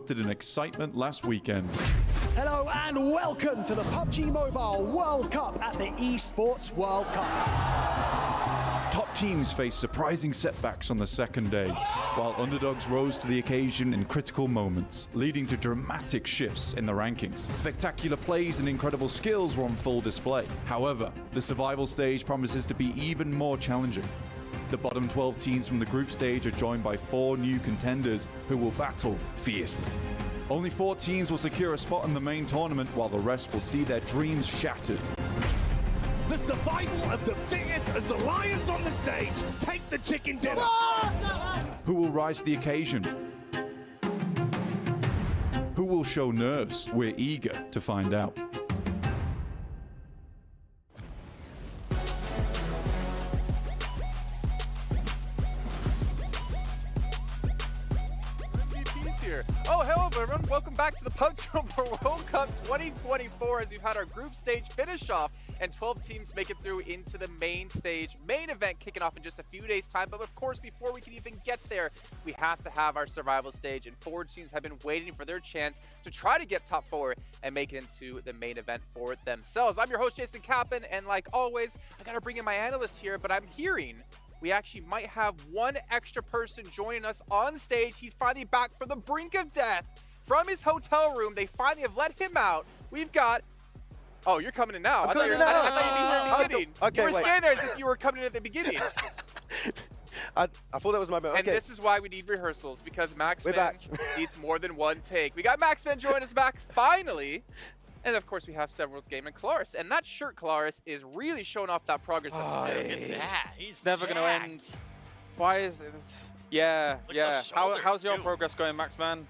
erupted in excitement last weekend. Hello and welcome to the PUBG Mobile World Cup at the Esports World Cup. Top teams faced surprising setbacks on the second day, while underdogs rose to the occasion in critical moments, leading to dramatic shifts in the rankings. Spectacular plays and incredible skills were on full display. However, the survival stage promises to be even more challenging. The bottom 12 teams from the group stage are joined by 4 new contenders who will battle fiercely. Only 4 teams will secure a spot in the main tournament, while the rest will see their dreams shattered. The survival of the fittest as the lions on the stage take the chicken dinner. Who will rise to the occasion? Who will show nerves? We're eager to find out. Oh, hello everyone, welcome back to the PUBG World Cup 2024 as we've had our group stage finish off and 12 teams make it through into the main stage. Main event kicking off in just a few days time, but of course before we can even get there, we have to have our survival stage, and 4 teams have been waiting for their chance to try to get top 4 and make it into the main event for themselves. I'm your host Jason Kappen, and like always, I gotta bring in my analyst here, but I'm hearing we actually might have one extra person joining us on stage. He's finally back from the brink of death from his hotel room. They finally have let him out. We've got... Oh, you're coming in now. I thought you'd be here in the beginning. Okay, you were standing there as if you were coming in at the beginning. I thought that was my moment. And this is why we need rehearsals, because Maxman needs more than one take. We got Maxman joining us back finally. And of course, we have Several's Game and Claris. And that shirt, Claris, is really showing off that progress. Look at that. He's never going to end. Why is it? Yeah, yeah. How's your progress going, Maxman?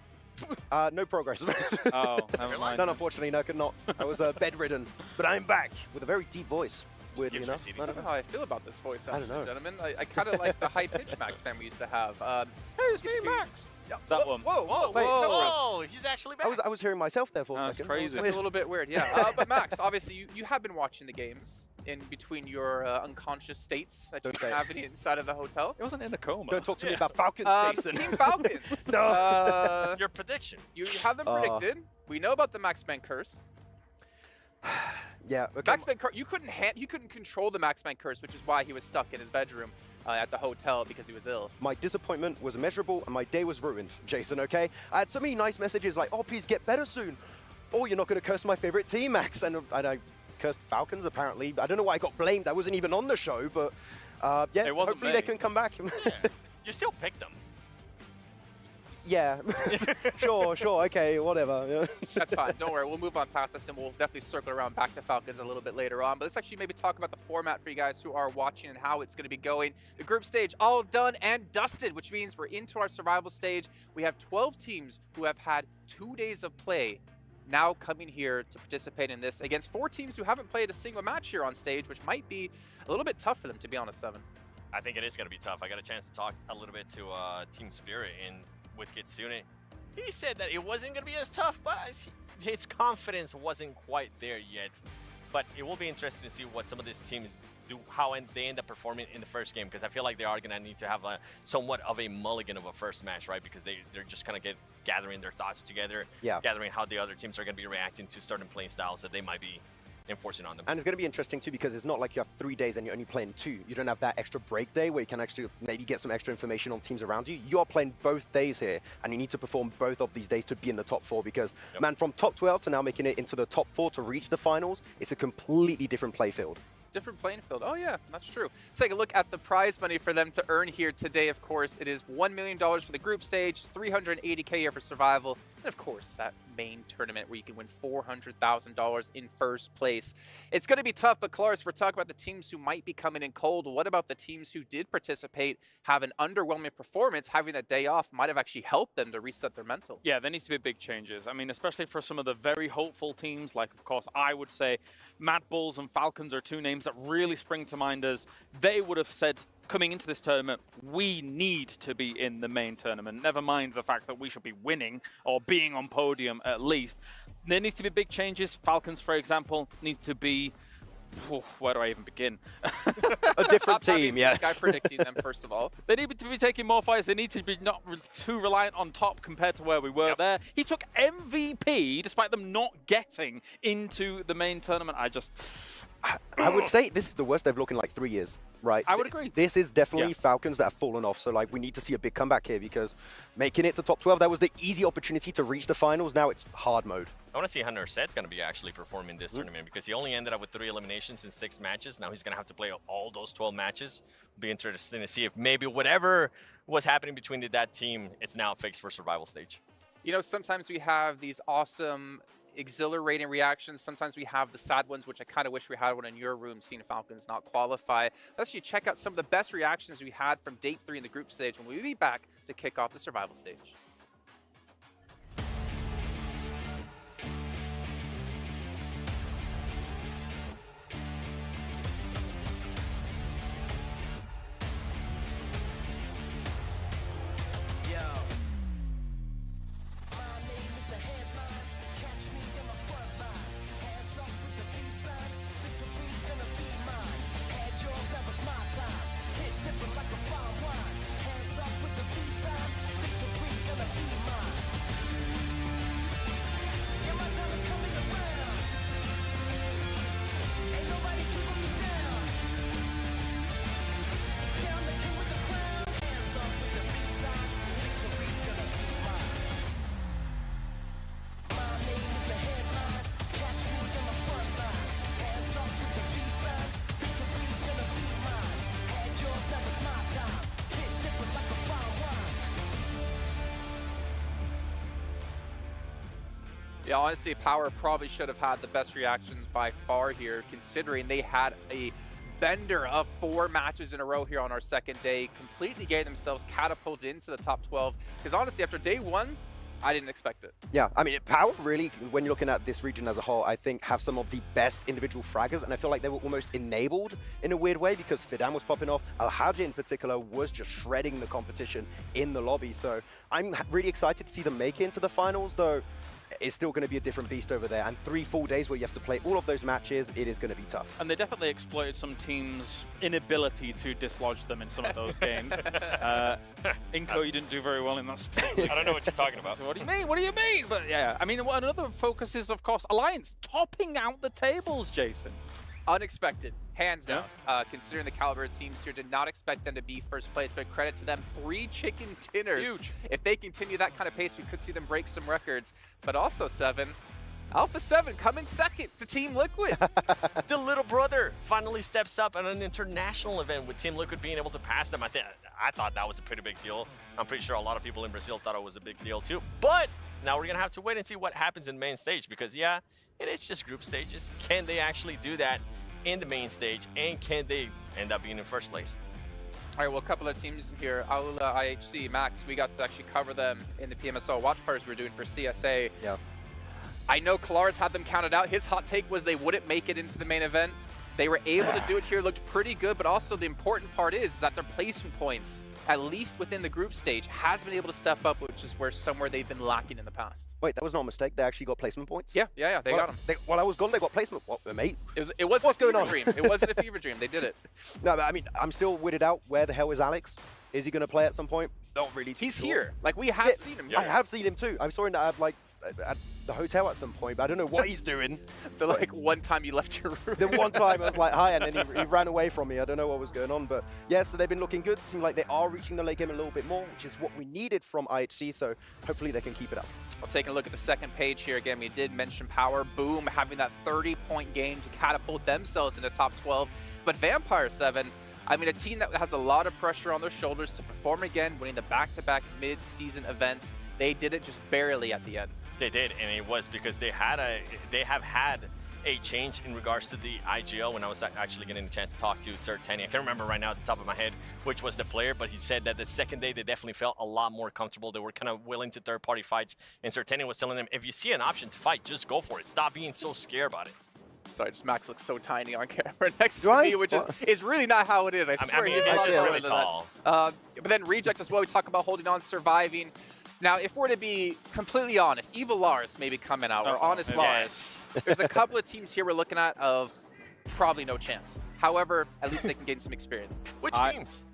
No progress. Oh, never mind. No, unfortunately, no, could not. I was bedridden. But I'm back with a very deep voice, weirdly enough. I don't know how I feel about this voice, I don't know. Gentlemen. I kind of like the high-pitched Maxman we used to have. Hey, it's me, Max. Yeah. That one. Whoa, whoa, Wait, Oh, he's actually back. I was hearing myself there for a That's second. crazy. It's a little bit weird, yeah. But Max, obviously, you have been watching the games in between your unconscious states that you've been having inside of the hotel. It wasn't in a coma. Don't talk to me about Falcons, Jason. Team Falcons. No. Your prediction. You have them predicted. We know about the Maxman curse. Yeah. Okay. Maxman curse. You couldn't control the Maxman curse, which is why he was stuck in his bedroom at the hotel because he was ill. My disappointment was immeasurable and my day was ruined, Jason, okay? I had so many nice messages like, oh, please get better soon. Oh, you're not going to curse my favorite team, Max. And I cursed Falcons, apparently. I don't know why I got blamed. I wasn't even on the show, but yeah, hopefully they can come back. Yeah. You still picked them. Yeah, sure, okay, whatever. Yeah. That's fine. Don't worry. We'll move on past this, and we'll definitely circle around back to Falcons a little bit later on. But let's actually maybe talk about the format for you guys who are watching and how it's going to be going. The group stage all done and dusted, which means we're into our survival stage. We have 12 teams who have had 2 days of play now coming here to participate in this against 4 teams who haven't played a single match here on stage, which might be a little bit tough for them, to be honest, Seven. I think it is going to be tough. I got a chance to talk a little bit to Team Spirit and with Kitsune. He said that it wasn't going to be as tough, but his confidence wasn't quite there yet. But it will be interesting to see what some of these teams do, how they end up performing in the first game, because I feel like they are going to need to have somewhat of a mulligan of a first match, right? Because they're just going to gathering their thoughts together, gathering how the other teams are going to be reacting to certain playing styles that they might be enforcing on them. And it's going to be interesting too, because it's not like you have 3 days and you're only playing 2. You don't have that extra break day where you can actually maybe get some extra information on teams around you. You are playing both days here, and you need to perform both of these days to be in the top 4, because man, from top 12 to now making it into the top 4 to reach the finals, it's a completely different play field. Different playing field. Oh yeah, that's true. Let's take a look at the prize money for them to earn here today. Of course, it is $1 million for the group stage, $380K here for survival, and of course that main tournament where you can win $400,000 in first place. It's going to be tough, but Claris, we're talking about the teams who might be coming in cold. What about the teams who did participate, have an underwhelming performance? Having that day off might have actually helped them to reset their mental. Yeah, there needs to be big changes. I mean, especially for some of the very hopeful teams, like, of course, I would say Mad Bulls and Falcons are 2 names that really spring to mind as they would have said coming into this tournament, we need to be in the main tournament. Never mind the fact that we should be winning or being on podium at least. There needs to be big changes. Falcons, for example, needs to be Where do I even begin? A different Not team, even yeah. this guy predicting them, first of all. They need to be taking more fights. They need to be not too reliant on top compared to where we were there. He took MVP despite them not getting into the main tournament. I would say this is the worst they've looked in like 3 years, right? I would agree. This is definitely Yeah. Falcons that have fallen off. So like we need to see a big comeback here because making it to top 12, that was the easy opportunity to reach the finals. Now it's hard mode. I want to see how Nurset's going to be actually performing this tournament because he only ended up with 3 eliminations in 6 matches. Now he's going to have to play all those 12 matches. Be interesting to see if maybe whatever was happening between that team, it's now fixed for survival stage. You know, sometimes we have these awesome, exhilarating reactions. Sometimes we have the sad ones, which I kind of wish we had one in your room, seeing Falcons not qualify. Let's you check out some of the best reactions we had from Day 3 in the group stage when we'll be back to kick off the survival stage. Yeah, honestly, Power probably should have had the best reactions by far here, considering they had a bender of 4 matches in a row here on our second day, completely getting themselves catapulted into the top 12. Because honestly, after day 1, I didn't expect it. Yeah, I mean, Power really, when you're looking at this region as a whole, I think have some of the best individual fraggers, and I feel like they were almost enabled in a weird way because Fidan was popping off. Al-Haji in particular was just shredding the competition in the lobby. So I'm really excited to see them make it into the finals, though it's still going to be a different beast over there. And 3 full days where you have to play all of those matches, it is going to be tough. And they definitely exploited some teams' inability to dislodge them in some of those games. Inco, you didn't do very well in that split. I don't know what you're talking about. So what do you mean? What do you mean? But yeah, I mean, another focus is, of course, Alliance topping out the tables, Jason. Unexpected, hands down. Considering the caliber of teams here, did not expect them to be first place, but credit to them, 3 chicken dinners. Huge. If they continue that kind of pace, we could see them break some records. But also, 7, Alpha 7 coming second to Team Liquid. The little brother finally steps up at an international event with Team Liquid being able to pass them. I thought that was a pretty big deal. I'm pretty sure a lot of people in Brazil thought it was a big deal too. But now we're going to have to wait and see what happens in main stage because, yeah, it is just group stages. Can they actually do that in the main stage, and can they end up being in first place? All right, well, a couple of teams here. Aula, IHC, Max, we got to actually cover them in the PMSO watch parties we're doing for CSA. Yeah. I know Kalaris had them counted out. His hot take was they wouldn't make it into the main event. They were able to do it here, looked pretty good, but also the important part is that their placement points, at least within the group stage, has been able to step up, which is somewhere they've been lacking in the past. Wait, that was not a mistake. They actually got placement points? Yeah, they got them. While I was gone, they got placement. What, mate? It wasn't What's a going fever on? dream. It wasn't a fever dream. They did it. No, but I mean, I'm still weirded out. Where the hell is Alex? Is he going to play at some point? Not really. He's sure. here. Like, we have seen him. I have seen him too. I saw him at the hotel at some point, but I don't know what he's doing. Like one time you left your room. The one time I was like, hi, and then he ran away from me. I don't know what was going on, but yeah, so they've been looking good. Seem like they are reaching the late game a little bit more, which is what we needed from IHC, so hopefully they can keep it up. Well, taking a look at the second page here again, we did mention Power. Boom, having that 30-point game to catapult themselves into top 12. But Vampire 7, I mean, a team that has a lot of pressure on their shoulders to perform again, winning the back-to-back mid-season events. They did it just barely at the end. They did, and it was because they have had a change in regards to the IGL when I was actually getting a chance to talk to Sir Tenny. I can't remember right now at the top of my head which was the player, but he said that the second day they definitely felt a lot more comfortable. They were kind of willing to third-party fights, and Sir Tenny was telling them, if you see an option to fight, just go for it. Stop being so scared about it. Sorry, just Max looks so tiny on camera next to me, which is really not how it is. I swear. I mean, it's really tall. But then Reject as well, we talk about holding on, surviving. Now, if we're to be completely honest, Evil Lars maybe coming out, or Honest Lars. There's a couple of teams here we're looking at of probably no chance. However, at least they can gain some experience. Which teams?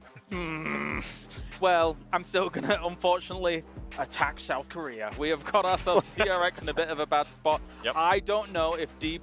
Well, I'm still going to, unfortunately, attack South Korea. We have got ourselves TRX in a bit of a bad spot. Yep. I don't know if D+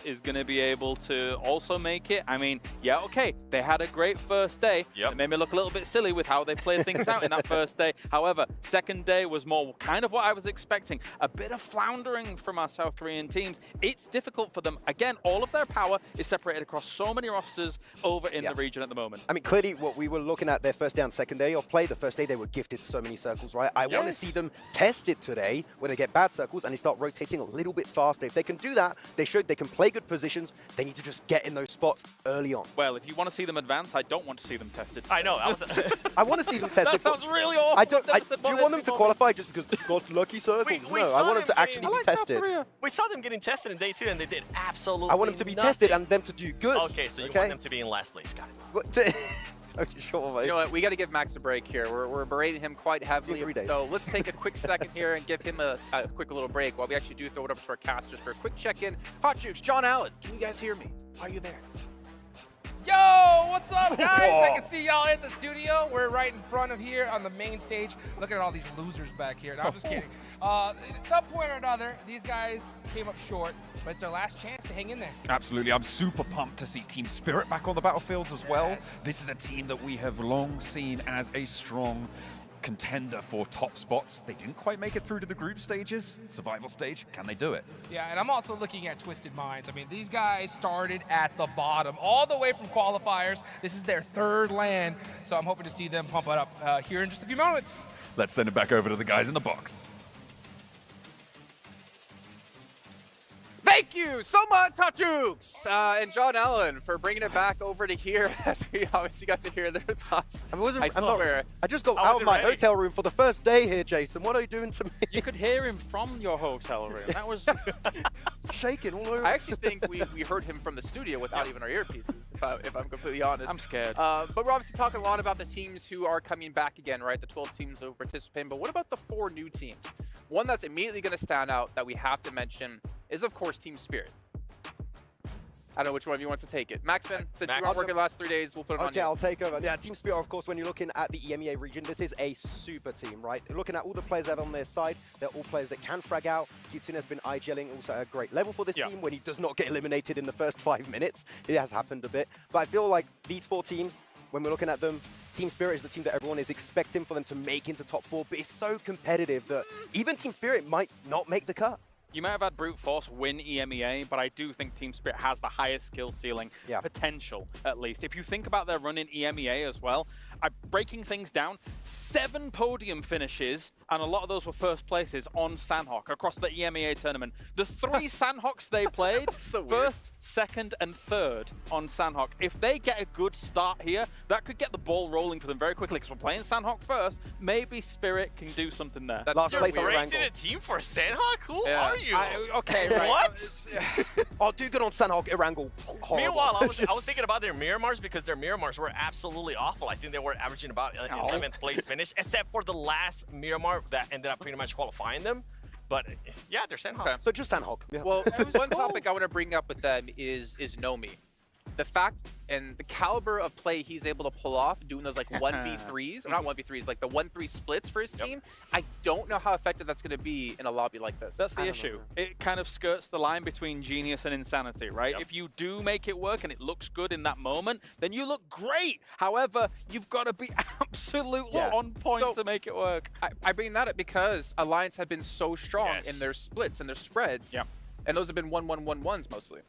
is going to be able to also make it. I mean, yeah, okay, they had a great first day. Yep. It made me look a little bit silly with how they played things out in that first day. However, second day was more kind of what I was expecting. A bit of floundering from our South Korean teams. It's difficult for them. Again, all of their power is separated across so many rosters over in the region at the moment. I mean, clearly what we were looking at their first day and second day of play, the first day they were gifted so many circles, right? I want to see them test it today where they get bad circles and they start rotating a little bit faster. If they can do that, they can play good positions. They need to just get in those spots early on. Well, if you want to see them advance, I don't want to see them tested. I know. I want to see them tested. That sounds really awful. Do you want them to qualify just because they've got lucky circles? We No, I want them to actually be tested. We saw them getting tested in day 2, and they did absolutely I want them to be nothing. tested and them to do good. Okay, so you want them to be in last place. Got it. Okay, sure, mate. You know what? We got to give Max a break here. We're berating him quite heavily. 3 days. So let's take a quick second here and give him a quick little break while we actually do throw it over to our casters for a quick check-in. Hot Jukes, John Allen, can you guys hear me? Are you there? Yo, what's up, guys? I can see y'all in the studio. We're right in front of here on the main stage. Looking at all these losers back here. No, I'm just kidding. At some point or another, these guys came up short, but it's their last chance to hang in there. Absolutely. I'm super pumped to see Team Spirit back on the battlefields as well. Yes. This is a team that we have long seen as a strong contender for top spots. They didn't quite make it through to the group stages, survival stage. Can they do it? Yeah, and I'm also looking at Twisted Minds. I mean, these guys started at the bottom, all the way from qualifiers. This is their third LAN, so I'm hoping to see them pump it up here in just a few moments. Let's send it back over to the guys in the box. Thank you so much, Hot Jukes, and John Allen for bringing it back over to here as we obviously got to hear their thoughts. I just got out of my hotel room for the first day here, Jason. What are you doing to me? You could hear him from your hotel room. That was shaking all over. I actually think we heard him from the studio without even our earpieces, if I'm completely honest. I'm scared. But we're obviously talking a lot about the teams who are coming back again, right? The 12 teams who participate. But what about the 4 new teams? One that's immediately going to stand out that we have to mention is, of course, Team Spirit. I don't know which one of you wants to take it. Maxman, since you weren't working the last 3 days, we'll put it on you. Okay, I'll take over. Yeah, Team Spirit, of course, when you're looking at the EMEA region, this is a super team, right? Looking at all the players they have on their side, they're all players that can frag out. Q2 has been eye-gelling, also at a great level for this team when he does not get eliminated in the first 5 minutes. It has happened a bit. But I feel like these 4 teams, when we're looking at them, Team Spirit is the team that everyone is expecting for them to make into top 4, but it's so competitive that even Team Spirit might not make the cut. You might have had Brute Force win EMEA, but I do think Team Spirit has the highest skill ceiling potential, at least. If you think about their run in EMEA as well, breaking things down, 7 podium finishes, and a lot of those were first places on Sandhawk across the EMEA tournament. The 3 Sandhawks they played, first, second, and third on Sandhawk. If they get a good start here, that could get the ball rolling for them very quickly, because we're playing Sandhawk first. Maybe Spirit can do something there. Last place on the Racing a team for Sandhawk? Who are you? Okay, right. What? Oh, do good on Sandhawk, Erangel. Meanwhile, I was thinking about their Miramars because their Miramars were absolutely awful. I think they were averaging about 11th place finish, except for the last Miramar that ended up pretty much qualifying them. But yeah, they're Sandhawk. Okay. So just Sandhawk. Yeah. Well, one topic I want to bring up with them is Nomi. The fact and the caliber of play he's able to pull off doing those like 1v3s, or not 1v3s, like the 1-3 splits for his team, I don't know how effective that's going to be in a lobby like this. That's the issue. It kind of skirts the line between genius and insanity, right? If you do make it work and it looks good in that moment, then you look great. However, you've got to be absolutely on point to make it work. I bring that up because Alliance have been so strong in their splits and their spreads, and those have been 1-1-1-1s mostly.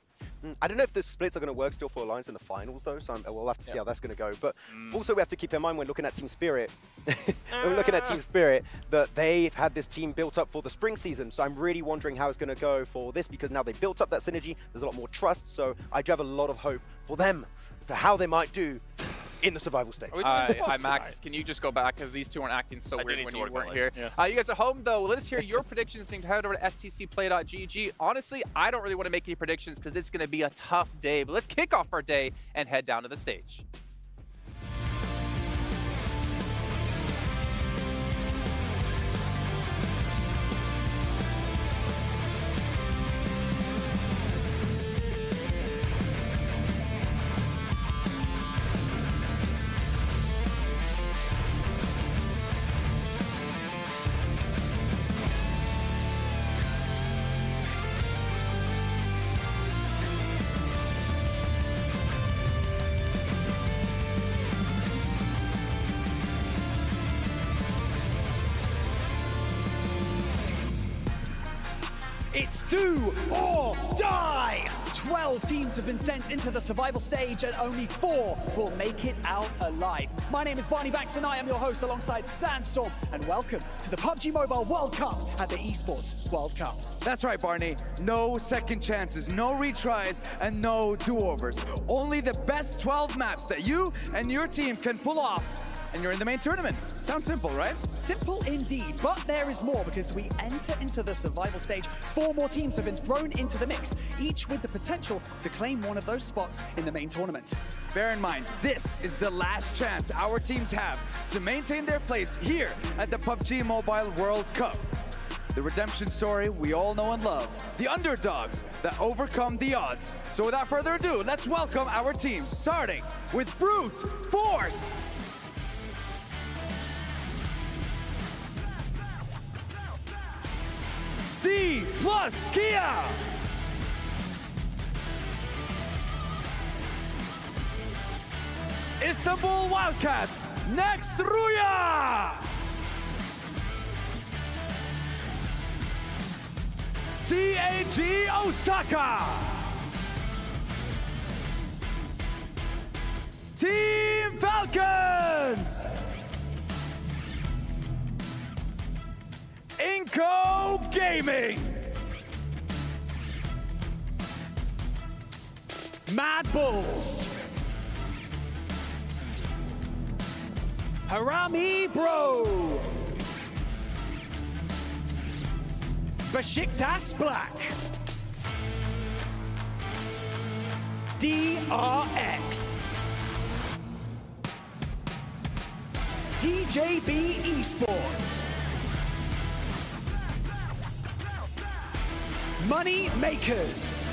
I don't know if the splits are going to work still for Alliance in the finals, though, so we'll have to see how that's going to go. But also we have to keep in mind when looking at Team Spirit, that they've had this team built up for the spring season. So I'm really wondering how it's going to go for this, because now they've built up that synergy. There's a lot more trust, so I do have a lot of hope for them as to how they might do in the survival stage. Hi, Max. Can you just go back, because these two aren't acting so weird when you weren't here. You guys at home, though, let us hear your predictions. Head over to stcplay.gg. Honestly, I don't really want to make any predictions because it's going to be a tough day. But let's kick off our day and head down to the stage. It's do or die! 12 teams have been sent into the survival stage and only 4 will make it out alive. My name is Barney Banks and I am your host alongside Sandstorm, and welcome to the PUBG Mobile World Cup at the Esports World Cup. That's right, Barney. No second chances, no retries, and no do-overs. Only the best 12 maps that you and your team can pull off, and you're in the main tournament. Sounds simple, right? Simple indeed, but there is more because we enter into the survival stage. 4 more teams have been thrown into the mix, each with the potential to claim one of those spots in the main tournament. Bear in mind, this is the last chance our teams have to maintain their place here at the PUBG Mobile World Cup. The redemption story we all know and love. The underdogs that overcome the odds. So without further ado, let's welcome our teams, starting with Brute Force. D plus Kia. Istanbul Wildcats, next Ruya. CAG Osaka. Team Falcons. Inco Gaming. Mad Bulls. Harami Bro. Besiktas Black. DRX. DJB Esports. Money Makers.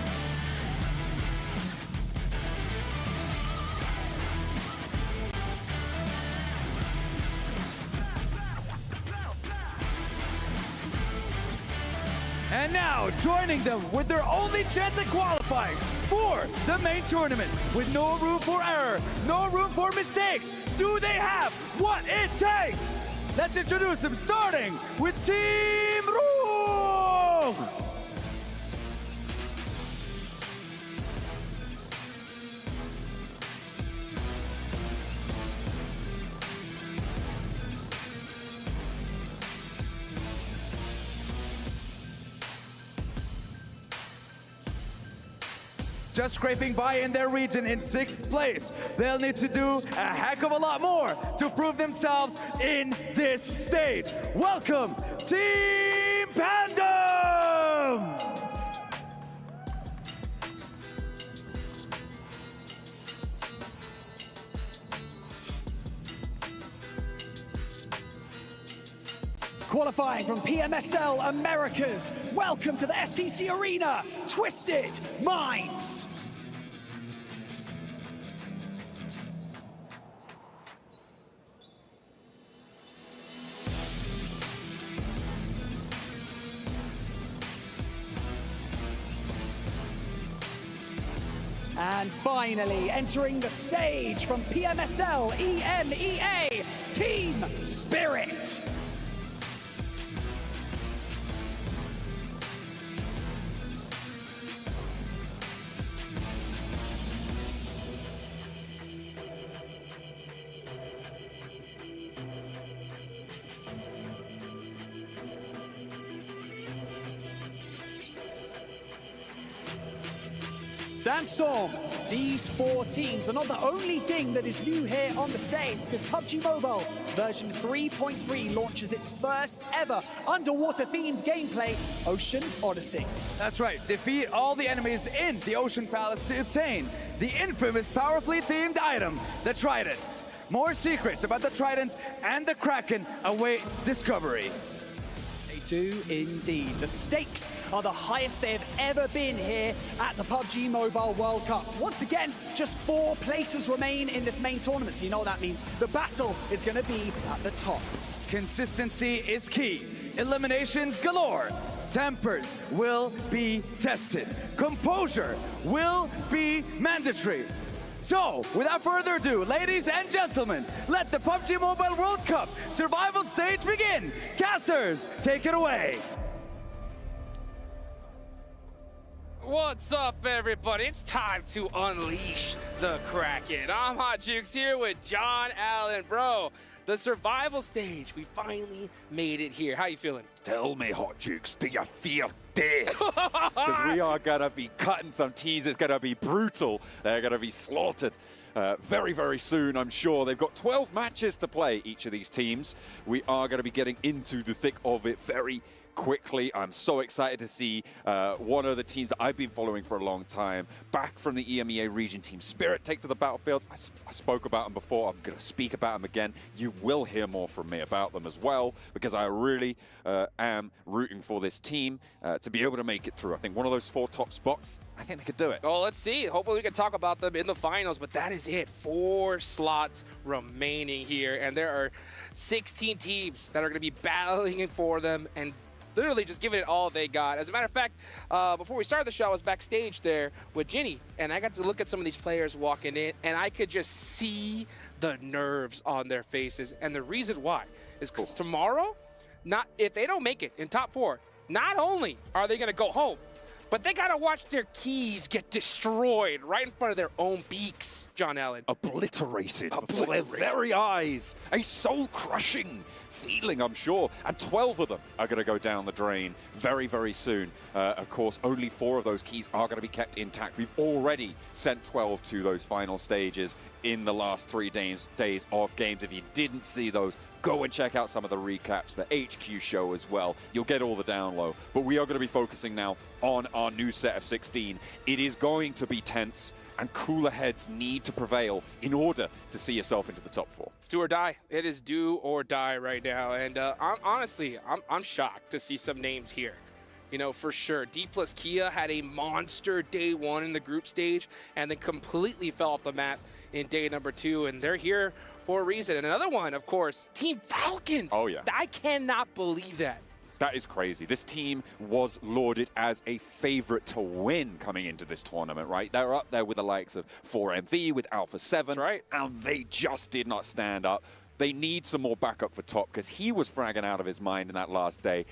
And now, joining them with their only chance at qualifying for the main tournament, with no room for error, no room for mistakes. Do they have what it takes? Let's introduce them, starting with Team Room. Just scraping by in their region in 6th place. They'll need to do a heck of a lot more to prove themselves in this stage. Welcome, Team Pandem! Qualifying from PMSL Americas, welcome to the STC Arena, Twisted Minds. And finally, entering the stage from PMSL EMEA, Team Spirit. Sandstorm, these 4 teams are not the only thing that is new here on the stage, because PUBG Mobile version 3.3 launches its first ever underwater-themed gameplay, Ocean Odyssey. That's right, defeat all the enemies in the Ocean Palace to obtain the infamous Powerfleet-themed item, the Trident. More secrets about the Trident and the Kraken await discovery. Do indeed. The stakes are the highest they have ever been here at the PUBG Mobile World Cup. Once again, just 4 places remain in this main tournament, so you know what that means. The battle is going to be at the top. Consistency is key. Eliminations galore. Tempers will be tested. Composure will be mandatory. So, without further ado, ladies and gentlemen, let the PUBG Mobile World Cup survival stage begin. Casters, take it away. What's up, everybody? It's time to unleash the Kraken. I'm Hot Jukes here with John Allen. Bro, the survival stage, we finally made it here. How you feeling? Tell me, Hot Jukes, do you feel dead? Because we are going to be cutting some teeth. It's going to be brutal. They're going to be slaughtered very, very soon, I'm sure. They've got 12 matches to play, each of these teams. We are going to be getting into the thick of it very quickly. I'm so excited to see one of the teams that I've been following for a long time back from the EMEA region, Team Spirit, take to the battlefields. I spoke about them before. I'm going to speak about them again. You will hear more from me about them as well, because I really am rooting for this team to be able to make it through. I think one of those 4 top spots, I think they could do it. Well, let's see. Hopefully we can talk about them in the finals, but that is it. 4 slots remaining here, and there are 16 teams that are going to be battling for them and literally just giving it all they got. As a matter of fact, before we started the show, I was backstage there with Ginny, and I got to look at some of these players walking in, and I could just see the nerves on their faces. And the reason why is because tomorrow, if they don't make it in top 4, not only are they going to go home, but they got to watch their keys get destroyed right in front of their own beaks, John Allen. Obliterated before their very eyes. A soul-crushing feeling, I'm sure. And 12 of them are going to go down the drain very, very soon. Of course, only 4 of those keys are going to be kept intact. We've already sent 12 to those final stages in the last 3 days of games. If you didn't see those, go and check out some of the recaps, the HQ show as well. You'll get all the down low. But we are going to be focusing now on our new set of 16. It is going to be tense, and cooler heads need to prevail in order to see yourself into the top 4. It's do or die. It is do or die right now. And I'm shocked to see some names here. You know, for sure. D plus Kia had a monster day 1 in the group stage and then completely fell off the map in day number 2. And they're here for a reason. And another one, of course, Team Falcons. Oh, yeah. I cannot believe that. That is crazy. This team was lauded as a favorite to win coming into this tournament, right? They're up there with the likes of 4MV, with Alpha 7. That's right. And they just did not stand up. They need some more backup for Top, because he was fragging out of his mind in that last day.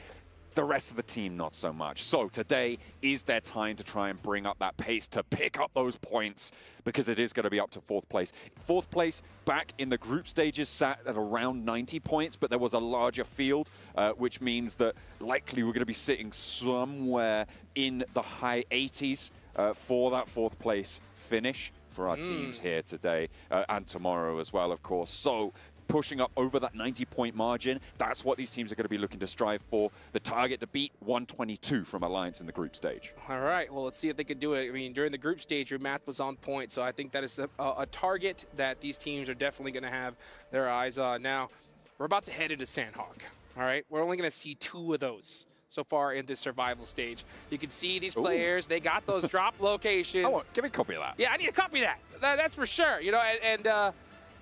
The rest of the team, not so much. So today is their time to try and bring up that pace, to pick up those points, because it is going to be up to 4th place. 4th place back in the group stages sat at around 90 points, but there was a larger field, which means that likely we're going to be sitting somewhere in the high 80s for that 4th place finish for our teams here today and tomorrow as well, of course. So pushing up over that 90-point margin, that's what these teams are going to be looking to strive for. The target to beat 122 from Alliance in the group stage. All right, well, let's see if they can do it. I mean, during the group stage, your math was on point, so I think that is a target that these teams are definitely going to have their eyes on. Now, we're about to head into Sandhawk, all right? We're only going to see 2 of those so far in this survival stage. You can see these players, they got those drop locations. Oh, give me a copy of that. Yeah, I need a copy of that. That's for sure, you know, and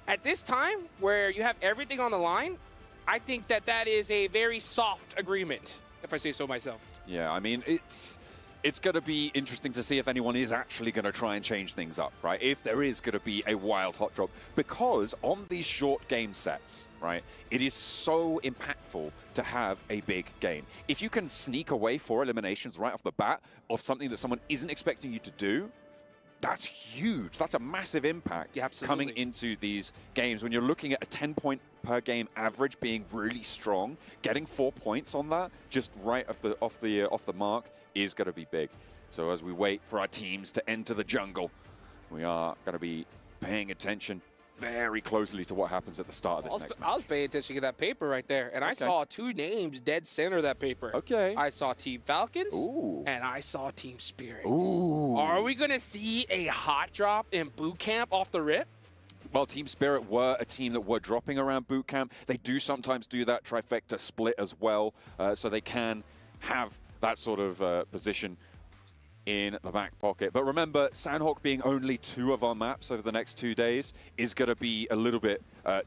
at this time, where you have everything on the line, I think that that is a very soft agreement, if I say so myself. Yeah, I mean, it's going to be interesting to see if anyone is actually going to try and change things up, right? If there is going to be a wild hot drop, because on these short game sets, right, it is so impactful to have a big game. If you can sneak away 4 eliminations right off the bat of something that someone isn't expecting you to do, that's huge. That's a massive impact coming into these games. When you're looking at a 10-point per game average being really strong, getting 4 points on that just right off the mark is going to be big. So as we wait for our teams to enter the jungle, we are going to be paying attention very closely to what happens at the start of this next match. I was paying attention to that paper right there, and I saw 2 names dead center of that paper. Okay. I saw Team Falcons, and I saw Team Spirit. Ooh. Are we going to see a hot drop in boot camp off the rip? Well, Team Spirit were a team that were dropping around boot camp. They do sometimes do that trifecta split as well, so they can have that sort of position in the back pocket. But remember, Sandhawk being only 2 of our maps over the next 2 days is going to be a little bit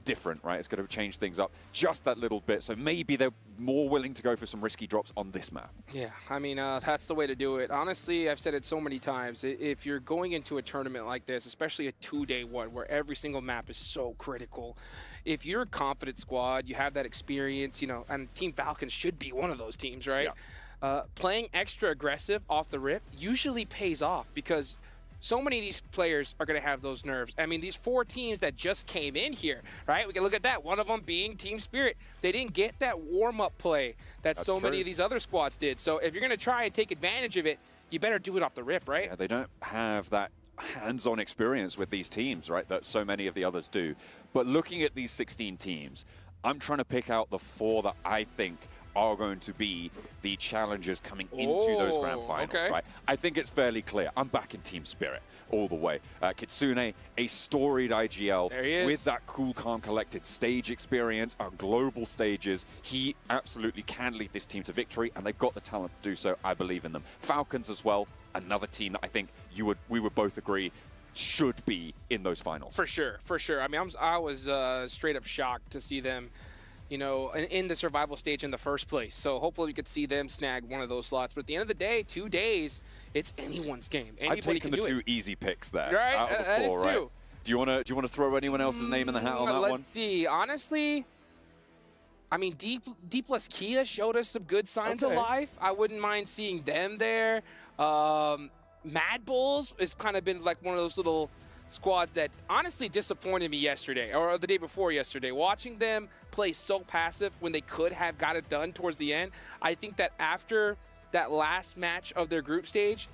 different, right? It's going to change things up just that little bit. So maybe they're more willing to go for some risky drops on this map. Yeah, I mean, that's the way to do it. Honestly, I've said it so many times. If you're going into a tournament like this, especially a 2-day one where every single map is so critical, if you're a confident squad, you have that experience, you know, and Team Falcons should be one of those teams, right? Yeah. playing extra aggressive off the rip usually pays off because so many of these players are going to have those nerves. I mean, these 4 teams that just came in here, right? We can look at that. One of them being Team Spirit. They didn't get that warm-up play that so many of these other squads did. So if you're going to try and take advantage of it, you better do it off the rip, right? Yeah, they don't have that hands-on experience with these teams, right, that so many of the others do. But looking at these 16 teams, I'm trying to pick out the 4 that I think are going to be the challengers coming into those grand finals, right? I think it's fairly clear. I'm back in Team Spirit all the way. Kitsune, a storied IGL with that cool, calm, collected stage experience on global stages. He absolutely can lead this team to victory, and they've got the talent to do so. I believe in them. Falcons as well, another team that I think we would both agree should be in those finals. For sure, for sure. I mean, I was straight up shocked to see them, you know, in the survival stage in the first place. So hopefully we could see them snag one of those slots. But at the end of the day, 2 days, it's anyone's game. Anybody I've taken can the do 2 easy picks there. Right, out of the that 4, is right? true. Do you want to throw anyone else's name in the hat on that one? Let's see. Honestly, I mean, D plus Kia showed us some good signs of life. I wouldn't mind seeing them there. Mad Bulls has kind of been like one of those little squads that honestly disappointed me yesterday or the day before yesterday. Watching them play so passive when they could have got it done towards the end. I think that after that last match of their group stage,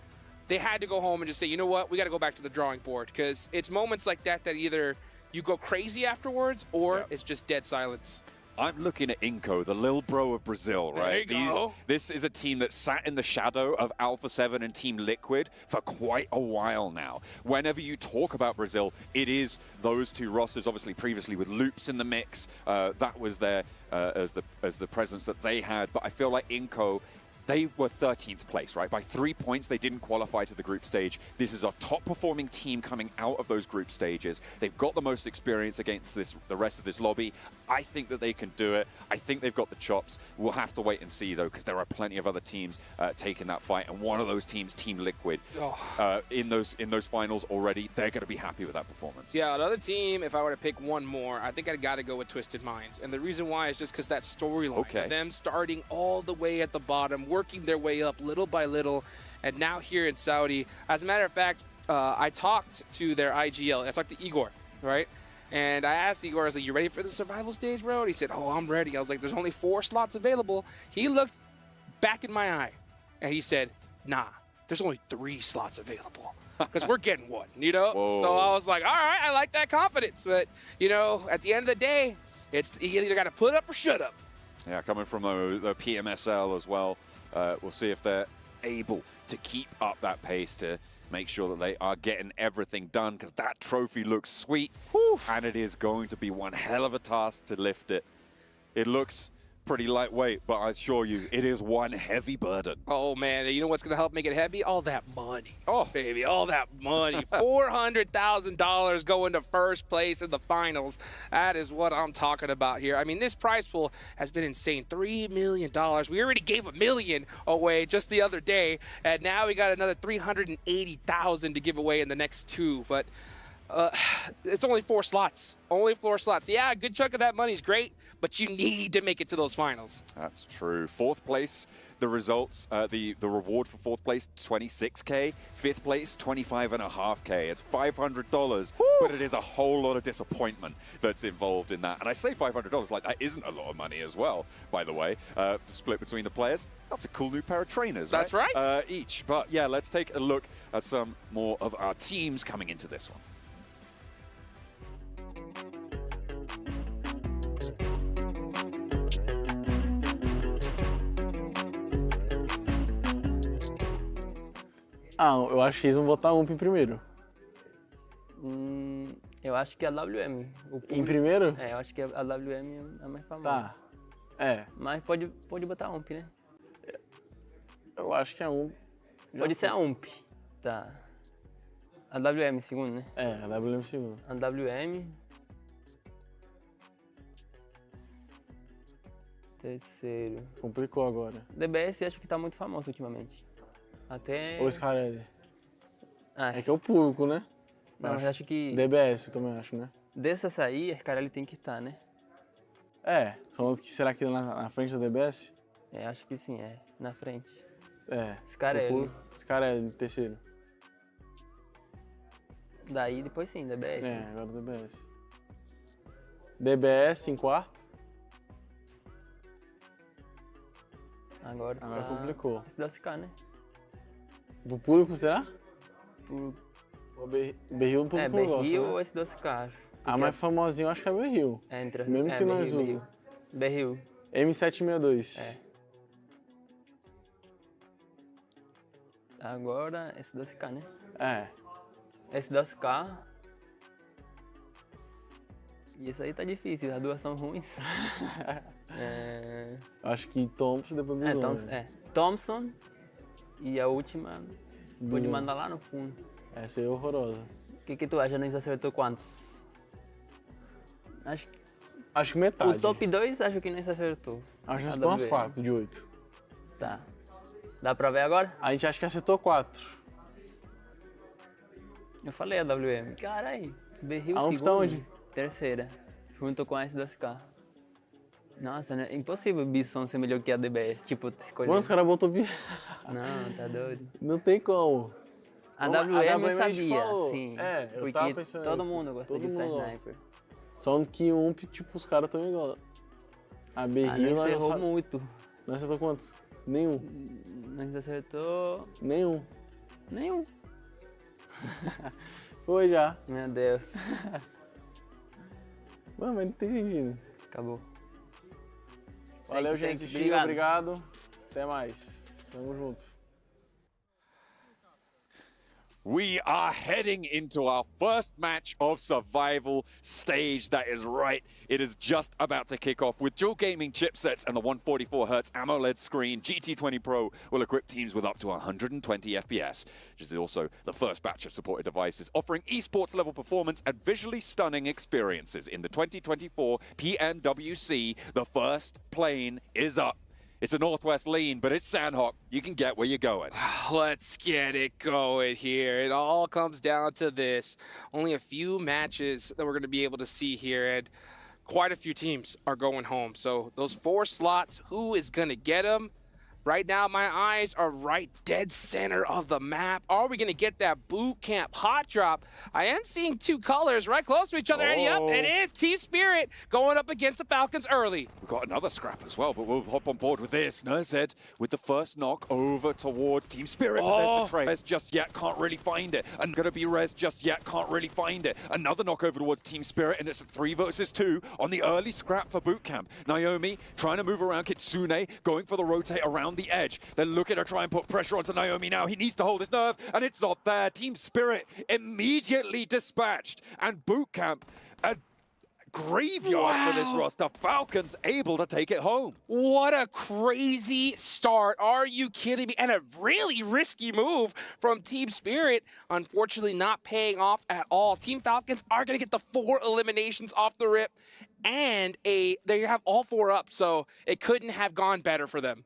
they had to go home and just say, you know what, we got to go back to the drawing board, because it's moments like that that either you go crazy afterwards or it's just dead silence. I'm looking at Inco, the lil bro of Brazil, right? There you go. This is a team that sat in the shadow of Alpha 7 and Team Liquid for quite a while now. Whenever you talk about Brazil, it is those 2 rosters, obviously previously with Loops in the mix. That was there as the presence that they had. But I feel like Inco, they were 13th place, right? By 3 points, they didn't qualify to the group stage. This is a top-performing team coming out of those group stages. They've got the most experience against the rest of this lobby. I think that they can do it. I think they've got the chops. We'll have to wait and see, though, because there are plenty of other teams taking that fight. And one of those teams, Team Liquid, in those finals already, they're going to be happy with that performance. Yeah, another team, if I were to pick one more, I think I'd got to go with Twisted Minds. And the reason why is just because that storyline, them starting all the way at the bottom, working their way up little by little, and now here in Saudi. As a matter of fact, I talked to their IGL. I talked to Igor, right? And I asked Igor, I was like, you ready for the survival stage, bro? And he said, oh, I'm ready. I was like, there's only 4 slots available. He looked back in my eye, and he said, nah, there's only 3 slots available, because we're getting one, you know? Whoa. So I was like, all right, I like that confidence. But, you know, at the end of the day, you either got to put up or shut up. Yeah, coming from the PMSL as well. We'll see if they're able to keep up that pace to make sure that they are getting everything done, because that trophy looks sweet. And it is going to be one hell of a task to lift it. It looks pretty lightweight, but I assure you, it is one heavy burden. Oh, man. You know what's going to help make it heavy? All that money. Oh, baby, all that money. $400,000 going to first place in the finals. That is what I'm talking about here. I mean, this prize pool has been insane. $3 million. We already gave $1 million away just the other day, and now we got another $380,000 to give away in the next 2. But it's only 4 slots. Only 4 slots. Yeah, a good chunk of that money is great, but you need to make it to those finals. That's true. 4th place, the results, the reward for 4th place, $26K. 5th place, $25.5K. It's $500, but it is a whole lot of disappointment that's involved in that. And I say $500, like that isn't a lot of money as well, by the way, split between the players. That's a cool new pair of trainers, That's right. Each. But yeah, let's take a look at some more of our teams coming into this one. Ah, eu acho que eles vão botar UMP em primeiro. Eu acho que a WM. Em primeiro? É, eu acho que a WM é a mais famosa. Tá. É. Mas pode botar a UMP, né? Eu acho que a UMP. Pode ser a UMP. Tá. A WM em segundo, né? É, a WM em segundo. A WM. Terceiro. Complicou agora. DBS acho que tá muito famoso ultimamente. Até... Ou Scarelli. Ah, é que é o público, né? Não, mas acho que... DBS eu também acho, né? Dessas aí, a Scarelli tem que estar, né? É, são os que será que na frente da DBS? É, acho que sim, é. Na frente. É. Esse cara é ele. Esse cara é terceiro. Daí depois sim, DBS. É, agora DBS. DBS em quarto. Agora tá... complicou. SWK, né? Pro público, será? Por... O Berril, o público É, não gosta, Berril né? ou SWK, acho. A mais famosinho acho que é Berril. É, entre... Mesmo que nós Berril, usamos. Berril. M762. É. Agora SWK, né? É. SWK. E isso aí tá difícil, as duas são ruins. Acho que Thompson depois Bison. Thompson. E a última, pode Bison. mandar lá no fundo. Essa aí é horrorosa. O que tu acha? Nós acertou quantos? Acho que metade. O top 2 acho que nós acertou. Acho que nós estamos umas 4 de 8. Tá. Dá pra ver agora? A gente acha que acertou 4. Eu falei a WM. Caralho, Berril A UMP segundo. tá onde? Terceira. Junto com a SWK. Nossa, né? Impossível o Bison ser melhor que a DBS. Tipo, escolher. Mano, os caras botou... Não, tá doido. Não tem como. A WM eu a gente sabia, falou. sim. É, eu porque tava pensando... todo mundo gosta de usar sniper. Só que o UMP, tipo, os caras tão igual. A Berril, nós errou sabe... muito. Nós acertou quantos? Nenhum. Nós acertou... Nenhum. Nenhum. Foi já. Meu Deus. Mano, mas não tem sentido. Acabou. Valeu, gente, assistiu. Obrigado. Até mais. Tamo junto. We are heading into our first match of survival stage. That is right. It is just about to kick off with dual gaming chipsets and the 144Hz AMOLED screen. GT20 Pro will equip teams with up to 120 FPS, which is also the first batch of supported devices offering esports level performance and visually stunning experiences. In the 2024 PMWC, the first plane is up. It's a northwest lean, but it's Sandhawk. You can get where you're going. Let's get it going here. It all comes down to this. Only a few matches that we're going to be able to see here, and quite a few teams are going home. So those 4 slots, who is going to get them? Right now, my eyes are right dead center of the map. Are we going to get that boot camp hot drop? I am seeing 2 colors right close to each other. And yep, it is Team Spirit going up against the Falcons early. We've got another scrap as well, but we'll hop on board with this. Nurzed with the first knock over towards Team Spirit. But there's the trade. Res just yet can't really find it. And gonna be Res just yet can't really find it. Another knock over towards Team Spirit, and it's a 3 versus 2 on the early scrap for boot camp. Naomi trying to move around Kitsune, going for the rotate around the edge. They're looking to try and put pressure onto Naomi now. He needs to hold his nerve, and it's not there. Team Spirit immediately dispatched, and boot camp a graveyard for this roster. Falcons able to take it home. What a crazy start. Are you kidding me? And a really risky move from Team Spirit. Unfortunately, not paying off at all. Team Falcons are going to get the 4 eliminations off the rip, and they have all 4 up, so it couldn't have gone better for them.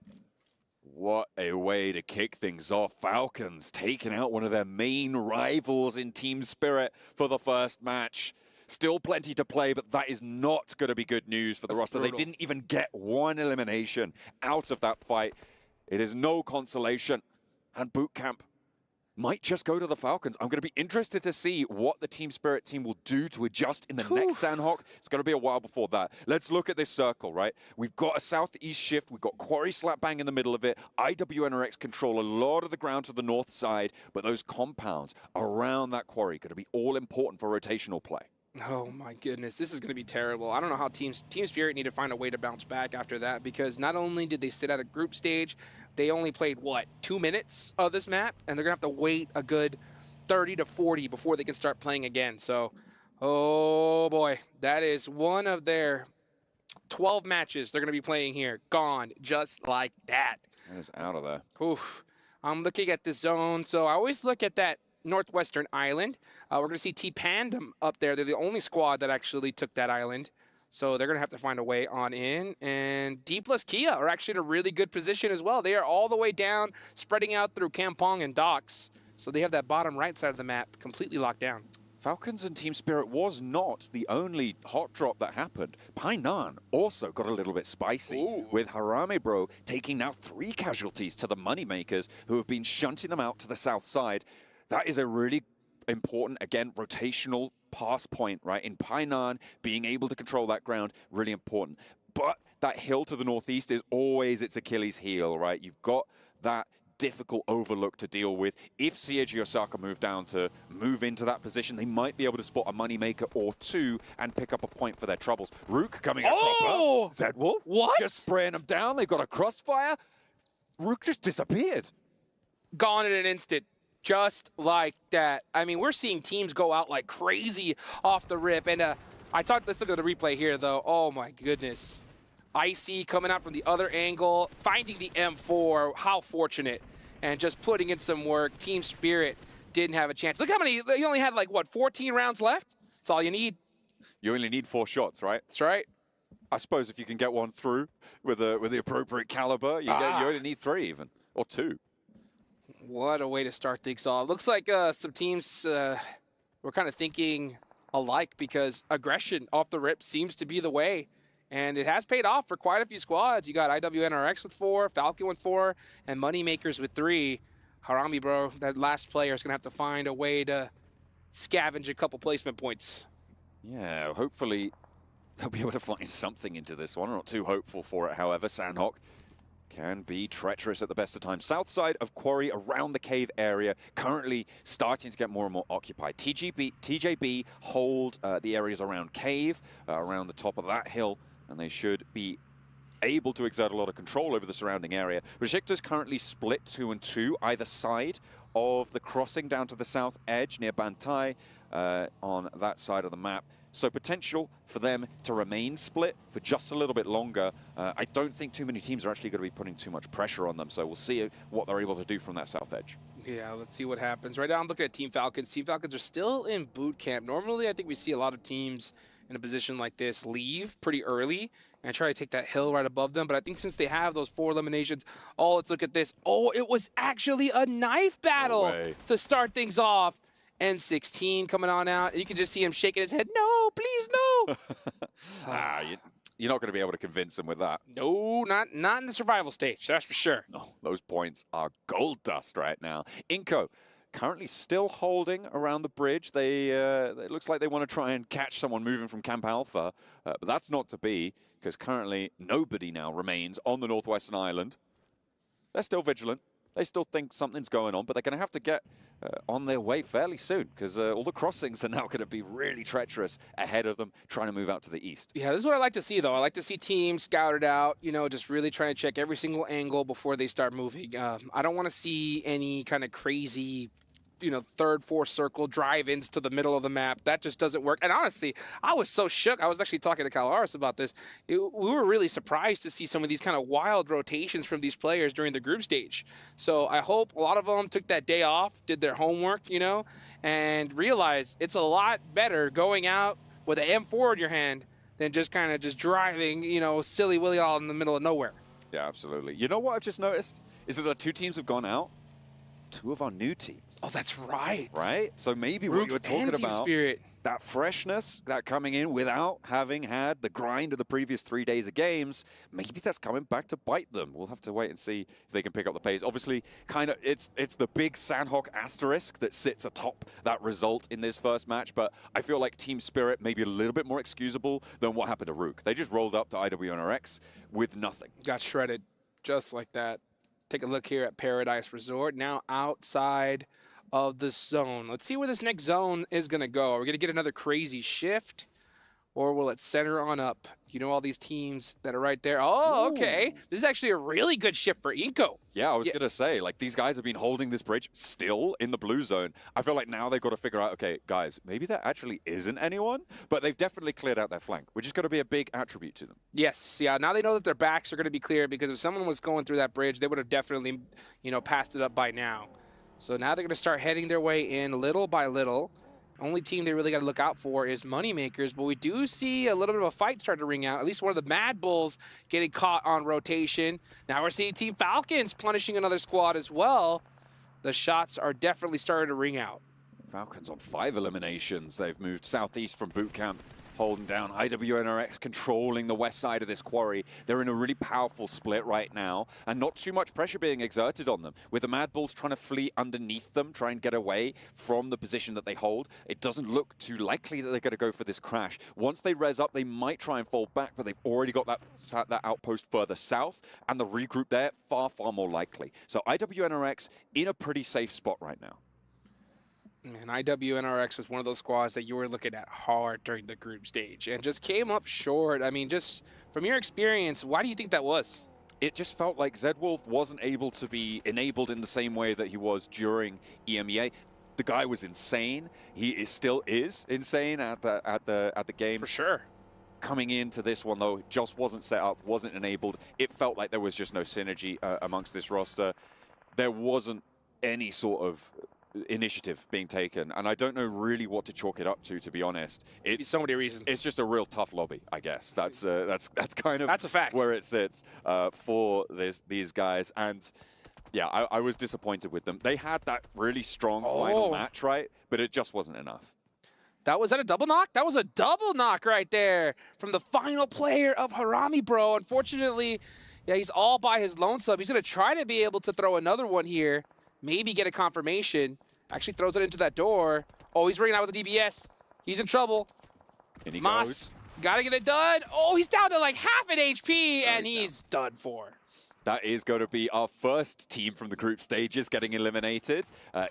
What a way to kick things off. Falcons taking out one of their main rivals in Team Spirit for the first match. Still plenty to play, but that is not going to be good news for the roster. Brutal. They didn't even get 1 elimination out of that fight. It is no consolation. And boot camp might just go to the Falcons. I'm going to be interested to see what the Team Spirit team will do to adjust in the next Sandhawk. It's going to be a while before that. Let's look at this circle, right? We've got a southeast shift. We've got Quarry slap bang in the middle of it. IWNRX control a lot of the ground to the north side, but those compounds around that Quarry going to be all important for rotational play. Oh my goodness, this is going to be terrible. I don't know how Team Spirit need to find a way to bounce back after that, because not only did they sit at a group stage, they only played, what, 2 minutes of this map? And they're going to have to wait a good 30 to 40 before they can start playing again. So, oh boy, that is one of their 12 matches they're going to be playing here. Gone just like that. That is out of there. Oof. I'm looking at the zone, so I always look at that northwestern island. We're going to see T-Pandem up there. They're the only squad that actually took that island. So they're going to have to find a way on in. And D plus Kia are actually in a really good position as well. They are all the way down, spreading out through Kampong and Docks. So they have that bottom right side of the map completely locked down. Falcons and Team Spirit was not the only hot drop that happened. Painan also got a little bit spicy, with Harame Bro taking now 3 casualties to the Moneymakers, who have been shunting them out to the south side. That is a really important, again, rotational pass point, right? In Painan, being able to control that ground, really important. But that hill to the northeast is always its Achilles heel, right? You've got that difficult overlook to deal with. If CAG Osaka move into that position, they might be able to spot a moneymaker or 2 and pick up a point for their troubles. Rook coming up proper. Zedwolf just spraying them down. They've got a crossfire. Rook just disappeared. Gone in an instant. Just like that. I mean, we're seeing teams go out like crazy off the rip. And let's look at the replay here, though. Oh, my goodness. Icy coming out from the other angle, finding the M4, how fortunate, and just putting in some work. Team Spirit didn't have a chance. Look how many, you only had like, what, 14 rounds left? That's all you need. You only need 4 shots, right? That's right. I suppose if you can get one through with the appropriate caliber, you only need 3 even, or 2. What a way to start things off. Looks like some teams were kind of thinking alike, because aggression off the rip seems to be the way. And it has paid off for quite a few squads. You got IWNRX with 4, Falcon with 4, and Moneymakers with 3. Harame, bro, that last player is going to have to find a way to scavenge a couple placement points. Yeah, hopefully they'll be able to find something into this one. I'm not too hopeful for it, however. Sandhawk can be treacherous at the best of times. South side of Quarry, around the cave area, currently starting to get more and more occupied. TJB hold the areas around cave, around the top of that hill, and they should be able to exert a lot of control over the surrounding area. Besiktas currently split 2 and 2, either side of the crossing down to the south edge near Bantai on that side of the map. So potential for them to remain split for just a little bit longer. I don't think too many teams are actually going to be putting too much pressure on them, so we'll see what they're able to do from that south edge. Yeah, let's see what happens. Right now I'm looking at Team Falcons. Team Falcons are still in boot camp. Normally I think we see a lot of teams in a position like this leave pretty early and try to take that hill right above them. But I think since they have those 4 eliminations, let's look at this. Oh, it was actually a knife battle to start things off. N16 coming on out, and you can just see him shaking his head. No, please, no. You're not going to be able to convince him with that. No, not in the survival stage, that's for sure. No, those points are gold dust right now. Inco currently still holding around the bridge. It looks like they want to try and catch someone moving from Camp Alpha, but that's not to be, because currently nobody now remains on the Northwestern Island. They're still vigilant. They still think something's going on, but they're going to have to get on their way fairly soon, because all the crossings are now going to be really treacherous ahead of them, trying to move out to the east. Yeah, this is what I like to see, though. I like to see teams scouted out, just really trying to check every single angle before they start moving. I don't want to see any kind of crazy, third, fourth circle drive-ins to the middle of the map. That just doesn't work. And honestly, I was so shook. I was actually talking to Calaris about this. We were really surprised to see some of these kind of wild rotations from these players during the group stage. So I hope a lot of them took that day off, did their homework, and realized it's a lot better going out with an M4 in your hand than just kind of just driving, silly-willy all in the middle of nowhere. Yeah, absolutely. You know what I've just noticed? Is that the 2 teams have gone out. 2 of our new teams. Oh, that's right. Right? So maybe Rook what you were talking and Team about, Spirit. that freshness, that coming in without having had the grind of the previous 3 days of games, maybe that's coming back to bite them. We'll have to wait and see if they can pick up the pace. Obviously, it's the big Sandhawk asterisk that sits atop that result in this first match, but I feel like Team Spirit may be a little bit more excusable than what happened to Rook. They just rolled up to IWNRX with nothing. Got shredded just like that. Take a look here at Paradise Resort, now outside of the zone. Let's see where this next zone is going to go. Are we going to get another crazy shift, or will it center on up? All these teams that are right there. Oh, okay. This is actually a really good shift for Inco. Yeah, I was going to say, these guys have been holding this bridge still in the blue zone. I feel like now they've got to figure out, okay, guys, maybe there actually isn't anyone, but they've definitely cleared out their flank, which is going to be a big attribute to them. Yes, yeah. Now they know that their backs are going to be clear, because if someone was going through that bridge, they would have definitely, passed it up by now. So now they're going to start heading their way in little by little. Only team they really got to look out for is Moneymakers, but we do see a little bit of a fight start to ring out. At least one of the Mad Bulls getting caught on rotation. Now we're seeing Team Falcons punishing another squad as well. The shots are definitely starting to ring out. Falcons on 5 eliminations. They've moved southeast from boot camp, holding down IWNRX, controlling the west side of this quarry. They're in a really powerful split right now, and not too much pressure being exerted on them. With the Mad Bulls trying to flee underneath them, try and get away from the position that they hold, it doesn't look too likely that they're going to go for this crash. Once they res up, they might try and fall back, but they've already got that outpost further south, and the regroup there far, far more likely. So IWNRX in a pretty safe spot right now. Man, IWNRX was one of those squads that you were looking at hard during the group stage and just came up short. I mean, just from your experience, why do you think that was? It just felt like Zedwolf wasn't able to be enabled in the same way that he was during EMEA. The guy was insane. He still is insane at the game. For sure. Coming into this one, though, just wasn't set up, wasn't enabled. It felt like there was just no synergy amongst this roster. There wasn't any sort of initiative being taken, and I don't know really what to chalk it up to be honest. It's so many reasons. It's just a real tough lobby, I guess. That's kind of that's a fact where it sits for these guys. And yeah, I was disappointed with them. They had that really strong final match, right? But it just wasn't enough. Was that a double knock? That was a double knock right there from the final player of Harami, bro. Unfortunately, yeah, he's all by his lonesome. He's going to try to be able to throw another one here. Maybe get a confirmation. Actually throws it into that door. Oh, he's ringing out with the DBS. He's in trouble. And he Moss, gotta get it done. Oh, he's down to like half an HP, and he's done for. That is going to be our first team from the group stages getting eliminated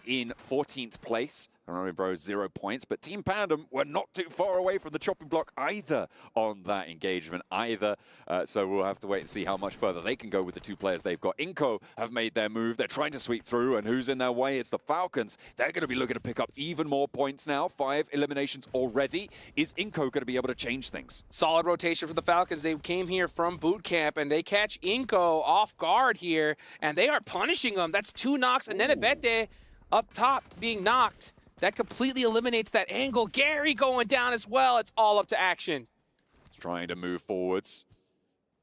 in 14th place. Harami Bros 0 points, but Team Pandem were not too far away from the chopping block either on that engagement either. So we'll have to wait and see how much further they can go with the 2 players they've got. Inco have made their move. They're trying to sweep through, and who's in their way? It's the Falcons. They're going to be looking to pick up even more points now. 5 eliminations already. Is Inco going to be able to change things? Solid rotation for the Falcons. They came here from boot camp, and they catch Inco off guard here, and they are punishing him. That's 2 knocks, and Nenebete up top being knocked. That completely eliminates that angle. Gary going down as well. It's all up to action. Trying to move forwards.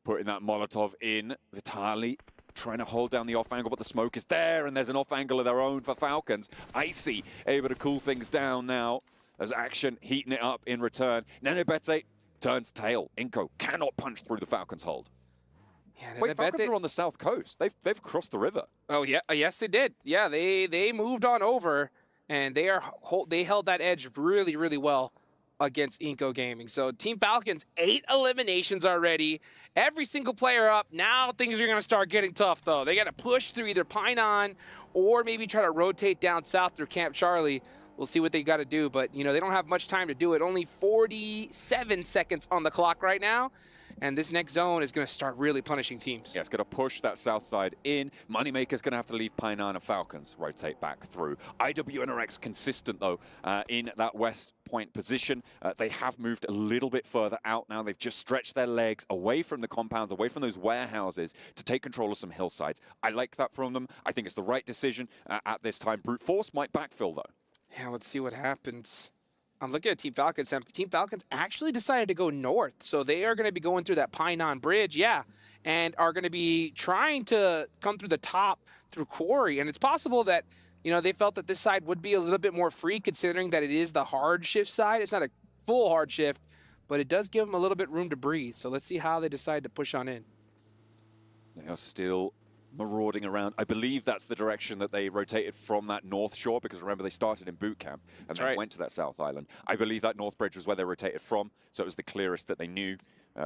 Putting that Molotov in. Vitali trying to hold down the off angle, but the smoke is there, and there's an off angle of their own for Falcons. Icy able to cool things down now. There's action heating it up in return. Nenebete turns tail. Inco cannot punch through the Falcons' hold. Yeah, wait, Falcons are on the south coast. They've crossed the river. Oh, yeah. Yes, they did. Yeah, they moved on over. And they held that edge really, really well against Inco Gaming. So Team Falcons, 8 eliminations already. Every single player up. Now things are going to start getting tough, though. They got to push through either Pinon or maybe try to rotate down south through Camp Charlie. We'll see what they got to do. But, you know, they don't have much time to do it. Only 47 seconds on the clock right now. And this next zone is going to start really punishing teams. Yeah, it's going to push that south side in. Moneymaker's going to have to leave Pinon and Falcons rotate back through. IWNRX consistent, though, in that west point position. They have moved a little bit further out now. They've just stretched their legs away from the compounds, away from those warehouses to take control of some hillsides. I like that from them. I think it's the right decision at this time. Brute Force might backfill, though. Yeah, let's see what happens. I'm looking at Team Falcons, and Team Falcons actually decided to go north. So they are going to be going through that Pinon Bridge, yeah, and are going to be trying to come through the top through Quarry. And it's possible that, you know, they felt that this side would be a little bit more free considering that it is the hard shift side. It's not a full hard shift, but it does give them a little bit room to breathe. So let's see how they decide to push on in. They are still marauding around. I believe that's the direction that they rotated from that north shore, because remember they started in boot camp and then went to that south island. I believe that north bridge was where they rotated from, so it was the clearest that they knew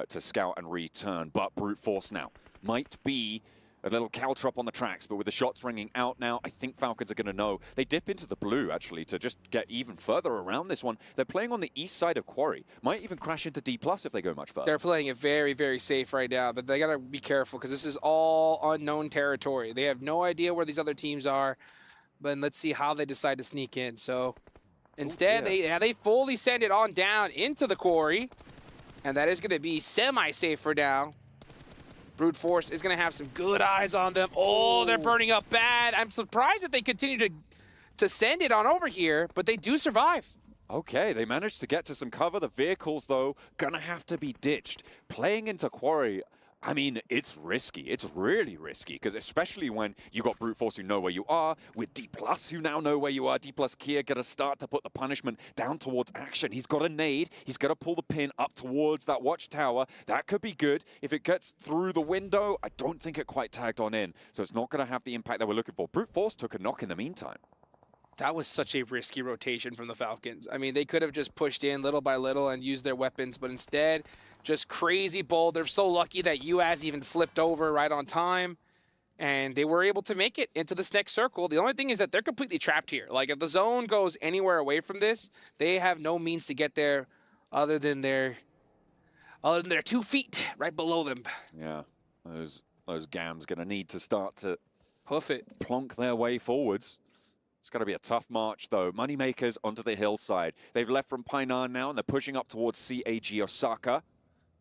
to scout and return. But Brute Force now might be a little caltrop on the tracks, but with the shots ringing out now, I think Falcons are going to know. They dip into the blue, actually, to just get even further around this one. They're playing on the east side of Quarry. Might even crash into D+ if they go much further. They're playing it very, very safe right now, but they got to be careful because this is all unknown territory. They have no idea where these other teams are, but let's see how they decide to sneak in. So instead, they fully send it on down into the Quarry, and that is going to be semi-safe for now. Brute Force is going to have some good eyes on them. Oh, they're burning up bad. I'm surprised that they continue to send it on over here, but they do survive. Okay, they managed to get to some cover. The vehicles, though, going to have to be ditched. Playing into Quarry, I mean, it's risky. It's really risky, because especially when you got Brute Force who know where you are, with D+ who now know where you are. D+ Kia got to start to put the punishment down towards action. He's got a nade. He's got to pull the pin up towards that watchtower. That could be good. If it gets through the window, I don't think it quite tagged on in. So it's not going to have the impact that we're looking for. Brute Force took a knock in the meantime. That was such a risky rotation from the Falcons. I mean, they could have just pushed in little by little and used their weapons, but instead, just crazy bold. They're so lucky that UAS even flipped over right on time, and they were able to make it into this next circle. The only thing is that they're completely trapped here. Like, if the zone goes anywhere away from this, they have no means to get there other than their 2 feet right below them. Yeah, those Gams going to need to start to hoof it, plonk their way forwards. It's going to be a tough march, though. Moneymakers onto the hillside. They've left from Painan now, and they're pushing up towards CAG Osaka.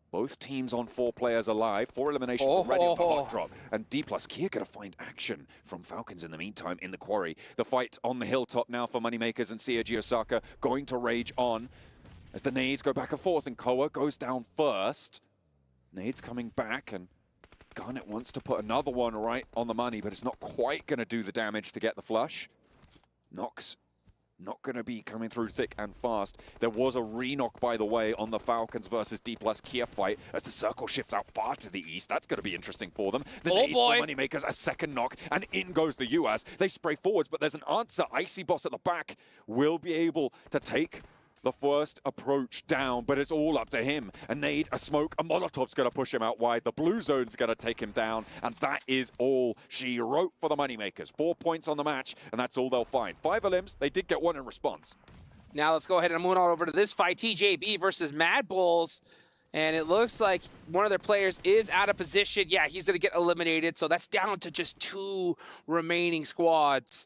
Both teams on 4 players alive. 4 eliminations already on the hot drop. And D+ Kia going to find action from Falcons in the meantime in the quarry. The fight on the hilltop now for Moneymakers and CAG Osaka going to rage on as the nades go back and forth, and Koa goes down first. Nades coming back, and Garnet wants to put another one right on the money, but it's not quite going to do the damage to get the flush. Nox not going to be coming through thick and fast. There was a re-knock, by the way, on the Falcons versus D+ Kia fight as the circle shifts out far to the east. That's going to be interesting for them. The nade for Moneymakers, a second knock, and in goes the US. They spray forwards, but there's an answer. Icy Boss at the back will be able to take the first approach down, but it's all up to him. A nade, a smoke, a Molotov's going to push him out wide. The blue zone's going to take him down, and that is all she wrote for the Moneymakers. 4 points on the match, and that's all they'll find. 5 elims, they did get 1 in response. Now let's go ahead and move on over to this fight, TJB versus Mad Bulls. And it looks like one of their players is out of position. Yeah, he's going to get eliminated, so that's down to just 2 remaining squads.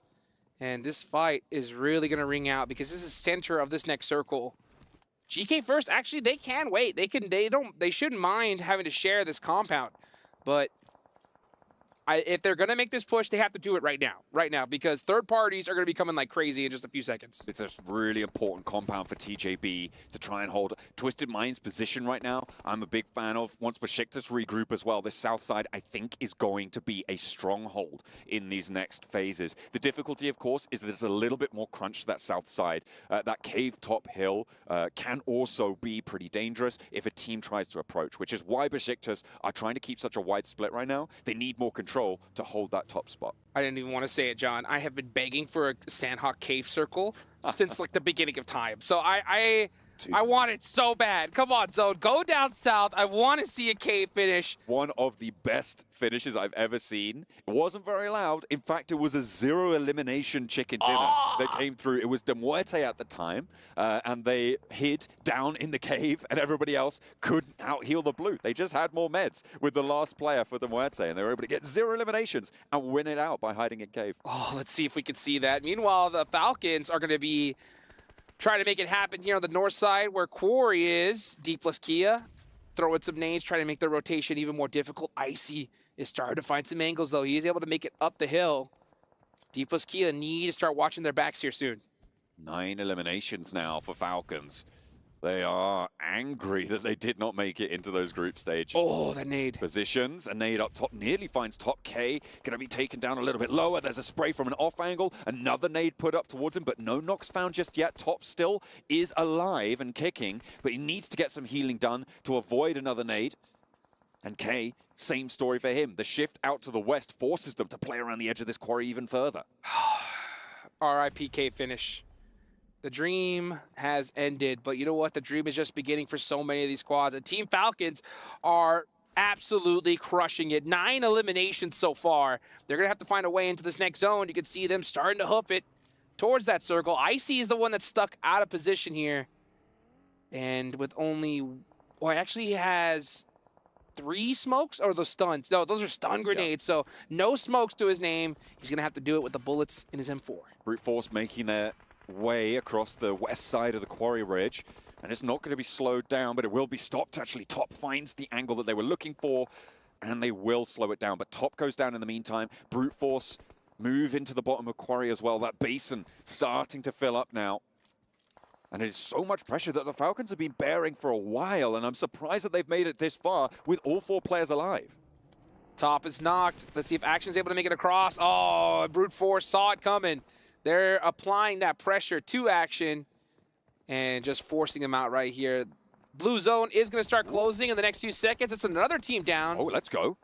And this fight is really going to ring out because this is center of this next circle. GK first, actually, they can wait. They shouldn't mind having to share this compound. But if they're going to make this push, they have to do it right now, because third parties are going to be coming like crazy in just a few seconds. It's a really important compound for TJB to try and hold Twisted Mind's position right now. I'm a big fan of, once Besiktas regroup as well, this south side, I think, is going to be a stronghold in these next phases. The difficulty, of course, is there's a little bit more crunch to that south side. That cave top hill can also be pretty dangerous if a team tries to approach, which is why Besiktas are trying to keep such a wide split right now. They need more control to hold that top spot. I didn't even want to say it, John. I have been begging for a Sandhawk cave circle since like the beginning of time. So I want it so bad. Come on, Zone. Go down south. I want to see a cave finish. One of the best finishes I've ever seen. It wasn't very loud. In fact, it was a 0 elimination chicken dinner that came through. It was De Muerte at the time, and they hid down in the cave, and everybody else couldn't out-heal the blue. They just had more meds with the last player for De Muerte, and they were able to get 0 eliminations and win it out by hiding in cave. Oh, let's see if we can see that. Meanwhile, the Falcons are going to be trying to make it happen here on the north side where Quarry is. D+ Kia throwing some nades, trying to make the rotation even more difficult. Icy is starting to find some angles, though. He is able to make it up the hill. D+ Kia need to start watching their backs here soon. 9 eliminations now for Falcons. They are angry that they did not make it into those group stages. Oh, that nade. Positions, a nade up top nearly finds top K. Going to be taken down a little bit lower. There's a spray from an off angle. Another nade put up towards him, but no knocks found just yet. Top still is alive and kicking, but he needs to get some healing done to avoid another nade. And K, same story for him. The shift out to the west forces them to play around the edge of this quarry even further. RIP K finish. The dream has ended, but you know what? The dream is just beginning for so many of these squads. And Team Falcons are absolutely crushing it. 9 eliminations so far. They're going to have to find a way into this next zone. You can see them starting to hoof it towards that circle. Icy is the one that's stuck out of position here. And with only... Well, actually he has 3 smokes, or those stuns? No, those are stun grenades, so no smokes to his name. He's going to have to do it with the bullets in his M4. Brute Force making their way across the west side of the quarry ridge, and it's not going to be slowed down, but it will be stopped. Actually, Top finds the angle that they were looking for, and they will slow it down, but Top goes down in the meantime. Brute Force move into the bottom of quarry as well. That basin starting to fill up now. And it's so much pressure that the Falcons have been bearing for a while, and I'm surprised that they've made it this far with all 4 players alive. Top is knocked. Let's see if Action's able to make it across. Oh, Brute Force saw it coming. They're applying that pressure to Action and just forcing him out right here. Blue zone is going to start closing in the next few seconds. It's another team down. Oh, let's go.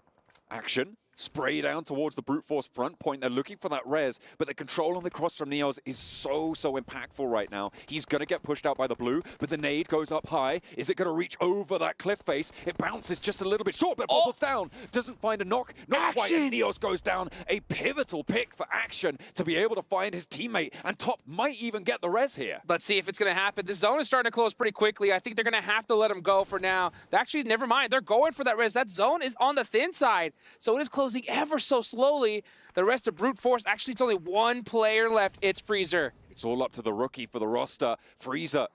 Action. Spray down towards the Brute Force front point. They're looking for that res, but the control on the cross from Neos is so impactful right now. He's going to get pushed out by the blue, but the nade goes up high. Is it going to reach over that cliff face? It bounces just a little bit short, but bobbles down. Doesn't find a knock. Not quite. And Neos goes down. A pivotal pick for Action to be able to find his teammate, and Top might even get the res here. Let's see if it's going to happen. This zone is starting to close pretty quickly. I think they're going to have to let him go for now. Actually, never mind. They're going for that res. That zone is on the thin side, so it is closing ever so slowly. The rest of Brute Force, actually, it's only 1 player left. It's Freezer. It's all up to the rookie for the roster. Freezer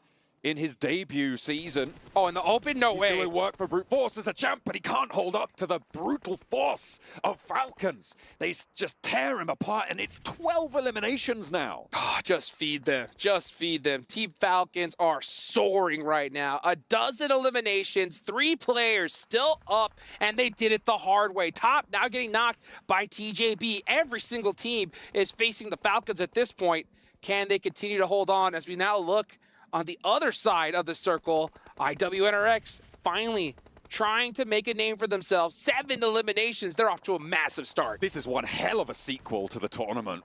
in his debut season. Oh, in the open? No way. He's doing work for Brute Force as a champ, but he can't hold up to the brutal force of Falcons. They just tear him apart, and it's 12 eliminations now. Oh, just feed them. Just feed them. Team Falcons are soaring right now. 12 eliminations, 3 players still up, and they did it the hard way. Top now getting knocked by TJB. Every single team is facing the Falcons at this point. Can they continue to hold on as we now look on the other side of the circle? IWNRX finally trying to make a name for themselves. 7 eliminations. They're off to a massive start. This is one hell of a sequel to the tournament.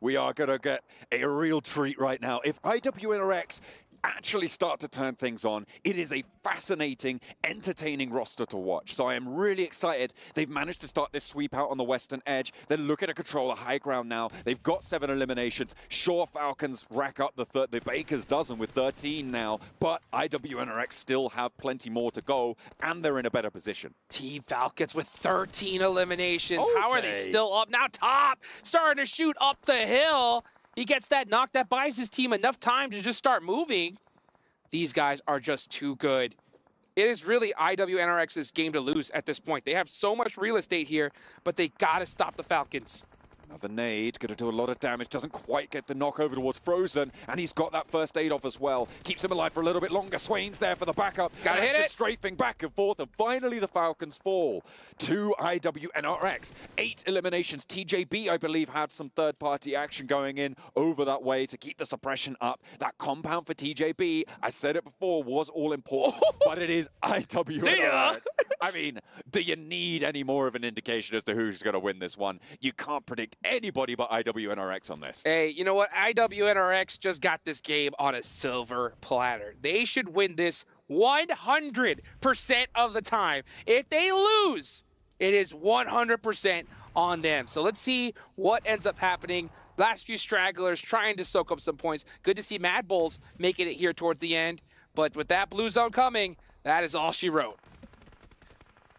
We are going to get a real treat right now. If IWNRX actually start to turn things on, it is a fascinating, entertaining roster to watch. So I am really excited. They've managed to start this sweep out on the western edge. They're looking to control the high ground now. They've got 7 eliminations. Sure, Falcons rack up the Baker's dozen with 13 now, but IWNRX still have plenty more to go, and they're in a better position. Team Falcons with 13 eliminations. Okay. How are they still up? Now Top starting to shoot up the hill. He gets that knock. That buys his team enough time to just start moving. These guys are just too good. It is really IWNRX's game to lose at this point. They have so much real estate here, but they got to stop the Falcons. Another nade, going to do a lot of damage. Doesn't quite get the knock over towards Frozen, and he's got that first aid off as well. Keeps him alive for a little bit longer. Swain's there for the backup. Gotta hit it. Strafing back and forth, and finally the Falcons fall to IWNRX. 8 eliminations. TJB, I believe, had some third-party action going in over that way to keep the suppression up. That compound for TJB, I said it before, was all important, but it is IWNRX. I mean, do you need any more of an indication as to who's going to win this one? You can't predict anybody but IWNRX on this. Hey, you know what? IWNRX just got this game on a silver platter. They should win this 100% of the time. If they lose, it is 100% on them. So let's see what ends up happening. Last few stragglers trying to soak up some points. Good to see Mad Bulls making it here towards the end. But with that blue zone coming, that is all she wrote.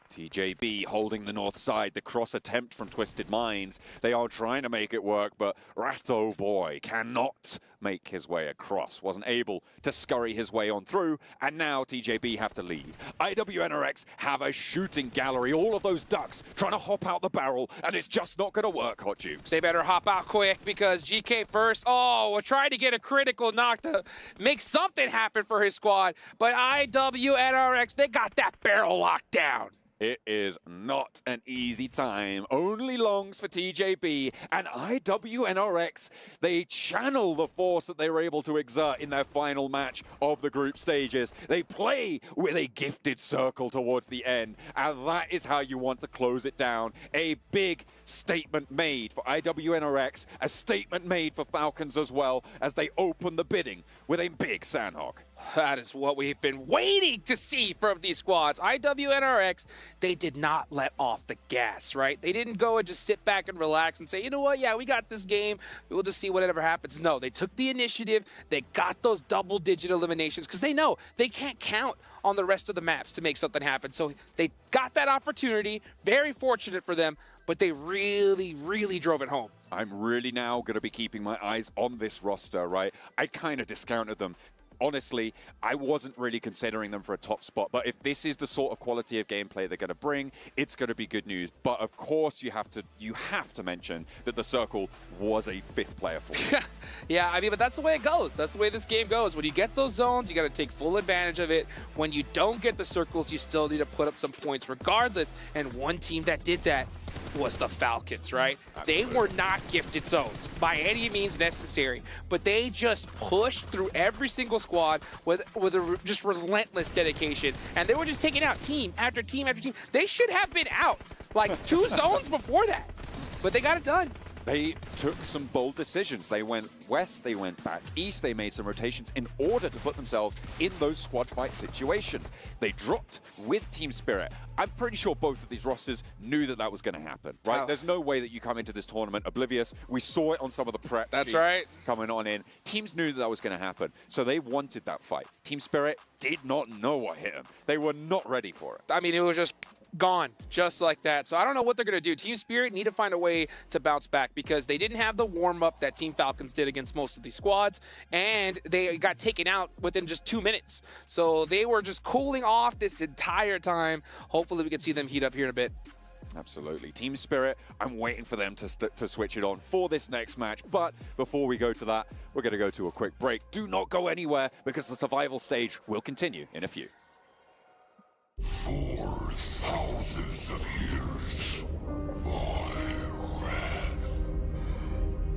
TJB holding the north side, the cross attempt from Twisted Minds. They are trying to make it work, but Ratto Boy cannot make his way across. Wasn't able to scurry his way on through, and now TJB have to leave. IWNRX have a shooting gallery, all of those ducks trying to hop out the barrel, and it's just not going to work, Hot Jukes. They better hop out quick because GK first. Oh, we're trying to get a critical knock to make something happen for his squad, but IWNRX, they got that barrel locked down. It is not an easy time. Only longs for TJB, and IWNRX, they channel the force that they were able to exert in their final match of the group stages. They play with a gifted circle towards the end, and that is how you want to close it down. A big statement made for IWNRX, a statement made for Falcons as well, as they open the bidding with a big Sandhog. That is what we've been waiting to see from these squads. IWNRX, they did not let off the gas, right? They didn't go and just sit back and relax and say, you know what, yeah, we got this game. We'll just see whatever happens. No, they took the initiative. They got those double-digit eliminations because they know they can't count on the rest of the maps to make something happen. So they got that opportunity. Very fortunate for them, but they really, really drove it home. I'm really now going to be keeping my eyes on this roster, right? I kind of discounted them. Honestly, I wasn't really considering them for a top spot, but if this is the sort of quality of gameplay they're going to bring, it's going to be good news. But of course, you have to mention that the Circle was a 5th player for them. Yeah, I mean, but that's the way it goes. That's the way this game goes. When you get those zones, you got to take full advantage of it. When you don't get the circles, you still need to put up some points regardless. And one team that did that was the Falcons, right? Absolutely. They were not gifted zones by any means necessary, but they just pushed through every single squad with a just relentless dedication. And they were just taking out team after team after team. They should have been out like 2 zones before that, but they got it done. They took some bold decisions. They went west, they went back east, they made some rotations in order to put themselves in those squad fight situations. They dropped with Team Spirit. I'm pretty sure both of these rosters knew that that was going to happen, right? Oh. There's no way that you come into this tournament oblivious. We saw it on some of the prep. That's right. Coming on in. Teams knew that that was going to happen, so they wanted that fight. Team Spirit did not know what hit them. They were not ready for it. I mean, it was just gone just like that. So I don't know what they're going to do. Team Spirit need to find a way to bounce back because they didn't have the warm-up that Team Falcons did against most of these squads, and they got taken out within just 2 minutes. So they were just cooling off this entire time. Hopefully we can see them heat up here in a bit. Absolutely. Team Spirit, I'm waiting for them to switch it on for this next match. But before we go to that, we're going to go to a quick break. Do not go anywhere because the survival stage will continue in a few. 4,000 years, my wrath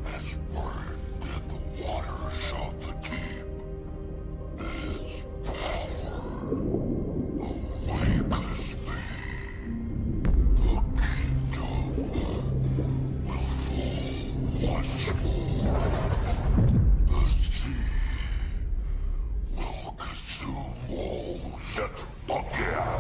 has burned in the waters of the deep. This power awakens me. The kingdom will fall once more. The sea will consume all yet again.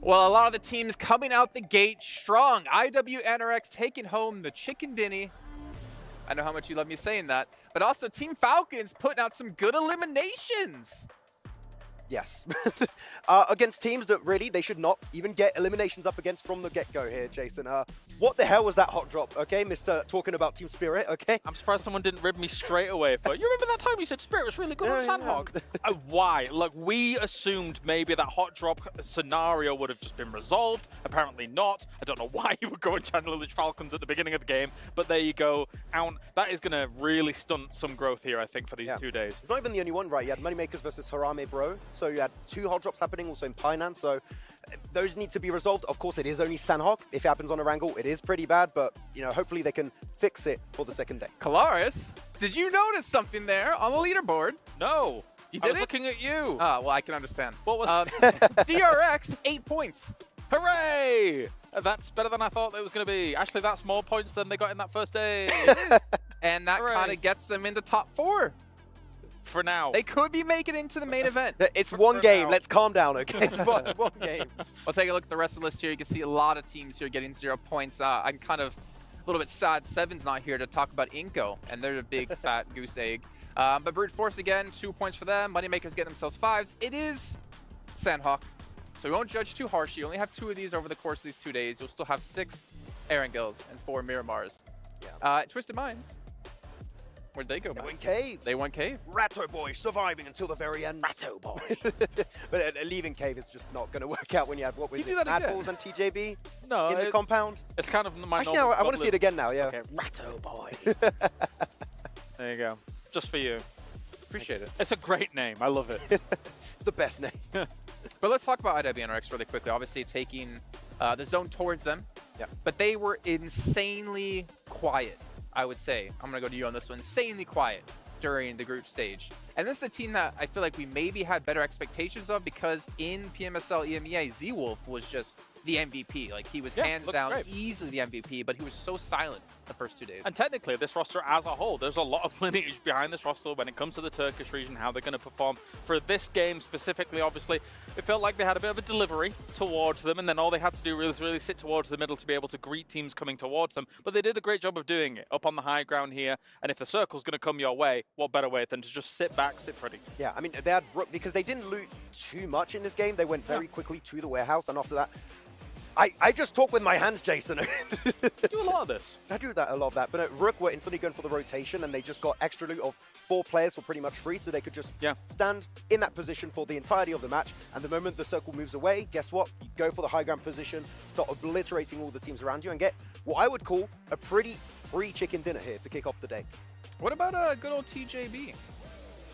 Well, a lot of the teams coming out the gate strong. IWNRX taking home the chicken dinny. I know how much you love me saying that. But also Team Falcons putting out some good eliminations. Yes. Against teams that really they should not even get eliminations up against from the get-go here, Jason. What the hell was that hot drop, okay, Mr. Talking about Team Spirit, okay? I'm surprised someone didn't rib me straight away for, you remember that time you said Spirit was really good on Sandhog? Why? Look, we assumed maybe that hot drop scenario would have just been resolved. Apparently not. I don't know why you would go and channel Lich Falcons at the beginning of the game, but there you go. That is going to really stunt some growth here, I think, for these 2 days. It's not even the only one, right? You had Moneymakers versus Harame Bro, so you had 2 hot drops happening also in Painan, so those need to be resolved. Of course, it is only Sandhog. If it happens on a Wrangle, it is pretty bad, but, you know, hopefully they can fix it for the second day. Kalaris, did you notice something there on the leaderboard? No. You I did was it? looking at you. Well, I can understand. What was DRX, 8 points. Hooray! That's better than I thought it was going to be. Actually, that's more points than they got in that first day. It is. And that Hooray. kind of gets them into top 4. For now. They could be making it into the main event. It's one game. Let's calm down, okay? It's one game. We'll take a look at the rest of the list here. You can see a lot of teams here getting 0 points. I'm kind of a little bit sad Seven's not here to talk about Inko, and they're a big fat goose egg. But Brute Force again, 2 points for them. Moneymakers get themselves 5s. It is Sandhawk, so we won't judge too harsh. You only have 2 of these over the course of these 2 days. You'll still have 6 Erangels and 4 Miramars. Yeah. Twisted Minds. Where'd they go? They went Cave. They went Cave. Ratto Boy surviving until the very end. Ratto Boy. But leaving Cave is just not going to work out when you have, what was You do it, that again. Mad Balls and TJB No, in the compound? It's kind of my Actually, no, I want to see it again now, yeah. Okay, Ratto Boy. there you go. Just for you. Appreciate it. It's a great name. I love it. It's the best name. But let's talk about IWNRX really quickly. Obviously taking the zone towards them. Yeah. But they were insanely quiet, I would say. I'm going to go to you on this one. Insanely quiet during the group stage. And this is a team that I feel like we maybe had better expectations of, because in PMSL EMEA, Z-Wolf was just the MVP. Like, he was hands down great. easily the MVP, but he was so silent the first 2 days. And technically, this roster as a whole, there's a lot of lineage behind this roster when it comes to the Turkish region, how they're going to perform. For this game specifically, obviously, it felt like they had a bit of a delivery towards them, and then all they had to do was really sit towards the middle to be able to greet teams coming towards them. But they did a great job of doing it up on the high ground here, and if the circle's going to come your way, what better way than to just sit back, sit pretty. Yeah, I mean, they had Rook, because they didn't loot too much in this game. They went very quickly to the warehouse, and after that, I just talk with my hands, Jason. Do a lot of this. I do that, a lot of that. But Rook were instantly going for the rotation, and they just got extra loot of 4 players for pretty much free, so they could just stand in that position for the entirety of the match. And the moment the circle moves away, guess what? You go for the high ground position, start obliterating all the teams around you, and get what I would call a pretty free chicken dinner here to kick off the day. What about good old TJB?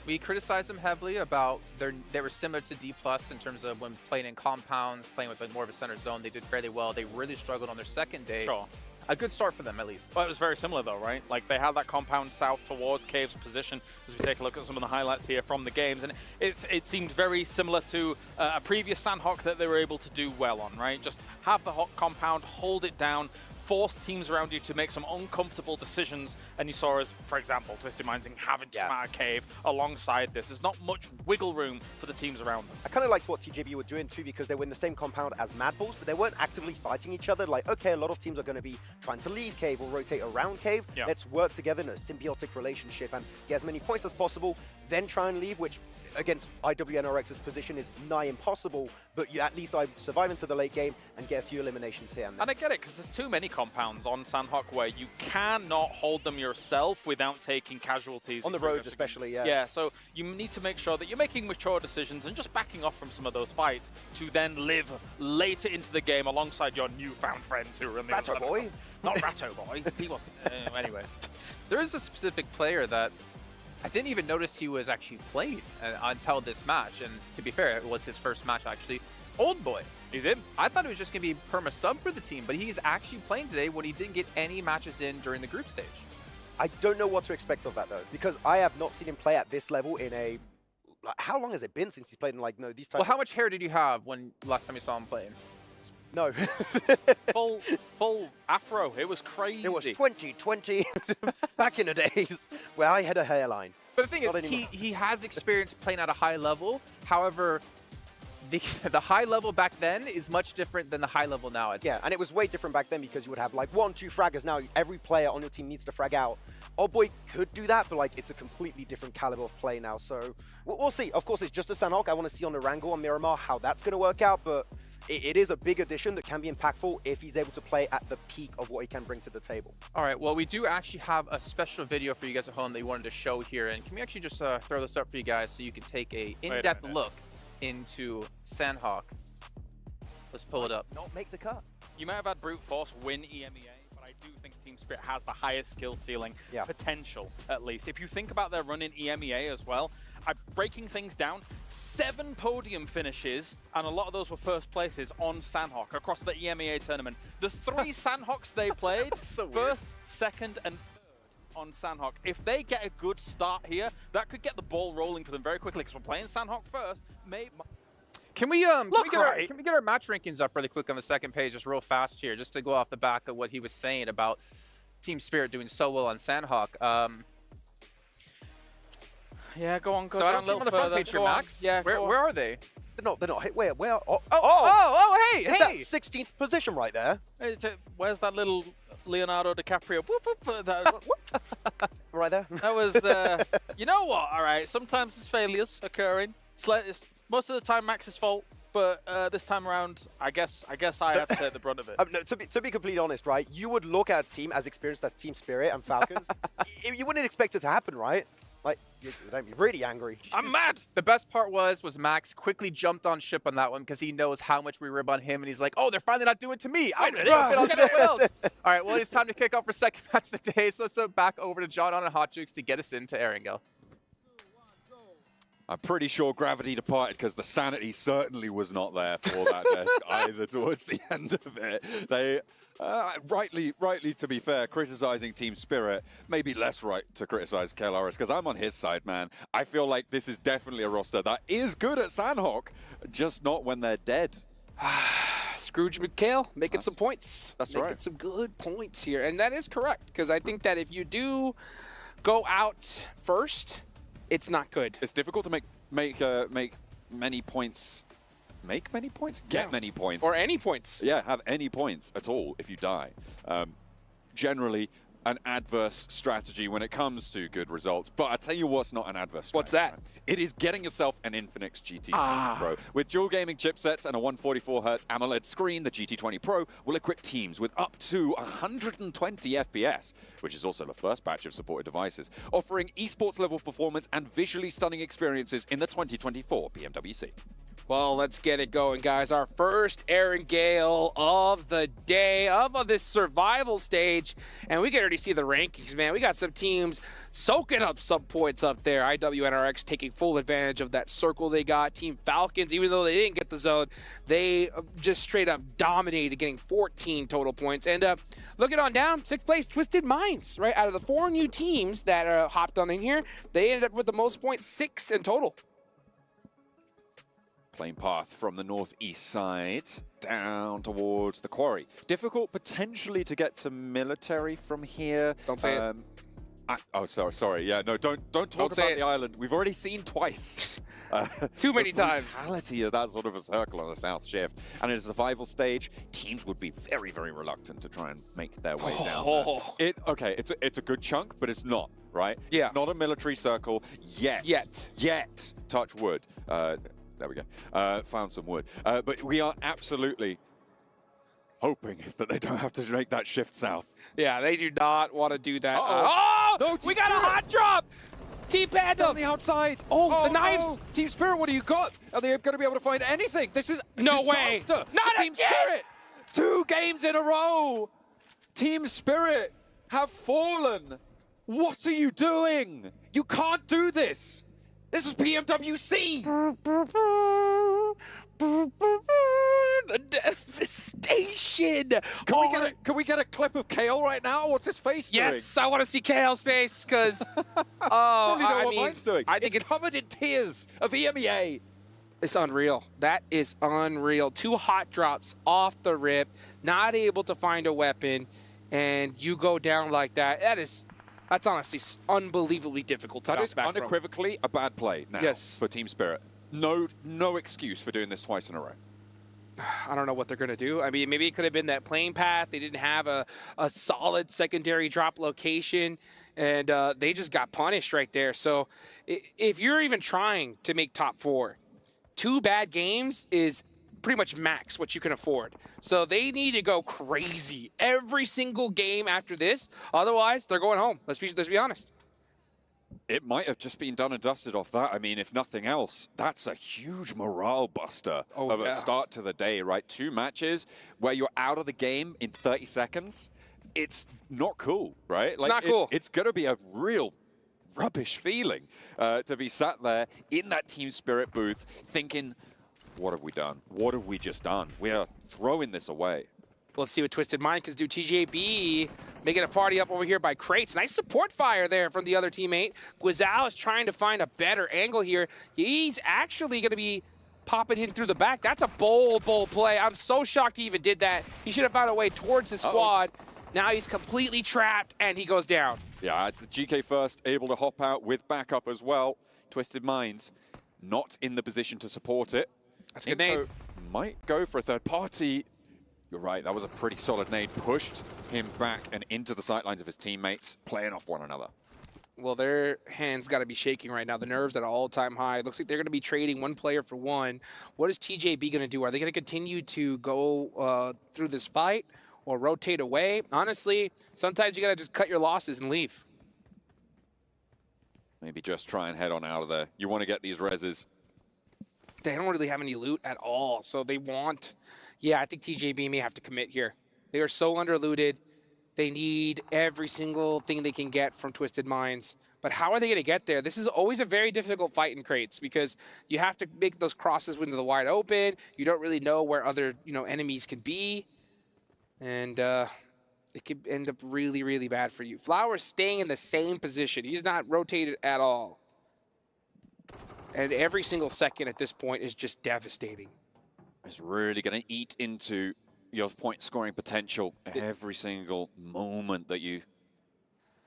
We criticized them heavily about they were similar to D+ in terms of when playing in compounds, playing with more of a center zone. They did fairly well. They really struggled on their second day. Sure. A good start for them, at least. Well, it was very similar, though, right? Like, they had that compound south towards Cave's position, as we take a look at some of the highlights here from the games. And it seemed very similar to a previous Sandhawk that they were able to do well on, right? Just have the hot compound, hold it down, force teams around you to make some uncomfortable decisions. And you saw us, for example, Twisted Minds having to come out of Cave alongside this. There's not much wiggle room for the teams around them. I kind of liked what TJB were doing too, because they were in the same compound as Mad Balls, but they weren't actively fighting each other. Like, okay, a lot of teams are going to be trying to leave Cave or rotate around Cave. Yeah. Let's work together in a symbiotic relationship and get as many points as possible, then try and leave, which against IWNRX's position is nigh impossible, but you at least survive into the late game and get a few eliminations here. And I get it, because there's too many compounds on Sandhawk where you cannot hold them yourself without taking casualties. On the roads especially, yeah. Yeah, so you need to make sure that you're making mature decisions and just backing off from some of those fights to then live later into the game alongside your newfound friends who are in the Ratto Boy. Not Ratto Boy. He wasn't. Anyway. There is a specific player that I didn't even notice he was actually played until this match. And to be fair, it was his first match, actually. Old Boy. He's in. I thought it was just going to be perma-sub for the team, but he's actually playing today when he didn't get any matches in during the group stage. I don't know what to expect of that, though, because I have not seen him play at this level in a... How long has it been since he's played in, like, these types Well, how much hair did you have when last time you saw him playing? No. full afro. It was crazy. It was 2020, back in the days where I had a hairline. But the thing is, he has experience playing at a high level. However, the high level back then is much different than the high level now. Yeah, and it was way different back then because you would have like 1, 2 fraggers. Now every player on your team needs to frag out. Old Boy could do that, but like it's a completely different caliber of play now. So we'll see. Of course, it's just a Sandhawk. I want to see on the Wrangle on Miramar how that's going to work out, but it is a big addition that can be impactful if he's able to play at the peak of what he can bring to the table. All right, well, we do actually have a special video for you guys at home that you wanted to show here. And can we actually just throw this up for you guys so you can take a in-depth look into Sandhawk? Let's pull it up. Not make the cut. You might have had Brute Force win EMEA, but I do think Team Spirit has the highest skill ceiling potential, at least. If you think about their run in EMEA as well, breaking things down, 7 podium finishes, and a lot of those were first places on Sandhawk across the EMEA tournament. The 3 Sandhawks they played, first, second, and third on Sandhawk. If they get a good start here, that could get the ball rolling for them very quickly, because we're playing Sandhawk first. Can we get our match rankings up really quick on the second page, just real fast here, just to go off the back of what he was saying about Team Spirit doing so well on Sandhawk. Yeah, go on, go so down I don't see them on the front page here, Max. Yeah, where are they? They're not. Where? Hey, is that 16th position right there? Where's that little Leonardo DiCaprio? Whoop, whoop, right there. That was, you know what? All right, sometimes there's failures occurring. It's most of the time Max's fault, but this time around, I guess I have to take the brunt of it. No, to be completely honest, right? You would look at a team as experienced as Team Spirit and Falcons. You wouldn't expect it to happen, right? Like, you don't be really angry. I'm mad. The best part was Max quickly jumped on ship on that one because he knows how much we rib on him, and he's like, oh, they're finally not doing it to me. I'm ready. I'll get someone else. All right, well, it's time to kick off for second match of the day. So let's go back over to John on and Hot Jukes to get us into Erangel. I'm pretty sure gravity departed because the sanity certainly was not there for that desk either towards the end of it. They, rightly to be fair, criticizing Team Spirit, maybe less right to criticize KLRS because I'm on his side, man. I feel like this is definitely a roster that is good at Sandhawk, just not when they're dead. Scrooge McHale making some points. That's making some good points here. And that is correct, because I think that if you do go out first, it's not good. It's difficult to make many points. Make many points? Get many points. Or any points. Yeah, have any points at all if you die. Generally, an adverse strategy when it comes to good results. But I tell you what's not an adverse strategy. What's that? Right? It is getting yourself an Infinix GT20 Pro. With dual gaming chipsets and a 144Hz AMOLED screen, the GT20 Pro will equip teams with up to 120 FPS, which is also the first batch of supported devices, offering esports level performance and visually stunning experiences in the 2024 PMWC. Well, let's get it going, guys. Our first Erangel of the day, of this survival stage. And we can already see the rankings, man. We got some teams soaking up some points up there. IWNRX taking full advantage of that circle they got. Team Falcons, even though they didn't get the zone, they just straight up dominated, getting 14 total points. And looking on down, 6th place, Twisted Minds, right? Out of the 4 new teams that hopped on in here, they ended up with the most points, 6 in total. Plane path from the northeast side down towards the quarry. Difficult potentially to get to military from here. Don't say it. Oh, sorry. Yeah, no, don't talk about the island. We've already seen twice. Too many times. The brutality of that sort of a circle on the south shift. And in a survival stage, teams would be very, very reluctant to try and make their way down there. It's a good chunk, but it's not, right? Yeah. It's not a military circle yet. Touch wood. There we go. Found some wood. But we are absolutely hoping that they don't have to make that shift south. Yeah, they do not want to do that. No, we got a hot drop! Team Panda! On the outside! The knives! Oh. Team Spirit, what do you got? Are they going to be able to find anything? This is no disaster. Way! Not Team again! Spirit! 2 games in a row! Team Spirit have fallen! What are you doing? You can't do this! This is PMWC! The devastation! Can we get a clip of Kale right now? What's his face doing? Yes, I want to see Kale's face, because... I mean, mine's doing. I think it's covered in tears of EMEA. It's unreal. That is unreal. 2 hot drops off the rip, not able to find a weapon, and you go down like that. That's honestly unbelievably difficult to bounce back from. That is unequivocally a bad play now for Team Spirit. No excuse for doing this twice in a row. I don't know what they're going to do. I mean, maybe it could have been that plane path. They didn't have a solid secondary drop location, and they just got punished right there. So if you're even trying to make top 4, 2 bad games is pretty much max what you can afford. So they need to go crazy every single game after this. Otherwise, they're going home. Let's be honest. It might have just been done and dusted off that. I mean, if nothing else, that's a huge morale buster of a start to the day, right? 2 matches where you're out of the game in 30 seconds. It's not cool, right? It's not cool. It's going to be a real rubbish feeling to be sat there in that team spirit booth thinking, what have we done? What have we just done? We are throwing this away. Let's see what Twisted Mind can do. TJB making a party up over here by Crates. Nice support fire there from the other teammate. Guizao is trying to find a better angle here. He's actually going to be popping him through the back. That's a bold play. I'm so shocked he even did that. He should have found a way towards the squad. Now he's completely trapped, and he goes down. Yeah, it's the GK first, able to hop out with backup as well. Twisted Minds not in the position to support it. That's a good nade. Might go for a third party. You're right, that was a pretty solid nade. Pushed him back and into the sightlines of his teammates, playing off one another. Well, their hands got to be shaking right now. The nerves at an all-time high. It looks like they're going to be trading one player for one. What is TJB going to do? Are they going to continue to go through this fight or rotate away? Honestly, sometimes you got to just cut your losses and leave. Maybe just try and head on out of there. You want to get these reses. They don't really have any loot at all, so they want... Yeah, I think TJB may have to commit here. They are so underlooted. They need every single thing they can get from Twisted Minds. But how are they going to get there? This is always a very difficult fight in crates because you have to make those crosses into the wide open. You don't really know where other enemies can be. And it could end up really, really bad for you. Flower's staying in the same position. He's not rotated at all. And every single second at this point is just devastating. It's really going to eat into your point scoring potential every single moment that you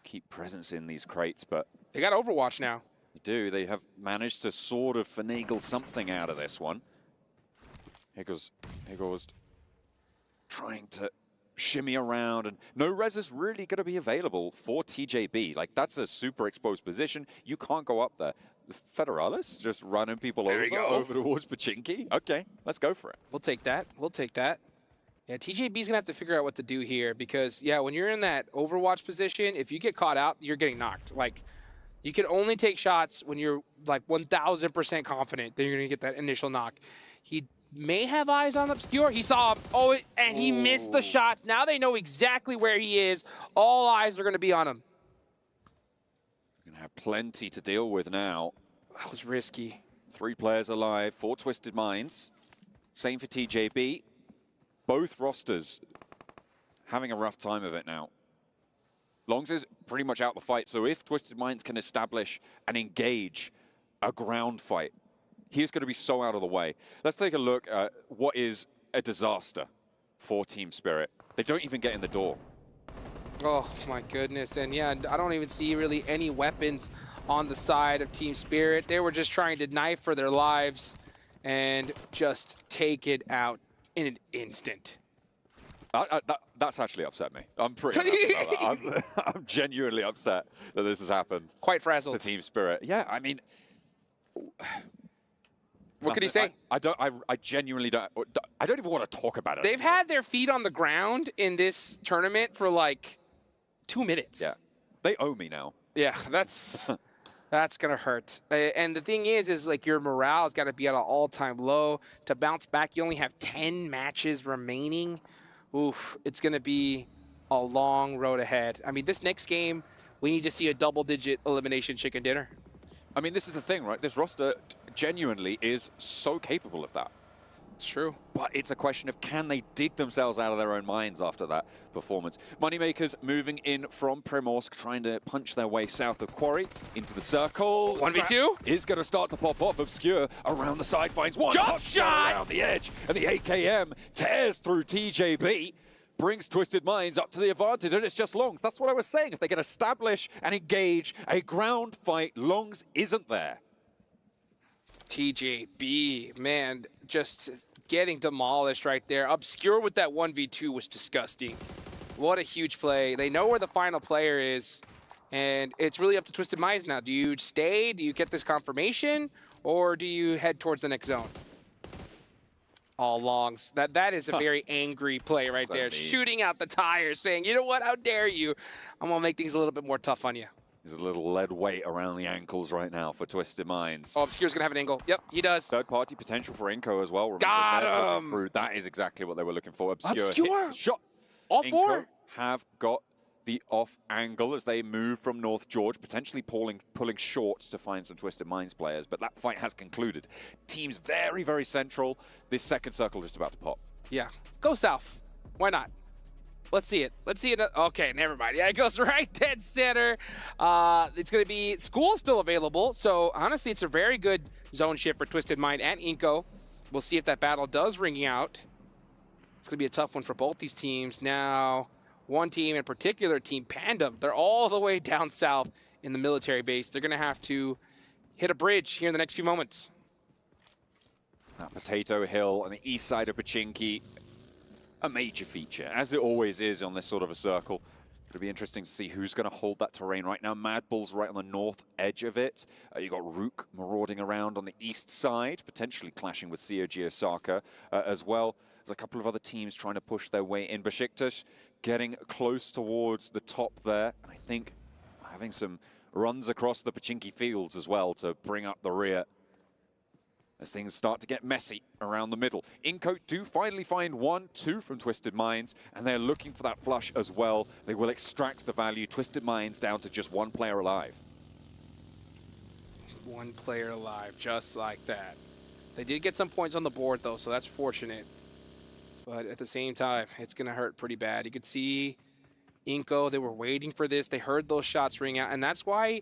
keep presence in these crates. But they got Overwatch now. They do. They have managed to sort of finagle something out of this one. Here goes trying to shimmy around, and no res is really going to be available for TJB. Like, that's a super exposed position. You can't go up there. Federalis just running people over towards Pachinki. Okay, let's go for it. We'll take that. We'll take that. Yeah, TJB's going to have to figure out what to do here because, yeah, when you're in that Overwatch position, if you get caught out, you're getting knocked. Like, you can only take shots when you're, like, 1,000% confident that you're going to get that initial knock. He may have eyes on Obscure. He saw him. Oh, and he missed the shots. Now they know exactly where he is. All eyes are going to be on him. We're going to have plenty to deal with now. That was risky. 3 players alive, 4 Twisted Minds. Same for TJB. Both rosters having a rough time of it now. Longs is pretty much out the fight, so if Twisted Minds can establish and engage a ground fight, he's going to be so out of the way. Let's take a look at what is a disaster for Team Spirit. They don't even get in the door. Oh, my goodness. And, yeah, I don't even see really any weapons on the side of Team Spirit. They were just trying to knife for their lives and just take it out in an instant. That's actually upset me. I'm pretty upset about that. I'm genuinely upset that this has happened. Quite frazzled. To Team Spirit. Yeah, I mean... What could he say? I genuinely don't even want to talk about it. They've had their feet on the ground in this tournament for like 2 minutes. Yeah. They owe me now. Yeah, that's going to hurt. And the thing is like your morale has got to be at an all-time low. To bounce back, you only have 10 matches remaining. Oof, it's going to be a long road ahead. I mean, this next game, we need to see a double-digit elimination chicken dinner. I mean, this is the thing, right? This roster genuinely is so capable of that. It's true. But it's a question of can they dig themselves out of their own minds after that performance. Moneymakers moving in from Primorsk, trying to punch their way south of Quarry into the circle. 1v2 is going to start to pop off. Obscure around the side finds one. Jump shot around the edge, and the AKM tears through TJB. Brings Twisted Minds up to the advantage, and it's just Longs. That's what I was saying. If they can establish and engage a ground fight, Longs isn't there. TJB, man, just getting demolished right there. Obscure with that 1v2 was disgusting. What a huge play. They know where the final player is, and it's really up to Twisted Minds now. Do you stay? Do you get this confirmation? Or do you head towards the next zone? all along. So that is a very angry play right there. mean. Shooting out the tires, saying, you know what, how dare you? I'm going to make things a little bit more tough on you. There's a little lead weight around the ankles right now for Twisted Minds. Oh, Obscure's going to have an angle. Yep, he does. Third-party potential for Inco as well. Remember, Got they're pushing him! through. That is exactly what they were looking for. Obscure. Obscure! Hits the shot. All Inco four? have got the off angle as they move from North George, potentially pulling short to find some Twisted Minds players, but that fight has concluded. Team's very, very central. This second circle just about to pop. Yeah, go south. Why not? Let's see it. Let's see it. Okay, never mind. Yeah, it goes right dead center. It's going to be school still available. So honestly, it's a very good zone shift for Twisted Mind and Inco. We'll see if that battle does ring out. It's going to be a tough one for both these teams. Now, one team in particular, Team Panda, they're all the way down south in the military base. They're going to have to hit a bridge here in the next few moments. That Potato Hill on the east side of Pachinki, a major feature, as it always is on this sort of a circle. It'll be interesting to see who's going to hold that terrain right now. Mad Bull's right on the north edge of it. You got Rook marauding around on the east side, potentially clashing with COG Osaka as well. There's a couple of other teams trying to push their way in. Besiktas getting close towards the top there. And I think having some runs across the Pachinki fields as well to bring up the rear as things start to get messy around the middle. Inco do finally find 1-2 from Twisted Minds, and they're looking for that flush as well. They will extract the value. Twisted Minds down to just one player alive. One player alive, just like that. They did get some points on the board, though, so that's fortunate. But at the same time, it's going to hurt pretty bad. You could see Inco, they were waiting for this. They heard those shots ring out, and that's why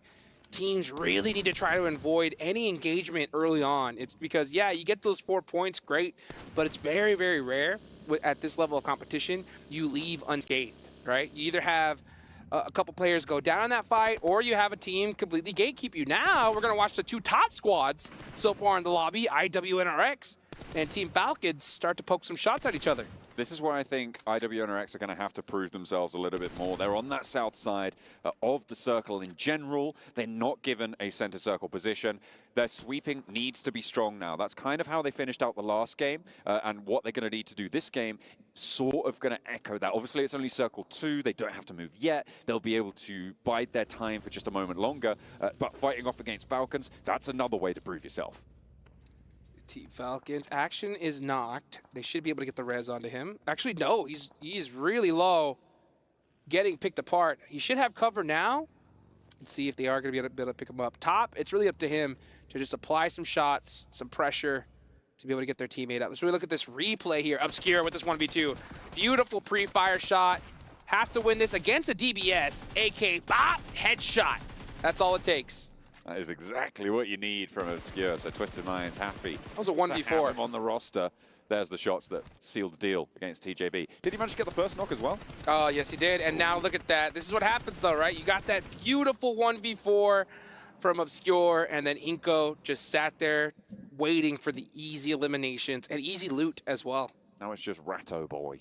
teams really need to try to avoid any engagement early on. It's because, yeah, you get those 4 points, great, but it's very, very rare at this level of competition you leave unscathed, right? You either have a couple players go down in that fight, or you have a team completely gatekeep you. Now we're going to watch the two top squads so far in the lobby, IWNRX and Team Falcons, start to poke some shots at each other. This is where I think IWNRX are going to have to prove themselves a little bit more. They're on that south side of the circle in general. They're not given a center circle position. Their sweeping needs to be strong now. That's kind of how they finished out the last game, and what they're going to need to do this game, sort of going to echo that. Obviously, it's only circle 2. They don't have to move yet. They'll be able to bide their time for just a moment longer, but fighting off against Falcons, that's another way to prove yourself. Team Falcons. Action is knocked. They should be able to get the res onto him. Actually, no. He's really low. Getting picked apart. He should have cover now. Let's see if they are going to be able to pick him up. Top, it's really up to him to just apply some shots, some pressure to be able to get their teammate up. Let's really look at this replay here. Obscure with this 1v2. Beautiful pre-fire shot. Have to win this against a DBS. AK, bop, headshot. That's all it takes. That is exactly what you need from Obscure, so Twisted Minds happy. That was a 1v4. To have him on the roster. There's the shots that sealed the deal against TJB. Did he manage to get the first knock as well? Oh, yes, he did. And now look at that. This is what happens, though, right? You got that beautiful 1v4 from Obscure, and then Inco just sat there waiting for the easy eliminations and easy loot as well. Now it's just Ratto Boy,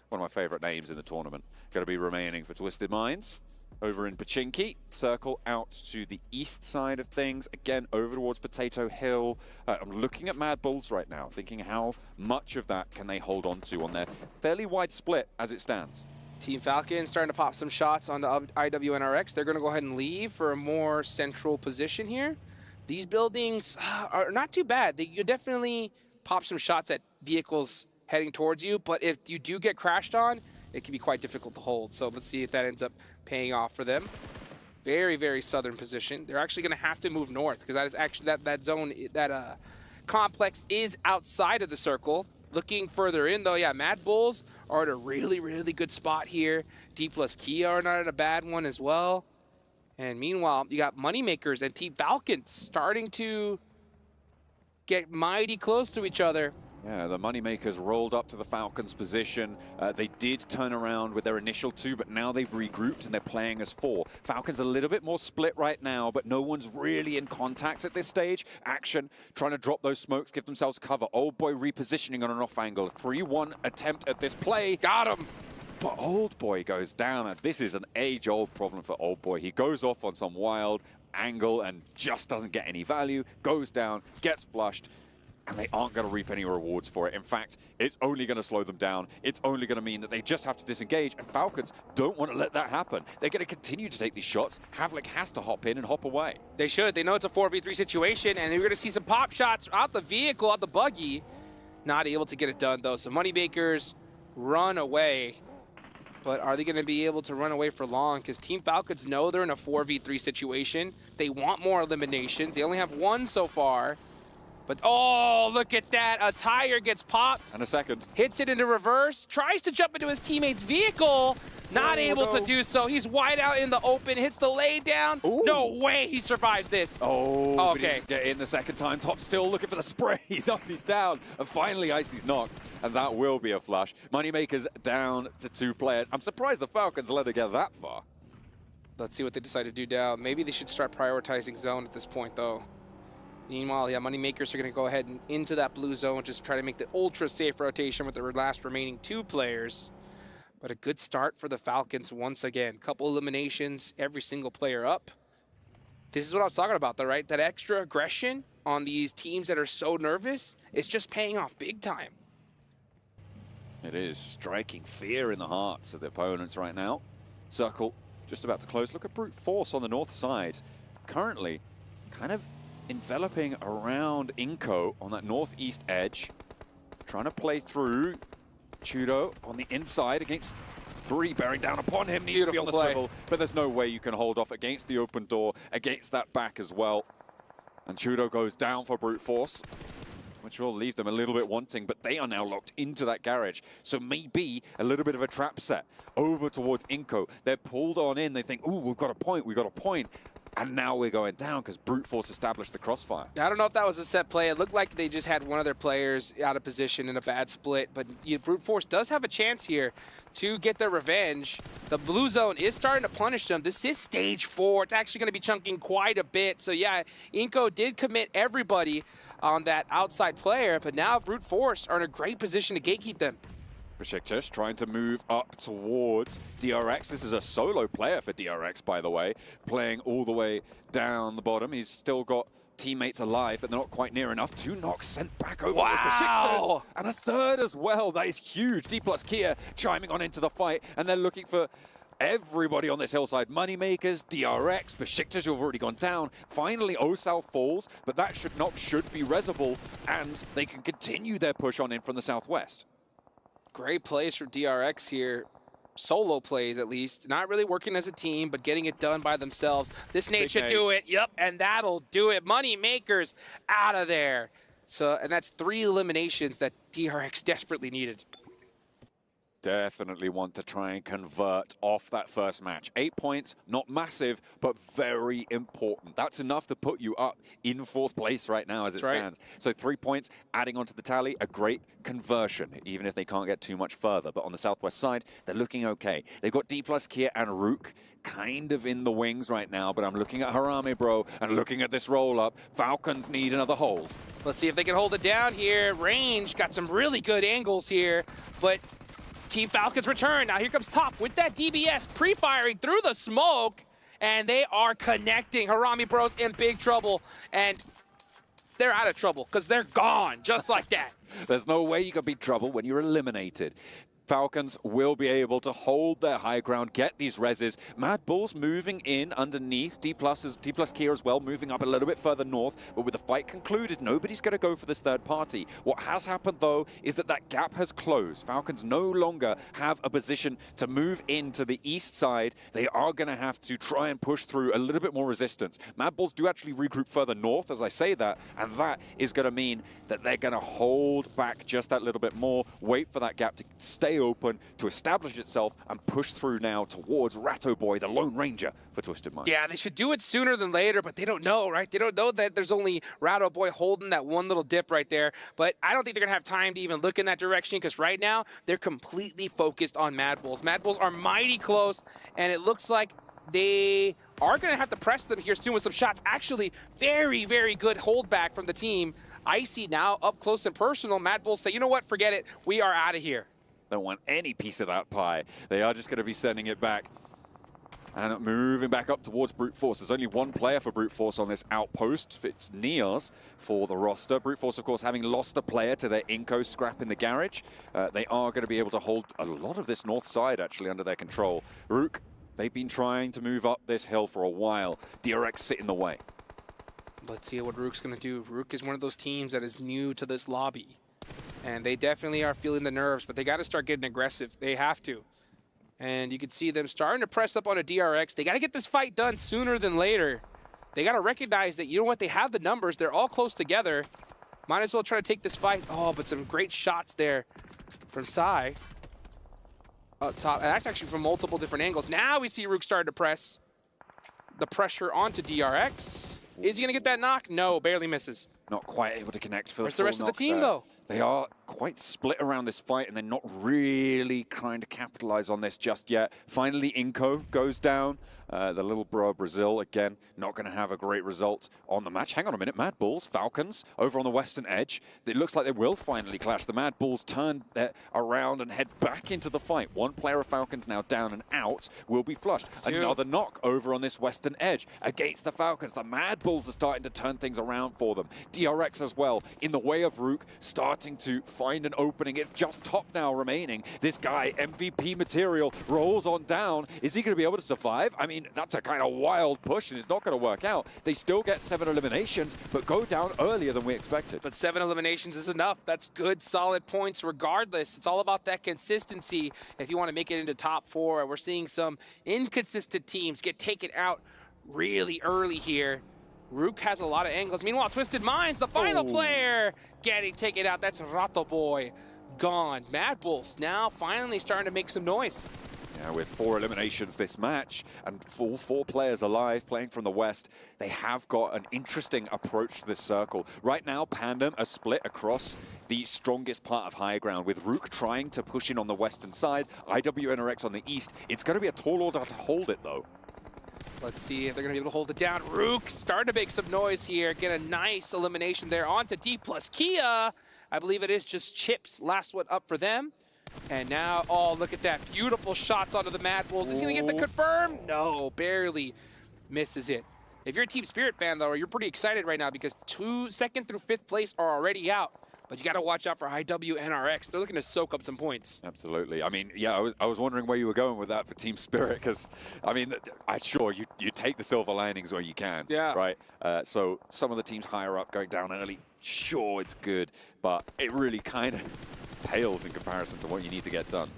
one of my favorite names in the tournament. Going to be remaining for Twisted Minds. Over in Pachinki, circle out to the east side of things. Again, over towards Potato Hill. I'm looking at Mad Bulls right now, thinking how much of that can they hold on to on their fairly wide split as it stands. Team Falcons starting to pop some shots onto IWNRX. They're going to go ahead and leave for a more central position here. These buildings are not too bad. You definitely pop some shots at vehicles heading towards you, but if you do get crashed on, it can be quite difficult to hold. So let's see if that ends up paying off for them. Very, very southern position. They're actually going to have to move north because that is actually that zone, that complex is outside of the circle. Looking further in though, yeah, Mad Bulls are at a really, really good spot here. D plus Kia are not at a bad one as well. And meanwhile, you got Moneymakers and Team Falcons starting to get mighty close to each other. Yeah, the Moneymakers rolled up to the Falcons' position. They did turn around with their initial 2, but now they've regrouped and they're playing as 4. Falcons a little bit more split right now, but no one's really in contact at this stage. Action, trying to drop those smokes, give themselves cover. Old Boy repositioning on an off angle. 3-1 attempt at this play. Got him! But Old Boy goes down, and this is an age-old problem for Old Boy. He goes off on some wild angle and just doesn't get any value, goes down, gets flushed. and they aren't going to reap any rewards for it. In fact, it's only going to slow them down. It's only going to mean that they just have to disengage, and Falcons don't want to let that happen. They're going to continue to take these shots. Havlik has to hop in and hop away. They should. They know it's a 4v3 situation, and we're going to see some pop shots out the vehicle, out the buggy. Not able to get it done, though. So Moneymakers run away. But are they going to be able to run away for long? Because Team Falcons know they're in a 4v3 situation. They want more eliminations. They only have one so far. But, oh, look at that. A tire gets popped. And a second. Hits it into reverse. Tries to jump into his teammate's vehicle. Not able to do so. He's wide out in the open. Hits the lay down. Ooh. No way he survives this. Oh, okay. But he didn't get in the second time. Top still looking for the spray. He's up, he's down. And finally, Icy's knocked. And that will be a flush. Moneymakers down to 2 players. I'm surprised the Falcons let it get that far. Let's see what they decide to do down. Maybe they should start prioritizing zone at this point, though. Meanwhile, yeah, Moneymakers are going to go ahead and into that blue zone, just try to make the ultra-safe rotation with the last remaining 2 players. But a good start for the Falcons once again. Couple eliminations, every single player up. This is what I was talking about, though, right? That extra aggression on these teams that are so nervous is just paying off big time. It is striking fear in the hearts of the opponents right now. Circle just about to close. Look at Brute Force on the north side. Currently, kind of enveloping around Inko on that northeast edge. Trying to play through. Chudo on the inside against 3, bearing down upon him. Needs to be on the swivel, but there's no way you can hold off against the open door, against that back as well. And Chudo goes down for Brute Force, which will leave them a little bit wanting, but they are now locked into that garage. So maybe a little bit of a trap set over towards Inko. They're pulled on in. They think, ooh, we've got a point, we've got a point. And now we're going down because Brute Force established the crossfire. I don't know if that was a set play. It looked like they just had one of their players out of position in a bad split. But Brute Force does have a chance here to get their revenge. The blue zone is starting to punish them. This is stage 4. It's actually going to be chunking quite a bit. So yeah, Inko did commit everybody on that outside player. But now Brute Force are in a great position to gatekeep them. Besiktas trying to move up towards DRX. This is a solo player for DRX, by the way, playing all the way down the bottom. He's still got teammates alive, but they're not quite near enough. 2 knocks sent back over to Besiktas. And a third as well. That is huge. D plus Kia chiming on into the fight, and they're looking for everybody on this hillside. Moneymakers, DRX, Besiktas, who have already gone down. Finally, Osal falls, but that should be resable, and they can continue their push on in from the southwest. Great plays for DRX here. Solo plays, at least. Not really working as a team, but getting it done by themselves. This nade should do it. Yep, and that'll do it. Moneymakers out of there. So, and that's 3 eliminations that DRX desperately needed. Definitely want to try and convert off that first match. 8 points, not massive, but very important. That's enough to put you up in 4th place right now as it stands. So 3 points, adding onto the tally, a great conversion, even if they can't get too much further. But on the southwest side, they're looking okay. They've got D plus Kia and Rook kind of in the wings right now, but I'm looking at Harame, bro, and looking at this roll-up. Falcons need another hold. Let's see if they can hold it down here. Range got some really good angles here, but Team Falcons return. Now here comes Top with that DBS pre-firing through the smoke, and they are connecting. Harame Bros in big trouble, and they're out of trouble because they're gone just like that. There's no way you can beat trouble when you're eliminated. Falcons will be able to hold their high ground, get these reses. Mad Bulls moving in underneath. D plus Kia as well, moving up a little bit further north. But with the fight concluded, nobody's going to go for this third party. What has happened, though, is that that gap has closed. Falcons no longer have a position to move into the east side. They are going to have to try and push through a little bit more resistance. Mad Bulls do actually regroup further north, as I say that, and that is going to mean that they're going to hold back just that little bit more, wait for that gap to stay open, to establish itself, and push through now towards Ratto Boy, the Lone Ranger for Twisted Mind. Yeah, they should do it sooner than later, but they don't know, right? They don't know that there's only Ratto Boy holding that one little dip right there. But I don't think they're going to have time to even look in that direction, because right now they're completely focused on Mad Bulls. Mad Bulls are mighty close, and it looks like they are going to have to press them here soon with some shots. Actually, very, very good holdback from the team. Icy now up close and personal. Mad Bulls say, you know what, forget it. We are out of here. Don't want any piece of that pie. They are just going to be sending it back. And moving back up towards Brute Force. There's only one player for Brute Force on this outpost. It's Nias for the roster. Brute Force, of course, having lost a player to their Inco scrap in the garage. They are going to be able to hold a lot of this north side, actually, under their control. Rook, they've been trying to move up this hill for a while. DRX sit in the way. Let's see what Rook's going to do. Rook is one of those teams that is new to this lobby. And they definitely are feeling the nerves, but they got to start getting aggressive. They have to. And you can see them starting to press up on a DRX. They got to get this fight done sooner than later. They got to recognize that, you know what, they have the numbers. They're all close together. Might as well try to take this fight. Oh, but some great shots there from Sai. Up top. And that's actually from multiple different angles. Now we see Rook starting to press the pressure onto DRX. Is he going to get that knock? No, barely misses. Not quite able to connect for Where's the rest of the team, there. though? They are quite split around this fight, and they're not really trying to capitalize on this just yet. Finally, Inco goes down. The little bro of Brazil, again, not going to have a great result on the match. Hang on a minute, Mad Bulls, Falcons, over on the western edge. It looks like they will finally clash. The Mad Bulls turn around and head back into the fight. One player of Falcons now down and out, will be flushed. Another knock over on this western edge against the Falcons. The Mad Bulls are starting to turn things around for them. DRX as well, in the way of Rook, starting to find an opening. It's just top now remaining. This guy, MVP material, rolls on down. Is he going to be able to survive? I mean, that's a kind of wild push, and it's not going to work out. They still get 7 eliminations, but go down earlier than we expected. But 7 eliminations is enough. That's good, solid points regardless. It's all about that consistency if you want to make it into top 4. We're seeing some inconsistent teams get taken out really early here. Rook has a lot of angles. Meanwhile, Twisted Minds, the final player, getting taken out. That's Rato Boy gone. Mad Bulls now finally starting to make some noise. Yeah, with 4 eliminations this match and full 4 players alive playing from the west, they have got an interesting approach to this circle. Right now, Pandem are split across the strongest part of high ground, with Rook trying to push in on the western side, IWNRX on the east. It's going to be a tall order to hold it, though. Let's see if they're going to be able to hold it down. Rook starting to make some noise here. Get a nice elimination there onto D plus Kia. I believe it is just Chips. Last one up for them. And now, oh, look at that. Beautiful shots onto the Mad Bulls. Is he going to get the confirm? No, barely misses it. If you're a Team Spirit fan, though, you're pretty excited right now because 2nd through 5th place are already out. But you got to watch out for IWNRX. They're looking to soak up some points. Absolutely. I mean, yeah, I was wondering where you were going with that for Team Spirit, because, I mean, sure, you take the silver linings where you can, right? So some of the teams higher up going down early, sure, it's good, but it really kind of pales in comparison to what you need to get done.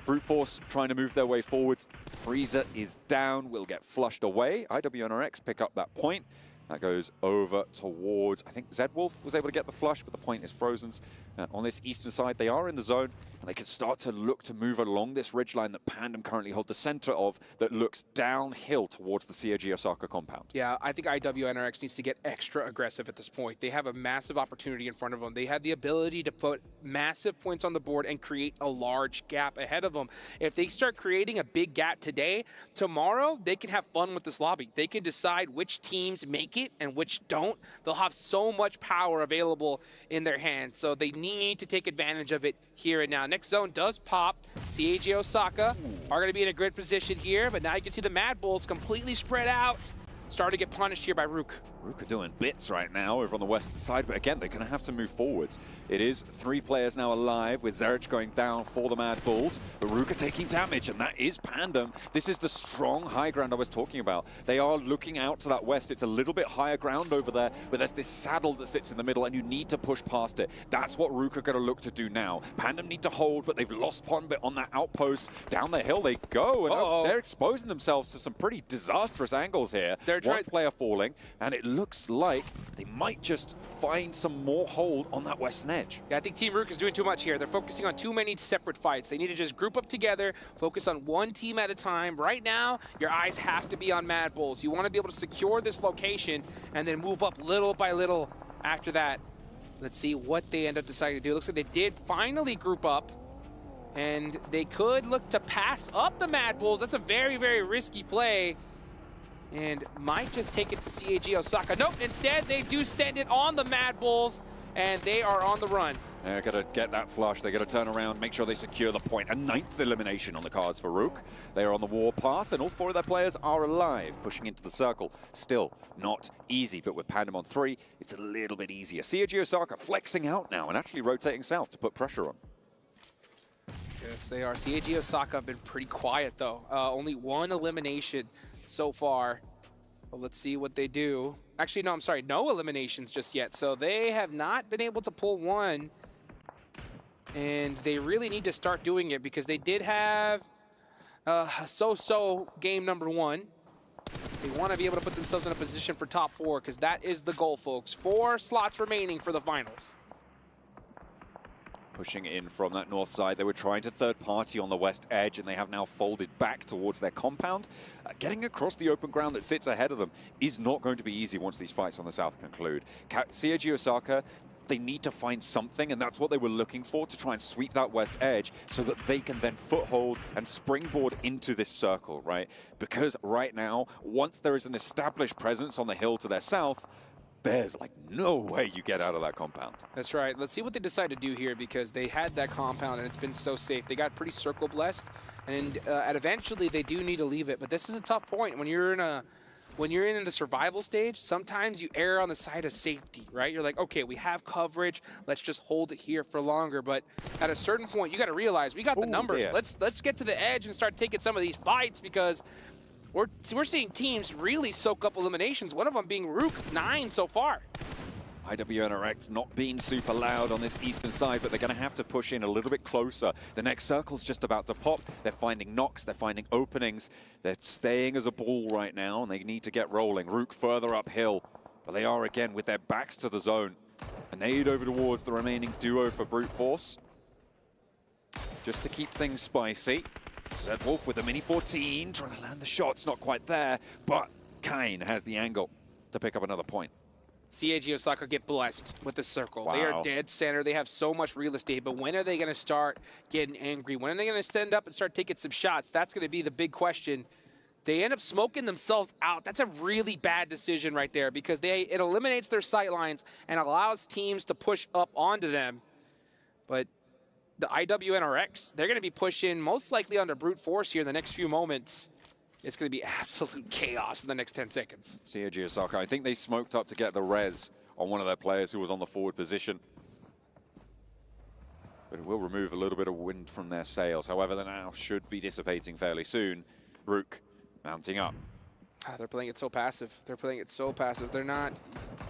Brute Force trying to move their way forwards. Freezer is down, will get flushed away. IWNRX pick up that point. That goes over towards, I think Zedwolf was able to get the flush, but the point is frozen. On this eastern side, they are in the zone, and they can start to look to move along this ridgeline that Pandem currently hold the center of, that looks downhill towards the CAG Osaka compound. Yeah, I think IWNRX needs to get extra aggressive at this point. They have a massive opportunity in front of them. They had the ability to put massive points on the board and create a large gap ahead of them. If they start creating a big gap today, tomorrow they can have fun with this lobby. They can decide which teams make it and which don't. They'll have so much power available in their hands, so they need to take advantage of it here and now. Next zone does pop. CAG Osaka are going to be in a good position here, but now you can see the Mad Bulls completely spread out. Starting to get punished here by Rook. Rook are doing bits right now over on the western side, but again, they're going to have to move forwards. It is 3 players now alive, with Zerich going down for the Mad Bulls, but Rook are taking damage, and that is Pandem. This is the strong high ground I was talking about. They are looking out to that west. It's a little bit higher ground over there, but there's this saddle that sits in the middle, and you need to push past it. That's what Rook are going to look to do now. Pandem need to hold, but they've lost one bit on that outpost. Down the hill they go, and they're exposing themselves to some pretty disastrous angles here. One player falling, and it looks like they might just find some more hold on that western edge. Yeah, I think Team Rook is doing too much here. They're focusing on too many separate fights. They need to just group up together, focus on one team at a time. Right now, your eyes have to be on Mad Bulls. You want to be able to secure this location and then move up little by little after that. Let's see what they end up deciding to do. It looks like they did finally group up, and they could look to pass up the Mad Bulls. That's a very, very risky play, and might just take it to CAG Osaka. Nope, instead they do send it on the Mad Bulls, and they are on the run. They're going to get that flush. They're going to turn around, make sure they secure the point. A 9th elimination on the cards for Rook. They are on the war path, and all 4 of their players are alive, pushing into the circle. Still not easy, but with Pandem on 3, it's a little bit easier. CAG Osaka flexing out now and actually rotating south to put pressure on. Yes, they are. CAG Osaka have been pretty quiet, though. Only 1 elimination so far. Well, let's see what they do. Actually, no, I'm sorry. No eliminations just yet. So they have not been able to pull 1. And they really need to start doing it because they did have a so-so game number 1. They want to be able to put themselves in a position for top 4 because that is the goal, folks. 4 slots remaining for the finals. Pushing in from that north side. They were trying to third party on the west edge, and they have now folded back towards their compound. Getting across the open ground that sits ahead of them is not going to be easy once these fights on the south conclude. CAG Osaka, they need to find something, and that's what they were looking for, to try and sweep that west edge so that they can then foothold and springboard into this circle, right? Because right now, once there is an established presence on the hill to their south, there's like no way you get out of that compound. That's right. Let's see what they decide to do here because they had that compound and it's been so safe. They got pretty circle blessed, and eventually they do need to leave it. But this is a tough point when you're in the survival stage. Sometimes you err on the side of safety, right? You're like, okay, we have coverage. Let's just hold it here for longer. But at a certain point, you got to realize we got the numbers. Yeah. Let's get to the edge and start taking some of these fights because we're seeing teams really soak up eliminations. One of them being Rook, 9 so far. IWNRX not being super loud on this eastern side, but they're going to have to push in a little bit closer. The next circle's just about to pop. They're finding knocks, they're finding openings. They're staying as a ball right now, and they need to get rolling. Rook further uphill, but they are again with their backs to the zone. A nade over towards the remaining duo for Brute Force. Just to keep things spicy. Zedwolf with the Mini 14, trying to land the shots, not quite there, but Kane has the angle to pick up another point. CAG Osaka get blessed with the circle. Wow. They are dead center. They have so much real estate, but when are they going to start getting angry? When are they going to stand up and start taking some shots? That's going to be the big question. They end up smoking themselves out. That's a really bad decision right there because it eliminates their sight lines and allows teams to push up onto them. But the IWNRX, they're going to be pushing most likely under Brute Force here in the next few moments. It's going to be absolute chaos in the next 10 seconds. CAG Osaka, I think they smoked up to get the res on one of their players who was on the forward position. But it will remove a little bit of wind from their sails. However, they now should be dissipating fairly soon. Rook mounting up. They're playing it so passive. They're playing it so passive.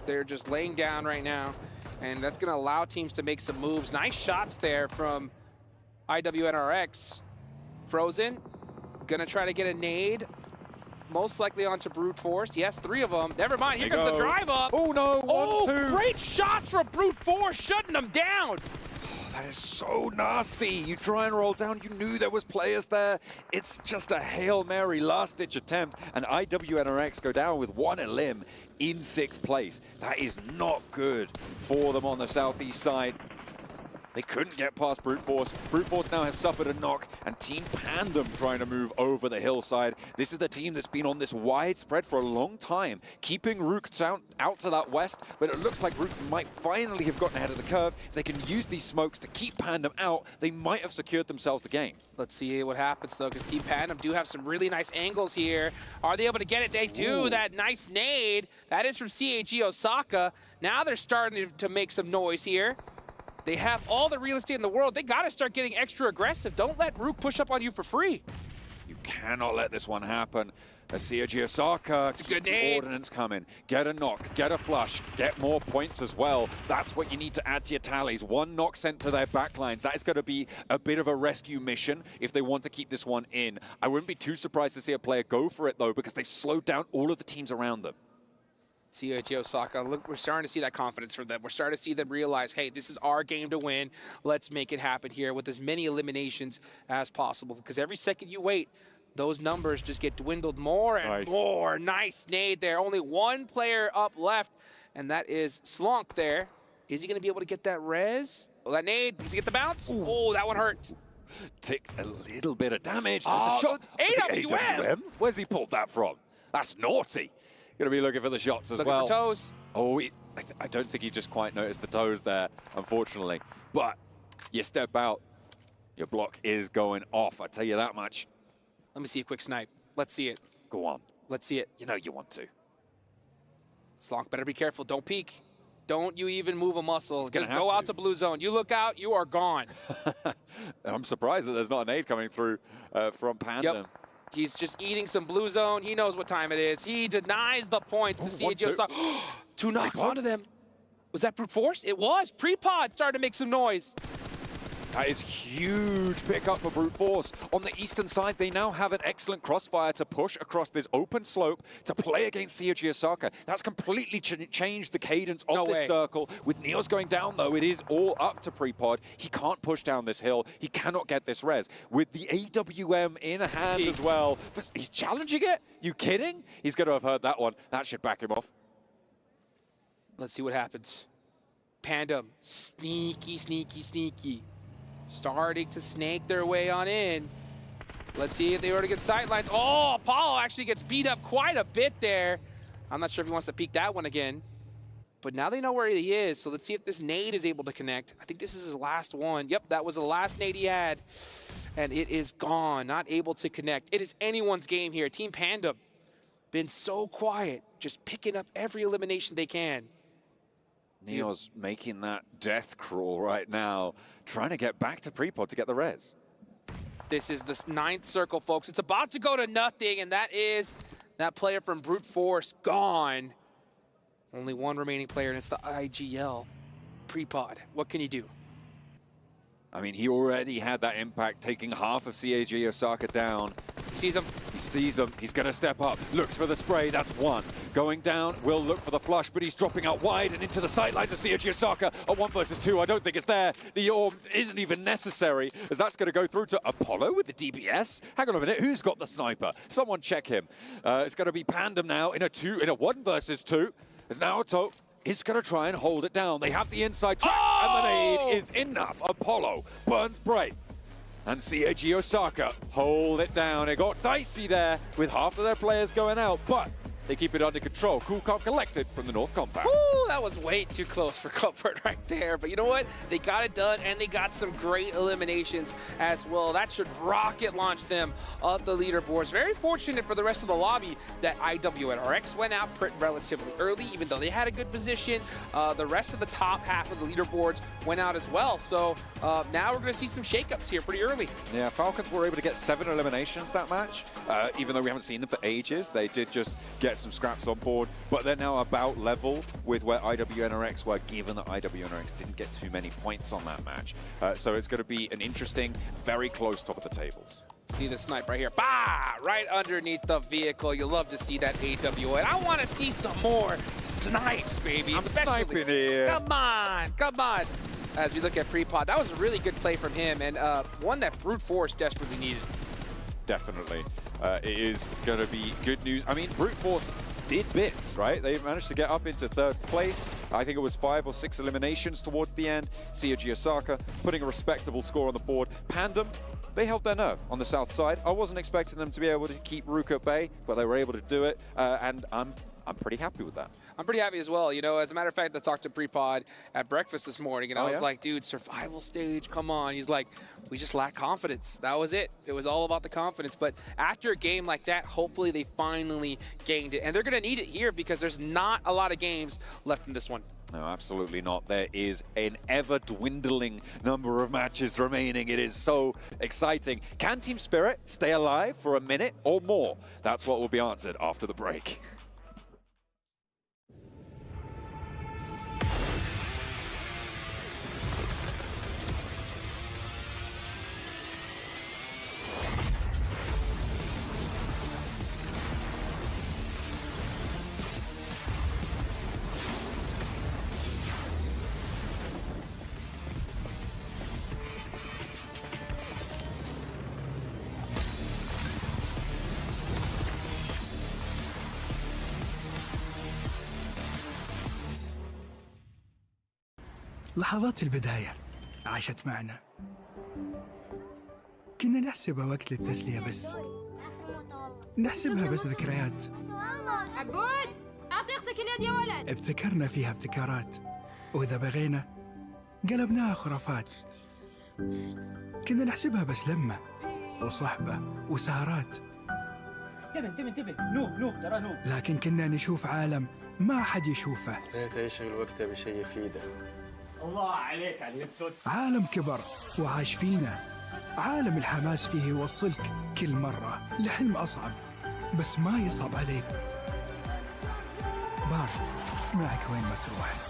They're just laying down right now. And that's going to allow teams to make some moves. Nice shots there from IWNRX. Frozen, going to try to get a nade. Most likely onto Brute Force. Yes, 3 of them. Never mind, here comes the drive up. Oh no, 1, 2. Great shots from Brute Force, shutting them down. That is so nasty. You try and roll down, you knew there was players there. It's just a Hail Mary last-ditch attempt, and IWNRX go down with 1 elim in 6th place. That is not good for them on the southeast side. They couldn't get past Brute Force. Brute Force now have suffered a knock, and Team Pandem trying to move over the hillside. This is the team that's been on this wide spread for a long time, keeping Rook out to that west, but it looks like Rook might finally have gotten ahead of the curve. If they can use these smokes to keep Pandem out, they might have secured themselves the game. Let's see what happens, though, because Team Pandem do have some really nice angles here. Are they able to get it? They do. That nice nade. That is from CAG Osaka. Now they're starting to make some noise here. They have all the real estate in the world. They got to start getting extra aggressive. Don't let Rook push up on you for free. You cannot let this one happen. CAG Osaka, it's a good nade. Ordnance coming. Get a knock, get a flush, get more points as well. That's what you need to add to your tallies. 1 knock sent to their backlines. That is going to be a bit of a rescue mission if they want to keep this one in. I wouldn't be too surprised to see a player go for it, though, because they've slowed down all of the teams around them. CAG Osaka, look, we're starting to see that confidence from them. We're starting to see them realize, hey, this is our game to win. Let's make it happen here with as many eliminations as possible. Because every second you wait, those numbers just get dwindled more and more. Nice nade there. Only 1 player up left, and that is Slonk there. Is he going to be able to get that res? Oh, that nade, does he get the bounce? Ooh. Oh, that one hurt. Ticked a little bit of damage. There's a shot. AWM! Where's he pulled that from? That's naughty. Going to be looking for the shots as Looking well. for toes. Oh, I don't think he just quite noticed the toes there, unfortunately. But you step out, your block is going off, I tell you that much. Let me see a quick snipe. Let's see it. Go on. Let's see it. You know you want to. Slonk, better be careful. Don't peek. Don't you even move a muscle. Just have go out to. to blue zone. You look out, you are gone. I'm surprised that there's not an aid coming through from Panda. Yep. He's just eating some blue zone. He knows what time it is. He denies the points to see it just stop. Two knocks onto them. Was that brute force? It was. Pre-pod started to make some noise. That is huge pickup for brute force. On the eastern side, they now have an excellent crossfire to push across this open slope to play against COG Osaka. That's completely changed the cadence of this circle. With Neos going down, though, it is all up to Prepod. He can't push down this hill. He cannot get this res. With the AWM in hand as well. But he's challenging it? You kidding? He's going to have heard that one. That should back him off. Let's see what happens. Pandem, sneaky, sneaky, sneaky. Starting to snake their way on in. Let's see if they were to get sightlines. Oh, Apollo actually gets beat up quite a bit there. I'm not sure if he wants to peek that one again. But now they know where he is, so let's see if this nade is able to connect. I think this is his last one. Yep, that was the last nade he had. And it is gone, not able to connect. It is anyone's game here. Team Panda been so quiet, just picking up every elimination they can. Neo's making that death crawl right now, trying to get back to Prepod to get the res. This is the 9th circle, folks. It's about to go to nothing, and that is that player from Brute Force gone. Only one remaining player, and it's the IGL. Prepod, what can you do? I mean, he already had that impact, taking half of CAG Osaka down. He sees him. He sees him. He's going to step up. Looks for the spray. That's one. Going down, will look for the flush, but he's dropping out wide and into the sidelines of CAG Osaka. A 1 versus 2. I don't think it's there. The orb isn't even necessary, as that's going to go through to Apollo with the DBS. Hang on a minute. Who's got the sniper? Someone check him. It's going to be Pandem now in a 1 versus 2. There's now a toe. Is going to try and hold it down. They have the inside track, and the nade is enough. Apollo burns bright. And CAG Osaka hold it down. It got dicey there with half of their players going out, but they keep it under control. Cool, calm, collected from the North compound. Ooh, that was way too close for comfort right there. But you know what? They got it done, and they got some great eliminations as well. That should rocket launch them up the leaderboards. Very fortunate for the rest of the lobby that IWNRX went out relatively early, even though they had a good position. The rest of the top half of the leaderboards went out as well. So now we're going to see some shakeups here pretty early. Yeah, Falcons were able to get 7 eliminations that match, even though we haven't seen them for ages. They did just get some scraps on board, but they're now about level with where IWNRX were, given that IWNRX didn't get too many points on that match. So it's going to be an interesting, very close top of the tables. See the snipe right here. Bah! Right underneath the vehicle. You love to see that AWN. I want to see some more snipes, baby. I'm sniping here. Come on, come on. As we look at Prepod, that was a really good play from him, and one that Brute Force desperately needed. Definitely. It is going to be good news. I mean, Brute Force did bits, right? They managed to get up into 3rd place. I think it was 5 or 6 eliminations towards the end. COG Osaka putting a respectable score on the board. Pandem, they held their nerve on the south side. I wasn't expecting them to be able to keep Rook at bay, but they were able to do it, and I'm pretty happy with that. I'm pretty happy as well. You know, as a matter of fact, I talked to Prepod at breakfast this morning, and I was yeah? like, dude, survival stage, come on. He's like, we just lack confidence. That was it. It was all about the confidence. But after a game like that, hopefully they finally gained it. And they're going to need it here because there's not a lot of games left in this one. No, absolutely not. There is an ever-dwindling number of matches remaining. It is so exciting. Can Team Spirit stay alive for a minute or more? That's what will be answered after the break. لحظات البداية عاشت معنا. كنا نحسبها وقت للتسلية بس. نحسبها بس ذكريات. عبود لك اليد يا ولد. ابتكرنا فيها ابتكارات، وإذا بغينا قلبناها خرافات. كنا نحسبها بس لمة وصحبة وسهرات. انتبه نوب ترى نوب. لكن كنا نشوف عالم ما حد يشوفه. ليت يشغل وقته بشيء يفيده. الله عليك على اليد سود. عالم كبر وعاش فينا، عالم الحماس فيه يوصلك كل مرة لحلم أصعب، بس ما يصعب عليك. بارت معك وين ما تروح.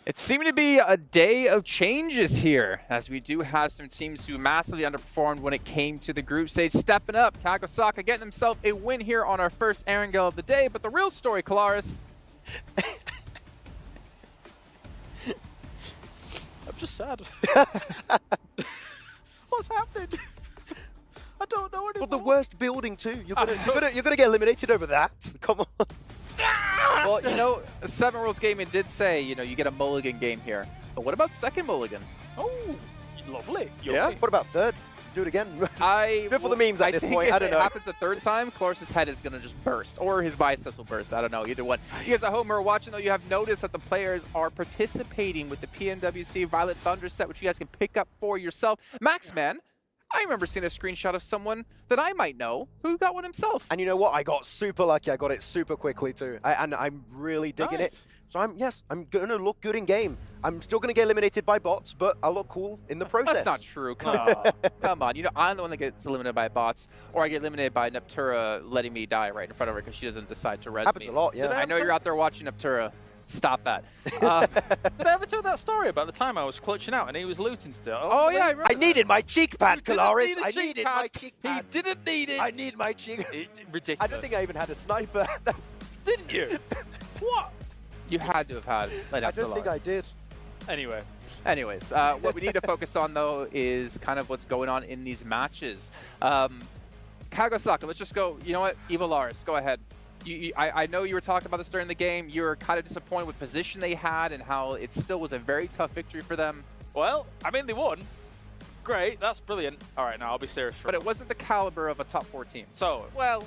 It's seeming to be a day of changes here, as we do have some teams who massively underperformed when it came to the group stage. Stepping up, Kagosaka getting himself a win here on our first Erangel of the day, but the real story, Kalaris. I'm just sad. What's happened? I don't know anymore. Well, the worst building too. You're gonna get eliminated over that. Come on. Well, you know, Seven Worlds Gaming did say, you know, you get a mulligan game here. But what about second mulligan? Oh, lovely. Yeah. What about third? Do it again. Good for the memes at this think point. If I don't know. it happens a third time, Clarus's head is going to just burst. Or his biceps will burst. I don't know. Either one. You guys at home are watching, though, you have noticed that the players are participating with the PMWC Violet Thunder set, which you guys can pick up for yourself. Maxman, I remember seeing a screenshot of someone that I might know who got one himself. And you know what? I got super lucky. I got it super quickly too. And I'm really digging it. So I'm going to look good in game. I'm still going to get eliminated by bots, but I'll look cool in the process. That's not true. Come on. Come on. You know, I'm the one that gets eliminated by bots, or I get eliminated by Neptura letting me die right in front of her because she doesn't decide to res Happens me. a lot, yeah. I know you're out there watching Neptura. Stop that. Did I ever tell that story about the time I was clutching out and he was looting still? Oh yeah, I remember. I needed my cheek pad, Kalaris. I cheek needed pad. my cheek pad. He didn't need it. I need my cheek. It's ridiculous. I don't think I even had a sniper. Didn't you? What? You had to have had. I don't think I did. Anyway. Anyways, what we need to focus on, though, is kind of what's going on in these matches. Kagosaka, let's just go. You know what? Evolaris, go ahead. I know you were talking about this during the game. You were kind of disappointed with position they had and how it still was a very tough victory for them. Well, I mean, they won. great. That's brilliant. All right, now I'll be serious for But it wasn't the caliber of a top 4 team. So, well,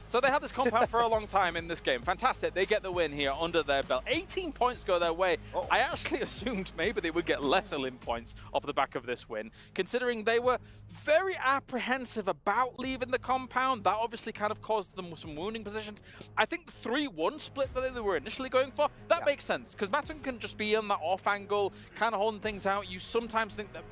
so they had this compound for a long time in this game. Fantastic. They get the win here under their belt. 18 points go their way. Oh. I actually assumed maybe they would get less Olymp points off the back of this win, considering they were very apprehensive about leaving the compound. That obviously kind of caused them some wounding positions. I think the 3-1 split that they were initially going for, that makes sense, because Matten can just be in that off angle, kind of holding things out. You sometimes think that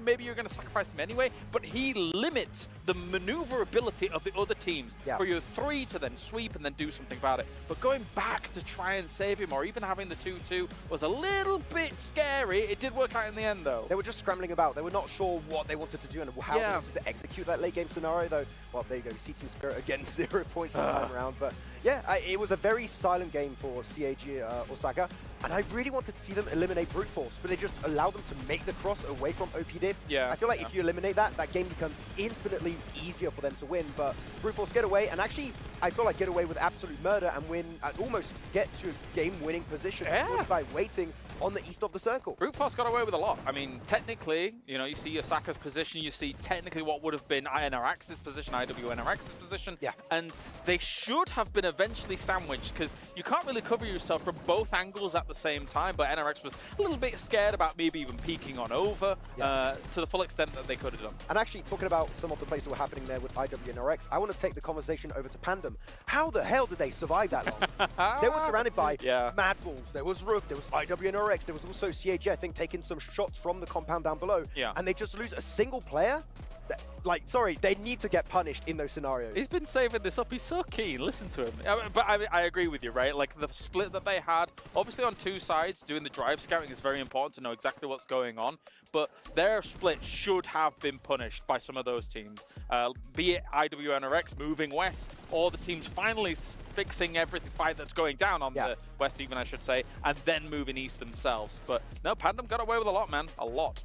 maybe you're going to sacrifice him anyway, but he limits the maneuverability of the other teams for your 3 to then sweep and then do something about it. But going back to try and save him, or even having the 2-2, was a little bit scary. It did work out in the end, though. They were just scrambling about. They were not sure what they wanted to do and how they wanted to execute that late game scenario, though. Well, there you go. You see Team Spirit again, 0 points this time around. But yeah, it was a very silent game for CAG Osaka. And I really wanted to see them eliminate Brute Force, but they just allowed them to make the cross away from OP Div. Yeah. I feel like if you eliminate that, that game becomes infinitely easier for them to win. But Brute Force get away, and actually, I feel like get away with absolute murder and win, almost get to a game-winning position by waiting on the east of the circle. Brute Force got away with a lot. I mean, technically, you know, you see Osaka's position, you see technically what would have been NRX's position, IWNRX's position, and they should have been eventually sandwiched, because you can't really cover yourself from both angles at the same time, but NRX was a little bit scared about maybe even peeking on over to the full extent that they could have done. And actually, talking about some of the plays that were happening there with IWNRX, I want to take the conversation over to Pandem. How the hell did they survive that long? They were surrounded by Mad Bulls, there was Rook, there was IWNRX, there was also CAG, I think, taking some shots from the compound down below, and they just lose a single player? Like, sorry, they need to get punished in those scenarios. He's been saving this up. He's so keen. Listen to him. But I agree with you, right? Like, the split that they had, obviously on 2 sides, doing the drive scouting is very important to know exactly what's going on. But their split should have been punished by some of those teams. Be it IWNRX moving west, or the teams finally fixing everything that's going down on the west, even, I should say, and then moving east themselves. But no, Pandem got away with a lot, man. A lot.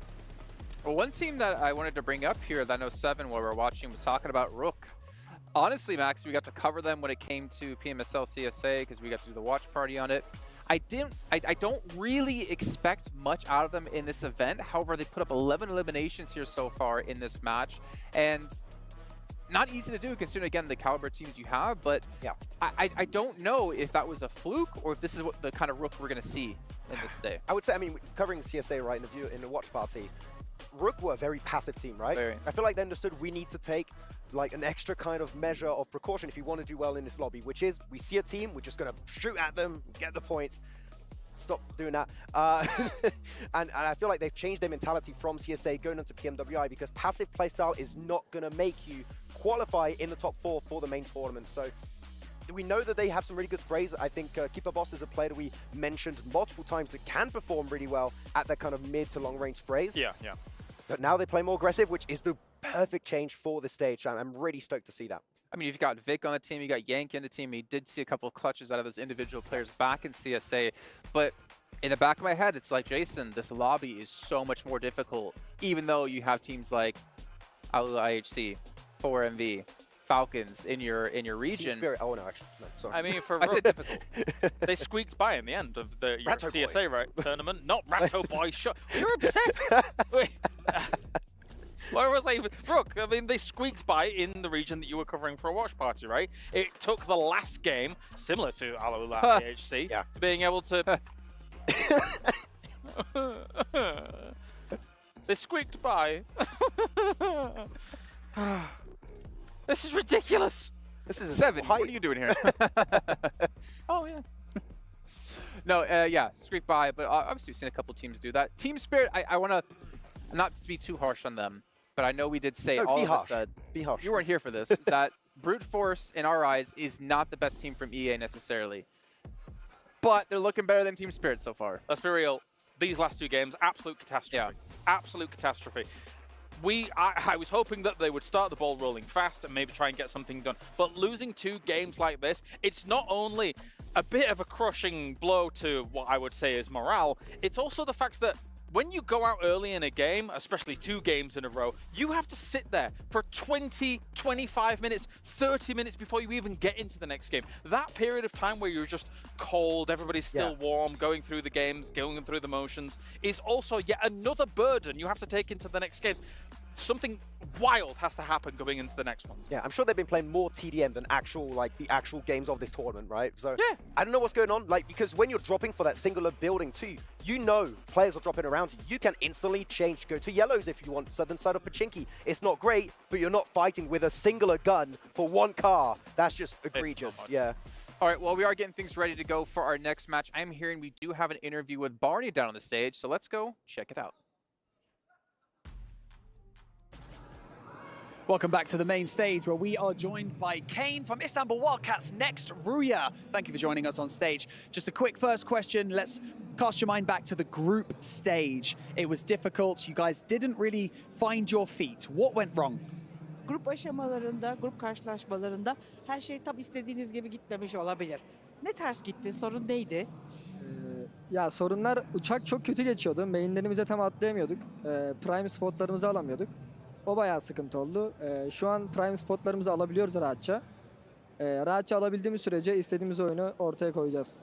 Well, one team that I wanted to bring up here that I know 7 while we were watching was talking about Rook. Honestly, Max, we got to cover them when it came to PMSL CSA because we got to do the watch party on it. I don't really expect much out of them in this event. However, they put up 11 eliminations here so far in this match, and not easy to do considering, again, the caliber teams you have. But I don't know if that was a fluke or if this is what the kind of Rook we're going to see in this day. I would say, I mean, covering CSA right in the watch party, Rook were a very passive team, right? I feel like they understood we need to take like an extra kind of measure of precaution if you want to do well in this lobby, which is we see a team, we're just going to shoot at them, get the points. Stop doing that. And I feel like they've changed their mentality from CSA going into PMWI because passive playstyle is not going to make you qualify in the top 4 for the main tournament. So we know that they have some really good sprays. I think Keeper Boss is a player that we mentioned multiple times that can perform really well at that kind of mid to long range sprays. Yeah. But now they play more aggressive, which is the perfect change for the stage. I'm really stoked to see that. I mean, you've got Vic on the team, you got Yankee on the team. You did see a couple of clutches out of those individual players back in CSA. But in the back of my head, it's like, Jason, this lobby is so much more difficult, even though you have teams like IHC, 4MV, Falcons in your region. Team Spirit. Oh no, actually, no, sorry. I mean, for I said difficult. they squeaked by in the end of the CSA Boy. tournament. Not Ratto Boy. You're upset. Wait. Why was I even? Brooke, I mean, they squeaked by in the region that you were covering for a watch party, right? It took the last game, similar to Alula AHC, to being able to. They squeaked by. This is ridiculous. This is 7. What are you doing here? Oh yeah. No, yeah, squeaked by, but obviously we've seen a couple teams do that. Team Spirit, I want to not be too harsh on them, but I know we did say all of us said, be harsh. You weren't here for this, that Brute Force, in our eyes, is not the best team from EA necessarily. But they're looking better than Team Spirit so far. Let's be real. These last 2 games, absolute catastrophe. Yeah. Absolute catastrophe. I was hoping that they would start the ball rolling fast and maybe try and get something done. But losing 2 games like this, it's not only a bit of a crushing blow to what I would say is morale, it's also the fact that when you go out early in a game, especially 2 games in a row, you have to sit there for 20, 25 minutes, 30 minutes before you even get into the next game. That period of time where you're just cold, everybody's still warm, going through the games, going through the motions, is also yet another burden you have to take into the next games. Something wild has to happen going into the next ones. Yeah, I'm sure they've been playing more TDM than the actual games of this tournament, right? So yeah, I don't know what's going on, because when you're dropping for that singular building too, you know players are dropping around you. You can instantly change, go to yellows if you want, southern side of Pachinki. It's not great, but you're not fighting with a singular gun for 1 car. That's just egregious, yeah. All right, well, we are getting things ready to go for our next match. I'm hearing we do have an interview with Barney down on the stage, so let's go check it out. Welcome back to the main stage, where we are joined by Kane from Istanbul Wildcats next Ruya. Thank you for joining us on stage. Just a quick first question. Let's cast your mind back to the group stage. It was difficult. You guys didn't really find your feet. What went wrong? Grup aşamalarında, grup karşılaşmalarında her şey tam istediğiniz gibi gitmemiş olabilir. Ne ters gitti? Sorun neydi? Ya sorunlar, uçak çok kötü geçiyordu. Mainlerimize tam atlayamıyorduk. Prime spotlarımızı alamıyorduk. O bayağı sıkıntı oldu. Şu an prime spotlarımızı alabiliyoruz rahatça. Rahatça alabildiğimiz sürece istediğimiz oyunu ortaya koyacağız.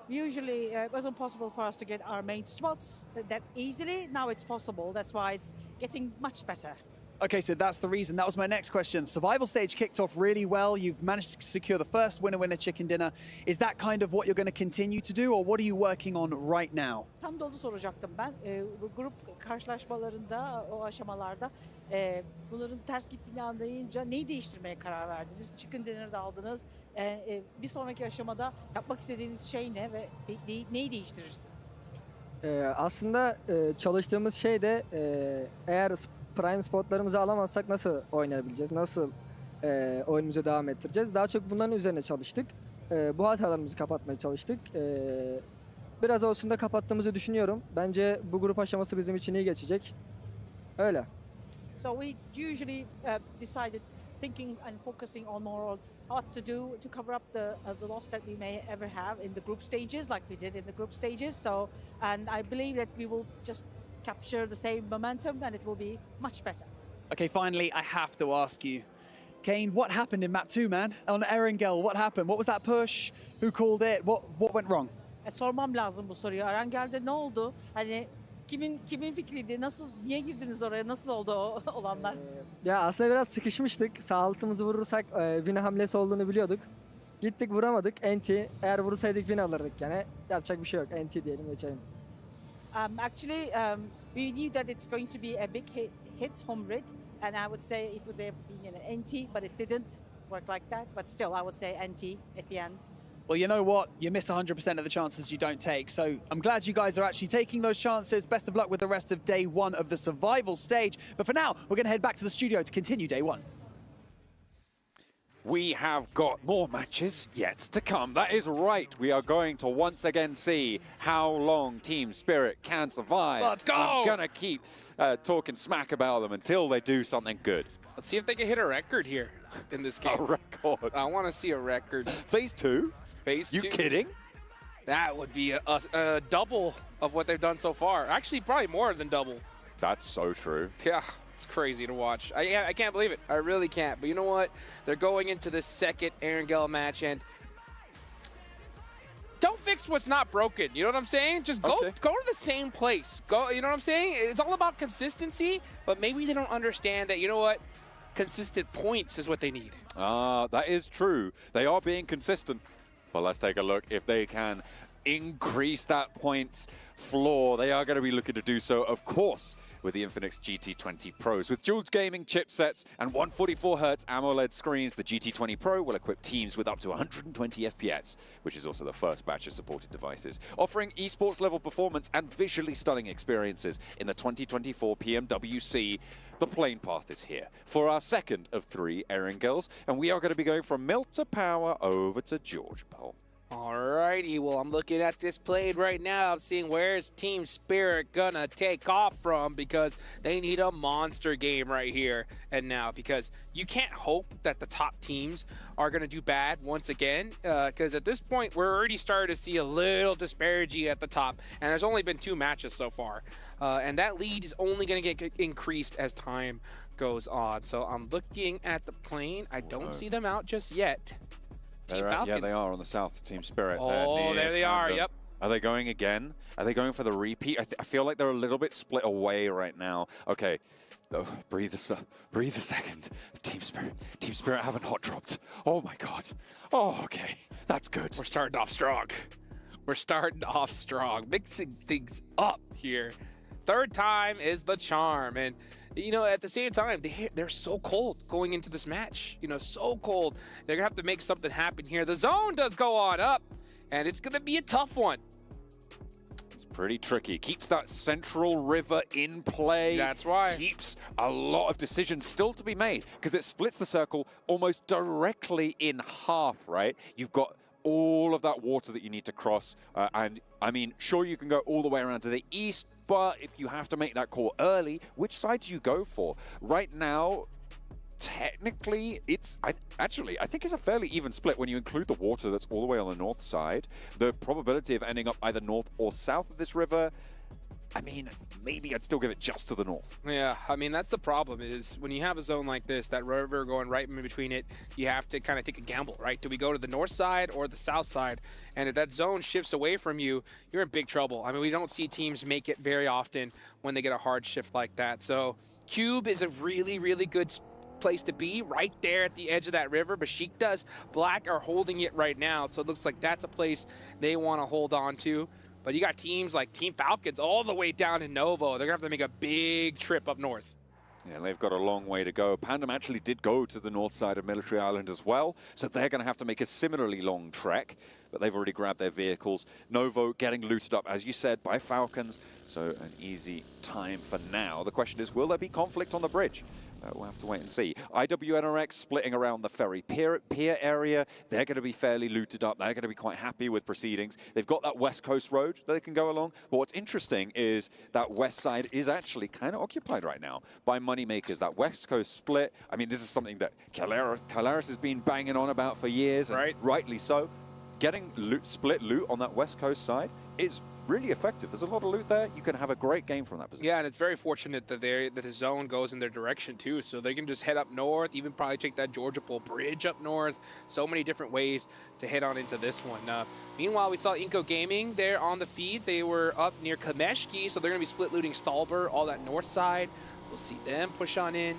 Usually it wasn't possible for us to get our main spots that easily. Now it's possible. That's why it's getting much better. Okay, so that's the reason. That was my next question. Survival stage kicked off really well. You've managed to secure the first winner chicken dinner. Is that kind of what you're going to continue to do, or what are you working on right now? Tam da onu soracaktım ben. Bu grup karşılaşmalarında, o aşamalarda bunların ters gittiğini anlayınca neyi değiştirmeye karar verdiniz? Chicken dinner'da aldınız. Bir sonraki aşamada yapmak istediğiniz şey ne ve neyi değiştirirsiniz? Aslında çalıştığımız şey de eğer prime spotlarımızı alamazsak nasıl oynayabileceğiz, nasıl oyunumuza devam ettireceğiz. Daha çok bunların üzerine çalıştık. Bu hatalarımızı kapatmaya çalıştık. Biraz olsun da kapattığımızı düşünüyorum. Bence bu grup aşaması bizim için iyi geçecek. Öyle. So we usually decided thinking and focusing on more on what to do to cover up the loss that we may ever have in the group stages, like we did in the group stages. So, and I believe that we will just capture the same momentum and it will be much better. Okay, finally, I have to ask you, Kane, what happened in map 2, man? On Erengel, what happened? What was that push? Who called it? What went wrong? Sormam lazım bu soruyu. Erengel'de ne oldu? Hani kimin fikriydi? Niye girdiniz oraya? Nasıl oldu o olanlar? Ya aslında biraz sıkışmıştık. Sağ altımızı vurursak win hamlesi olduğunu biliyorduk. Gittik vuramadık. NT. Eğer vursaydık win alırdık yani. Yapacak bir şey yok. NT diyelim, geçelim. Actually, we knew that it's going to be a big hit home rid, and I would say it would have been an NT, but it didn't work like that. But still, I would say NT at the end. Well, you know what? You miss 100% of the chances you don't take. So I'm glad you guys are actually taking those chances. Best of luck with the rest of day 1 of the survival stage. But for now, we're going to head back to the studio to continue day 1. We have got more matches yet to come. That is right. We are going to once again see how long Team Spirit can survive. Let's go! I'm going to keep talking smack about them until they do something good. Let's see if they can hit a record here in this game. A record? I want to see a record. Phase 2? Phase 2? You kidding? That would be a double of what they've done so far. Actually, probably more than double. That's so true. Yeah. It's crazy to watch. I can't believe it. I really can't. But you know what? They're going into the second Erengel match, and don't fix what's not broken. You know what I'm saying? Just go to the same place. Go. You know what I'm saying? It's all about consistency, but maybe they don't understand that, you know what? Consistent points is what they need. That is true. They are being consistent. But let's take a look if they can increase that points floor. They are going to be looking to do so, of course, with the Infinix GT20 Pros. With dual gaming chipsets and 144Hz AMOLED screens, the GT20 Pro will equip teams with up to 120 FPS, which is also the first batch of supported devices, offering esports level performance and visually stunning experiences in the 2024 PMWC. The plane path is here for our second of 3 Erengels, and we are going to be going from Mill to Power over to George Pole. Alrighty, well, I'm looking at this play right now. I'm seeing where's Team Spirit gonna take off from, because they need a monster game right here and now, because you can't hope that the top teams are gonna do bad once again, because at this point, we're already starting to see a little disparity at the top, and there's only been 2 matches so far. And that lead is only gonna get increased as time goes on. So I'm looking at the plane. I don't see them out just yet. Team Falcons. Yeah, they are on the south, Team Spirit. Oh, there they are, yep. Are they going again? Are they going for the repeat? I feel like they're a little bit split away right now. Okay, breathe a second. Team Spirit haven't hot dropped. Oh my God. Oh, okay, that's good. We're starting off strong. We're starting off strong, mixing things up here. 3rd time is the charm, and you know, at the same time, they're so cold going into this match. You know, so cold. They're gonna have to make something happen here. The zone does go on up, and it's gonna be a tough one. It's pretty tricky. Keeps that central river in play. That's right. Keeps a lot of decisions still to be made, because it splits the circle almost directly in half, right? You've got all of that water that you need to cross, and I mean, sure, you can go all the way around to the east, but if you have to make that call early, which side do you go for? Right now, technically, I think it's a fairly even split when you include the water that's all the way on the north side. The probability of ending up either north or south of this river, I mean, maybe I'd still give it just to the north. Yeah, I mean, that's the problem, is when you have a zone like this, that river going right in between it, you have to kind of take a gamble, right? Do we go to the north side or the south side? And if that zone shifts away from you, you're in big trouble. I mean, we don't see teams make it very often when they get a hard shift like that. So Cube is a really, really good place to be, right there at the edge of that river. Besiktas, Black are holding it right now, so it looks like that's a place they want to hold on to. But you got teams like Team Falcons all the way down in Novo. They're going to have to make a big trip up north. Yeah, they've got a long way to go. Pandem actually did go to the north side of Military Island as well, so they're going to have to make a similarly long trek, but they've already grabbed their vehicles. Novo getting looted up, as you said, by Falcons, so an easy time for now. The question is, will there be conflict on the bridge? We'll have to wait and see. IWNRX splitting around the ferry pier area. They're going to be fairly looted up. They're going to be quite happy with proceedings. They've got that West Coast road that they can go along. But what's interesting is that west side is actually kind of occupied right now by moneymakers. That West Coast split, I mean, this is something that Calaris has been banging on about for years, and rightly so. Getting split loot on that West Coast side is really effective. There's a lot of loot there. You can have a great game from that position. Yeah, and it's very fortunate that the zone goes in their direction too, so they can just head up north, even probably take that Georgia Pole Bridge up north. So many different ways to head on into this one. Meanwhile, we saw Inco Gaming there on the feed. They were up near Kameshki, so they're going to be split looting Stalber, all that north side. We'll see them push on in.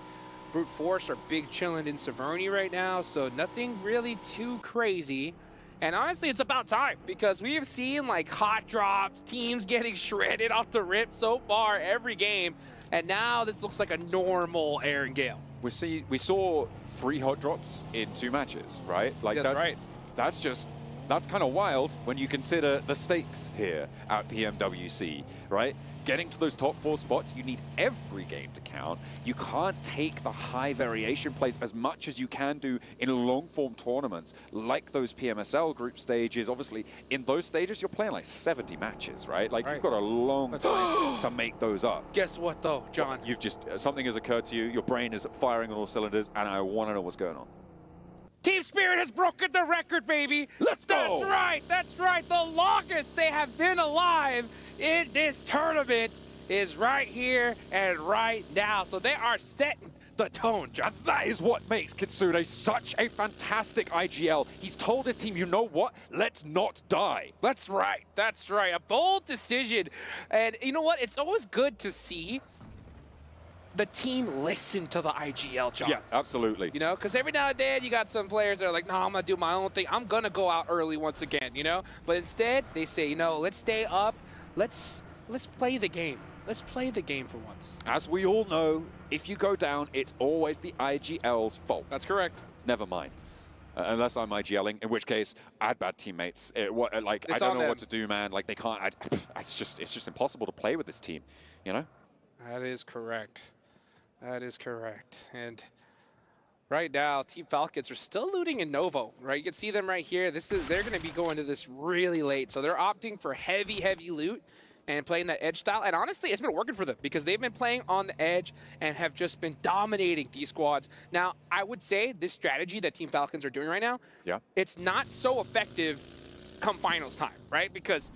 Brute Force are big chilling in Severny right now, so nothing really too crazy. And honestly, it's about time, because we have seen like hot drops, teams getting shredded off the rip so far every game, and now this looks like a normal Aaron Gale. We saw 3 hot drops in 2 matches, right? Like that's right. That's kind of wild when you consider the stakes here at PMWC, right? Getting to those top 4 spots, you need every game to count. You can't take the high variation plays as much as you can do in long-form tournaments, like those PMSL group stages. Obviously, in those stages, you're playing like 70 matches, right? Like, you've got a long time to make those up. Guess what, though, John? You've just, something has occurred to you, your brain is firing on all cylinders, and I want to know what's going on. Team Spirit has broken the record, baby. Let's go. That's right. The longest they have been alive in this tournament is right here and right now. So they are setting the tone, John. That is what makes Kitsune such a fantastic IGL. He's told his team, you know what? Let's not die. That's right. A bold decision. And you know what? It's always good to see the team listen to the IGL, John. Yeah, absolutely. You know, because every now and then you got some players that are like, no, I'm going to do my own thing. I'm going to go out early once again, you know? But instead, they say, you know, let's stay up. Let's play the game. Let's play the game for once. As we all know, if you go down, it's always the IGL's fault. That's correct. It's never mine. Unless I'm IGLing, in which case I had bad teammates. I don't know what to do, man. Like, they can't. It's just impossible to play with this team, you know? That is correct. That is correct. And Right now, Team Falcons are still looting in Novo, right? You can see them right here. They're going to be going to this really late. So they're opting for heavy, heavy loot and playing that edge style. And honestly, it's been working for them because they've been playing on the edge and have just been dominating these squads. Now, I would say this strategy that Team Falcons are doing right now, it's not so effective come finals time, right? Because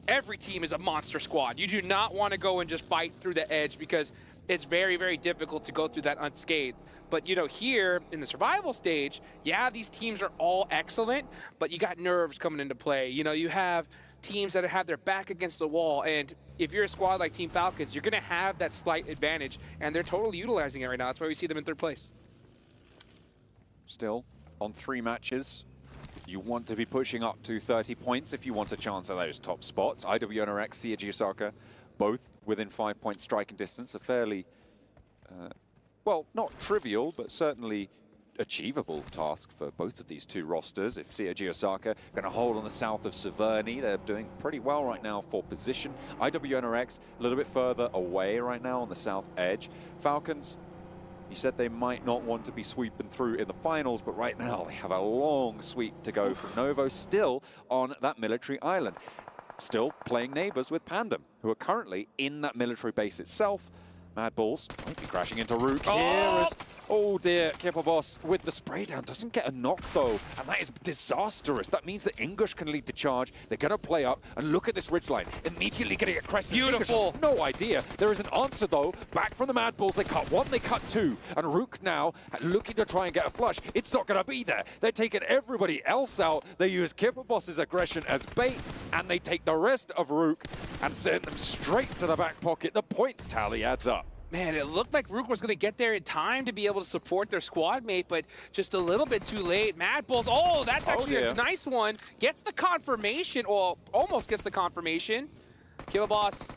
every team is a monster squad. You do not want to go and just fight through the edge because it's very, very difficult to go through that unscathed. But, you know, here in the survival stage, yeah, these teams are all excellent, but you got nerves coming into play. You know, you have teams that have their back against the wall, and if you're a squad like Team Falcons, you're going to have that slight advantage, and they're totally utilizing it right now. That's why we see them in third place. Still, on 3 matches, you want to be pushing up to 30 points if you want a chance at those top spots. IWNRX, CAG Osaka, both within 5-point striking distance, a fairly, well, not trivial, but certainly achievable task for both of these two rosters. If CAG Osaka going to hold on the south of Severny, they're doing pretty well right now for position. IWNRX a little bit further away right now on the south edge. Falcons, he said they might not want to be sweeping through in the finals, but right now they have a long sweep to go from Novo, still on that military island. Still playing neighbors with Pandem, who are currently in that military base itself. Mad Balls might be crashing into Rook here. Oh dear, Kipper Boss with the spray down doesn't get a knock though, and that is disastrous. That means that English can lead the charge. They're going to play up, and look at this ridgeline. Immediately getting a crest. Beautiful. No idea. There is an answer though. Back from the Mad Balls, they cut 1, they cut 2, and Rook now looking to try and get a flush. It's not going to be there. They're taking everybody else out. They use Kipper Boss's aggression as bait, and they take the rest of Rook and send them straight to the back pocket. The points tally adds up. Man, it looked like Rook was going to get there in time to be able to support their squad mate, but just a little bit too late. Mad Bulls, oh, that's actually a nice one. Gets the confirmation, or almost gets the confirmation. Killer Boss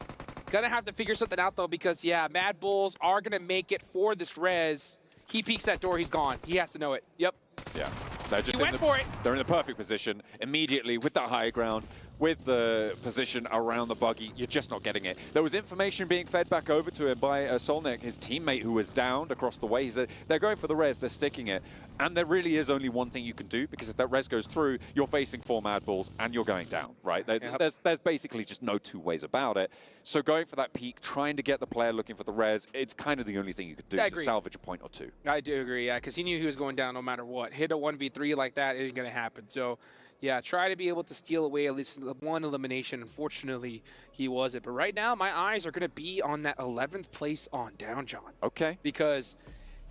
going to have to figure something out, though, because, yeah, Mad Bulls are going to make it for this res. He peeks that door, he's gone. He has to know it. Yep. Yeah. They're just he went for it. They're in the perfect position immediately with that high ground. With the position around the buggy, you're just not getting it. There was information being fed back over to him by Solnik, his teammate, who was downed across the way. He said, they're going for the res, they're sticking it. And there really is only one thing you can do, because if that res goes through, you're facing 4 Mad Balls and you're going down, right? There's basically just no 2 ways about it. So going for that peak, trying to get the player looking for the res, it's kind of the only thing you could do to salvage a point or 2. I do agree, yeah, because he knew he was going down no matter what. Hit a 1v3 like that isn't going to happen. So, yeah, try to be able to steal away at least one elimination. Unfortunately, he wasn't. But right now, my eyes are going to be on that 11th place on down, John. Okay. Because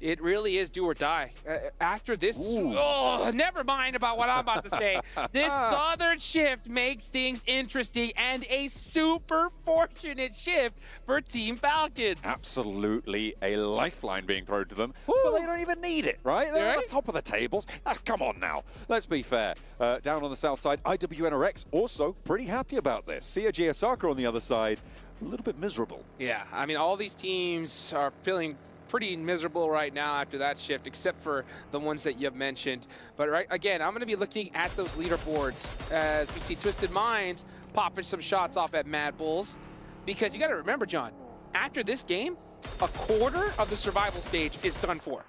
it really is do or die. After this, oh, never mind about what I'm about to say. This Southern shift makes things interesting and a super fortunate shift for Team Falcons. Absolutely a lifeline being thrown to them, but they don't even need it, right? They're at the top of the tables. Come on now, let's be fair. Down on the south side, IWNRX also pretty happy about this. CAG Osaka on the other side, a little bit miserable. Yeah, I mean, all these teams are feeling pretty miserable right now after that shift, except for the ones that you've mentioned. But again, I'm going to be looking at those leaderboards as we see Twisted Minds popping some shots off at Mad Bulls. Because you got to remember, John, after this game, a quarter of the survival stage is done for.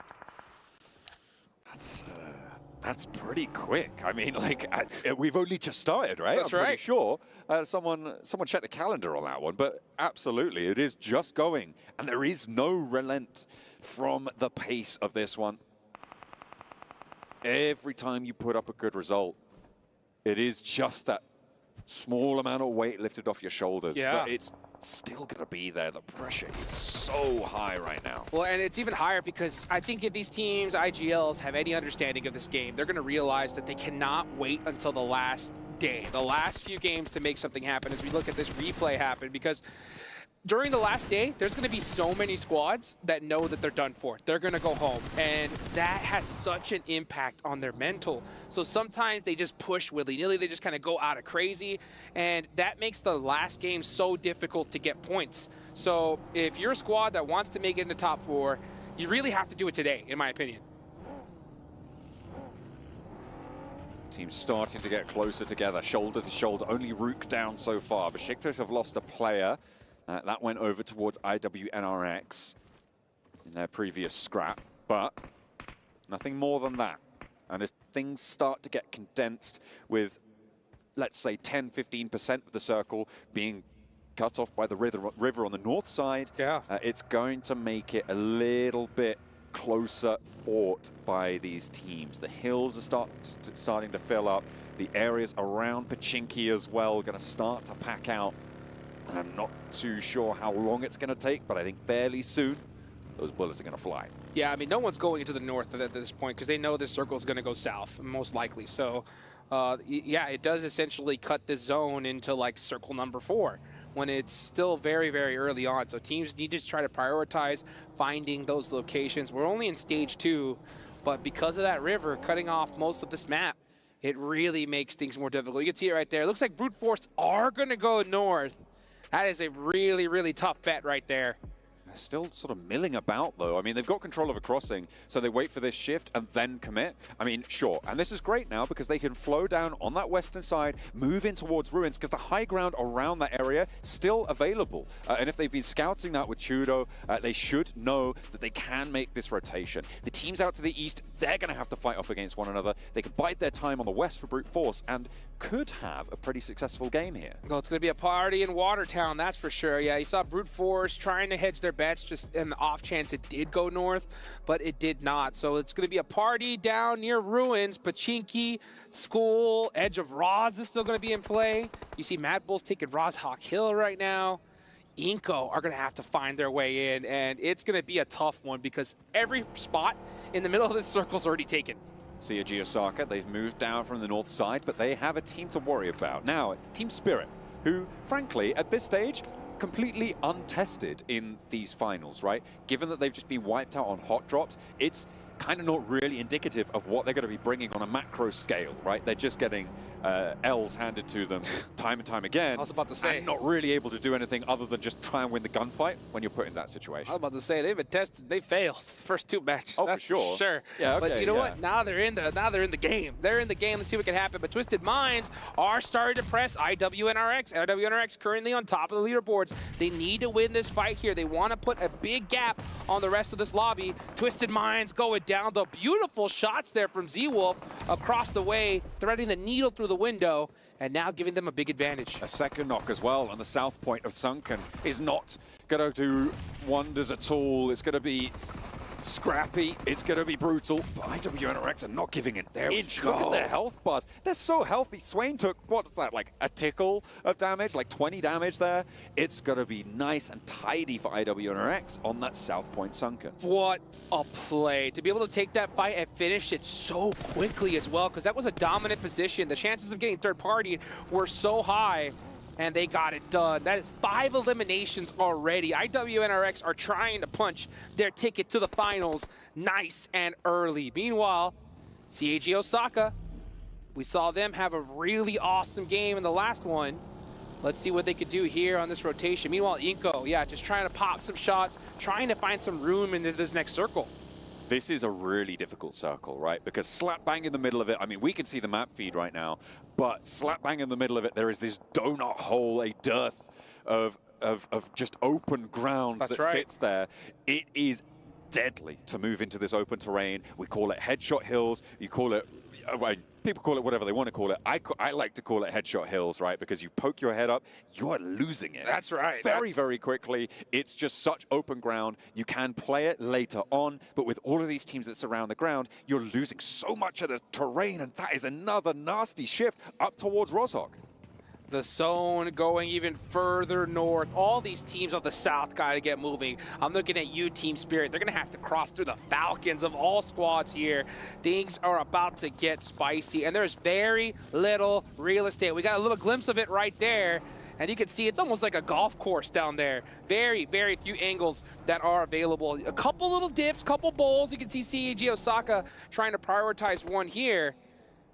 That's pretty quick. I mean, like, we've only just started, right? That's I'm right. pretty sure. Someone check the calendar on that one, but absolutely, it is just going, and there is no relent from the pace of this one. Every time you put up a good result, it is just that small amount of weight lifted off your shoulders. Yeah. But it's still going to be there. The pressure is so high right now. Well, and it's even higher because I think if these teams, IGLs, have any understanding of this game, they're going to realize that they cannot wait until the last day, the last few games to make something happen as we look at this replay happen, because during the last day, there's going to be so many squads that know that they're done for. They're going to go home, and that has such an impact on their mental. So sometimes they just push willy-nilly. They just kind of go out of crazy, and that makes the last game so difficult to get points. So if you're a squad that wants to make it in the top 4, you really have to do it today, in my opinion. Teams starting to get closer together, shoulder to shoulder. Only Rook down so far. Besiktas have lost a player. That went over towards IWNRX in their previous scrap, but Nothing more than that. And as things start to get condensed with, let's say, 10-15% of the circle being cut off by the river on the north side, it's going to make it a little bit closer fought by these teams. The hills are starting to fill up. The areas around Pachinki as well going to start to pack out. And I'm not too sure how long it's going to take, but I think fairly soon those bullets are going to fly. Yeah, I mean, no one's going into the north at this point because they know this circle is going to go south, most likely. So, yeah, it does essentially cut this zone into like circle number 4 when it's still very, very early on. So teams need to try to prioritize finding those locations. We're only in stage 2, but because of that river cutting off most of this map, it really makes things more difficult. You can see it right there. It looks like Brute Force are going to go north. That is a really, really tough bet right there. They're still sort of milling about, though. I mean, they've got control of a crossing, so they wait for this shift and then commit. I mean, sure. And this is great now because they can flow down on that western side, move in towards ruins, because the high ground around that area still available. And if they've been scouting that with Chudo, they should know that they can make this rotation. The teams out to the east, they're going to have to fight off against one another. They can bide their time on the west for Brute Force and could have a pretty successful game here. Well, it's going to be a party in Watertown, that's for sure. Yeah, you saw Brute Force trying to hedge their bets just in the off chance it did go north, but it did not. So it's going to be a party down near ruins. Pachinki, School, Edge of Roz is still going to be in play. You see Mad Bulls taking Rozhawk Hill right now. Inko are going to have to find their way in, and it's going to be a tough one because every spot in the middle of this circle is already taken. CAG Osaka, they've moved down from the north side, but they have a team to worry about. Now, it's Team Spirit, who, frankly, at this stage, completely untested in these finals, right? Given that they've just been wiped out on hot drops, it's kind of not really indicative of what they're going to be bringing on a macro scale, right? They're just getting L's handed to them time and time again. I was about to say. And not really able to do anything other than just try and win the gunfight when you're put in that situation. I was about to say, they've been tested. They failed the first 2 matches. Oh, that's for sure. Sure. Yeah, okay, but you know what? Now they're in the game. They're in the game. Let's see what can happen. But Twisted Minds are starting to press IWNRX. IWNRX currently on top of the leaderboards. They need to win this fight here. They want to put a big gap on the rest of this lobby. Twisted Minds going down the beautiful shots there from Z-Wolf across the way, threading the needle through the window, and now giving them a big advantage. A second knock as well on the south point of Sunken is not going to do wonders at all. It's going to be scrappy, it's going to be brutal, but IWNRX are not giving an inch. Look at their health bars. They're so healthy. Swain took, what's that, like a tickle of damage, like 20 damage there. It's going to be nice and tidy for IWNRX on that south point Sunken. What a play. To be able to take that fight and finish it so quickly as well, because that was a dominant position. The chances of getting third party were so high, and they got it done. That is 5 eliminations already. IWNRX are trying to punch their ticket to the finals nice and early. Meanwhile, CAG Osaka, we saw them have a really awesome game in the last one. Let's see what they could do here on this rotation. Meanwhile, Inko, yeah, just trying to pop some shots, trying to find some room in this next circle. This is a really difficult circle, right? Because slap bang in the middle of it, I mean, we can see the map feed right now, but slap bang in the middle of it, there is this donut hole, a dearth of just open ground that sits there. It is deadly to move into this open terrain. We call it headshot hills. You call it, people call it whatever they want to call it. I like to call it headshot hills, right? Because you poke your head up, you are losing it. That's right. Very quickly. It's just such open ground. You can play it later on, but with all of these teams that surround the ground, you're losing so much of the terrain, and that is another nasty shift up towards Rozhawk. The zone going even further north. All these teams on the south got to get moving. I'm looking at you, Team Spirit. They're going to have to cross through the Falcons of all squads here. Things are about to get spicy, and there's very little real estate. We got a little glimpse of it right there, and you can see it's almost like a golf course down there. Very few angles that are available. A couple little dips, couple bowls. You can see CAG Osaka trying to prioritize one here.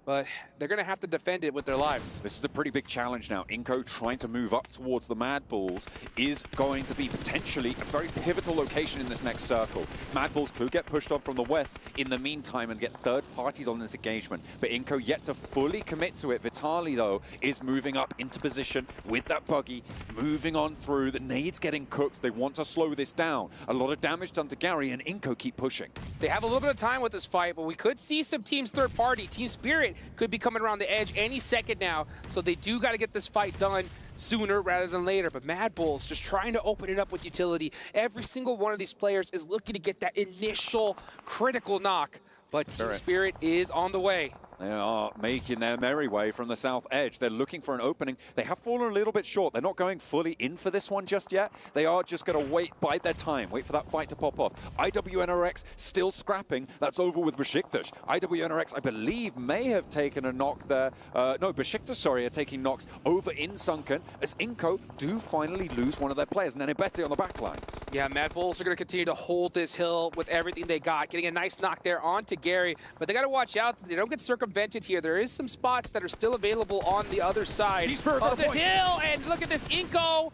but they're going to have to defend it with their lives. This is a pretty big challenge now. Inco trying to move up towards the Mad Bulls is going to be potentially a very pivotal location in this next circle. Mad Bulls could get pushed on from the west in the meantime and get third parties on this engagement, but Inco yet to fully commit to it. Vitali, though, is moving up into position with that buggy, moving on through. The nade's getting cooked. They want to slow this down. A lot of damage done to Gary, and Inco keep pushing. They have a little bit of time with this fight, but we could see some teams third party. Team Spirit could be coming around the edge any second now, so they do got to get this fight done sooner rather than later. But Mad Bulls just trying to open it up with utility. Every single one of these players is looking to get that initial critical knock, but Team Spirit is on the way. They are making their merry way from the south edge. They're looking for an opening. They have fallen a little bit short. They're not going fully in for this one just yet. They are just going to wait, bide their time, wait for that fight to pop off. IWNRX still scrapping. That's over with Besiktas. IWNRX, I believe, may have taken a knock there. No, Besiktas, sorry, are taking knocks over in Sunken as Inco do finally lose one of their players. And then Ibete on the back lines. Yeah, Mad Bulls are going to continue to hold this hill with everything they got, getting a nice knock there onto Gary. But they got to watch out that they don't get circumvented here. There is some spots that are still available on the other side of this hill, and look at this Inco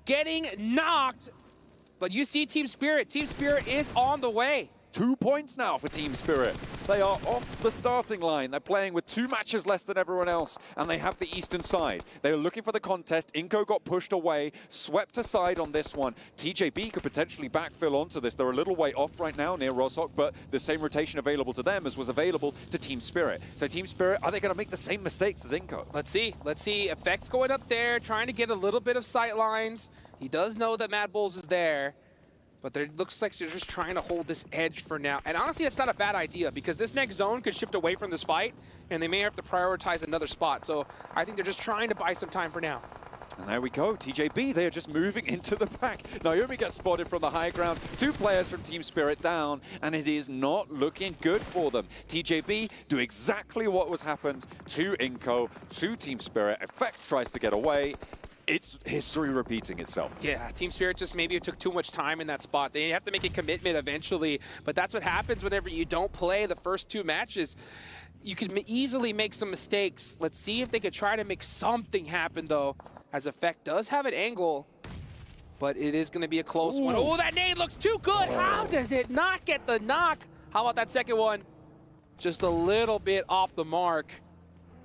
getting knocked. But you see Team Spirit. Team Spirit is on the way. 2 points now for Team Spirit. They are off the starting line. They're playing with 2 matches less than everyone else, and they have the eastern side. They were looking for the contest. Inco got pushed away, swept aside on this one. TJB could potentially backfill onto this. They're a little way off right now near Rosok, but the same rotation available to them as was available to Team Spirit. So Team Spirit, are they going to make the same mistakes as Inco? Let's see. Let's see. Effects going up there, trying to get a little bit of sight lines. He does know that Mad Bulls is there, but it looks like they're just trying to hold this edge for now. And honestly, that's not a bad idea, because this next zone could shift away from this fight, and they may have to prioritize another spot. So I think they're just trying to buy some time for now. And there we go, TJB, they are just moving into the pack. Naomi gets spotted from the high ground. 2 players from Team Spirit down, and it is not looking good for them. TJB do exactly what was happened to Inco, to Team Spirit. Effect tries to get away. It's history repeating itself. Yeah, Team Spirit just maybe took too much time in that spot. They have to make a commitment eventually, but that's what happens whenever you don't play the first 2 matches. You can easily make some mistakes. Let's see if they could try to make something happen, though, as Effect does have an angle, but it is going to be a close one. Oh, that nade looks too good. How does it not get the knock? How about that second one? Just a little bit off the mark.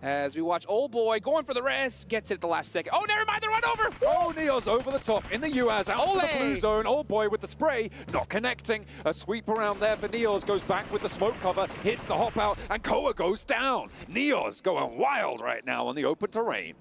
As we watch Old Boy going for the res, gets it at the last second. Oh, never mind, they run over. Oh, Neo's over the top in the UAS, out to the blue zone. Old Boy with the spray, not connecting. A sweep around there for Neos, goes back with the smoke cover, hits the hop out, and Koa goes down. Neos going wild right now on the open terrain.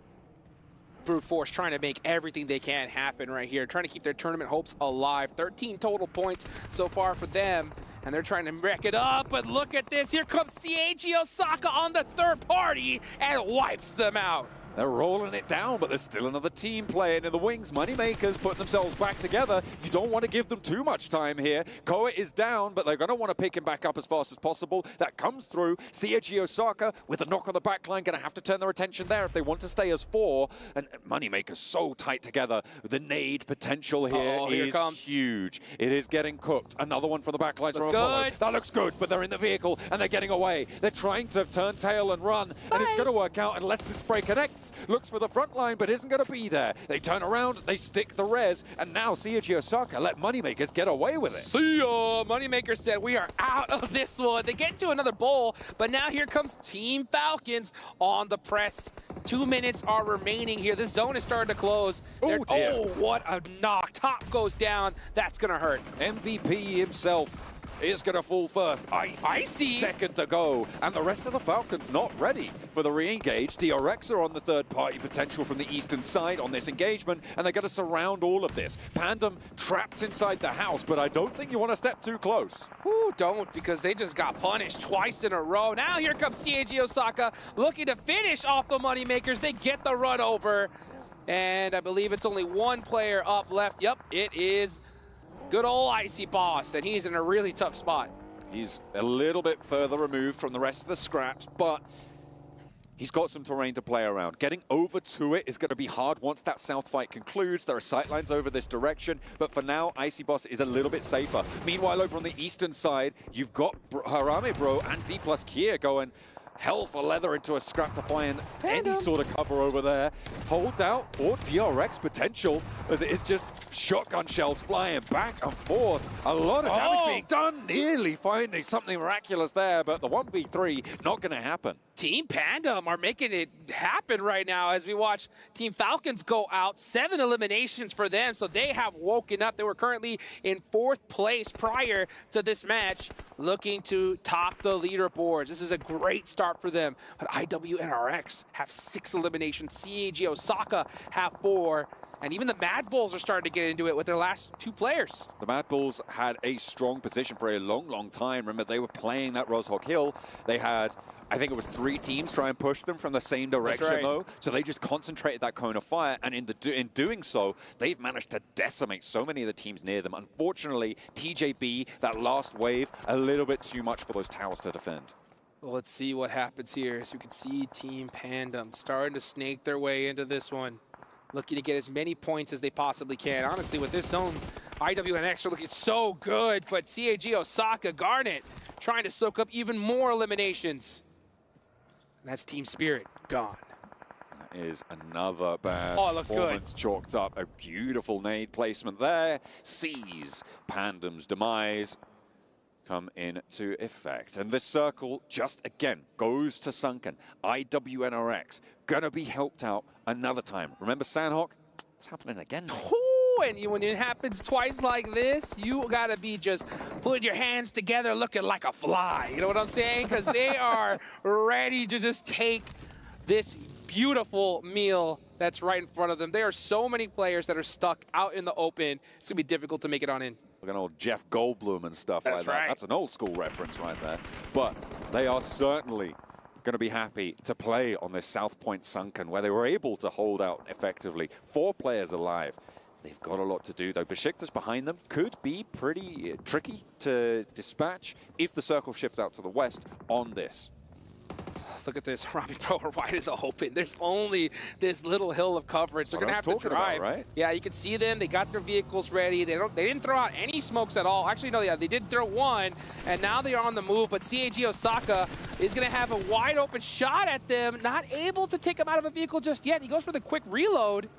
Brute Force trying to make everything they can happen right here, trying to keep their tournament hopes alive. 13 total points so far for them, and they're trying to wreck it up, but look at this. Here comes Seiji Osaka on the third party and wipes them out. They're rolling it down, but there's still another team playing in the wings. Moneymakers putting themselves back together. You don't want to give them too much time here. Koa is down, but they're going to want to pick him back up as fast as possible. That comes through. Seiji Osaka with a knock on the back line. Going to have to turn their attention there if they want to stay as 4. And Moneymakers so tight together. The nade potential here is huge. It is getting cooked. Another one from the back line. That looks good, but they're in the vehicle and they're getting away. They're trying to turn tail and run, and it's going to work out unless the spray connects. Looks for the front line, but isn't going to be there. They turn around, they stick the res, and now Seiji Osaka let Moneymakers get away with it. See ya! Moneymakers said, we are out of this one. They get into another bowl, but now here comes Team Falcons on the press. 2 minutes are remaining here. This zone is starting to close. Oh, what a knock. Top goes down. That's going to hurt. MVP himself is going to fall first. Icy second to go. And the rest of the Falcons not ready for the re-engage. The DRX are on the third party potential from the eastern side on this engagement, and they're going to surround all of this. Pandem trapped inside the house, but I don't think you want to step too close. Ooh, don't, because they just got punished twice in a row. Now here comes Seiji Osaka looking to finish off the Moneymakers. They get the run over, and I believe it's only 1 player up left. Yep, it is good old Icy Boss, and he's in a really tough spot. He's a little bit further removed from the rest of the scraps, but he's got some terrain to play around. Getting over to it is going to be hard once that south fight concludes. There are sightlines over this direction, but for now, Icy Boss is a little bit safer. Meanwhile, over on the eastern side, you've got Harame Bro and D plus Kia going, hell for leather into a scrap to find any sort of cover over there. Hold out or DRX potential, as it is just shotgun shells flying back and forth. A lot of damage being done, nearly finding something miraculous there, but the 1v3 not going to happen. Team Pandem are making it happen right now as we watch Team Falcons go out. 7 eliminations for them, so they have woken up. They were currently in 4th place prior to this match, looking to top the leaderboards. This is a great start for them. But IWNRX have 6 eliminations. CAG Osaka have 4. And even the Mad Bulls are starting to get into it with their last 2 players. The Mad Bulls had a strong position for a long, long time. Remember, they were playing that Roshok Hill. They had, I think it was 3 teams try and push them from the same direction, though. So they just concentrated that cone of fire. And in doing so, they've managed to decimate so many of the teams near them. Unfortunately, TJB, that last wave, a little bit too much for those towers to defend. Well, let's see what happens here. As you can see, Team Pandem starting to snake their way into this one. Looking to get as many points as they possibly can. Honestly, with this zone, IWNX are looking so good, but CAG Osaka, Garnet, trying to soak up even more eliminations. And that's Team Spirit gone. That is another bad performance chalked up. A beautiful nade placement there. Sees Pandem's demise come into effect. And this circle just again goes to Sunken. IWNRX gonna be helped out another time. Remember Sandhawk? It's happening again. Ooh, and when it happens twice like this, you gotta be just putting your hands together looking like a fly. You know what I'm saying? Because they are ready to just take this beautiful meal that's right in front of them. There are so many players that are stuck out in the open. It's gonna be difficult to make it on in. Look at old Jeff Goldblum and stuff like that. That's an old school reference right there. But they are certainly going to be happy to play on this South Point Sunken, where they were able to hold out effectively. 4 players alive. They've got a lot to do, though. Besiktas behind them could be pretty tricky to dispatch if the circle shifts out to the west on this. Look at this, Harami Pro are wide in the open. There's only this little hill of coverage. They're gonna have to drive. Right? Yeah, you can see them. They got their vehicles ready. They didn't throw out any smokes at all. Actually, no, yeah, they did throw one, and now they are on the move. But CAG Osaka is gonna have a wide open shot at them. Not able to take him out of a vehicle just yet. He goes for the quick reload.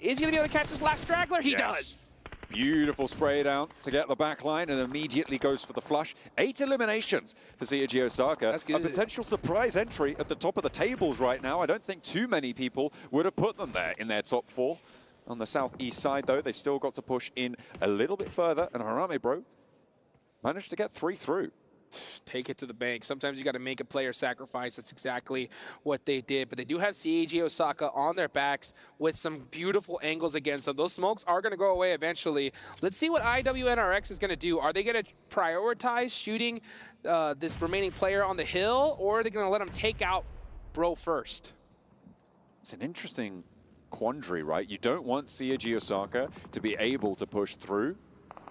Is he gonna be able to catch this last straggler? He does. Beautiful spray down to get the back line and immediately goes for the flush. 8 eliminations for CAG Osaka. That's good. A potential surprise entry at the top of the tables right now. I don't think too many people would have put them there in their top 4. On the southeast side, though, they've still got to push in a little bit further, and Harame Bro managed to get 3 through. Take it to the bank. Sometimes you got to make a player sacrifice. That's exactly what they did. But they do have CAG Osaka on their backs with some beautiful angles against them. Those smokes are going to go away eventually. Let's see what IWNRX is going to do. Are they going to prioritize shooting this remaining player on the hill, or are they going to let him take out Bro first? It's an interesting quandary, right? You don't want CAG Osaka to be able to push through,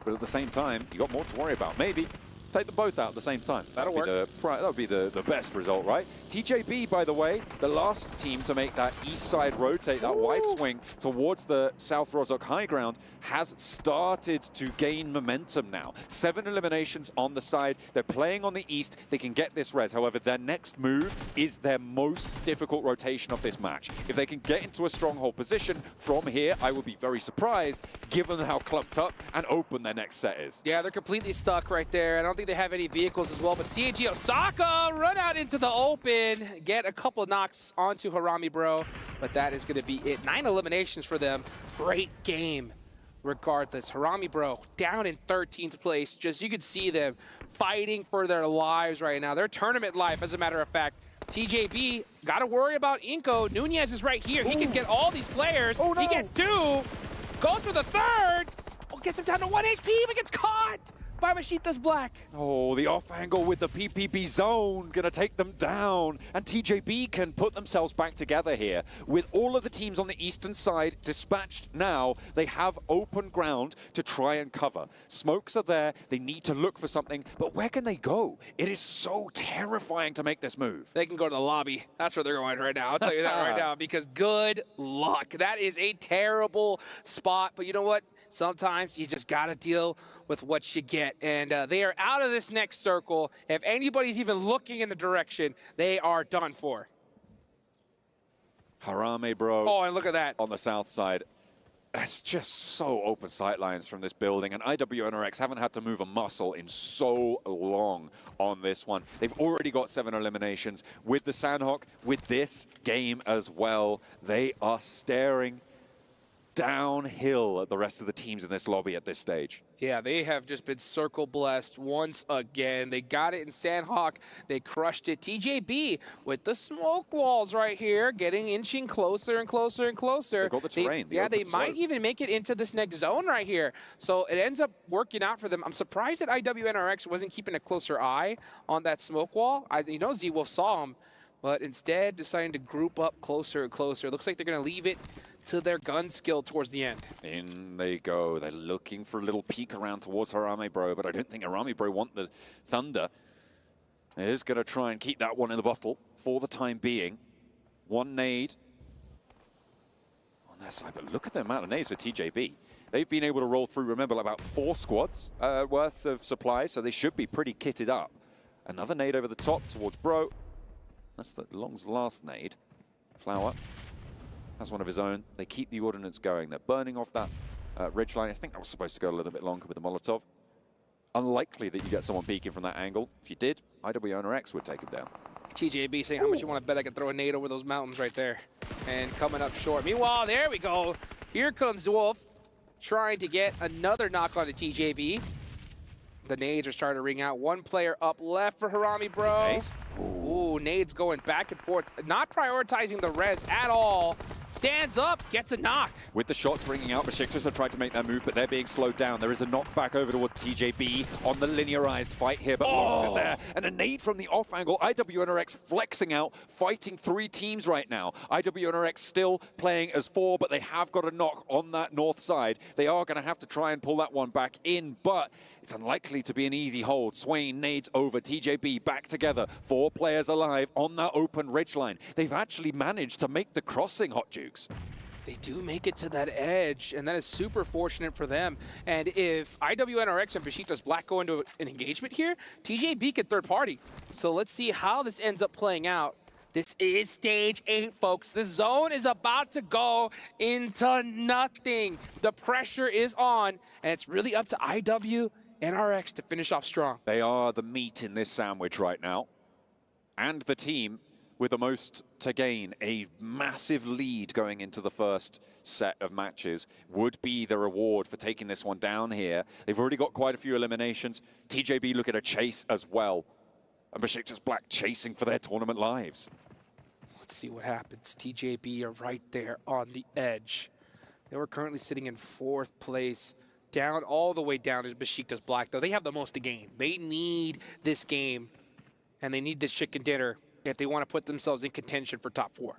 but at the same time, you got more to worry about. Maybe take them both out at the same time. That'll work. That would be the best result, right? TJB, by the way, the last team to make that east side rotate, that wide swing towards the South Rozhok high ground, has started to gain momentum now. 7 eliminations on the side. They're playing on the east. They can get this res. However, their next move is their most difficult rotation of this match. If they can get into a stronghold position from here, I would be very surprised, given how clumped up and open their next set is. Yeah, they're completely stuck right there. I don't think they have any vehicles as well, but CAG Osaka run out into the open, get a couple knocks onto Harami Bro, but that is going to be it. 9 eliminations for them. Great game regardless. Harami Bro down in 13th place. Just you could see them fighting for their lives right now. Their tournament life, as a matter of fact. TJB, got to worry about Inko. Nunez is right here. He can get all these players. Oh, no. He gets 2. Goes for the 3rd. Oh, gets him down to 1 HP, but gets caught by Mashita's Black. Oh, the off angle with the PPB zone gonna take them down, and TJB can put themselves back together here. With all of the teams on the eastern side dispatched now, they have open ground to try and cover. Smokes are there, they need to look for something, but where can they go? It is so terrifying to make this move. They can go to the lobby. That's where they're going right now. I'll tell you that right now, because good luck. That is a terrible spot, but you know what? Sometimes you just gotta deal with what you get. And they are out of this next circle. If anybody's even looking in the direction, they are done for. Harame, bro. Oh, and look at that. On the south side. It's just so open sightlines from this building, and IWNRX haven't had to move a muscle in so long on this one. They've already got 7 eliminations. With the Sandhawk, with this game as well, they are staring downhill at the rest of the teams in this lobby at this stage. Yeah, they have just been circle blessed once again. They got it in Sandhawk. They crushed it. TJB with the smoke walls right here, inching closer and closer and closer. They've got the terrain. They might even make it into this next zone right here. So it ends up working out for them. I'm surprised that IWNRX wasn't keeping a closer eye on that smoke wall. You know Z-Wolf saw him, but instead deciding to group up closer and closer. It looks like they're going to leave it to their gun skill towards the end. In they go. They're looking for a little peek around towards Harame Bro, but I don't think Harame Bro want the Thunder. It is going to try and keep that one in the bottle for the time being. One nade on their side, but look at the amount of nades for TJB. They've been able to roll through, remember, about 4 squads worth of supplies, so they should be pretty kitted up. Another nade over the top towards Bro. That's the Long's last nade. Flower. That's one of his own. They keep the ordnance going. They're burning off that ridge line. I think that was supposed to go a little bit longer with the Molotov. Unlikely that you get someone peeking from that angle. If you did, IWNRX would take him down. TJB saying, how much you want to bet I can throw a nade over those mountains right there? And coming up short. Meanwhile, there we go. Here comes Wolf trying to get another knock on the TJB. The nades are starting to ring out. One player up left for Harame Bro. Nade? Ooh, nades going back and forth. Not prioritizing the res at all. Stands up, gets a knock. With the shots ringing out, Besiktas have tried to make their move, but they're being slowed down. There is a knockback over towards TJB on the linearized fight here, but Longs is there. And a nade from the off angle. IWNRX flexing out, fighting 3 teams right now. IWNRX still playing as 4, but they have got a knock on that north side. They are going to have to try and pull that one back in, but it's unlikely to be an easy hold. Swain nades over, TJB back together. 4 players alive on that open ridgeline. They've actually managed to make the crossing, Hot Jukes. They do make it to that edge, and that is super fortunate for them. And if IWNRX and Besiktas Black go into an engagement here, TJB can third party. So let's see how this ends up playing out. This is stage 8, folks. The zone is about to go into nothing. The pressure is on, and it's really up to IWNRX to finish off strong. They are the meat in this sandwich right now. And the team with the most to gain, a massive lead going into the first set of matches, would be the reward for taking this one down here. They've already got quite a few eliminations. TJB look at a chase as well. And Besiktas Black chasing for their tournament lives. Let's see what happens. TJB are right there on the edge. They were currently sitting in 4th place. Down, all the way down is Besiktas Black, though. They have the most to gain. They need this game, and they need this chicken dinner if they want to put themselves in contention for top 4.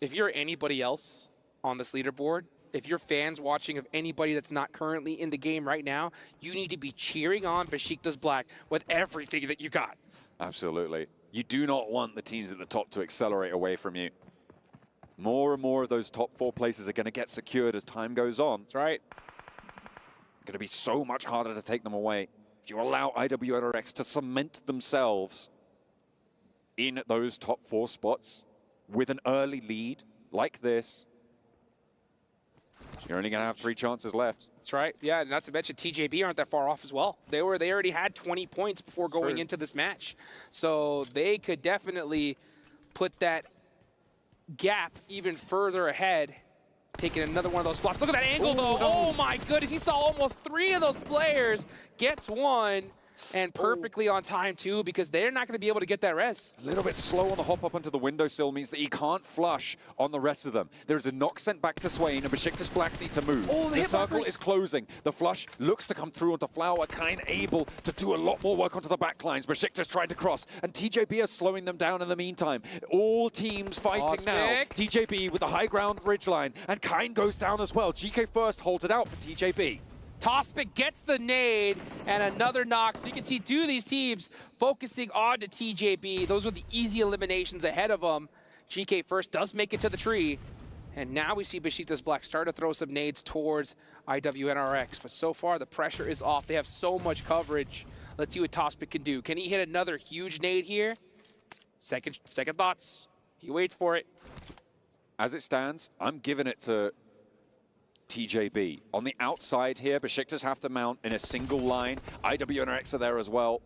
If you're anybody else on this leaderboard, if you're fans watching of anybody that's not currently in the game right now, you need to be cheering on Besiktas Black with everything that you got. Absolutely. You do not want the teams at the top to accelerate away from you. More and more of those top 4 places are going to get secured as time goes on. That's right. Going to be so much harder to take them away. If you allow IWNRX to cement themselves in those top 4 spots with an early lead like this, you're only going to have 3 chances left. That's right. Yeah, not to mention TJB aren't that far off as well. They already had 20 points before going into this match. So they could definitely put that gap even further ahead, taking another one of those spots. Look at that angle, though. Oh, my goodness. He saw almost 3 of those players. Gets one, and perfectly on time, too, because they're not going to be able to get that res. A little bit slow on the hop up onto the windowsill means that he can't flush on the rest of them. There's a knock sent back to Swain, and Besiktas Black need to move. Oh, the circle is closing. The flush looks to come through onto Flower, kind able to do a lot more work onto the backlines. Besiktas trying to cross, and TJB are slowing them down in the meantime. All teams fighting now. TJB with the high ground ridgeline, and Kine goes down as well. GK first holds it out for TJB. Tospic gets the nade and another knock. So you can see 2 of these teams focusing on to TJB. Those are the easy eliminations ahead of them. GK first does make it to the tree. And now we see Besiktas Black start to throw some nades towards IWNRX. But so far, the pressure is off. They have so much coverage. Let's see what Tospic can do. Can he hit another huge nade here? Second thoughts. He waits for it. As it stands, I'm giving it to TJB. On the outside here, Besiktas have to mount in a single line. IWNRX are there as well.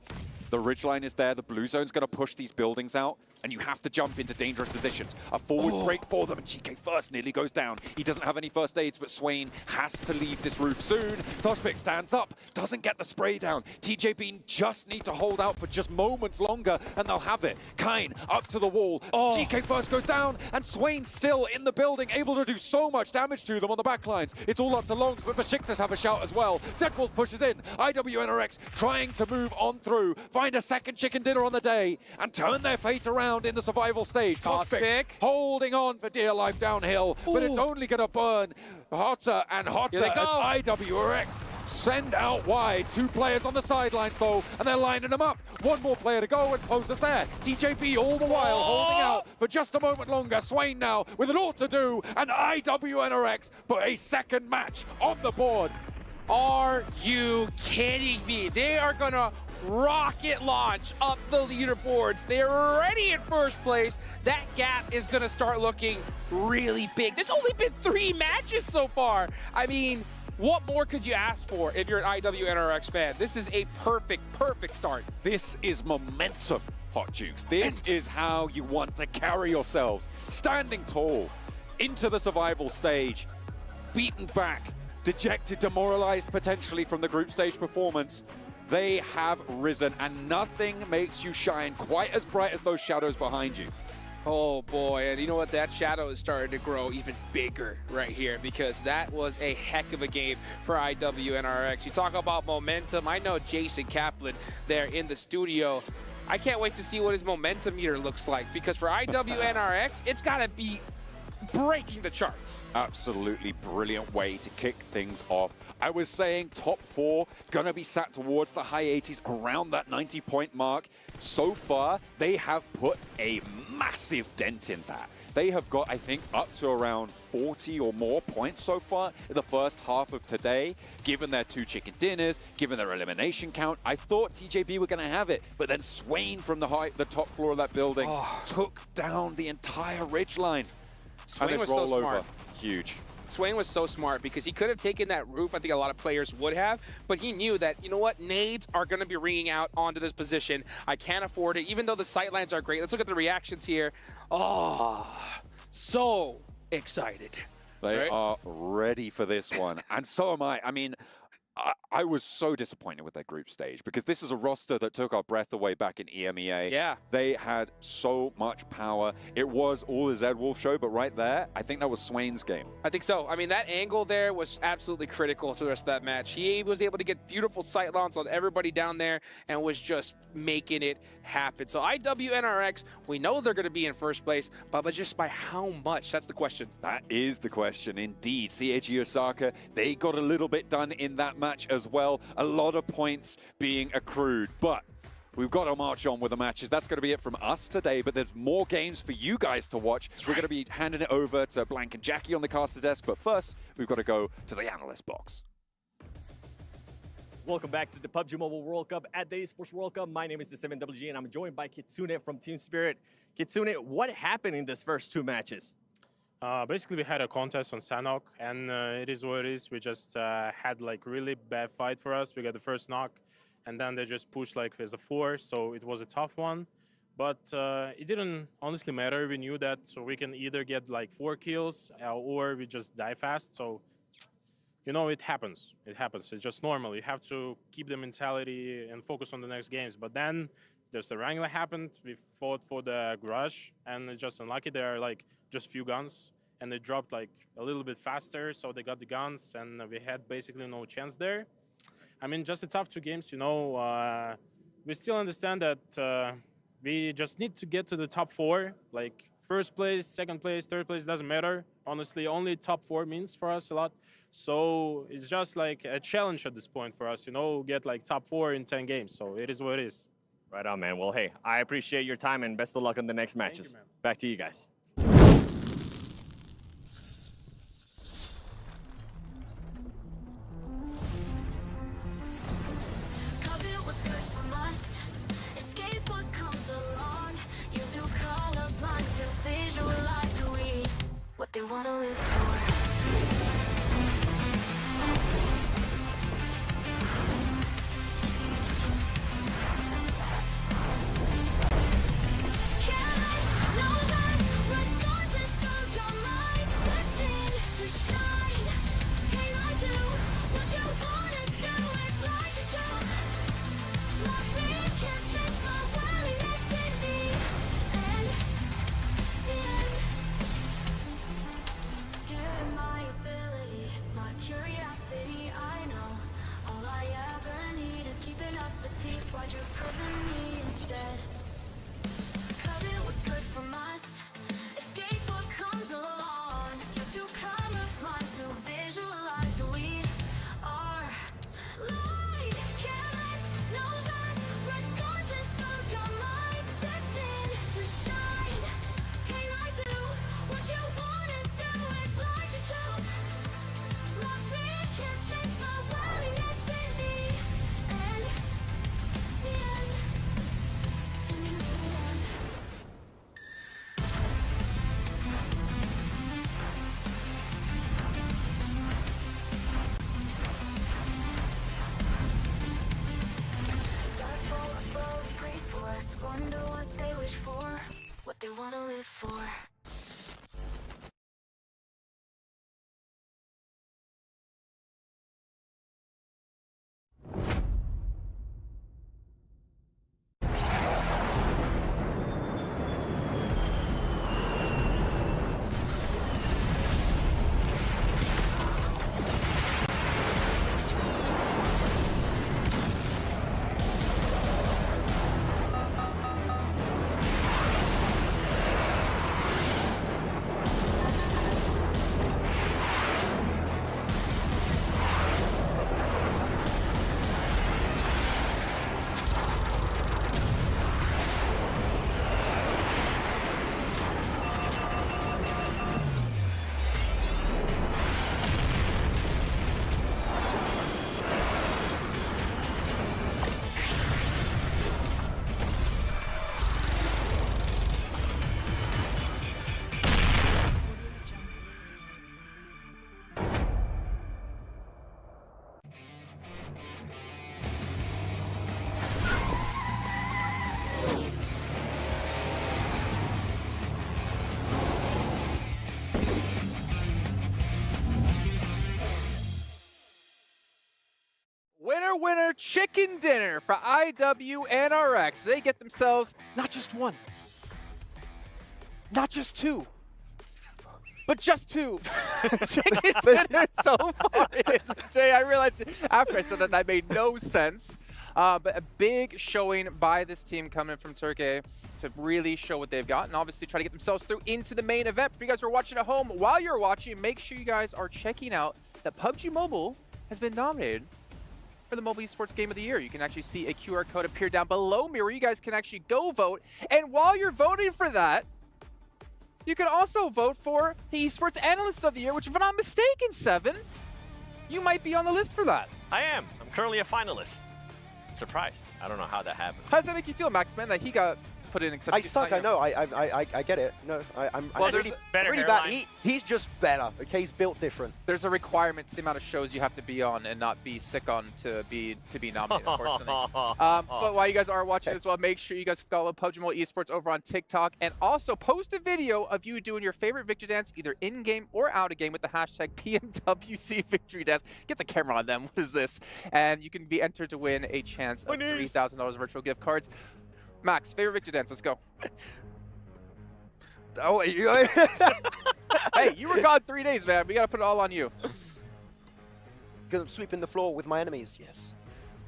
The ridgeline is there. The blue zone's going to push these buildings out, and you have to jump into dangerous positions. A forward break for them, and GK first nearly goes down. He doesn't have any first aids, but Swain has to leave this roof soon. Tospic stands up, doesn't get the spray down. TJB just need to hold out for just moments longer, and they'll have it. Kine up to the wall. GK first goes down, and Swain still in the building, able to do so much damage to them on the backlines. It's all up to Longs, but Besiktas have a shout as well. Zedwolf pushes in. IWNRX trying to move on through, find a second chicken dinner on the day, and turn their fate around in the survival stage. Tospic holding on for dear life downhill, but it's only going to burn hotter and hotter as IWRX send out wide. 2 players on the sidelines though, and they're lining them up. 1 more player to go, and Poser's there. TJB all the while holding out for just a moment longer. Swain now with an ought to do, and IWNRX put a second match on the board. Are you kidding me? They are gonna rocket launch up the leaderboards. They're already in first place. That gap is gonna start looking really big. There's only been 3 matches so far. I mean, what more could you ask for if you're an IWNRX fan? This is a perfect start. This is momentum, Hot Jukes. This is how you want to carry yourselves. Standing tall into the survival stage, beaten back, dejected, demoralized potentially from the group stage performance. They have risen, and nothing makes you shine quite as bright as those shadows behind you. Oh boy, and you know what? That shadow is starting to grow even bigger right here, because that was a heck of a game for IWNRX. You talk about momentum. I know Jason Kaplan there in the studio. I can't wait to see what his momentum meter looks like, because for IWNRX, it's got to be breaking the charts. Absolutely brilliant way to kick things off. I was saying top 4 gonna be sat towards the high 80s, around that 90-point mark. So far, they have put a massive dent in that. They have got, I think, up to around 40 or more points so far in the first half of today. Given their 2 chicken dinners, given their elimination count, I thought TJB were going to have it. But then Swain from the top floor of that building took down the entire ridgeline. Swain was so smart. Huge. Swain was so smart because he could have taken that roof. I think a lot of players would have, but he knew that, you know what, nades are going to be ringing out onto this position. I can't afford it, even though the sightlines are great. Let's look at the reactions here. Oh, so excited. They are ready for this one, and so am I. I mean, I was so disappointed with their group stage, because this is a roster that took our breath away back in EMEA. Yeah. They had so much power. It was all the Zedwolf show, but right there, I think that was Swain's game. I think so. I mean, that angle there was absolutely critical to the rest of that match. He was able to get beautiful sightlines on everybody down there and was just making it happen. So IWNRX, we know they're going to be in first place, but just by how much? That's the question. That is the question, indeed. CAG Osaka, they got a little bit done in that match as well. A lot of points being accrued, but we've got to march on with the matches. That's going to be it from us today, but there's more games for you guys to watch. We're going to be handing it over to Blank and Jackie on the caster desk, but first, we've got to go to the analyst box. Welcome back to the PUBG Mobile World Cup at the Esports World Cup. My name is the 7WG, and I'm joined by Kitsune from Team Spirit. Kitsune, what happened in these first 2 matches? Basically, we had a contest on Sanhok, and it is what it is. We just had like really bad fight for us. We got the first knock, and then they just pushed like as a 4, so it was a tough one. But it didn't honestly matter. We knew that, so we can either get like 4 kills or we just die fast. So, you know, it happens. It happens. It's just normal. You have to keep the mentality and focus on the next games. But then there's the wrangler happened. We fought for the garage, and it's just unlucky. There are like just few guns, and they dropped like a little bit faster, so they got the guns, and we had basically no chance there. I mean, just a tough 2 games, you know. We still understand that we just need to get to the top 4, like first place, second place, third place, doesn't matter. Honestly, only top 4 means for us a lot. So it's just like a challenge at this point for us, you know, get like top 4 in 10 games. So it is what it is. Right on, man. Well, hey, I appreciate your time, and best of luck on the next matches. Thank you, man. Back to you guys. wanna live for. Curiosity, I know. All I ever need is keeping up the peace. Why'd you prison me instead? Covet what's good from us. Escape what comes along. You're too colorblind to visualize who we are. Light, careless, no less. Regardless of your mind, destined to shine. Can I do what you wanna do? It's like to choke. My fear can't change my worriness in the end. The end. In the end. Starfall above, pray for us. Wonder what they wish for, what they wanna live for. Winner, winner, chicken dinner for IWNRX. They get themselves not just one, not just two, but just two chicken dinners so far in the day. I realized after I said that that made no sense. But a big showing by this team coming from Turkey to really show what they've got and obviously try to get themselves through into the main event. For you guys who are watching at home, while you're watching, make sure you guys are checking out that PUBG Mobile has been nominated for the Mobile Esports Game of the Year. You can actually see a QR code appear down below me where you guys can actually go vote. And while you're voting for that, you can also vote for the Esports Analyst of the Year, which if I'm not mistaken, Seven, you might be on the list for that. I am. I'm currently a finalist. Surprise. I don't know how that happened. How does that make you feel, Maxman, that he got put in except I suck, I know, I get it. No, I'm Well, really, better really bad. He's just better, okay? He's built different. There's a requirement to the amount of shows you have to be on and not be sick on to be nominated, unfortunately. But while you guys are watching as well, make sure you guys follow PUBG Mobile Esports over on TikTok and also post a video of you doing your favorite victory dance, either in-game or out-of-game with the hashtag PMWC victory dance. Get the camera on them. What is this? And you can be entered to win a chance of $3,000 virtual gift cards. Max, favorite victory dance, let's go. Oh, hey, you were gone 3 days, man. We got to put it all on you. Because I'm sweeping the floor with my enemies, yes.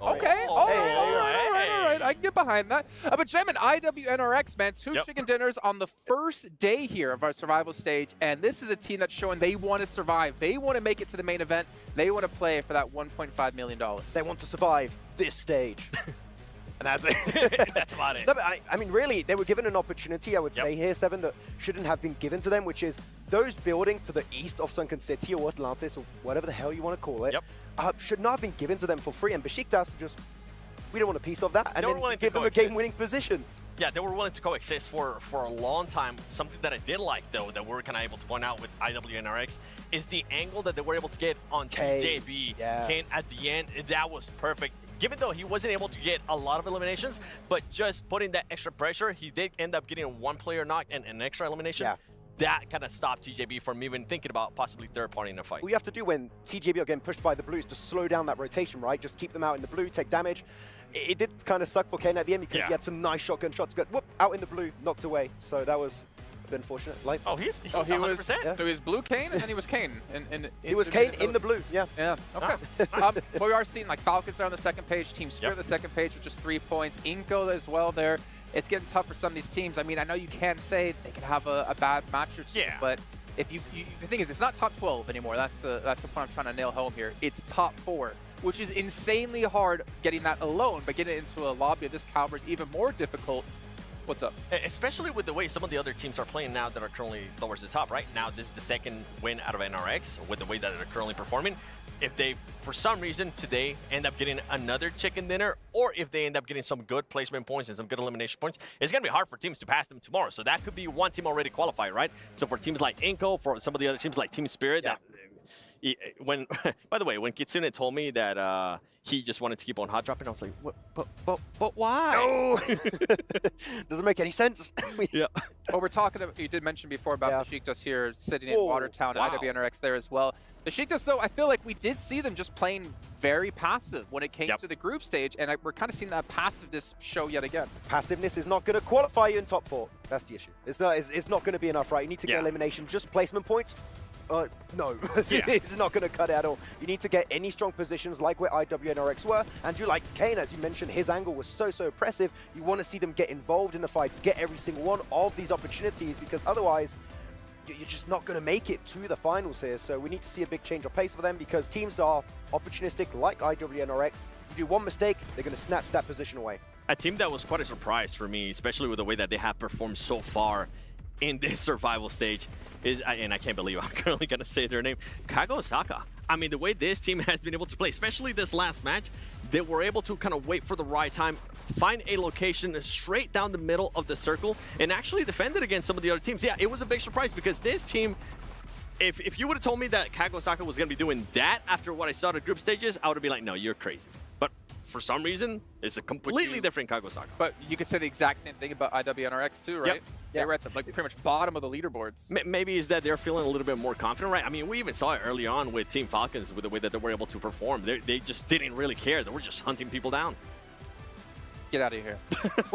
Okay, all right. I can get behind that. But gentlemen, IWNRX, man, two chicken dinners on the first day here of our survival stage, and this is a team that's showing they want to survive. They want to make it to the main event. They want to play for that $1.5 million. They want to survive this stage. And that's it. That's about it. No, but I mean, really, they were given an opportunity, I would say here, Seven, that shouldn't have been given to them, which is those buildings to the east of Sunken City or Atlantis or whatever the hell you want to call it, should not have been given to them for free. And Besiktas just, we don't want a piece of that. And then give them a game-winning position. Yeah, they were willing to coexist for a long time. Something that I did like, though, that we're kind of able to point out with IWNRX is the angle that they were able to get on TJB. Kane at the end, that was perfect. Given though he wasn't able to get a lot of eliminations, but just putting that extra pressure, he did end up getting a one-player knock and an extra elimination. That kind of stopped TJB from even thinking about possibly third party in a fight. All you have to do when TJB are getting pushed by the blues to slow down that rotation, right? Just keep them out in the blue, take damage. It did kind of suck for Kane at the end because he had some nice shotgun shots, got whoop, out in the blue, knocked away. So that was a bit unfortunate. Like, he was 100%. So he was blue Kane and then he was Kane. He was Kane in the blue, yeah. Okay. But we are seeing like Falcons there on the second page, Team Spirit the second page with just 3 points, Inco as well there. It's getting tough for some of these teams. I mean, I know you can say they can have a bad match or two, but if you the thing is, it's not top 12 anymore. That's the point I'm trying to nail home here. It's top 4, which is insanely hard getting that alone, but getting it into a lobby of this caliber is even more difficult. What's up? Especially with the way some of the other teams are playing now that are currently towards the top, right? Now, this is the second win out of NRX with the way that they're currently performing. If they, for some reason, today end up getting another chicken dinner, or if they end up getting some good placement points and some good elimination points, it's going to be hard for teams to pass them tomorrow. So that could be one team already qualified, right? So for teams like Inco, for some of the other teams like Team Spirit, when by the way, when Kitsune told me that he just wanted to keep on hot dropping, I was like, what, but why? No! Doesn't make any sense. Well, we're talking about, you did mention before about the Sheiktas here sitting in Watertown, IWNRX there as well. The Sheiktas, though, I feel like we did see them just playing very passive when it came to the group stage, and we're kind of seeing that passiveness show yet again. Passiveness is not going to qualify you in top 4. That's the issue. It's not going to be enough, right? You need to get elimination, just placement points. No, it's not going to cut it at all. You need to get any strong positions like where IWNRX were, and you like Kane, as you mentioned, his angle was so impressive. You want to see them get involved in the fights, get every single one of these opportunities, because otherwise you're just not going to make it to the finals here. So we need to see a big change of pace for them, because teams that are opportunistic like IWNRX, if you do one mistake, they're going to snatch that position away. A team that was quite a surprise for me, especially with the way that they have performed so far in this survival stage, is, and I can't believe I'm currently going to say their name, Kagosaka. I mean, the way this team has been able to play, especially this last match, they were able to kind of wait for the right time, find a location straight down the middle of the circle, and actually defend it against some of the other teams. Yeah, it was a big surprise, because this team, if you would have told me that Kagosaka was going to be doing that after what I saw at group stages, I would have been like, no, you're crazy. But for some reason, it's a completely different Kagosaka. But you could say the exact same thing about IWNRX too, right? They were at the pretty much bottom of the leaderboards. Maybe is that they're feeling a little bit more confident, right? I mean, we even saw it early on with Team Falcons with the way that they were able to perform. They just didn't really care. They were just hunting people down. Get out of here.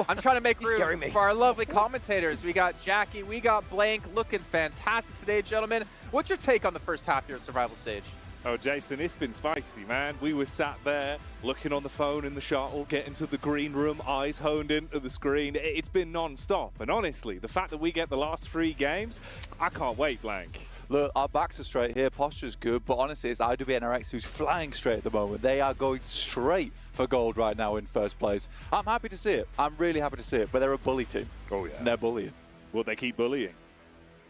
I'm trying to make room for our lovely commentators. We got Jackie, we got Blank, looking fantastic today, gentlemen. What's your take on the first half of your survival stage? Oh, Jason, it's been spicy, man. We were sat there looking on the phone in the shuttle, getting to the green room, eyes honed into the screen. It's been non-stop. And honestly, the fact that we get the last 3 games, I can't wait, Blank. Look, our backs are straight here, posture's good, but honestly, it's IWNRX who's flying straight at the moment. They are going straight for gold right now in first place. I'm happy to see it. I'm really happy to see it, but they're a bully team. Oh, yeah. And they're bullying. Will they keep bullying?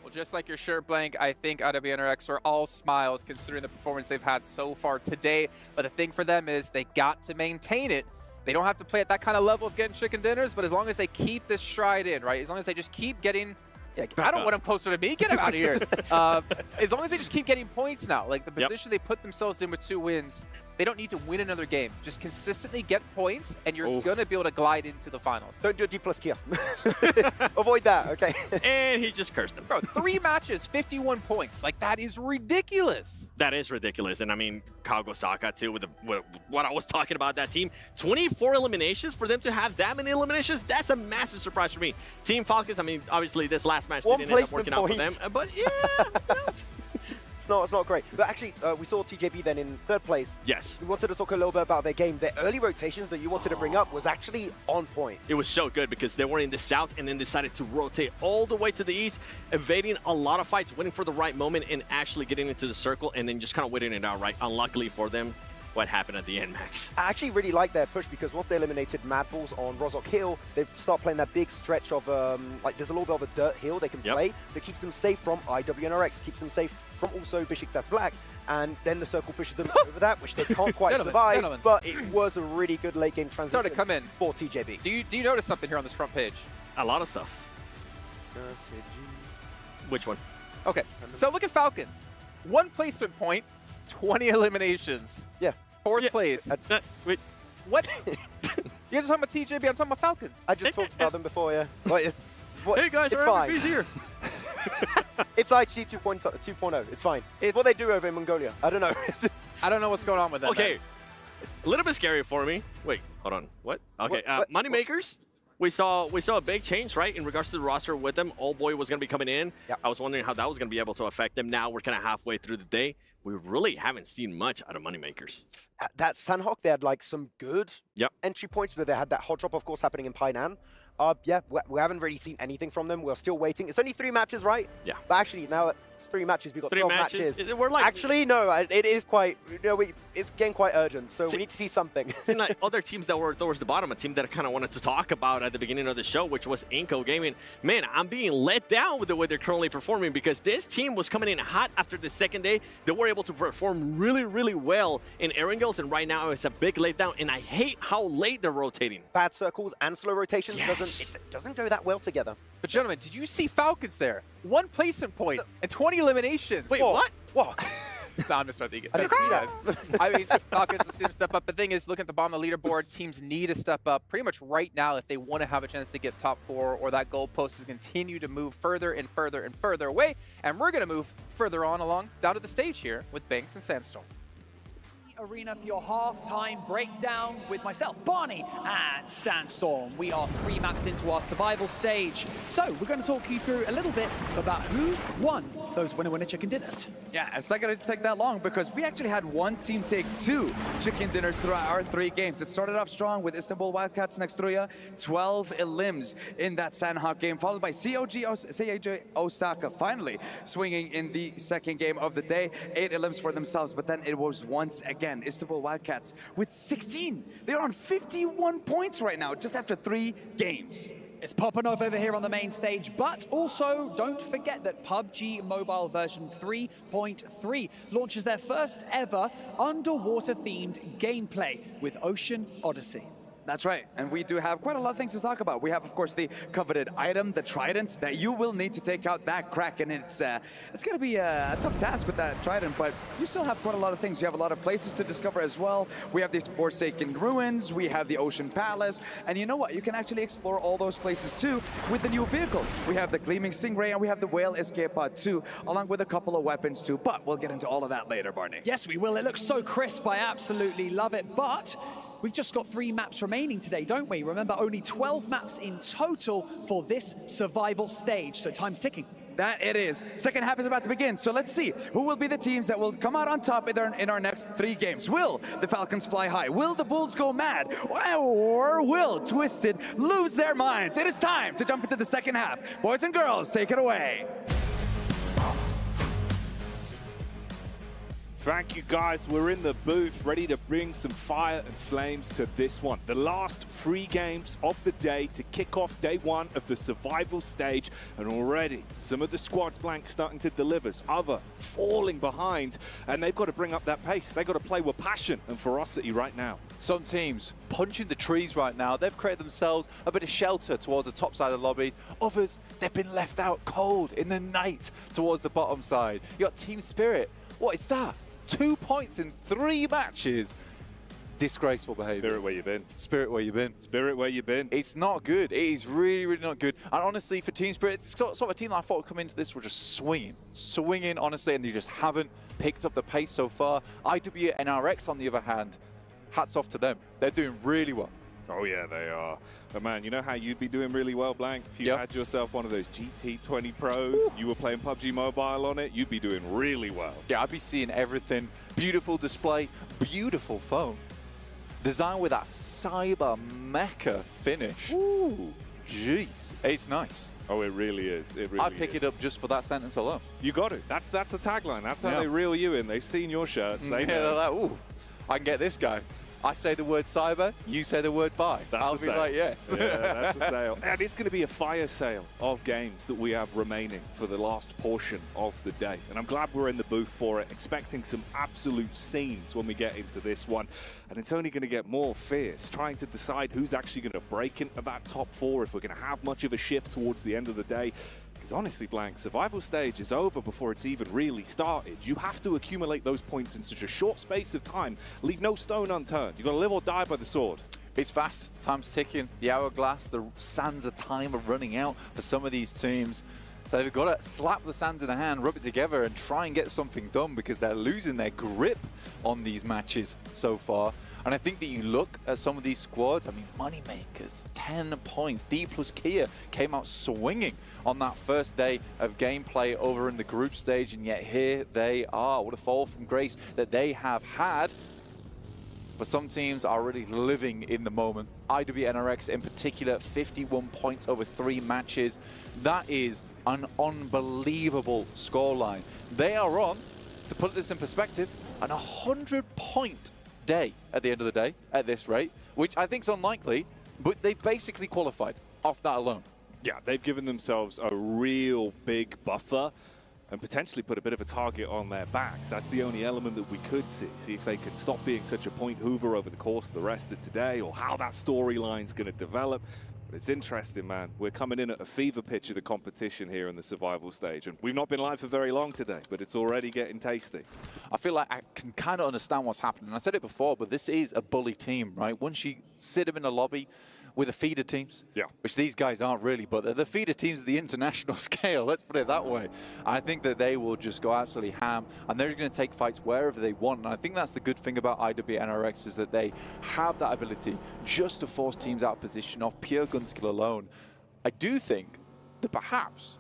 Well, just like your shirt, Blank, I think IWNRX are all smiles considering the performance they've had so far today. But the thing for them is they got to maintain it. They don't have to play at that kind of level of getting chicken dinners, but as long as they keep this stride in, right? As long as they just keep getting... I don't want them closer to me. Get them out of here. As long as they just keep getting points now, like the position they put themselves in with 2 wins, they don't need to win another game. Just consistently get points, and you're going to be able to glide into the finals. Don't do a D+ Kia. Avoid that, okay? And he just cursed them. Bro, 3 matches, 51 points. Like, that is ridiculous. That is ridiculous. And I mean, Kagosaka, too, with what I was talking about, that team. 24 eliminations, for them to have that many eliminations, that's a massive surprise for me. Team Falcons, I mean, obviously, this last match didn't end up working out for them. But yeah, it's not great. But actually, we saw TJB then in 3rd place. Yes. We wanted to talk a little bit about their game. Their early rotations that you wanted to bring up was actually on point. It was so good because they were in the south and then decided to rotate all the way to the east, evading a lot of fights, waiting for the right moment, and actually getting into the circle, and then just kind of waiting it out, right? Unluckily for them, what happened at the end, Max. I actually really like their push, because once they eliminated Mad Balls on Rozhok Hill, they start playing that big stretch of, like, there's a little bit of a dirt hill they can play that keeps them safe from IWNRX, keeps them safe from also Besiktas Black, and then the circle pushes them over that, which they can't quite survive, but it was a really good late game transition to come in for TJB. Do you notice something here on this front page? a lot of stuff. Which one? Okay, so look at Falcons. 1 placement point, 20 eliminations. Yeah. 4th place. Wait. What? You're just talking about TJB, I'm talking about Falcons. I just talked about them before, yeah. Hey guys, it's our fine. MVP's here. It's IC 2.0. It's fine. It's what they do over in Mongolia. I don't know. I don't know what's going on with that. Okay, a little bit scary for me. Wait, hold on. What? Okay, Moneymakers. We saw a big change, right, in regards to the roster with them. Old Boy was going to be coming in. Yep. I was wondering how that was going to be able to affect them. Now we're kind of halfway through the day. We really haven't seen much out of Moneymakers. That Sanhok, they had like some good entry points, but they had that hot drop, of course, happening in Painan. Yeah, we haven't really seen anything from them. We're still waiting. It's only 3 matches, right? Yeah. But actually, now that it's 3 matches, we've got 12 matches. We're like, actually, no, it is quite, it's getting quite urgent, so we need to see something. Like other teams that were towards the bottom, a team that I kind of wanted to talk about at the beginning of the show, which was Inco Gaming. Man, I'm being let down with the way they're currently performing because this team was coming in hot after the second day. They were able to perform really, really well in Erangels, and right now it's a big letdown, and I hate how late they're rotating. Bad circles and slow rotations doesn't go that well together. But gentlemen, did you see Falcons there? 1 placement point and 20 eliminations. Wait, what? What? No, I'm just trying to I didn't see that. I mean, Falcons, let's see them step up. The thing is, look at the bottom of the leaderboard. Teams need to step up pretty much right now if they want to have a chance to get top 4, or that goalpost is continue to move further and further and further away. And we're going to move further on along down to the stage here with Banks and Sandstorm. Arena for your halftime breakdown with myself, Barney, and Sandstorm. We are 3 maps into our survival stage. So we're going to talk you through a little bit about who won those winner chicken dinners. Yeah, it's not going to take that long because we actually had one team take 2 chicken dinners throughout our 3 games. It started off strong with Istanbul Wildcats next Truya, 12 elims in that Sanhok game, followed by COG Osaka finally swinging in the second game of the day. 8 elims for themselves, but then it was once again Istanbul Wildcats with 16. They're on 51 points right now, just after 3 games. It's popping off over here on the main stage, but also don't forget that PUBG Mobile version 3.3 launches their first ever underwater-themed gameplay with Ocean Odyssey. That's right, and we do have quite a lot of things to talk about. We have, of course, the coveted item, the trident, that you will need to take out that Kraken. It's going to be a tough task with that trident, but you still have quite a lot of things. You have a lot of places to discover as well. We have these Forsaken Ruins, we have the Ocean Palace, and you know what? You can actually explore all those places too with the new vehicles. We have the Gleaming Stingray and we have the Whale Escape Pod too, along with a couple of weapons too, but we'll get into all of that later, Barney. Yes, we will. It looks so crisp. I absolutely love it, but we've just got 3 maps remaining today, don't we? Remember, only 12 maps in total for this survival stage, so time's ticking. That it is. Second half is about to begin, so let's see who will be the teams that will come out on top in our next 3 games. Will the Falcons fly high? Will the Bulls go mad? Or will Twisted lose their minds? It is time to jump into the second half. Boys and girls, take it away. Thank you guys, we're in the booth ready to bring some fire and flames to this one. The last 3 games of the day to kick off day 1 of the survival stage, and already some of the squads blank starting to deliver, other falling behind, and they've got to bring up that pace. They've got to play with passion and ferocity right now. Some teams punching the trees right now. They've created themselves a bit of shelter towards the top side of the lobbies. Others, they've been left out cold in the night towards the bottom side. You got Team Spirit. What is that? 2 points in 3 matches. Disgraceful behavior. Spirit, where you been? Spirit, where you been? Spirit, where you been? It's not good. It is really, really not good. And honestly, for Team Spirit, it's sort of a team that I thought would come into this were just swinging, honestly, and they just haven't picked up the pace so far. IW and RX, on the other hand, hats off to them. They're doing really well. Oh yeah, they are. But man, you know how you'd be doing really well, Blank? If you had yourself one of those GT20 Pros, you were playing PUBG Mobile on it, you'd be doing really well. Yeah, I'd be seeing everything. Beautiful display, beautiful phone. Designed with that cyber mecha finish. Ooh, jeez, it's nice. Oh, it really is. It really I'd pick it up just for that sentence alone. You got it. That's the tagline. That's how they reel you in. They've seen your shirts. They know. They're like, ooh, I can get this guy. I say the word cyber, you say the word buy. I'll be like, yes. Yeah, that's a sale. And it's going to be a fire sale of games that we have remaining for the last portion of the day. And I'm glad we're in the booth for it, expecting some absolute scenes when we get into this one. And it's only going to get more fierce, trying to decide who's actually going to break into that top 4, if we're going to have much of a shift towards the end of the day. Because honestly, Blank, survival stage is over before it's even really started. You have to accumulate those points in such a short space of time. Leave no stone unturned. You've got to live or die by the sword. It's fast. Time's ticking. The hourglass, the sands of time are running out for some of these teams. So they've got to slap the sands in a hand, rub it together, and try and get something done because they're losing their grip on these matches so far. And I think that you look at some of these squads, I mean, Moneymakers, 10 points. D plus Kia came out swinging on that first day of gameplay over in the group stage, and yet here they are. What a fall from grace that they have had. But some teams are really living in the moment. IWNRX in particular, 51 points over 3 matches. That is an unbelievable scoreline. They are on, to put this in perspective, an 100-point day at the end of the day at this rate, which I think is unlikely, but they've basically qualified off that alone. Yeah, they've given themselves a real big buffer and potentially put a bit of a target on their backs. That's the only element that we could see if they can stop being such a point hoover over the course of the rest of today, or how that storyline's going to develop. But it's interesting, man. We're coming in at a fever pitch of the competition here in the survival stage, and we've not been live for very long today, but it's already getting tasty. I feel like I can kind of understand what's happening. I said it before, but this is a bully team, right? Once you sit them in a lobby with the feeder teams, which these guys aren't really, but they're the feeder teams of the international scale, let's put it that way. I think that they will just go absolutely ham, and they're going to take fights wherever they want. And I think that's the good thing about IWNRX, is that they have that ability just to force teams out of position off pure gun skill alone. I do think that perhaps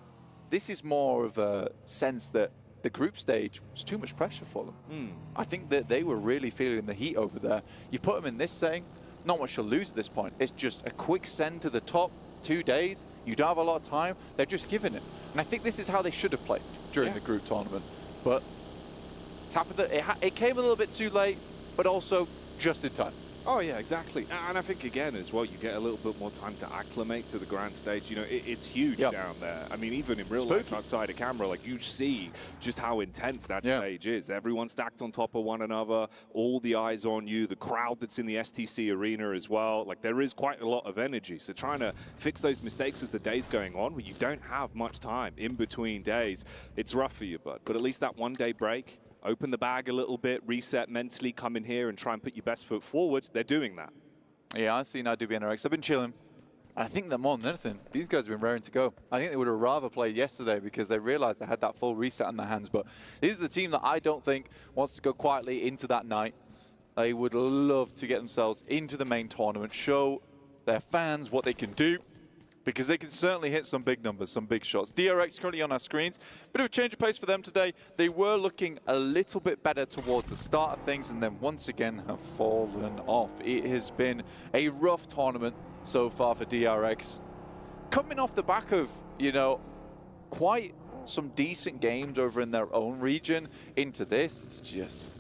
this is more of a sense that the group stage was too much pressure for them. I think that they were really feeling the heat over there. You put them in this setting, not much to lose at this point. It's just a quick send to the top 2 days. You don't have a lot of time. They're just giving it. And I think this is how they should have played during the group tournament. But it's happened that it came a little bit too late, but also just in time. Oh, yeah, exactly. And I think, again, as well, you get a little bit more time to acclimate to the grand stage. You know, it's huge down there. I mean, even in real life outside of camera, like, you see just how intense that stage is. Everyone stacked on top of one another, all the eyes on you, the crowd that's in the STC arena as well. Like, there is quite a lot of energy. So trying to fix those mistakes as the day's going on, where you don't have much time in between days, it's rough for you, bud. But at least that 1 day break, open the bag a little bit, reset mentally, come in here and try and put your best foot forward. They're doing that. Yeah, I've seen IWNRX. I've been chilling. I think that more than anything, these guys have been raring to go. I think they would have rather played yesterday because they realized they had that full reset in their hands. But this is the team that I don't think wants to go quietly into that night. They would love to get themselves into the main tournament, show their fans what they can do, because they can certainly hit some big numbers, some big shots. DRX currently on our screens. Bit of a change of pace for them today. They were looking a little bit better towards the start of things, and then once again have fallen off. It has been a rough tournament so far for DRX. Coming off the back of, you know, quite some decent games over in their own region, into this, it's just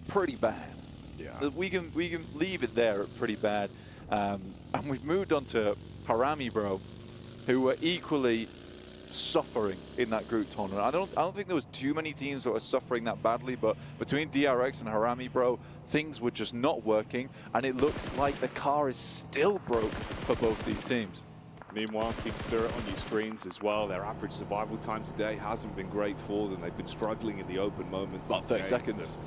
pretty bad. Yeah. We can leave it there at pretty bad. And we've moved on to Harami Bro, who were equally suffering in that group tournament. I don't think there was too many teams that were suffering that badly, but between DRX and Harami Bro, things were just not working, and it looks like the car is still broke for both these teams. Meanwhile, Team Spirit on your screens as well. Their average survival time today hasn't been great for them. They've been struggling in the open moments. About 30 seconds.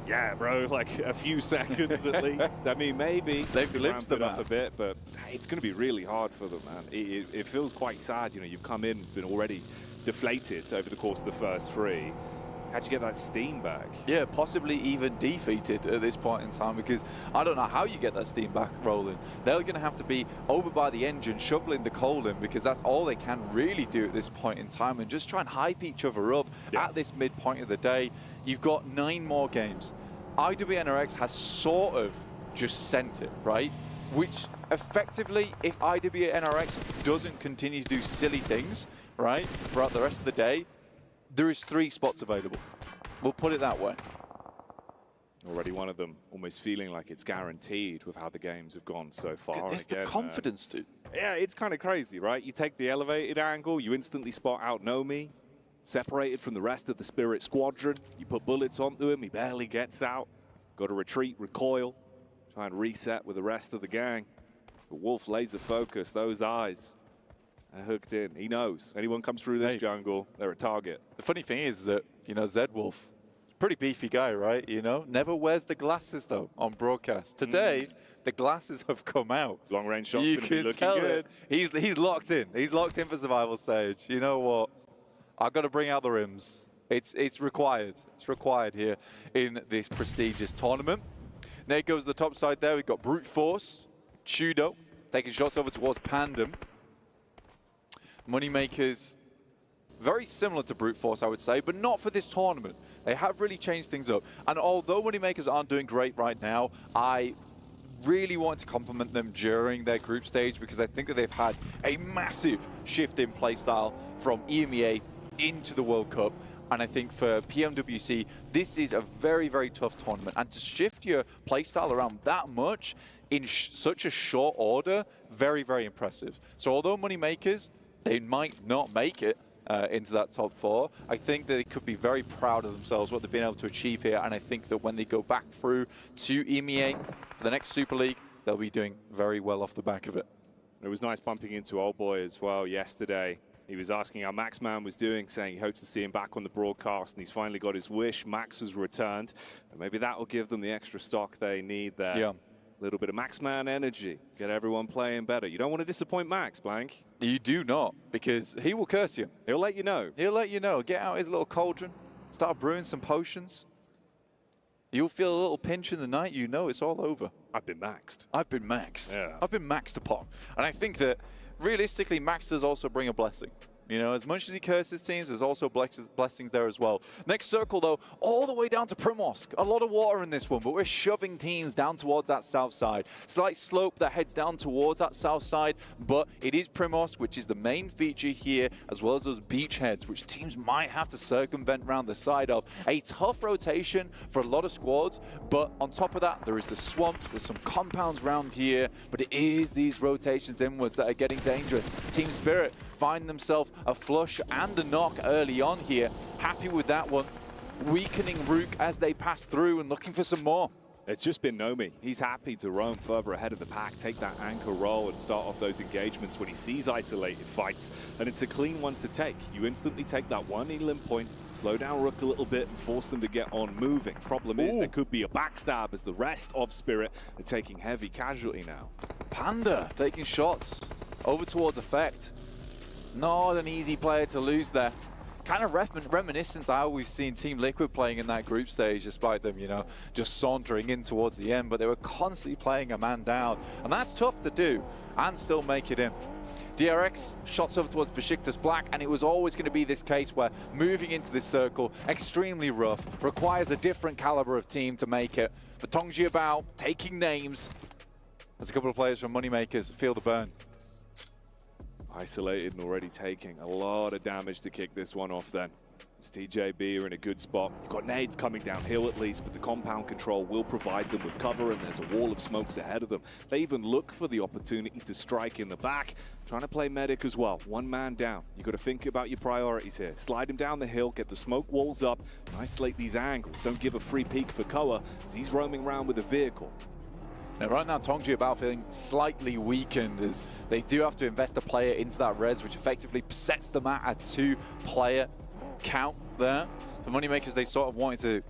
Yeah, bro, like a few seconds at least. I mean, maybe they've glimpsed them up a bit, but it's going to be really hard for them, man. It feels quite sad. You know, you've come in, been already deflated over the course of the first 3. How'd you get that steam back? Yeah, possibly even defeated at this point in time, because I don't know how you get that steam back rolling. They're going to have to be over by the engine, shoveling the coal in, because that's all they can really do at this point in time, and just try and hype each other up at this midpoint of the day. You've got 9 more games. IWNRX has sort of just sent it, right? Which effectively, if IWNRX doesn't continue to do silly things, right, throughout the rest of the day, there is 3 spots available. We'll put it that way. Already one of them almost feeling like it's guaranteed with how the games have gone so far. It's the confidence, dude. Yeah, it's kind of crazy, right? You take the elevated angle, you instantly spot out Nomi, separated from the rest of the Spirit Squadron. You put bullets onto him, he barely gets out. Got to retreat, recoil, try and reset with the rest of the gang. But Wolf laser focus, those eyes are hooked in. He knows anyone comes through this jungle, they're a target. The funny thing is that, you know, Zed Wolf, pretty beefy guy, right? You know, never wears the glasses though on broadcast. Today, the glasses have come out. Long range shots You gonna be can looking tell good. it. He's locked in. He's locked in for survival stage. You know what? I've got to bring out the rims. It's required. It's required here in this prestigious tournament. Nate goes to the top side there. We've got Brute Force, Chudo, taking shots over towards Pandem. Moneymakers, very similar to Brute Force, I would say, but not for this tournament. They have really changed things up. And although Moneymakers aren't doing great right now, I really want to compliment them during their group stage because I think that they've had a massive shift in playstyle from EMEA into the World Cup. And I think for PMWC, this is a very, very tough tournament. And to shift your playstyle around that much in such a short order, very, very impressive. So although Moneymakers, they might not make it into that top 4, I think that they could be very proud of themselves, what they've been able to achieve here. And I think that when they go back through to EMEA for the next Super League, they'll be doing very well off the back of it. It was nice bumping into Old Boy as well yesterday. He was asking how Maxman was doing, saying he hopes to see him back on the broadcast, and he's finally got his wish. Max has returned, and maybe that will give them the extra stock they need there. Yeah. A little bit of Maxman energy, get everyone playing better. You don't want to disappoint Max, Blank. You do not, because he will curse you. He'll let you know. He'll let you know. Get out his little cauldron, start brewing some potions. You'll feel a little pinch in the night, you know it's all over. I've been maxed. I've been maxed. Yeah. I've been maxed upon. And I think that realistically, Max does also bring a blessing. You know, as much as he curses teams, there's also blessings there as well. Next circle, though, all the way down to Primorsk. A lot of water in this one, but we're shoving teams down towards that south side. Slight slope that heads down towards that south side, but it is Primorsk, which is the main feature here, as well as those beachheads, which teams might have to circumvent around the side of. A tough rotation for a lot of squads, but on top of that, there is the swamps, there's some compounds around here, but it is these rotations inwards that are getting dangerous. Team Spirit find themselves a flush and a knock early on here. Happy with that one. Weakening Rook as they pass through and looking for some more. It's just been Nomi. He's happy to roam further ahead of the pack, take that anchor role and start off those engagements when he sees isolated fights. And it's a clean one to take. You instantly take that one elim point, slow down Rook a little bit and force them to get on moving. Problem is there could be a backstab as the rest of Spirit are taking heavy casualty now. Panda taking shots over towards Effect. Not an easy player to lose there. Kind of reminiscent to how we've seen Team Liquid playing in that group stage, despite them, you know, just sauntering in towards the end, but they were constantly playing a man down. And that's tough to do and still make it in. DRX shots over towards Besiktas Black, and it was always going to be this case where moving into this circle, extremely rough, requires a different caliber of team to make it. But Tongji Bao taking names as a couple of players from Moneymakers feel the burn. Isolated and already taking a lot of damage to kick this one off then. It's TJB are in a good spot. You've got nades coming downhill at least, but the compound control will provide them with cover and there's a wall of smokes ahead of them. They even look for the opportunity to strike in the back, trying to play medic as well. One man down. You've got to think about your priorities here. Slide him down the hill, get the smoke walls up, and isolate these angles. Don't give a free peek for Koa as he's roaming around with a vehicle. Now, right now, Tongji Bao feeling slightly weakened as they do have to invest a player into that res, which effectively sets them at a 2-player count there. The Moneymakers, they sort of wanted to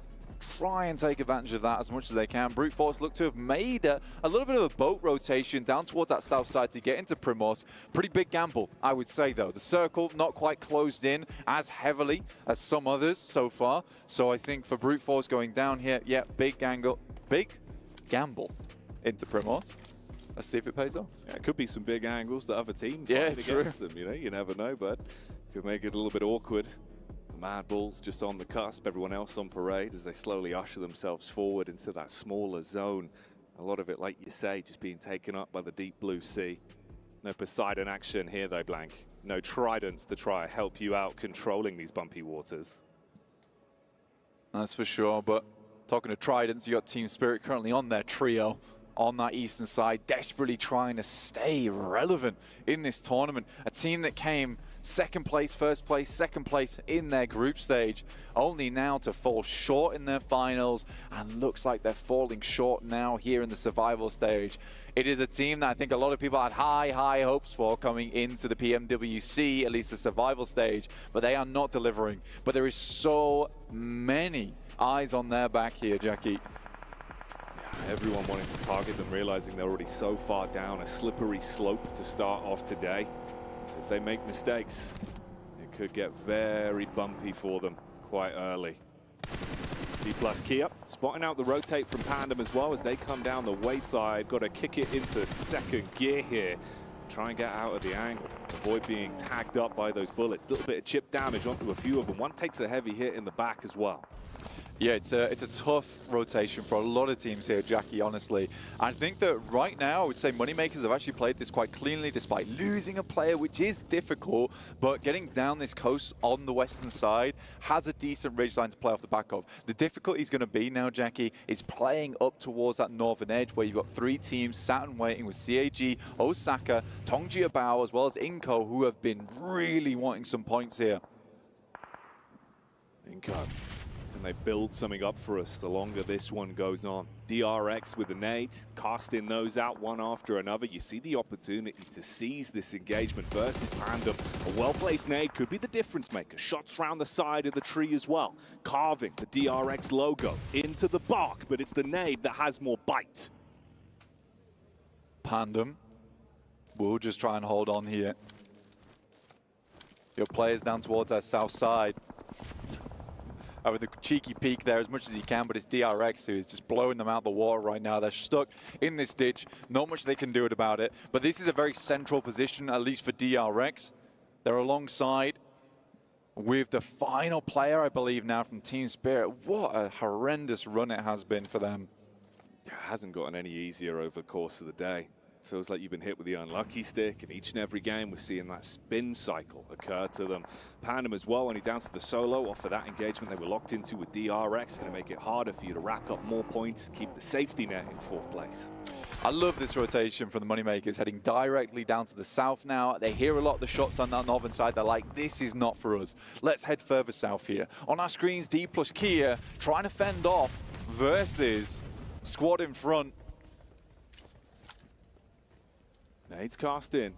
try and take advantage of that as much as they can. Brute Force look to have made a little bit of a boat rotation down towards that south side to get into Primorsk. Pretty big gamble, I would say, though. The circle not quite closed in as heavily as some others so far. So I think for Brute Force going down here, yeah, big gamble into Primorsk. Let's see if it pays off. Yeah, it could be some big angles that other teams fight against them. You know, you never know, but could make it a little bit awkward. The Mad Bulls just on the cusp, everyone else on parade as they slowly usher themselves forward into that smaller zone. A lot of it, like you say, just being taken up by the deep blue sea. No Poseidon action here though, Blank. No tridents to try and help you out controlling these bumpy waters. That's for sure, but Talking to Tridents, you got Team Spirit currently on their trio on that eastern side, desperately trying to stay relevant in this tournament. A team that came second place, first place, second place in their group stage, only now to fall short in their finals, and looks like they're falling short now here in the survival stage. It is a team that I think a lot of people had high hopes for coming into the PMWC, at least the survival stage, but they are not delivering. But there is so many eyes on their back here, Jackie. Everyone wanting to target them, realizing they're already so far down a slippery slope to start off today. So if they make mistakes, it could get very bumpy for them quite early. D+ Kia spotting out the rotate from Pandem as well as they come down the wayside. Got to kick it into second gear here. Try and get out of the angle. Avoid being tagged up by those bullets. A little bit of chip damage onto a few of them. One takes a heavy hit in the back as well. Yeah, it's a tough rotation for a lot of teams here, Jackie, honestly. I think that right now, I would say Moneymakers have actually played this quite cleanly despite losing a player, which is difficult, but getting down this coast on the western side has a decent ridgeline to play off the back of. The difficulty is going to be now, Jackie, is playing up towards that northern edge where you've got three teams sat and waiting with CAG, Osaka, Tongjiabao, as well as Inco, who have been really wanting some points here. Inco. And they build something up for us the longer this one goes on. DRX with the nades, casting those out one after another. You see the opportunity to seize this engagement versus Pandem. A well-placed nade could be the difference maker. Shots round the side of the tree as well. Carving the DRX logo into the bark, but it's the nade that has more bite. Pandem will just try and hold on here. Your players down towards that south side. With the cheeky peek there as much as he can, but it's DRX who is just blowing them out the water right now. They're stuck in this ditch. Not much they can do about it. But this is a very central position, at least for DRX. They're alongside with the final player, I believe, now from Team Spirit. What a horrendous run it has been for them. Yeah, it hasn't gotten any easier over the course of the day. Feels like you've been hit with the unlucky stick, and each and every game we're seeing that spin cycle occur to them. Pandem as well, only down to the solo off of that engagement they were locked into with DRX. Going to make it harder for you to rack up more points, keep the safety net in fourth place. I love this rotation from the Moneymakers, heading directly down to the south now. They hear a lot of the shots on that northern side. They're like, this is not for us. Let's head further south here. On our screens, D+ Kia trying to fend off versus squad in front. Nades cast in,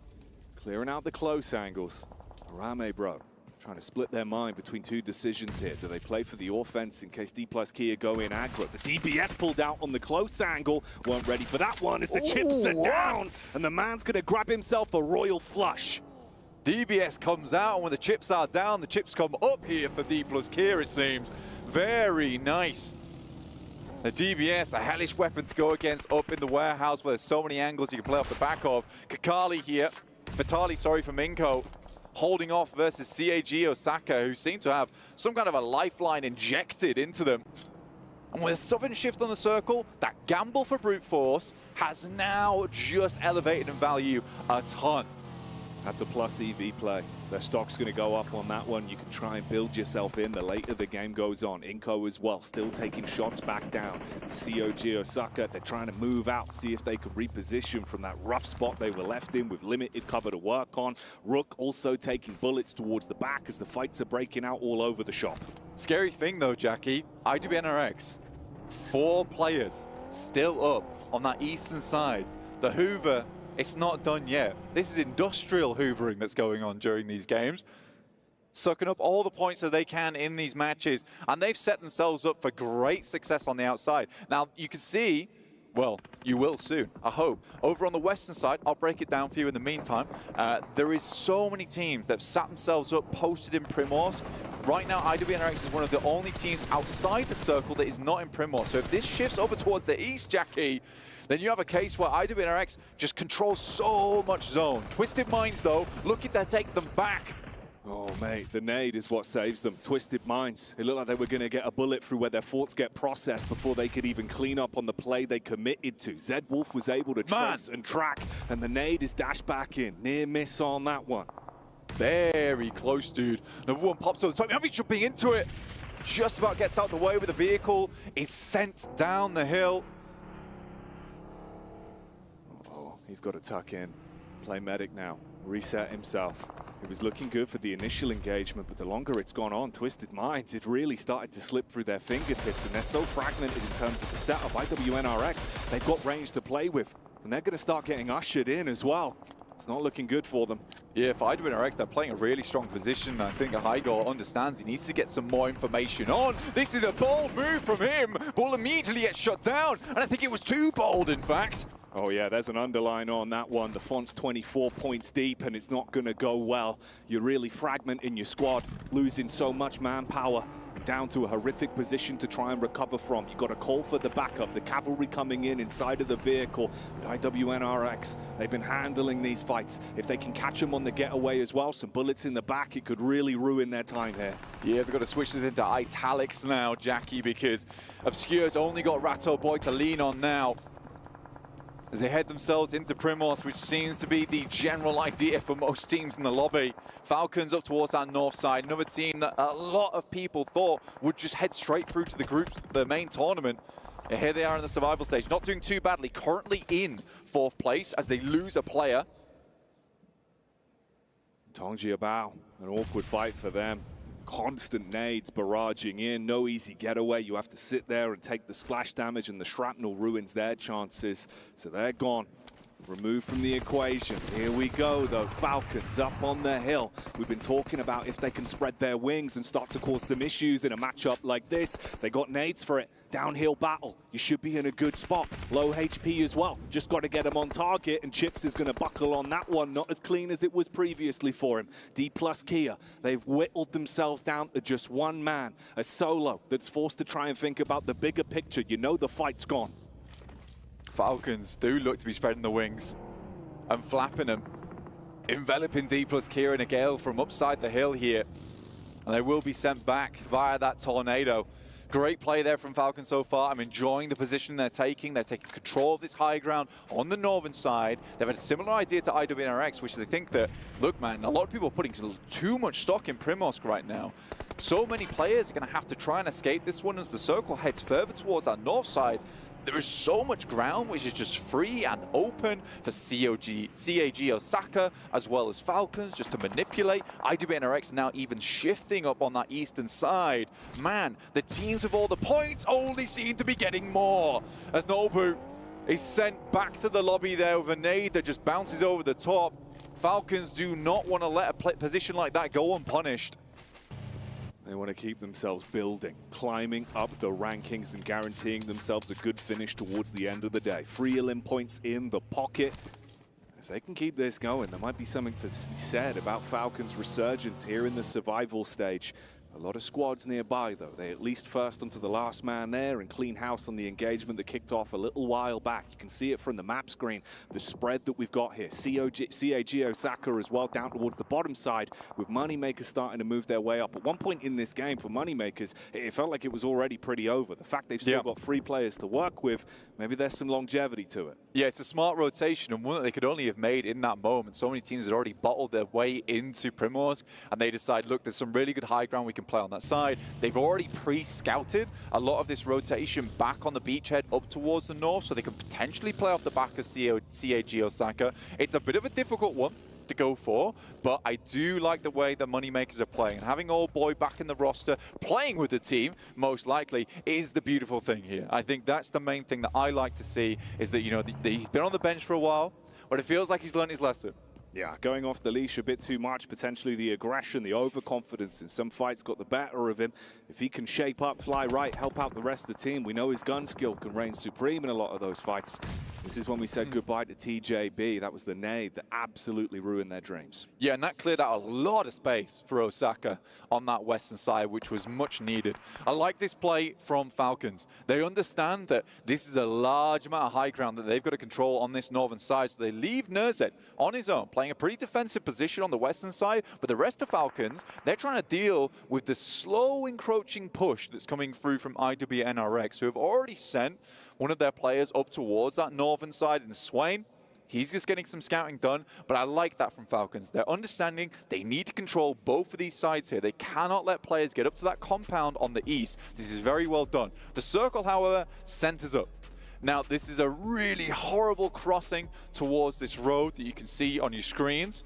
clearing out the close angles. Rame, bro, trying to split their mind between two decisions here. Do they play for the offense in case D+ Kia go in aggro? The DBS pulled out on the close angle. Weren't ready for that one as the chips are down. And the man's going to grab himself a royal flush. DBS comes out, and when the chips are down, the chips come up here for D+ Kia, it seems. Very nice. The DBS, a hellish weapon to go against up in the warehouse where there's so many angles you can play off the back of. Kakali here, Vitali, sorry, from Inco, holding off versus CAG Osaka, who seem to have some kind of a lifeline injected into them. And with a sudden shift on the circle, that gamble for brute force has now just elevated in value a ton. That's a plus EV play. Their stock's going to go up on that one. You can try and build yourself in the later the game goes on. Inco as well, still taking shots back down. COG Osaka, they're trying to move out, see if they can reposition from that rough spot they were left in with limited cover to work on. Rook also taking bullets towards the back as the fights are breaking out all over the shop. Scary thing though, Jackie, IWNRX, 4 players still up on that eastern side. The Hoover, it's not done yet. This is industrial hoovering that's going on during these games. Sucking up all the points that they can in these matches. And they've set themselves up for great success on the outside. Now, you can see, well, you will soon, I hope. Over on the western side, I'll break it down for you in the meantime. There is so many teams that have sat themselves up, posted in Primorsk. Right now, IWNRX is one of the only teams outside the circle that is not in Primorsk. So if this shifts over towards the east, Jackie, then you have a case where IWNRX just controls so much zone. Twisted Minds, though, looking to take them back. Oh, mate, the nade is what saves them. Twisted Minds. It looked like they were going to get a bullet through where their thoughts get processed before they could even clean up on the play they committed to. Zed Wolf was able to trace and track, and the nade is dashed back in. Near miss on that one. Very close, dude. Another one pops over the top. He'll be jumping into it. just about gets out the way, but the vehicle is sent down the hill. Oh, he's got to tuck in. Play medic now. Reset himself. It was looking good for the initial engagement, but the longer it's gone on, Twisted Minds, it really started to slip through their fingertips, and they're so fragmented in terms of the setup. IWNRX, they've got range to play with, and they're going to start getting ushered in as well. It's not looking good for them. Yeah, for IWNRX, they're playing a really strong position. I think Hygo understands he needs to get some more information on. This is a bold move from him, but will immediately get shut down, and I think it was too bold, in fact. Oh yeah, there's an underline on that one. The font's 24 points deep, and it's not going to go well. You're really fragmenting your squad, losing so much manpower, down to a horrific position to try and recover from. You've got to call for the backup, the cavalry coming in inside of the vehicle. But IWNRX, they've been handling these fights. If they can catch them on the getaway as well, some bullets in the back, it could really ruin their time here. Yeah, they've got to switch this into italics now, Jackie, because Obscure's only got Ratto Boy to lean on now, as they head themselves into Primos, which seems to be the general idea for most teams in the lobby. Falcons up towards that north side, another team that a lot of people thought would just head straight through to the group, the main tournament. And here they are in the survival stage, not doing too badly, currently in 4th place as they lose a player. Tongjiabao, an awkward fight for them. Constant nades barraging in, no easy getaway. You have to sit there and take the splash damage, and the shrapnel ruins their chances. So they're gone, removed from the equation. Here we go though, Falcons up on the hill. We've been talking about if they can spread their wings and start to cause some issues in a matchup like this. They got nades for it. Downhill battle, you should be in a good spot. Low HP as well, just got to get him on target, and Chips is going to buckle on that one. Not as clean as it was previously for him. D plus Kia, they've whittled themselves down to just one man, a solo that's forced to try and think about the bigger picture. You know the fight's gone. Falcons do look to be spreading the wings and flapping them, enveloping D plus Kia and a gale from upside the hill here, and they will be sent back via that tornado. Great play there from Falcon so far. I'm enjoying the position they're taking. They're taking control of this high ground on the northern side. They've had a similar idea to IWNRX, which they think that, look, man, a lot of people are putting too much stock in Primorsk right now. So many players are going to have to try and escape this one as the circle heads further towards that north side. There is so much ground which is just free and open for CAG Osaka as well as Falcons just to manipulate. IWNRX now even shifting up on that eastern side. Man, the teams with all the points only seem to be getting more as Nobu is sent back to the lobby there with a nade that just bounces over the top. Falcons do not want to let a position like that go unpunished. They want to keep themselves building, climbing up the rankings and guaranteeing themselves a good finish towards the end of the day. 3 Elim points in the pocket. If they can keep this going, there might be something to be said about Falcons' resurgence here in the survival stage. A lot of squads nearby, though. They at least first onto the last man there and clean house on the engagement that kicked off a little while back. You can see it from the map screen, the spread that we've got here. CAG Osaka as well down towards the bottom side, with Moneymakers starting to move their way up. At one point in this game for Moneymakers, it felt like it was already pretty over. The fact they've still got 3 players to work with, maybe there's some longevity to it. Yeah, it's a smart rotation, and one that they could only have made in that moment. So many teams had already bottled their way into Primorsk, and they decide, look, there's some really good high ground we can play on that side. They've already pre-scouted a lot of this rotation back on the beachhead up towards the north, so they can potentially play off the back of CAG Osaka. It's a bit of a difficult one to go for, but I do like the way the Moneymakers are playing. And having Old Boy back in the roster, playing with the team, most likely, is the beautiful thing here. I think that's the main thing that I like to see, is that, you know, he's been on the bench for a while, but it feels like he's learned his lesson. Yeah, going off the leash a bit too much, potentially the aggression, the overconfidence in some fights got the better of him. If he can shape up, fly right, help out the rest of the team, we know his gun skill can reign supreme in a lot of those fights. This is when we said goodbye to TJB. That was the nade that absolutely ruined their dreams. Yeah, and that cleared out a lot of space for Osaka on that western side, which was much needed. I like this play from Falcons. They understand that this is a large amount of high ground that they've got to control on this northern side, so they leave Nerzet on his own, playing a pretty defensive position on the western side, but the rest of Falcons, they're trying to deal with the slow encroaching push that's coming through from IWNRX, who have already sent one of their players up towards that northern side in Swain. He's just getting some scouting done, but I like that from Falcons. They're understanding they need to control both of these sides here. They cannot let players get up to that compound on the east. This is very well done. The circle, however, centers up. Now, this is a really horrible crossing towards this road that you can see on your screens.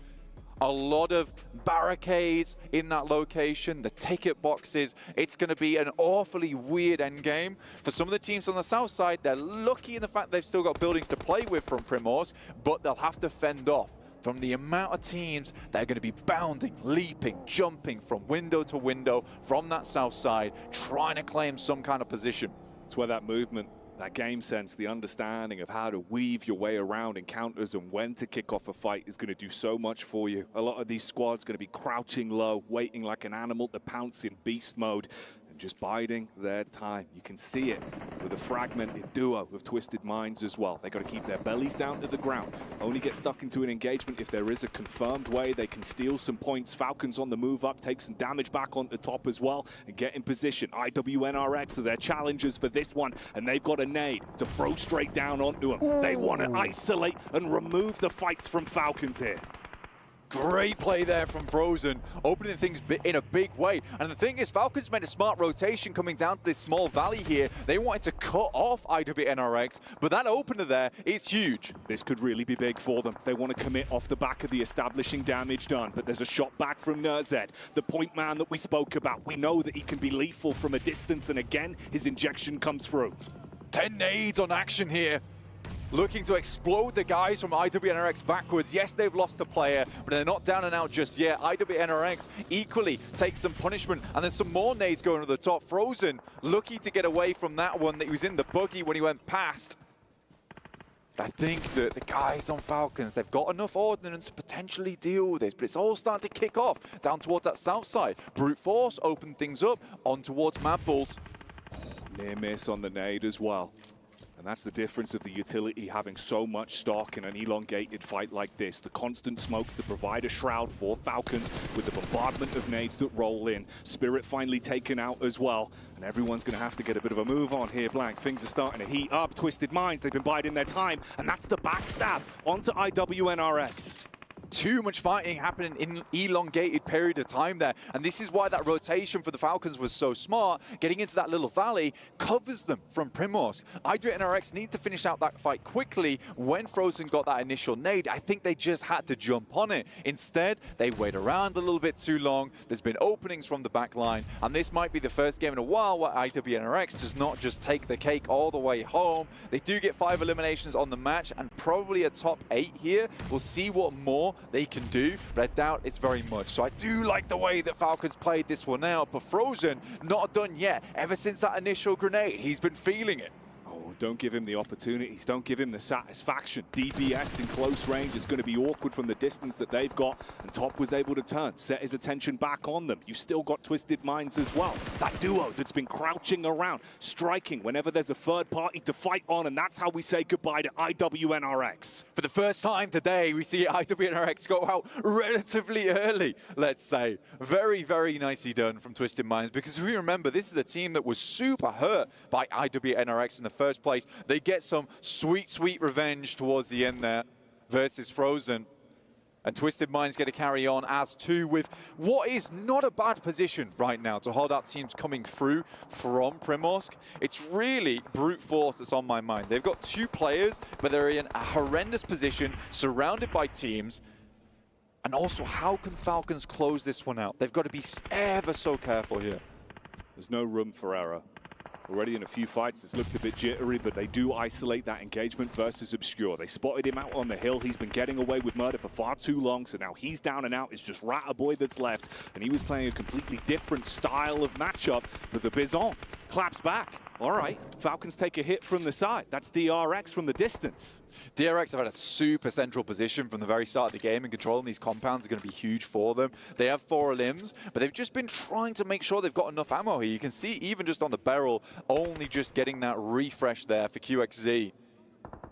A lot of barricades in that location, the ticket boxes. It's going to be an awfully weird endgame. For some of the teams on the south side, they're lucky in the fact they've still got buildings to play with from Primorsk, but they'll have to fend off from the amount of teams that are going to be bounding, leaping, jumping from window to window from that south side, trying to claim some kind of position. It's where that movement, that game sense, the understanding of how to weave your way around encounters and when to kick off a fight is going to do so much for you. A lot of these squads going to be crouching low, waiting like an animal to pounce in beast mode, and just biding their time. You can see it with a fragmented duo of Twisted Minds as well. They got to keep their bellies down to the ground. Only get stuck into an engagement if there is a confirmed way they can steal some points. Falcons on the move up, take some damage back on the top as well, and get in position. IWNRX are their challengers for this one, and they've got a nade to throw straight down onto them. They want to isolate and remove the fights from Falcons here. Great play there from Frozen, opening things in a big way. And the thing is, Falcons made a smart rotation coming down to this small valley here. They wanted to cut off IWNRX, but that opener there is huge. This could really be big for them. They want to commit off the back of the establishing damage done, but there's a shot back from Nerzed, the point man that we spoke about. We know that he can be lethal from a distance, and again, his injection comes through. 10 nades on action here. Looking to explode the guys from IWNRX backwards. Yes, they've lost a player, but they're not down and out just yet. IWNRX equally takes some punishment, and there's some more nades going to the top. Frozen lucky to get away from that one that he was in the buggy when he went past. I think that the guys on Falcons, they've got enough ordnance to potentially deal with this, but it's all starting to kick off down towards that south side. Brute Force open things up on towards Mad Bulls. Near miss on the nade as well. And that's the difference of the utility having so much stock in an elongated fight like this. The constant smokes that provide a shroud for Falcons with the bombardment of nades that roll in. Spirit finally taken out as well. And everyone's going to have to get a bit of a move on here, Blank. Things are starting to heat up. Twisted Minds, they've been biding their time. And that's the backstab onto IWNRX. Too much fighting happening in elongated period of time there. And this is why that rotation for the Falcons was so smart. Getting into that little valley covers them from Primorsk. IWNRX need to finish out that fight quickly. When Frozen got that initial nade, I think they just had to jump on it. Instead, they wait around a little bit too long. There's been openings from the back line. And this might be the first game in a while where IWNRX does not just take the cake all the way home. They do get 5 eliminations on the match and probably a top 8 here. We'll see what more they can do, but I doubt it's very much. So I do like the way that Falcons played this one out, but Frozen not done yet. Ever since that initial grenade, he's been feeling it. Don't give him the opportunities. Don't give him the satisfaction. DBS in close range is going to be awkward from the distance that they've got, and Top was able to turn, set his attention back on them. You've still got Twisted Minds as well. That duo that's been crouching around, striking whenever there's a third party to fight on, and that's how we say goodbye to IWNRX. For the first time today, we see IWNRX go out relatively early, let's say. Very, very nicely done from Twisted Minds, because we remember this is a team that was super hurt by IWNRX in the first place. They get some sweet, sweet revenge towards the end there versus Frozen. And Twisted Minds get to carry on as two with what is not a bad position right now to hold out teams coming through from Primorsk. It's really Brute Force that's on my mind. They've got 2 players, but they're in a horrendous position, surrounded by teams. And also, how can Falcons close this one out? They've got to be ever so careful here. There's no room for error. Already in a few fights, it's looked a bit jittery, but they do isolate that engagement versus Obscure. They spotted him out on the hill. He's been getting away with murder for far too long, so now he's down and out. It's just Ratterboy that's left, and he was playing a completely different style of matchup, but the Bison claps back. All right, Falcons take a hit from the side. That's DRX from the distance. DRX have had a super central position from the very start of the game, and controlling these compounds is going to be huge for them. They have 4 limbs, but they've just been trying to make sure they've got enough ammo here. You can see even just on the barrel, only just getting that refresh there for QXZ.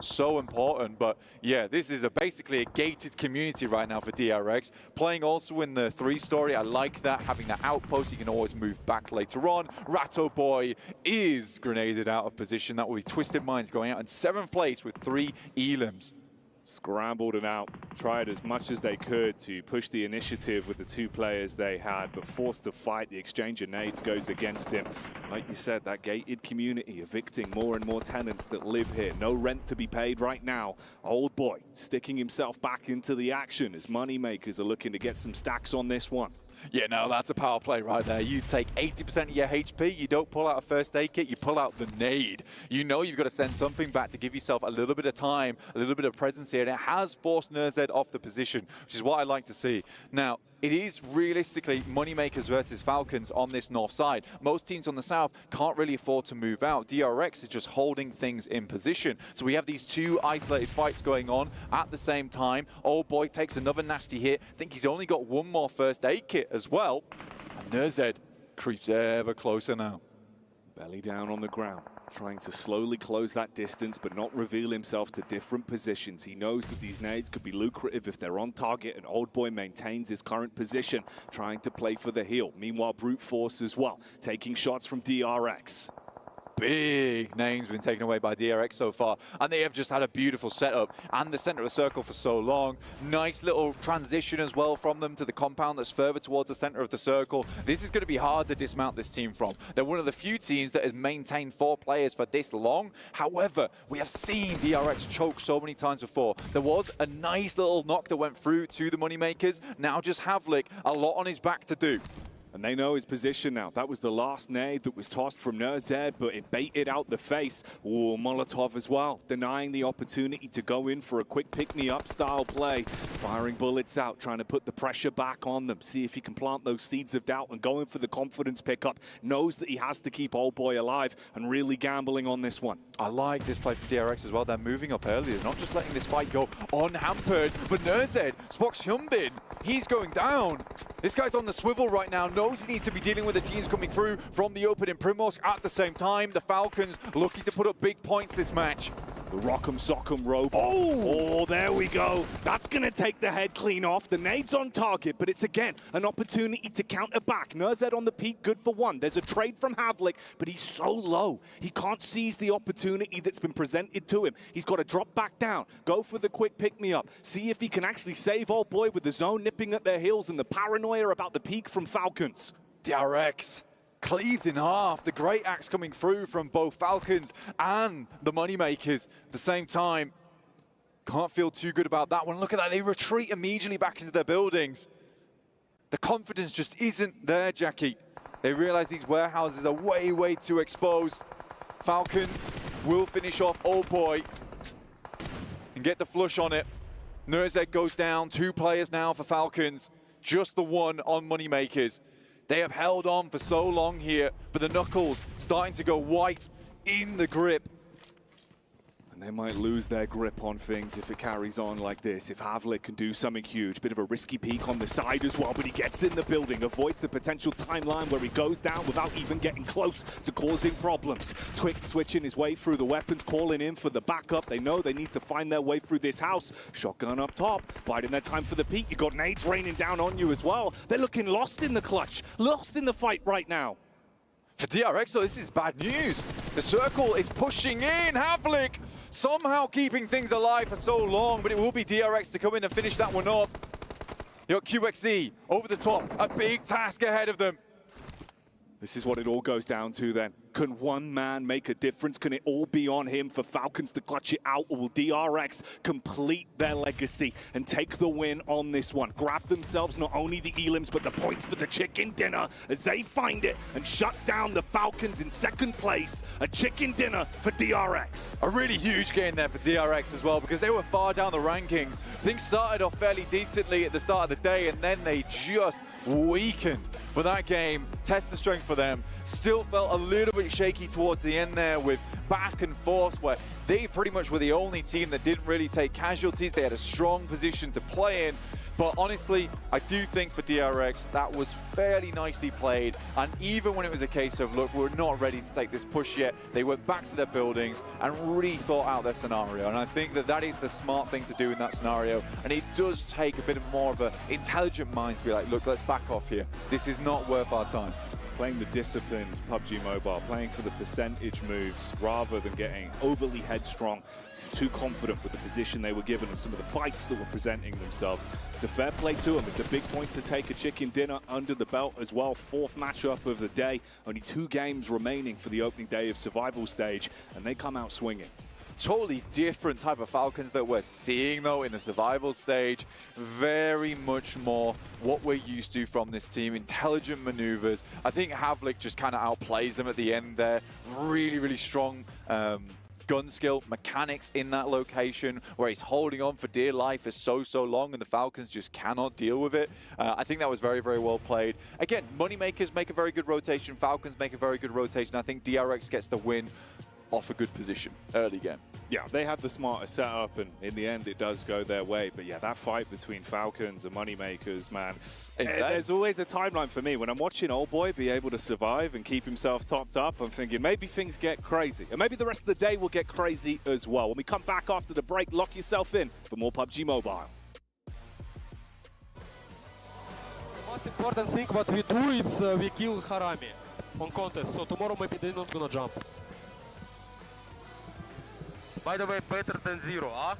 So important, but yeah, this is basically a gated community right now for DRX. Playing also in the 3-story, I like that, having that outpost, you can always move back later on. Ratterboy is grenaded out of position. That will be Twisted Minds going out in 7th place with 3 elims. Scrambled and out, tried as much as they could to push the initiative with the 2 players they had, but forced to fight. The exchange of nades goes against him. Like you said, that gated community evicting more and more tenants that live here. No rent to be paid right now. Old boy sticking himself back into the action as moneymakers are looking to get some stacks on this one. Yeah, no, that's a power play right there. You take 80% of your HP, you don't pull out a first aid kit, you pull out the nade. You know you've got to send something back to give yourself a little bit of time, a little bit of presence here, and it has forced NERZ off the position, which is what I like to see. Now, it is realistically Moneymakers versus Falcons on this north side. Most teams on the south can't really afford to move out. DRX is just holding things in position. So we have these 2 isolated fights going on at the same time. Old boy takes another nasty hit. I think he's only got 1 more first aid kit as well. And NERZ creeps ever closer now. Belly down on the ground, trying to slowly close that distance but not reveal himself to different positions. He knows that these nades could be lucrative if they're on target, and Old Boy maintains his current position, trying to play for the heal. Meanwhile, Brute Force as well, taking shots from DRX. Big names been taken away by DRX so far, and they have just had a beautiful setup and the center of the circle for so long. Nice little transition as well from them to the compound that's further towards the center of the circle. This is going to be hard to dismount this team from. They're one of the few teams that has maintained 4 players for this long. However, we have seen DRX choke so many times before. There was a nice little knock that went through to the Moneymakers. Now just Havlik, a lot on his back to do. And they know his position now. That was the last nade that was tossed from NERZ, but it baited out the face. Ooh, Molotov as well, denying the opportunity to go in for a quick pick-me-up style play. Firing bullets out, trying to put the pressure back on them. See if he can plant those seeds of doubt and going for the confidence pickup. Knows that he has to keep Old Boy alive and really gambling on this one. I like this play from DRX as well. They're moving up earlier, not just letting this fight go unhampered. But NERZ, Spox Hyunbin, he's going down. This guy's on the swivel right now. Knows he needs to be dealing with the teams coming through from the open in Primorsk at the same time. The Falcons looking to put up big points this match. The Rock'em Sock'em rope. Oh, there we go. That's going to take the head clean off. The nade's on target, but it's again an opportunity to counter back. NERZ on the peak, good for 1. There's a trade from Havlik, but he's so low. He can't seize the opportunity that's been presented to him. He's got to drop back down, go for the quick pick-me-up, see if he can actually save Old Boy with the zone nipping at their heels and the paranoia about the peak from Falcons. DRX cleaved in half. The great axe coming through from both Falcons and the Moneymakers at the same time. Can't feel too good about that one. Look at that. They retreat immediately back into their buildings. The confidence just isn't there, Jackie. They realize these warehouses are way, way too exposed. Falcons will finish off Old Boy and get the flush on it. NERZ goes down. 2 players now for Falcons. Just the 1 on Moneymakers. They have held on for so long here, but the knuckles starting to go white in the grip. And they might lose their grip on things if it carries on like this. If Havlik can do something huge, bit of a risky peek on the side as well, but he gets in the building, avoids the potential timeline where he goes down without even getting close to causing problems. Quick switching his way through the weapons, calling in for the backup. They know they need to find their way through this house. Shotgun up top, biding their time for the peek. You got nades raining down on you as well. They're looking lost in the clutch, lost in the fight right now. For DRX, though, this is bad news. The circle is pushing in. Havlik somehow keeping things alive for so long, but it will be DRX to come in and finish that one off. You got QXE over the top, a big task ahead of them. This is what it all goes down to then. Can one man make a difference? Can it all be on him for Falcons to clutch it out? Or will DRX complete their legacy and take the win on this one? Grab themselves not only the elims, but the points for the chicken dinner as they find it and shut down the Falcons in second place. A chicken dinner for DRX. A really huge game there for DRX as well, because they were far down the rankings. Things started off fairly decently at the start of the day, and then they just weakened. But that game, test the strength for them. Still felt a little bit shaky towards the end there with back and forth where they pretty much were the only team that didn't really take casualties. They had a strong position to play in. But honestly, I do think for DRX, that was fairly nicely played. And even when it was a case of, look, we're not ready to take this push yet, they went back to their buildings and really thought out their scenario. And I think that that is the smart thing to do in that scenario. And it does take a bit more of an intelligent mind to be like, look, let's back off here. This is not worth our time. Playing the disciplined PUBG Mobile, playing for the percentage moves rather than getting overly headstrong. too confident with the position they were given and some of the fights that were presenting themselves. It's a fair play to them. It's a big point to take a chicken dinner under the belt as well. 4th matchup of the day. Only 2 games remaining for the opening day of survival stage, and they come out swinging. Totally different type of Falcons that we're seeing though in the survival stage. Very much more what we're used to from this team. Intelligent maneuvers. I think Havlik just kind of outplays them at the end there. Really, really strong gun skill, mechanics in that location where he's holding on for dear life for so long and the Falcons just cannot deal with it. I think that was very, very well played. Again, Moneymakers make a very good rotation. Falcons make a very good rotation. I think DRX gets the win off a good position early game. Yeah, they had the smarter setup, and in the end, it does go their way. But yeah, that fight between Falcons and Moneymakers, man, there's always a timeline for me. When I'm watching Old Boy be able to survive and keep himself topped up, I'm thinking maybe things get crazy. And maybe the rest of the day will get crazy as well. When we come back after the break, lock yourself in for more PUBG Mobile. The most important thing what we do is we kill Harami on contest. So tomorrow maybe they're not gonna jump. By the way, better than 0, huh?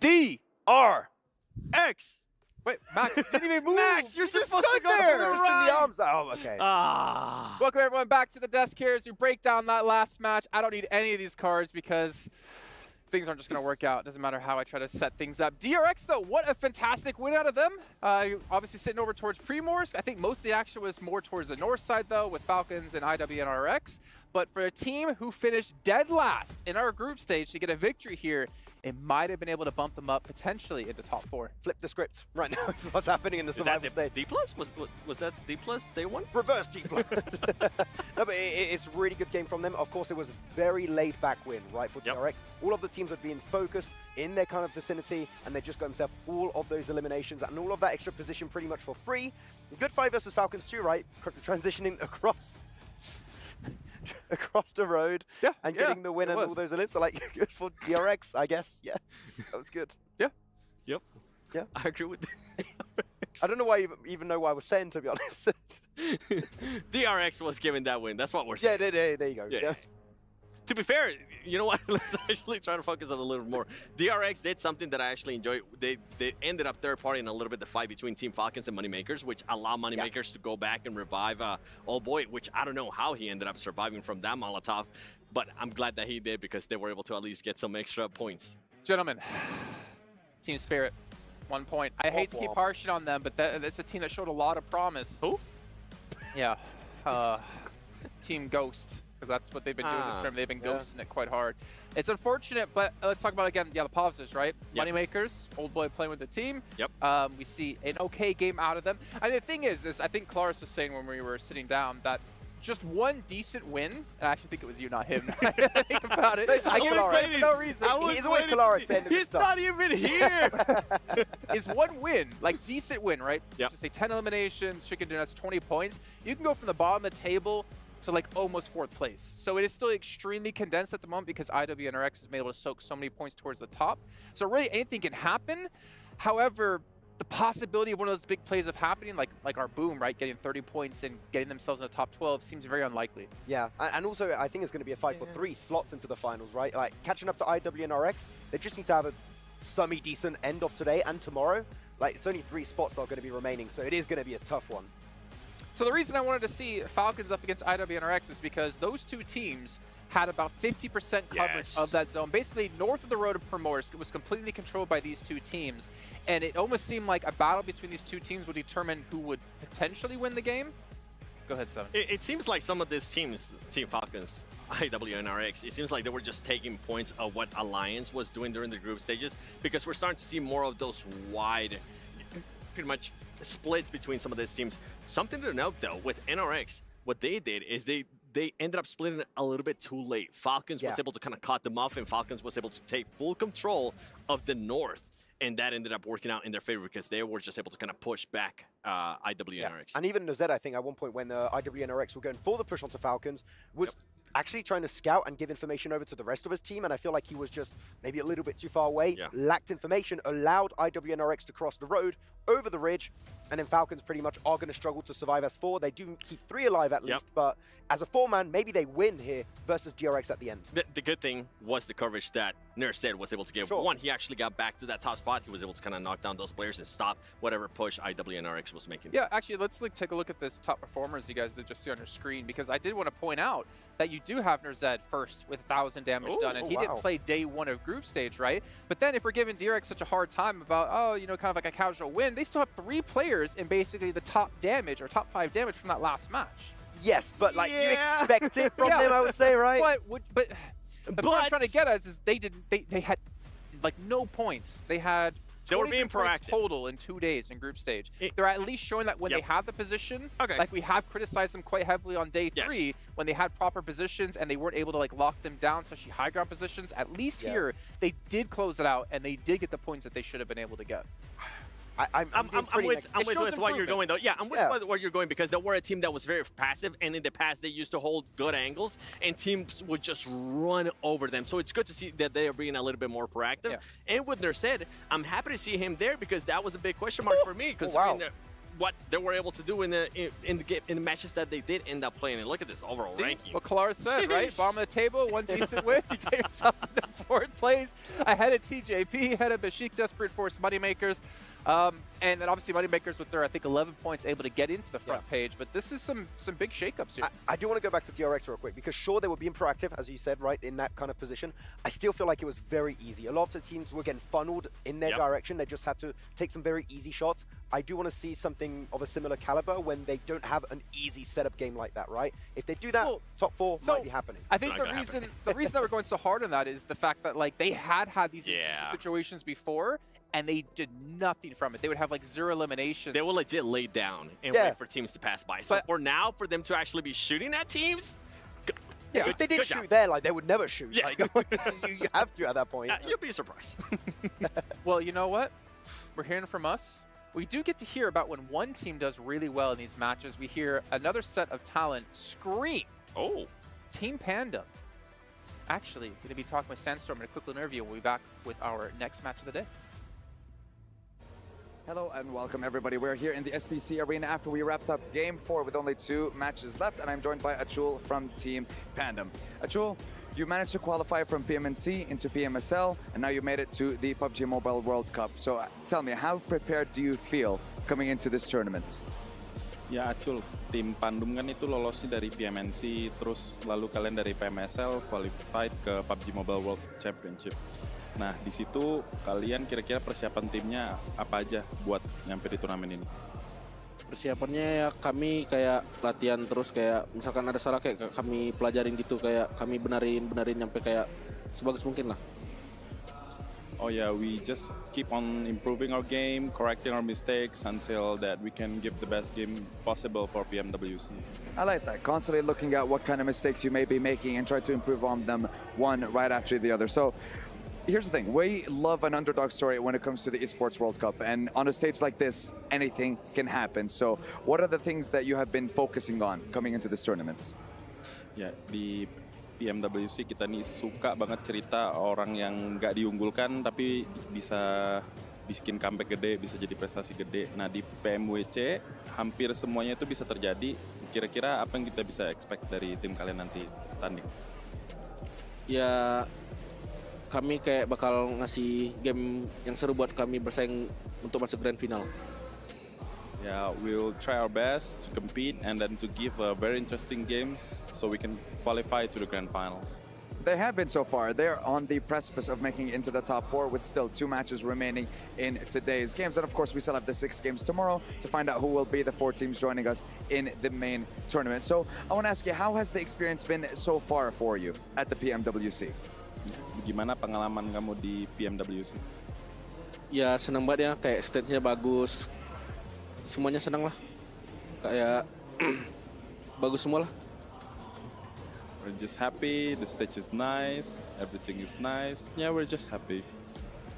D-R-X. Wait, Max, didn't even move. Max, you're supposed to go there. to the Just right. in the arms. Oh, okay. Welcome everyone back to the desk here as we break down that last match. I don't need any of these cards because things aren't just going to work out. Doesn't matter how I try to set things up. DRX, though, what a fantastic win out of them. Obviously sitting over towards Primorsk. I think most of the action was more towards the north side, though, with Falcons and IWNRX. But for a team who finished dead last in our group stage to get a victory here, it might have been able to bump them up potentially into top 4. Flip the script right now. Is what's happening in the survival stage. D+? Was that D+ day 1? Reverse D+. No, but it's a really good game from them. Of course, it was a very laid-back win, right, for DRX. All of the teams had been focused in their kind of vicinity, and they just got themselves all of those eliminations and all of that extra position pretty much for free. Good fight versus Falcons too, right? Transitioning across the road and getting the win and all those elims. So, like, good for DRX, I guess. Yeah, that was good. Yeah. Yep. Yeah. I agree with I don't know why even know what I was saying, to be honest. DRX was given that win. That's what we're saying. Yeah, there you go. Yeah. To be fair, you know what? Let's actually try to focus on a little more. DRX did something that I actually enjoyed. They ended up third party in a little bit the fight between Team Falcons and Moneymakers, which allowed Moneymakers to go back and revive Old Boy, which I don't know how he ended up surviving from that Molotov, but I'm glad that he did because they were able to at least get some extra points. Gentlemen, Team Spirit, 1 point. I hate to keep harshing on them, but that's a team that showed a lot of promise. Who? Yeah, Team Ghost. Because that's what they've been doing this term. They've been ghosting it quite hard. It's unfortunate, but let's talk about, again, the positives, right? Moneymakers, Old Boy playing with the team. Yep. We see an okay game out of them. I mean, the thing is I think Claris was saying when we were sitting down that just one decent win, and I actually think it was you, not him. I think about it. I give him for no reason. He's always Claris saying He's stuff. not even here. Is one win, like decent win, right? Yep. Just say 10 eliminations, chicken dinners, 20 points. You can go from the bottom of the table to like almost 4th place. So it is still extremely condensed at the moment because IWNRX has been able to soak so many points towards the top. So really anything can happen. However, the possibility of one of those big plays of happening, like our Boom, right, getting 30 points and getting themselves in the top 12 seems very unlikely. Yeah, and also I think it's going to be a fight for 3 slots into the finals, right? Like catching up to IWNRX, they just need to have a semi-decent end of today and tomorrow. Like it's only 3 spots that are going to be remaining, so it is going to be a tough one. So the reason I wanted to see Falcons up against IWNRX is because those two teams had about 50% coverage of that zone. Basically, north of the road of Primorsk, it was completely controlled by these two teams. And it almost seemed like a battle between these two teams would determine who would potentially win the game. Go ahead, Seven. It seems like some of these teams, Team Falcons, IWNRX, it seems like they were just taking points of what Alliance was doing during the group stages, because we're starting to see more of those wide, pretty much splits between some of these teams. Something to note, though, with NRX, what they did is they ended up splitting a little bit too late. Falcons was able to kind of cut them off, and Falcons was able to take full control of the north. And that ended up working out in their favor because they were just able to kind of push back IWNRX. Yeah. And even Nozed, I think, at one point when IWNRX were going for the push onto Falcons, was actually trying to scout and give information over to the rest of his team. And I feel like he was just maybe a little bit too far away, lacked information, allowed IWNRX to cross the road over the ridge. And then Falcons pretty much are going to struggle to survive as 4. They do keep 3 alive at least, but as a 4-man, maybe they win here versus DRX at the end. The good thing was the coverage that Nurse was able to give. One, he actually got back to that top spot. He was able to kind of knock down those players and stop whatever push IWNRX was making. Yeah, actually, let's take a look at this top performers you guys did just see on your screen, because I did want to point out that you do have Nurse first with 1,000 damage done, and he didn't play day 1 of group stage, right? But then if we're giving DRX such a hard time about, oh, you know, kind of like a casual win, they still have 3 players in basically the top damage or top 5 damage from that last match. Yes, but like you expect it from them, I would say, right? But what I'm trying to get at is they had like no points. They had They were being proactive. Total in 2 days in group stage. They're at least showing that when they have the position, like we have criticized them quite heavily on day 3, when they had proper positions and they weren't able to like lock them down, especially high ground positions. At least here, they did close it out and they did get the points that they should have been able to get. I'm with what you're going, though. Yeah, I'm with what you're going, because they were a team that was very passive, and in the past they used to hold good angles, and teams would just run over them. So it's good to see that they are being a little bit more proactive. And with Nurse, I'm happy to see him there, because that was a big question mark for me, because what they were able to do in the matches that they did end up playing. And look at this overall ranking. What Kalar said, right? Bottom of the table, 1 decent win. He gave himself in the 4th place ahead of TJP, ahead of Bashik, Desperate Force, Moneymakers. And then obviously Moneymakers with their, I think, 11 points able to get into the front page. But this is some big shakeups here. I do want to go back to TRX real quick, because sure, they were being proactive, as you said, right, in that kind of position. I still feel like it was very easy. A lot of the teams were getting funneled in their direction. They just had to take some very easy shots. I do want to see something of a similar caliber when they don't have an easy setup game like that, right? If they do that, top 4 might be happening. I think the reason that we're going so hard on that is the fact that, like, they had these situations before, and they did nothing from it. They would have like 0 eliminations. They will legit lay down and wait for teams to pass by. So for now, for them to actually be shooting at teams, if they did shoot there, like, they would never shoot. Yeah. Like, you have to at that point. You'll be surprised. Well, you know what? We're hearing from us. We do get to hear about when one team does really well in these matches. We hear another set of talent scream. Oh. Team Panda. Actually, going to be talking with Sandstorm in a quick little interview. We'll be back with our next match of the day. Hello and welcome everybody. We're here in the STC Arena after we wrapped up Game 4 with only 2 matches left, and I'm joined by Achul from Team Pandem. Achul, you managed to qualify from PMNC into PMSL, and now you made it to the PUBG Mobile World Cup. So tell me, how prepared do you feel coming into this tournament? Ya Acul, tim Pandum kan itu lolosnya dari PMNC, terus lalu kalian dari PMSL qualified ke PUBG Mobile World Championship. Nah, di situ kalian kira-kira persiapan timnya apa aja buat nyampe di turnamen ini? Persiapannya ya kami kayak latihan terus, kayak misalkan ada salah kayak kami pelajarin gitu, kayak kami benerin nyampe kayak sebagus mungkin lah. Oh yeah, we just keep on improving our game, correcting our mistakes until that we can give the best game possible for PMWC. I like that, constantly looking at what kind of mistakes you may be making and try to improve on them one right after the other. So here's the thing, we love an underdog story when it comes to the Esports World Cup, and on a stage like this, anything can happen. So what are the things that you have been focusing on coming into this tournament? Ya, di PMWC kita nih suka banget cerita orang yang nggak diunggulkan tapi bisa bikin comeback gede, bisa jadi prestasi gede. Nah, di PMWC hampir semuanya itu bisa terjadi. Kira-kira apa yang kita bisa expect dari tim kalian nanti tanding? Ya, kami kayak bakal ngasih game yang seru buat kami bersaing untuk masuk grand final. Yeah, we'll try our best to compete and then to give very interesting games so we can qualify to the grand finals. They have been so far. They're on the precipice of making it into the top 4 with still 2 matches remaining in today's games. And of course, we still have the 6 games tomorrow to find out who will be the 4 teams joining us in the main tournament. So I want to ask you, how has the experience been so far for you at the PMWC? Gimana pengalaman kamu di PMWC? Ya senang banget ya, kayak stage-nya bagus. Semuanya senang lah. Kayak bagus semua lah. We're just happy, the stage is nice, everything is nice. Yeah, we're just happy.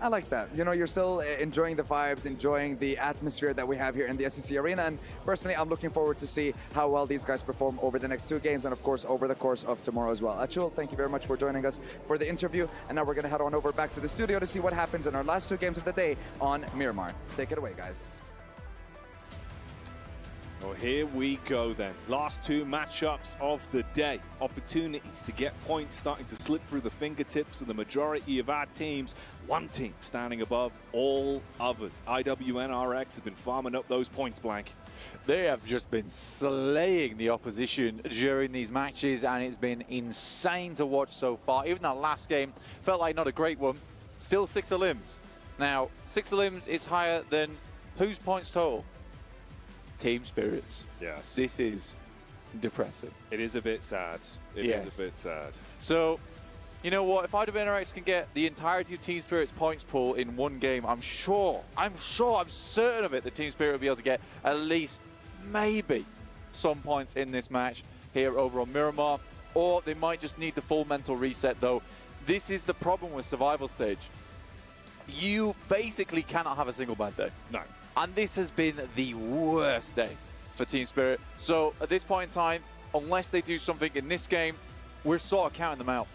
I like that. You know, you're still enjoying the vibes, enjoying the atmosphere that we have here in the SEC Arena. And personally, I'm looking forward to see how well these guys perform over the next 2 games and, of course, over the course of tomorrow as well. Achul, thank you very much for joining us for the interview. And now we're going to head on over back to the studio to see what happens in our last 2 games of the day on Miramar. Take it away, guys. Well, here we go then. Last 2 matchups of the day. Opportunities to get points starting to slip through the fingertips of the majority of our teams. One team standing above all others. IWNRX has been farming up those points, Blank. They have just been slaying the opposition during these matches, and it's been insane to watch so far. Even that last game felt like not a great one. Still 6 elims. Now, 6 elims is higher than whose points total? Team Spirits. Yes. This is depressing. It is a bit sad. It is a bit sad. So, you know what? If IWNRX can get the entirety of Team Spirit's points pool in one game, I'm certain of it that Team Spirit will be able to get at least maybe some points in this match here over on Miramar. Or they might just need the full mental reset, though. This is the problem with Survival Stage. You basically cannot have a single bad day. No. And this has been the worst day for Team Spirit. So at this point in time, unless they do something in this game, we're sort of counting them out.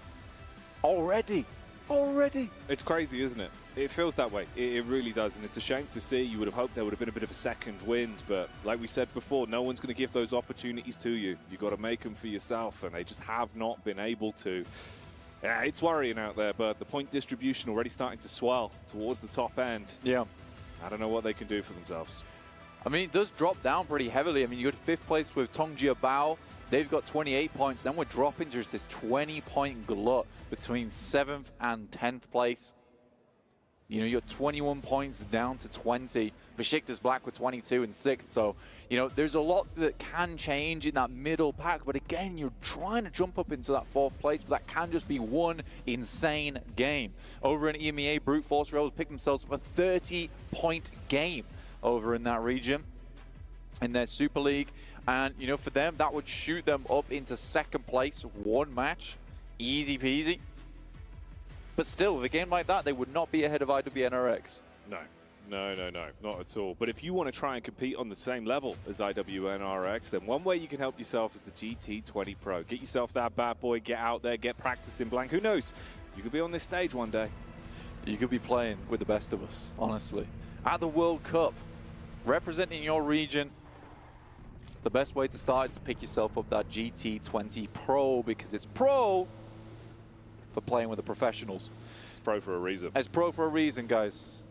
Already. It's crazy, isn't it? It feels that way. It really does. And it's a shame to see. You would have hoped there would have been a bit of a second wind. But like we said before, no one's going to give those opportunities to you. You've got to make them for yourself. And they just have not been able to. Yeah, it's worrying out there. But the point distribution already starting to swell towards the top end. Yeah. I don't know what they can do for themselves. I mean, it does drop down pretty heavily. I mean, you got 5th place with Tongjia Bao. They've got 28 points. Then we're dropping just this 20-point glut between 7th and 10th place. You know, you're 21 points down to 20. Besiktas Black with 22 and 6th. So, you know, there's a lot that can change in that middle pack. But again, you're trying to jump up into that 4th place. But that can just be one insane game. Over in EMEA, Brute Force were able to pick themselves up a 30-point game over in that region in their Super League. And, you know, for them, that would shoot them up into 2nd place. One match. Easy peasy. But still, with a game like that, they would not be ahead of IWNRX. No, not at all. But if you want to try and compete on the same level as IWNRX, then one way you can help yourself is the GT20 Pro. Get yourself that bad boy, get out there, get practicing blank. Who knows? You could be on this stage one day. You could be playing with the best of us, honestly. At the World Cup, representing your region, the best way to start is to pick yourself up that GT20 Pro, because it's pro for playing with the professionals. It's pro for a reason. It's pro for a reason, guys.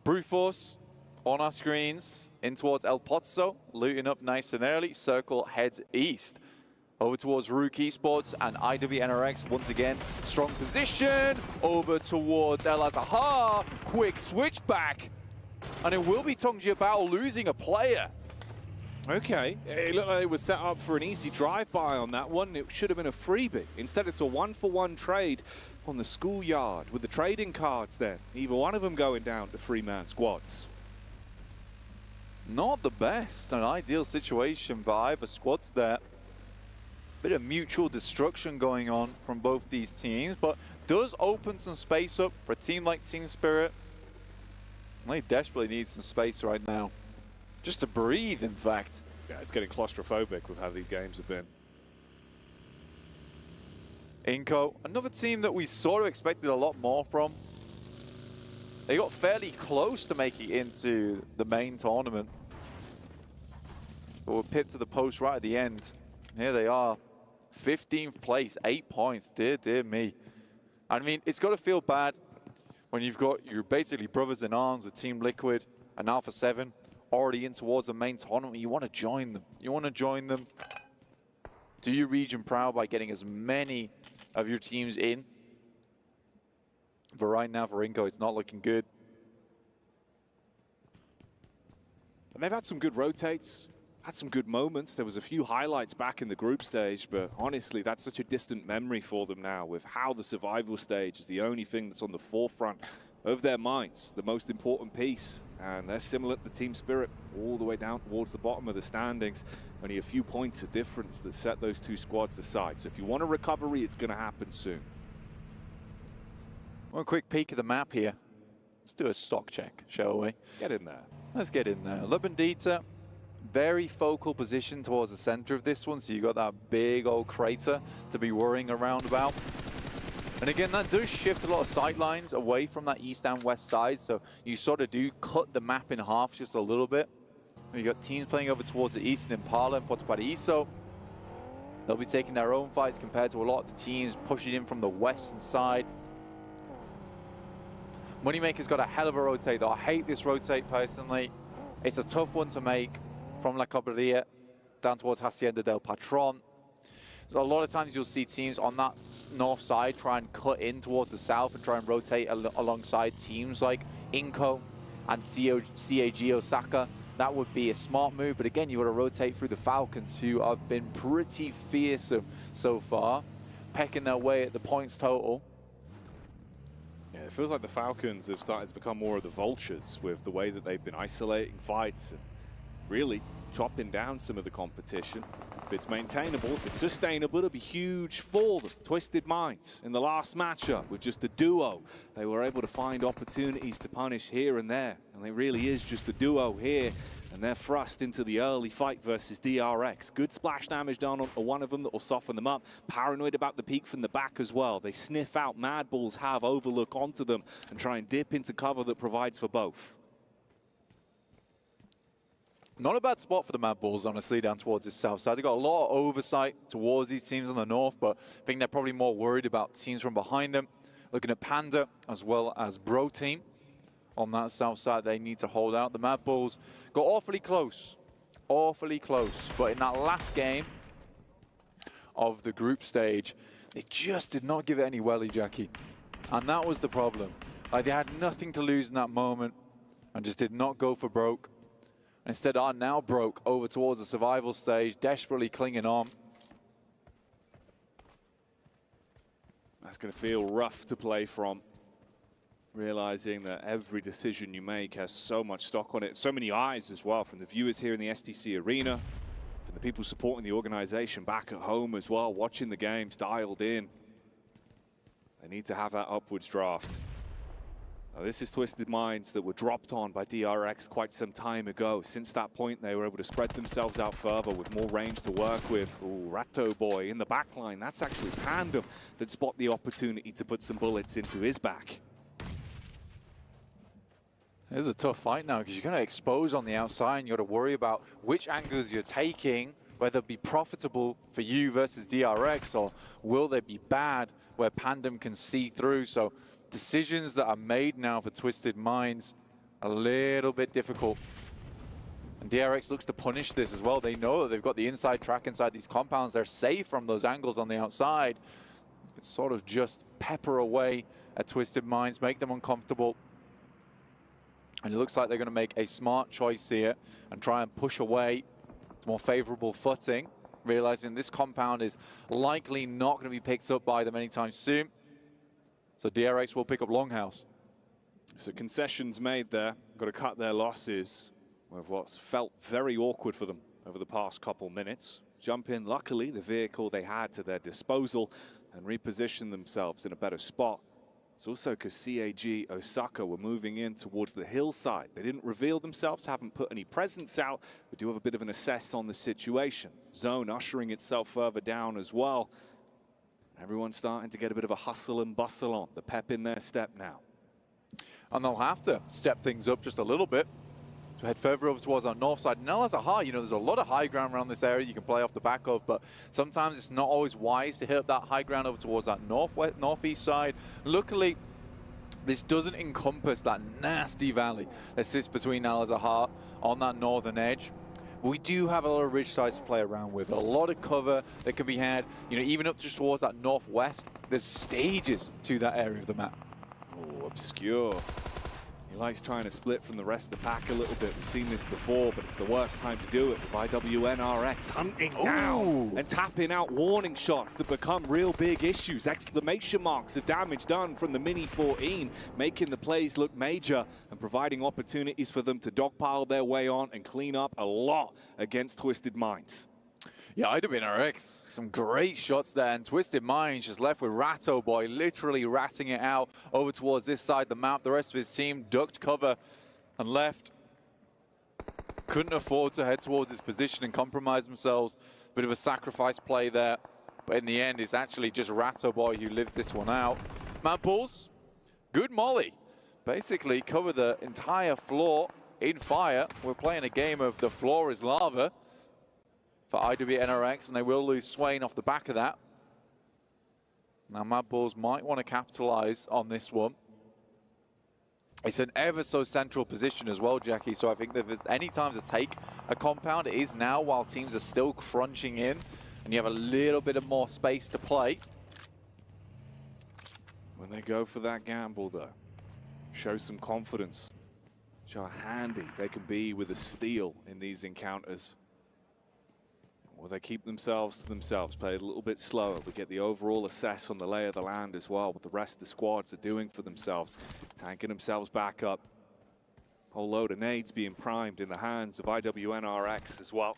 Brute Force on our screens, in towards El Pozzo, looting up nice and early. Circle heads east. Over towards Rook Esports and IWNRX, once again, strong position. Over towards El Azahar, quick switch back. And it will be Tongjia Bao losing a player. Okay, it looked like it was set up for an easy drive-by on that one. It should have been a freebie. Instead, it's a 1-for-1 trade on the schoolyard with the trading cards then. Either one of them going down to 3-man squads. Not the best. An ideal situation for either squads there. Bit of mutual destruction going on from both these teams, but does open some space up for a team like Team Spirit. They desperately need some space right now. Just to breathe, in fact. Yeah, it's getting claustrophobic with how these games have been. Inco, another team that we sort of expected a lot more from. They got fairly close to making it into the main tournament, but were pipped to the post right at the end. Here they are, 15th place, 8 points. Dear me. I mean, it's got to feel bad when you've got your basically brothers in arms with Team Liquid and Alpha 7 already in towards the main tournament. You want to join them. You want to join them. Do your region proud by getting as many of your teams in. But right now for Inco, it's not looking good. And they've had some good rotates, had some good moments. There was a few highlights back in the group stage, but honestly, that's such a distant memory for them now with how the survival stage is the only thing that's on the forefront of their minds, the most important piece. And they're similar to the Team Spirit, all the way down towards the bottom of the standings. Only a few points of difference that set those two squads aside. So if you want a recovery, it's going to happen soon. One quick peek at the map here. Let's do a stock check, shall we? Get in there. Let's get in there. La Bandita, very focal position towards the center of this one. So you got that big old crater to be worrying around about. And again, that does shift a lot of sight lines away from that east and west side. So you sort of do cut the map in half just a little bit. You got teams playing over towards the east in Impala and Puerto Paraíso. They'll be taking their own fights compared to a lot of the teams pushing in from the western side. Moneymaker's got a hell of a rotate though. I hate this rotate personally. It's a tough one to make from La Cabrera down towards Hacienda del Patron. So a lot of times you'll see teams on that north side try and cut in towards the south and try and rotate alongside teams like Inco and CAG Osaka. That would be a smart move, but again, you got to rotate through the Falcons, who have been pretty fearsome so far, pecking their way at the points total. Yeah, it feels like the Falcons have started to become more of the vultures with the way that they've been isolating fights and really chopping down some of the competition. If it's maintainable, if it's sustainable, it'll be huge for the Twisted Minds. In the last matchup with just a duo, they were able to find opportunities to punish here and there. And it really is just a duo here. And they're thrust into the early fight versus DRX. Good splash damage down onto one of them that will soften them up. Paranoid about the peek from the back as well. They sniff out Mad Bulls, have overlook onto them, and try and dip into cover that provides for both. Not a bad spot for the Mad Bulls, honestly, down towards the south side. They've got a lot of oversight towards these teams on the north, but I think they're probably more worried about teams from behind them. Looking at Panda as well as Bro Team on that south side. They need to hold out. The Mad Bulls got awfully close. But in that last game of the group stage, they just did not give it any welly, Jackie. And that was the problem. Like, they had nothing to lose in that moment and just did not go for broke. Instead are now broke over towards the survival stage, desperately clinging on. That's going to feel rough to play from. Realizing that every decision you make has so much stock on it. So many eyes as well from the viewers here in the STC arena, from the people supporting the organization back at home as well, watching the games dialed in. They need to have that upwards draft. Now, this is Twisted Minds that were dropped on by DRX quite some time ago. Since that point, they were able to spread themselves out further with more range to work with. Ooh, Ratto Boy in the back line. That's actually Pandem that spot the opportunity to put some bullets into his back. It is a tough fight now because you're going to expose on the outside and you've got to worry about which angles you're taking, whether it be profitable for you versus DRX, or will they be bad where Pandem can see through. So decisions that are made now for Twisted Minds a little bit difficult. And DRX looks to punish this as well. They know that they've got the inside track inside these compounds. They're safe from those angles on the outside. It's sort of just pepper away at Twisted Minds, make them uncomfortable. And it looks like they're going to make a smart choice here and try and push away to more favorable footing, realizing this compound is likely not going to be picked up by them anytime soon. So DRX will pick up Longhouse. So concessions made there, got to cut their losses with what's felt very awkward for them over the past couple minutes. Jump in, luckily, the vehicle they had to their disposal and reposition themselves in a better spot. It's also because CAG Osaka were moving in towards the hillside. They didn't reveal themselves, haven't put any presence out, but do have a bit of an assess on the situation. Zone ushering itself further down as well. Everyone's starting to get a bit of a hustle and bustle on. The pep in their step now. And they'll have to step things up just a little bit to head further over towards our north side. Now as a high, there's a lot of high ground around this area you can play off the back of, but sometimes it's not always wise to hit up that high ground over towards that northeast side. Luckily, this doesn't encompass that nasty valley that sits between Al Azhar on that northern edge. We do have a lot of ridge sides to play around with, a lot of cover that can be had, even up just towards that northwest. There's stages to that area of the map. Oh, obscure. He likes trying to split from the rest of the pack a little bit. We've seen this before, but it's the worst time to do it with IWNRX hunting down and tapping out warning shots that become real big issues. Exclamation marks of damage done from the Mini 14, making the plays look major and providing opportunities for them to dogpile their way on and clean up a lot against Twisted Minds. Yeah, IWNRX, some great shots there, and Twisted Minds just left with Ratto Boy, literally ratting it out over towards this side of the map. The rest of his team ducked cover and left. Couldn't afford to head towards his position and compromise themselves. Bit of a sacrifice play there, but in the end, it's actually just Ratto Boy who lives this one out. Mad Bulls, good molly. Basically cover the entire floor in fire. We're playing a game of the floor is lava for IWNRX, and they will lose Swain off the back of that. Now Mad Bulls might want to capitalize on this one. It's an ever so central position as well, Jackie, so I think that if there's any time to take a compound, it is now while teams are still crunching in and you have a little bit of more space to play. When they go for that gamble though, show some confidence. Show how handy they can be with a steal in these encounters. Or they keep themselves to themselves, play a little bit slower. We get the overall assess on the lay of the land as well, what the rest of the squads are doing for themselves, tanking themselves back up. Whole load of nades being primed in the hands of IWNRX as well,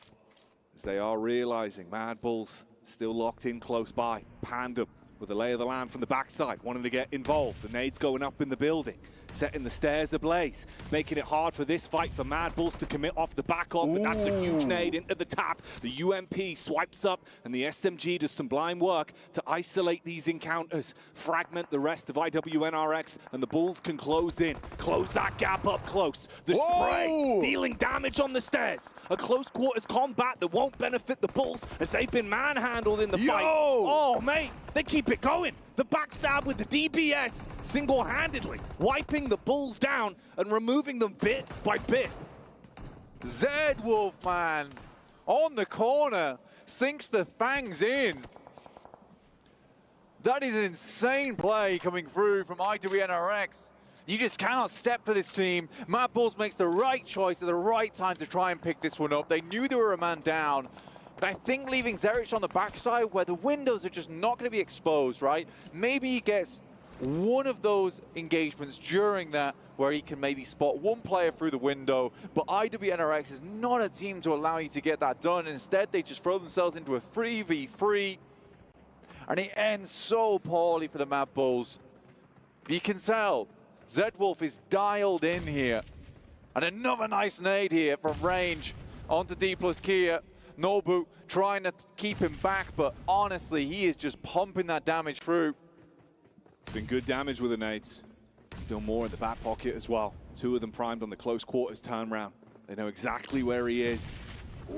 as they are realizing Mad Bulls still locked in close by. Pandem with the lay of the land from the backside, wanting to get involved. The nades going up in the building, setting the stairs ablaze, making it hard for this fight for Mad Bulls to commit off the back of, but that's a huge nade into the tap. The UMP swipes up, and the SMG does some blind work to isolate these encounters, fragment the rest of IWNRX, and the Bulls can close in, close that gap up close. The spray dealing damage on the stairs. A close quarters combat that won't benefit the Bulls as they've been manhandled in the fight. Oh, mate. They keep it going. The backstab with the DBS single-handedly wiping the Bulls down and removing them bit by bit. Zed Wolfman on the corner, sinks the fangs in. That is an insane play coming through from IWNRX. You just cannot step for this team. Mad Bulls makes the right choice at the right time to try and pick this one up. They knew they were a man down. But I think leaving Zerich on the backside where the windows are just not going to be exposed, right? Maybe he gets one of those engagements during that where he can maybe spot one player through the window, but IWNRX is not a team to allow you to get that done. Instead, they just throw themselves into a 3v3, and it ends so poorly for the Mad Bulls. You can tell Zedwolf is dialed in here. And another nice nade here from range onto D plus Kia. Nobu trying to keep him back, but honestly, he is just pumping that damage through. It's been good damage with the nades. Still more in the back pocket as well. Two of them primed on the close quarters turnaround. They know exactly where he is.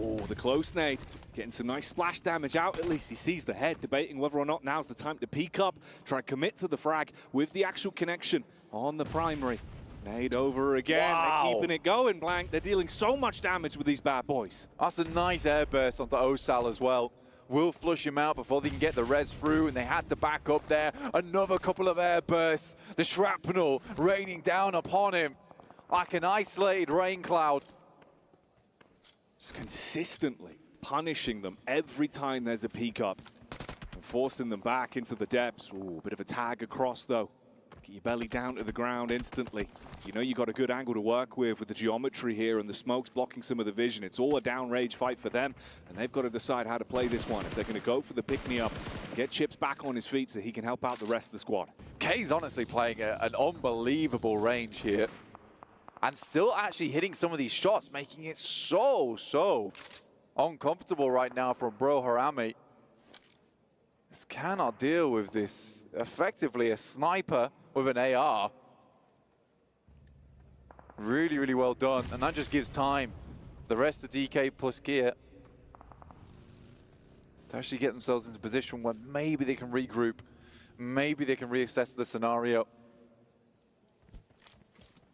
Oh, the close nade. Getting some nice splash damage out at least. He sees the head, debating whether or not now's the time to peek up. Try to commit to the frag with the actual connection on the primary. Nade over again. Wow. They're keeping it going, Blank. They're dealing so much damage with these bad boys. That's a nice air burst onto Osal as well. Will flush him out before they can get the res through, and they had to back up there. Another couple of air bursts. The shrapnel raining down upon him like an isolated rain cloud. Just consistently punishing them every time there's a peek up and forcing them back into the depths. Ooh, bit of a tag across though. Get your belly down to the ground instantly. You know you got a good angle to work with the geometry here, and the smoke's blocking some of the vision. It's all a downrange fight for them, and they've got to decide how to play this one. If they're going to go for the pick-me-up, get Chips back on his feet so he can help out the rest of the squad. K's honestly playing an unbelievable range here, and still actually hitting some of these shots, making it so uncomfortable right now from Bro Harami. Just cannot deal with this. Effectively a sniper with an AR. Really well done, and that just gives time for the rest of DK plus Kia to actually get themselves into a position where maybe they can regroup, maybe they can reassess the scenario.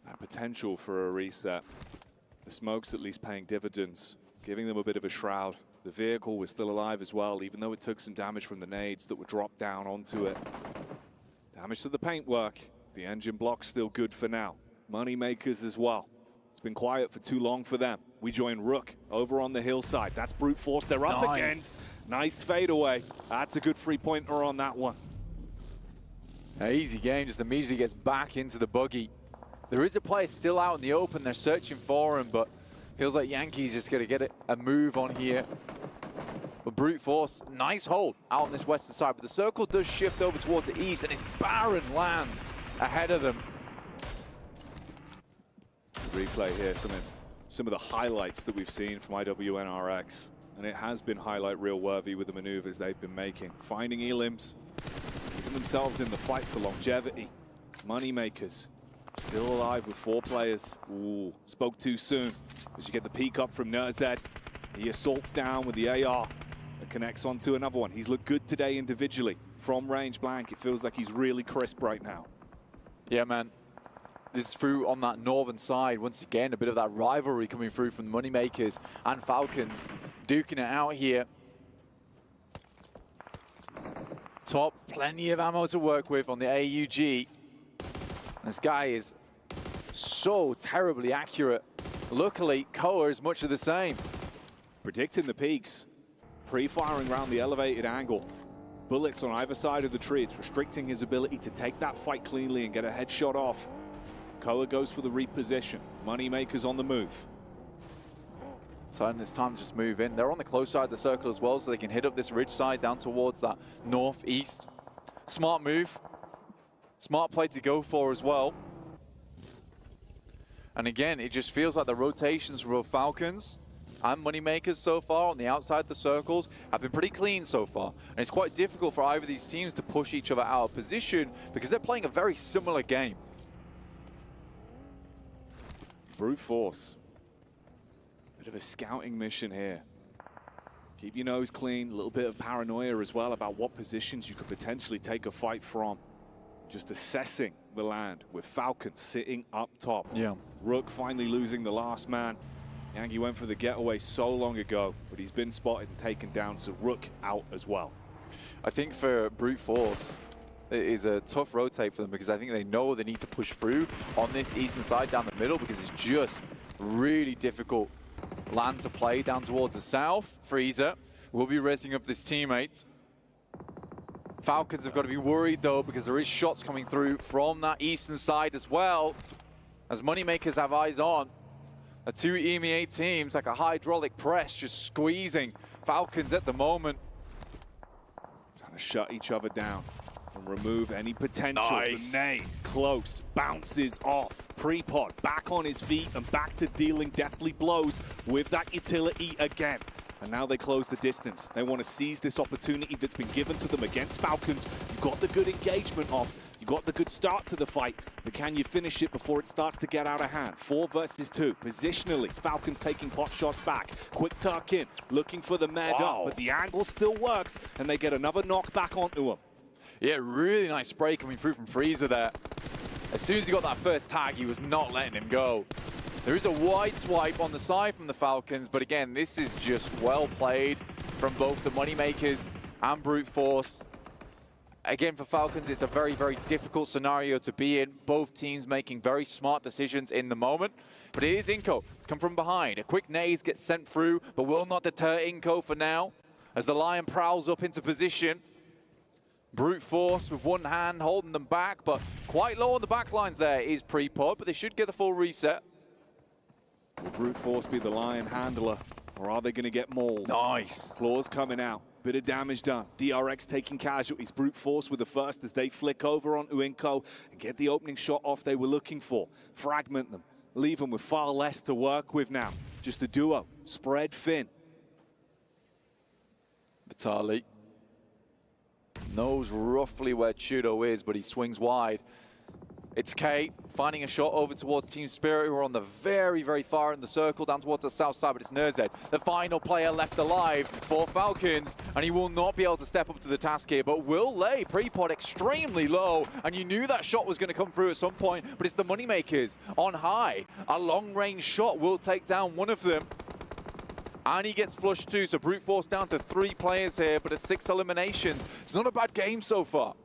That potential for a reset. The smoke's at least paying dividends, giving them a bit of a shroud. The vehicle was still alive as well, even though it took some damage from the nades that were dropped down onto it. Damage to the paintwork. The engine block's still good for now. Moneymakers as well. It's been quiet for too long for them. We join Rook over on the hillside. That's brute force they're up against. Nice fadeaway. That's a good three-pointer on that one. Easy game, just immediately gets back into the buggy. There is a player still out in the open. They're searching for him, but feels like Yankees just going to get a move on here. But brute force, nice hold out on this western side, but the circle does shift over towards the east, and it's barren land ahead of them. Replay here, some of the highlights that we've seen from IWNRX, and it has been highlight reel worthy with the maneuvers they've been making. Finding elims, keeping themselves in the fight for longevity. Moneymakers, still alive with 4 players. Ooh, spoke too soon. As you get the peek up from Nerzed, he assaults down with the AR and connects onto another one. He's looked good today individually. From range blank, it feels like he's really crisp right now. Yeah, man. This is through on that northern side. Once again, a bit of that rivalry coming through from the Moneymakers and Falcons. Duking it out here. Top, plenty of ammo to work with on the AUG. This guy is so terribly accurate. Luckily, Koa is much of the same. Predicting the peaks, pre-firing around the elevated angle. Bullets on either side of the tree. It's restricting his ability to take that fight cleanly and get a headshot off. Koa goes for the reposition. Moneymakers on the move. So it's time to just move in. They're on the close side of the circle as well, so they can hit up this ridge side down towards that northeast. Smart move. Smart play to go for as well. And again, it just feels like the rotations for both Falcons and Moneymakers so far on the outside of the circles have been pretty clean so far. And it's quite difficult for either of these teams to push each other out of position because they're playing a very similar game. Brute force. Bit of a scouting mission here. Keep your nose clean, a little bit of paranoia as well about what positions you could potentially take a fight from. Just assessing the land with Falcon sitting up top. Yeah. Rook finally losing the last man. Yangi went for the getaway so long ago, but he's been spotted and taken down, so Rook out as well. I think for Brute Force, it is a tough rotate for them because I think they know they need to push through on this eastern side down the middle because it's just really difficult land to play down towards the south. Freezer will be raising up this teammate. Falcons have got to be worried though because there is shots coming through from that eastern side as well, as Moneymakers have eyes on. The two EMEA teams like a hydraulic press just squeezing Falcons at the moment. Trying to shut each other down and remove any potential. Nice. Grenade, close, bounces off. Prepod back on his feet and back to dealing deathly blows with that utility again. And now they close the distance. They want to seize this opportunity that's been given to them against Falcons. You got the good engagement off. You got the good start to the fight, but can you finish it before it starts to get out of hand? 4 versus 2. Positionally, Falcons taking pot shots back. Quick tuck in, looking for the med up, but the angle still works, and they get another knock back onto him. Yeah, really nice spray coming through from Freezer there. As soon as he got that first tag, he was not letting him go. There is a wide swipe on the side from the Falcons, but again, this is just well played from both the Moneymakers and Brute Force. Again, for Falcons, it's a very, very difficult scenario to be in. Both teams making very smart decisions in the moment. But it is Inko to come from behind. A quick nade gets sent through, but will not deter Inko for now, as the Lion prowls up into position. Brute Force with one hand holding them back, but quite low on the back lines there is Prepod, but they should get the full reset. Will Brute Force be the Lion handler, or are they going to get mauled? Nice. Claws coming out. Bit of damage done. DRX taking casualties. Brute Force with the first as they flick over onto Inko and get the opening shot off they were looking for. Fragment them. Leave them with far less to work with now. Just a duo. Spread thin. Vitali knows roughly where Chudo is, but he swings wide. It's Kate finding a shot over towards Team Spirit, who are on the very, very far in the circle down towards the south side, but it's Nerzed, the final player left alive for Falcons, and he will not be able to step up to the task here, but will lay Prepod extremely low, and you knew that shot was going to come through at some point, but it's the Moneymakers on high. A long-range shot will take down one of them, and he gets flushed too, so Brute Force down to 3 players here, but it's 6 eliminations. It's not a bad game so far.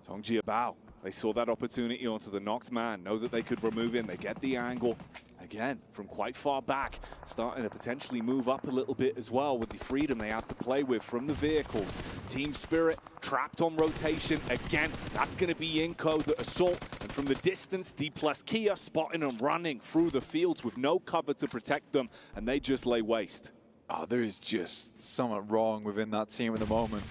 Tongjia Bao. They saw that opportunity onto the knocked man, know that they could remove him, they get the angle. Again, from quite far back, starting to potentially move up a little bit as well with the freedom they have to play with from the vehicles. Team Spirit trapped on rotation. Again, that's going to be Inko, the assault. And from the distance, D plus Kia spotting them running through the fields with no cover to protect them, and they just lay waste. Oh, there is just something wrong within that team at the moment.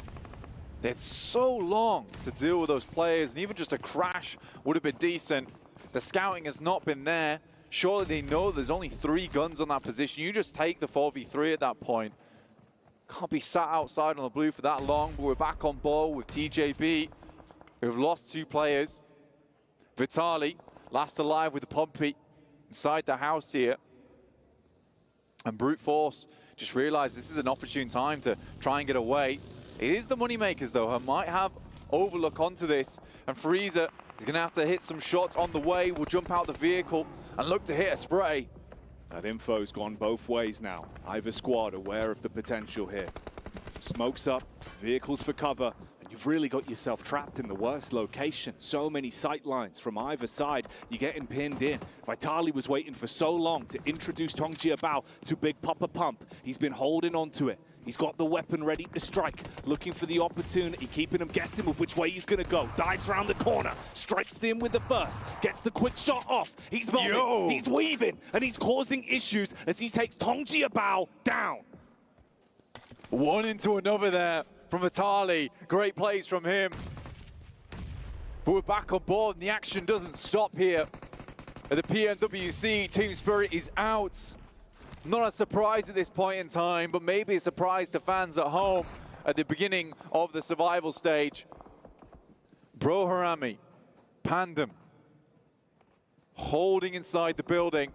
It's so long to deal with those players, and even just a crash would have been decent. The scouting has not been there. Surely they know there's only 3 guns on that position. You just take the 4v3 at that point. Can't be sat outside on the blue for that long, but we're back on ball with TJB, who have lost 2 players. Vitali, last alive with the Pompey inside the house here. And Brute Force just realized this is an opportune time to try and get away. It is the Moneymakers, though, who might have overlook onto this. And Freezer is going to have to hit some shots on the way. Will jump out the vehicle and look to hit a spray. That info's gone both ways now. Either squad aware of the potential here. Smokes up, vehicles for cover, and you've really got yourself trapped in the worst location. So many sight lines from either side. You're getting pinned in. Vitali was waiting for so long to introduce Tongjia Bao to Big Papa Pump. He's been holding on to it. He's got the weapon ready to strike, looking for the opportunity, keeping him guessing with which way he's going to go. Dives around the corner, strikes in with the first, gets the quick shot off. He's moving, he's weaving, and he's causing issues as he takes Tongjia Bao down. One into another there from Vitali. Great plays from him. But we're back on board, and the action doesn't stop here. At the PMWC, Team Spirit is out. Not a surprise at this point in time, but maybe a surprise to fans at home at the beginning of the survival stage. Bro Harami, Pandem, holding inside the building.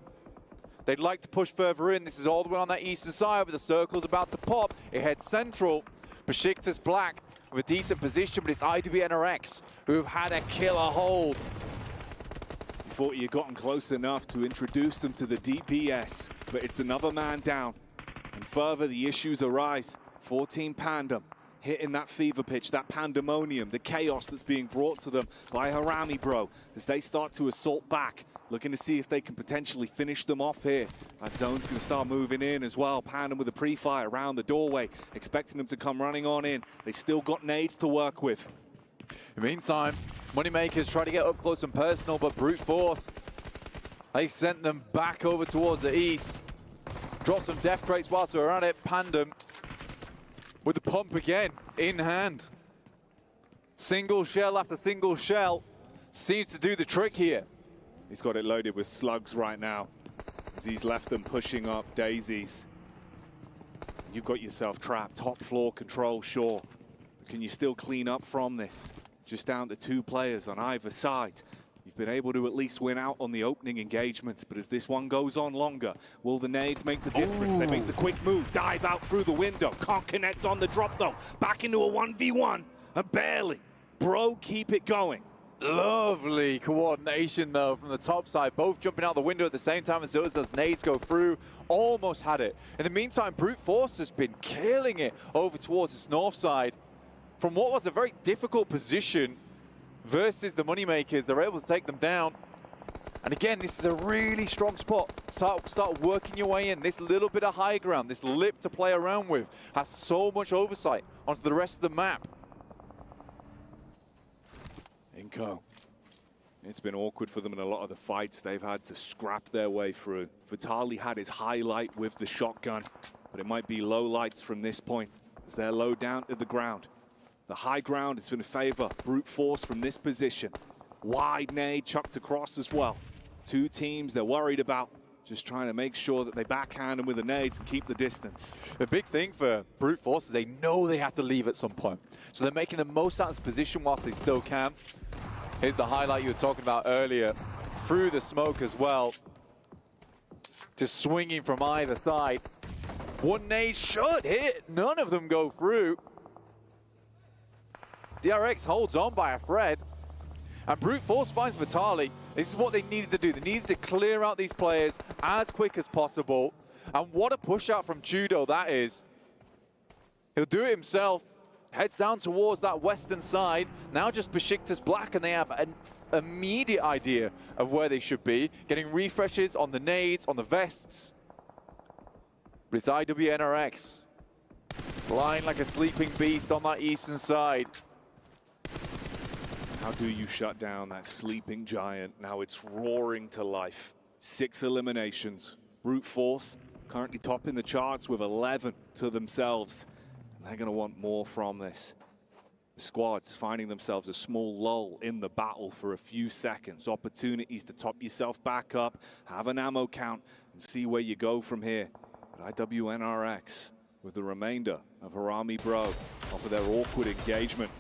They'd like to push further in. This is all the way on that eastern side, but the circle's about to pop. It heads central. Besiktas Black with a decent position, but it's IWNRX who've had a killer hold. You thought you gotten close enough to introduce them to the DPS, but it's another man down. And further, the issues arise. 14 Pandem hitting that fever pitch, that pandemonium, the chaos that's being brought to them by Harami Bro as they start to assault back, looking to see if they can potentially finish them off here. That zone's going to start moving in as well. Pandem with a pre-fire around the doorway, expecting them to come running on in. They've still got nades to work with. In the meantime, Moneymakers try to get up close and personal, but Brute Force, they sent them back over towards the east. Drop some death crates whilst we're at it. Pandem with the pump again in hand. Single shell after single shell seems to do the trick here. He's got it loaded with slugs right now as he's left them pushing up daisies. You've got yourself trapped. Top floor control, sure. But can you still clean up from this? Just down to 2 players on either side. You've been able to at least win out on the opening engagements, but as this one goes on longer, will the nades make the difference? Ooh. They make the quick move, dive out through the window. Can't connect on the drop though. Back into a 1v1, and barely. Bro, keep it going. Lovely coordination though from the top side, both jumping out the window at the same time as those nades go through. Almost had it. In the meantime, Brute Force has been killing it over towards this north side. From what was a very difficult position versus the Moneymakers, they're able to take them down. And again, this is a really strong spot. Start working your way in. This little bit of high ground, this lip to play around with, has so much oversight onto the rest of the map. Inco. It's been awkward for them in a lot of the fights. They've had to scrap their way through. Vitali had his highlight with the shotgun, but it might be low lights from this point as they're low down to the ground. The high ground has been in favor. Brute Force from this position. Wide nade chucked across as well. 2 teams they're worried about, just trying to make sure that they backhand them with the nades and keep the distance. The big thing for Brute Force is they know they have to leave at some point. So they're making the most out of this position whilst they still can. Here's the highlight you were talking about earlier. Through the smoke as well. Just swinging from either side. One nade should hit. None of them go through. DRX holds on by a thread. And Brute Force finds Vitali. This is what they needed to do. They needed to clear out these players as quick as possible. And what a push out from Judo that is. He'll do it himself. Heads down towards that western side. Now just Besiktas Black, and they have an immediate idea of where they should be. Getting refreshes on the nades, on the vests. But it's IWNRX. Lying like a sleeping beast on that eastern side. How do you shut down that sleeping giant? Now it's roaring to life. 6 eliminations. Brute Force currently topping the charts with 11 to themselves. And they're going to want more from this. The squad's finding themselves a small lull in the battle for a few seconds. Opportunities to top yourself back up, have an ammo count, and see where you go from here. But IWNRX, with the remainder of Harami Bro, off of their awkward engagement,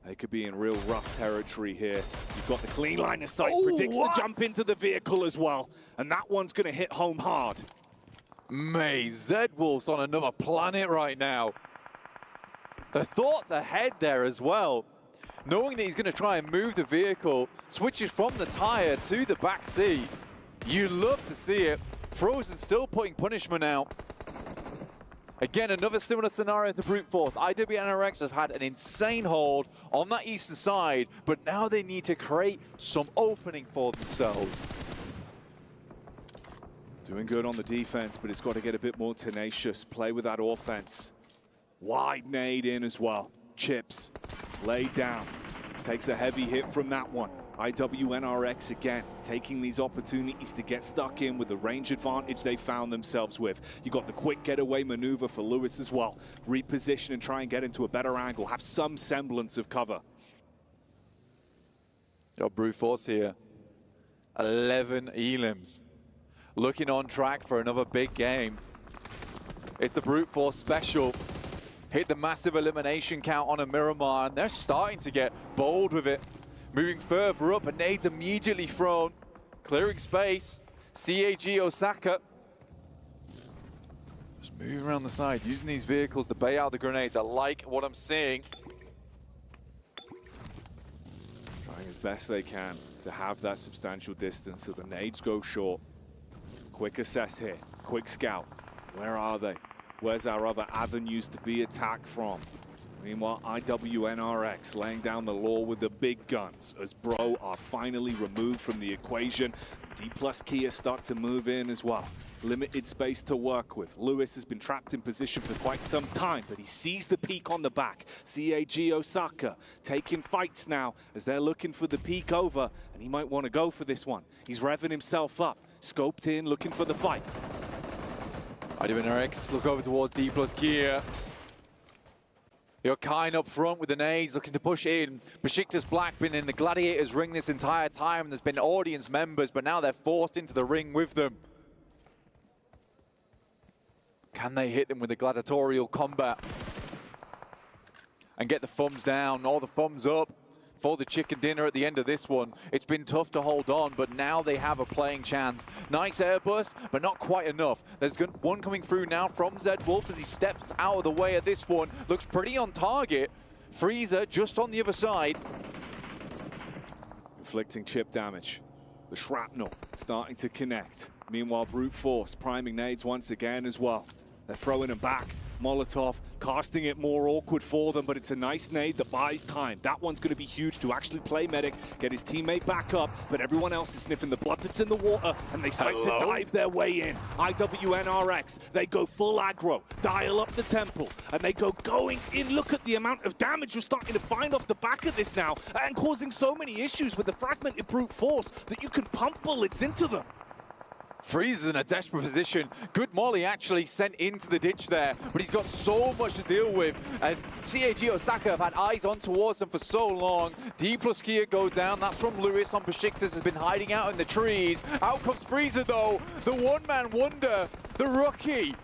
they could be in real rough territory here. You've got the clean line of sight, predicts the jump into the vehicle as well. And that one's going to hit home hard. Mate, Zedwolf's on another planet right now. The thoughts ahead there as well. Knowing that he's going to try and move the vehicle, switches from the tire to the back seat. You love to see it. Frozen still putting punishment out. Again, another similar scenario to Brute Force. IWNRX have had an insane hold on that eastern side, but now they need to create some opening for themselves. Doing good on the defense, but it's got to get a bit more tenacious. Play with that offense. Wide nade in as well. Chips laid down. Takes a heavy hit from that one. IWNRX again, taking these opportunities to get stuck in with the range advantage they found themselves with. You got the quick getaway maneuver for Lewis as well. Reposition and try and get into a better angle, have some semblance of cover. Got Brute Force here. 11 elims. Looking on track for another big game. It's the Brute Force special. Hit the massive elimination count on a Miramar, and they're starting to get bold with it. Moving further up, a nade's immediately thrown. Clearing space. CAG Osaka Just moving around the side, using these vehicles to bait out the grenades. I like what I'm seeing. Trying as best they can to have that substantial distance so the nades go short. Quick assess here, quick scout. Where are they? Where's our other avenues to be attacked from? Meanwhile, IWNRX laying down the law with the big guns as Bro are finally removed from the equation. D plus Kia start to move in as well. Limited space to work with. Lewis has been trapped in position for quite some time, but he sees the peak on the back. CAG Osaka taking fights now as they're looking for the peak over, and he might want to go for this one. He's revving himself up, scoped in, looking for the fight. IWNRX look over towards D plus Kia. You're kind up front with the nades, looking to push in. Besiktas Black been in the Gladiators ring this entire time. There's been audience members, but now they're forced into the ring with them. Can they hit them with the gladiatorial combat? And get the thumbs down or the thumbs up for the chicken dinner at the end of this one. It's been tough to hold on, but now they have a playing chance. Nice airburst, but not quite enough. There's one coming through now from Zed Wolf as he steps out of the way of this one. Looks pretty on target. Freezer just on the other side. Inflicting chip damage. The shrapnel starting to connect. Meanwhile, Brute Force priming nades once again as well. They're throwing them back. Molotov casting it more awkward for them, but it's a nice nade that buys time. That one's going to be huge to actually play medic, get his teammate back up, but everyone else is sniffing the blood that's in the water, and they start to dive their way in. IWNRX, they go full aggro, dial up the temple, and they go going in. Look at the amount of damage you're starting to find off the back of this now, and causing so many issues with the fragmented Brute Force that you can pump bullets into them. Freeze is in a desperate position. Good molly actually sent into the ditch there, but he's got so much to deal with as CAG Osaka have had eyes on towards them for so long. D plus Kia go down. That's from Lewis on Besiktas, has been hiding out in the trees. Out comes Freezer though, the one-man wonder, the rookie.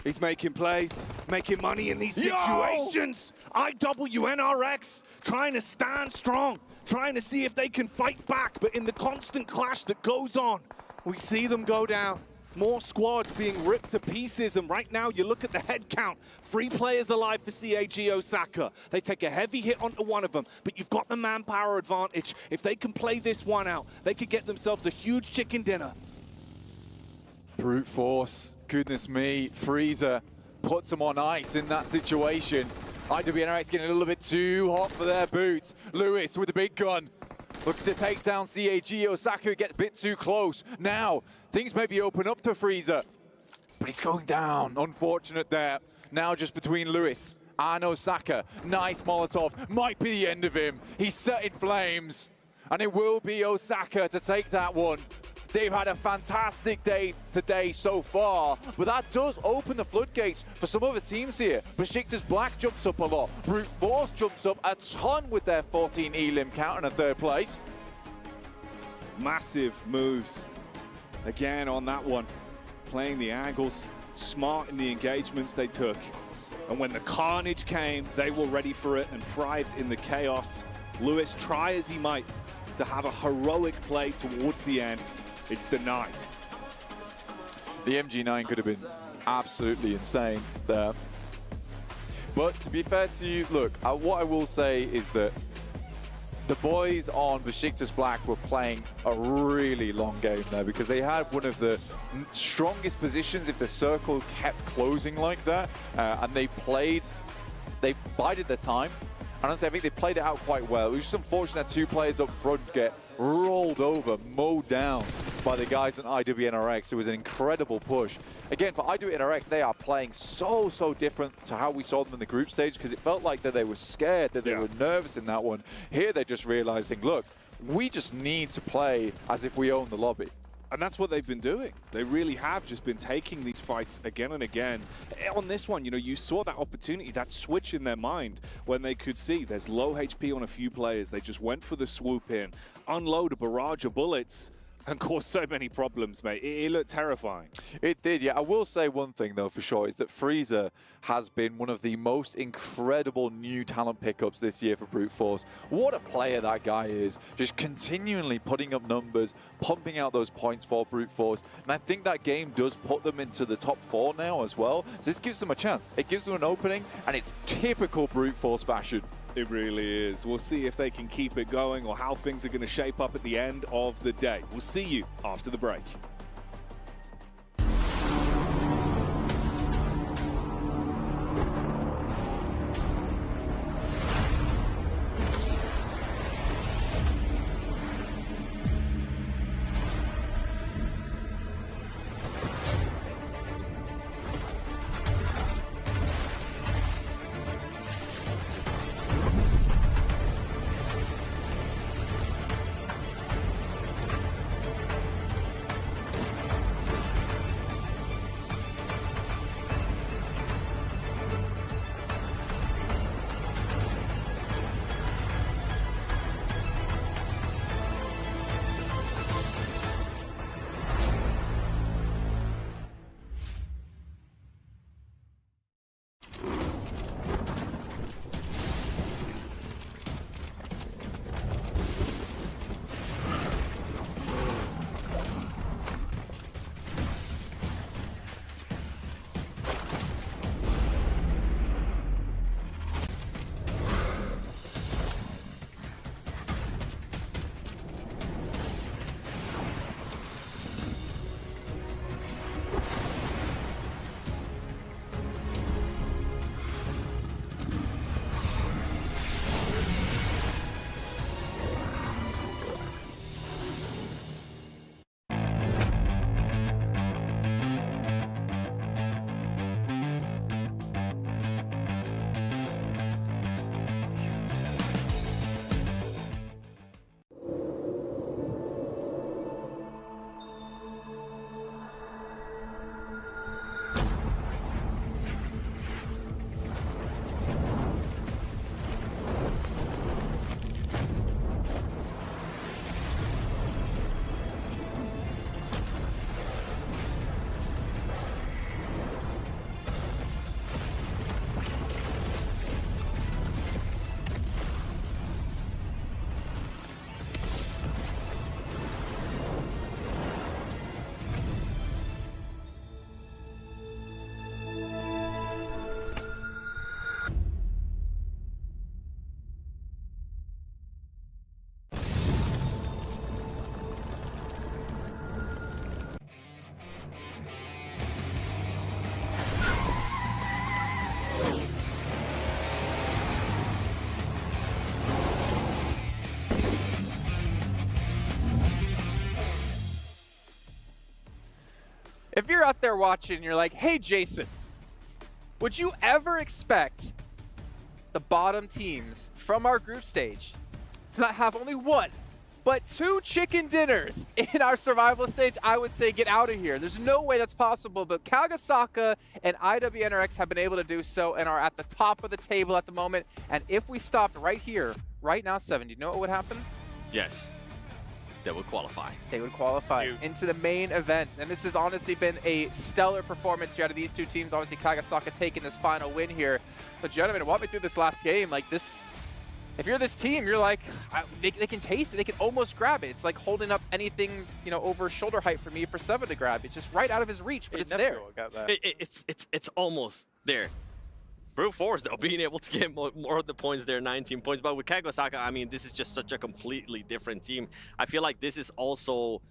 He's making plays, making money in these situations. IWNRX trying to stand strong, trying to see if they can fight back, but in the constant clash that goes on, we see them go down. More squads being ripped to pieces, and right now you look at the head count. 3 players alive for CAG Osaka. They take a heavy hit onto one of them, but you've got the manpower advantage. If they can play this one out, they could get themselves a huge chicken dinner. Brute Force, goodness me, Freezer puts them on ice in that situation. IWNRX getting a little bit too hot for their boots. Lewis with the big gun. Looking to take down CAG Osaka, get a bit too close. Now, things maybe open up to Freezer, but he's going down. Unfortunate there. Now just between Lewis and Osaka. Nice Molotov, might be the end of him. He's set in flames, and it will be Osaka to take that one. They've had a fantastic day today so far, but that does open the floodgates for some other teams here. Besiktas Black jumps up a lot. Brute Force jumps up a ton with their 14 elim count in a 3rd place. Massive moves again on that one. Playing the angles, smart in the engagements they took. And when the carnage came, they were ready for it and thrived in the chaos. Lewis, try as he might to have a heroic play towards the end. It's denied. The MG9 could have been absolutely insane there. But to be fair to you, look, what I will say is that the boys on Besiktas Black were playing a really long game there because they had one of the strongest positions if the circle kept closing like that. And they bided their time. Honestly, I think they played it out quite well. It was just unfortunate that 2 players up front get rolled over, mowed down by the guys on IWNRX. It was an incredible push. Again, for IWNRX, they are playing so different to how we saw them in the group stage because it felt like that they were scared, that they were nervous in that one. Here, they're just realizing, look, we just need to play as if we own the lobby. And that's what they've been doing. They really have just been taking these fights again and again. On this one, you know, you saw that opportunity, that switch in their mind when they could see there's low HP on a few players. They just went for the swoop in, unload a barrage of bullets. and caused so many problems, mate. It looked terrifying. It did, yeah. I will say one thing, though, for sure, is that Freezer has been one of the most incredible new talent pickups this year for Brute Force. What a player that guy is. Just continually putting up numbers, pumping out those points for Brute Force. And I think that game does put them into the top 4 now as well. So this gives them a chance. It gives them an opening, and it's typical Brute Force fashion. It really is. We'll see if they can keep it going or how things are going to shape up at the end of the day. We'll see you after the break. If you're out there watching and you're like, hey, Jason, would you ever expect the bottom teams from our group stage to not have only one, but 2 chicken dinners in our survival stage? I would say get out of here. There's no way that's possible, but Kagasaka and IWNRX have been able to do so and are at the top of the table at the moment. And if we stopped right here, right now, 7, do you know what would happen? Yes. They would qualify. They would qualify into the main event. And this has honestly been a stellar performance here out of these two teams. Obviously, Kagasaka taking this final win here. But gentlemen, walk me through this last game. Like this, if you're this team, you're like, they can taste it. They can almost grab it. It's like holding up anything, you know, over shoulder height for me for 7 to grab. It's just right out of his reach, but it's there. It's almost there. Brute Force, though, being able to get more of the points there, 19 points. But with Kagasaka, I mean, this is just such a completely different team. I feel like this is also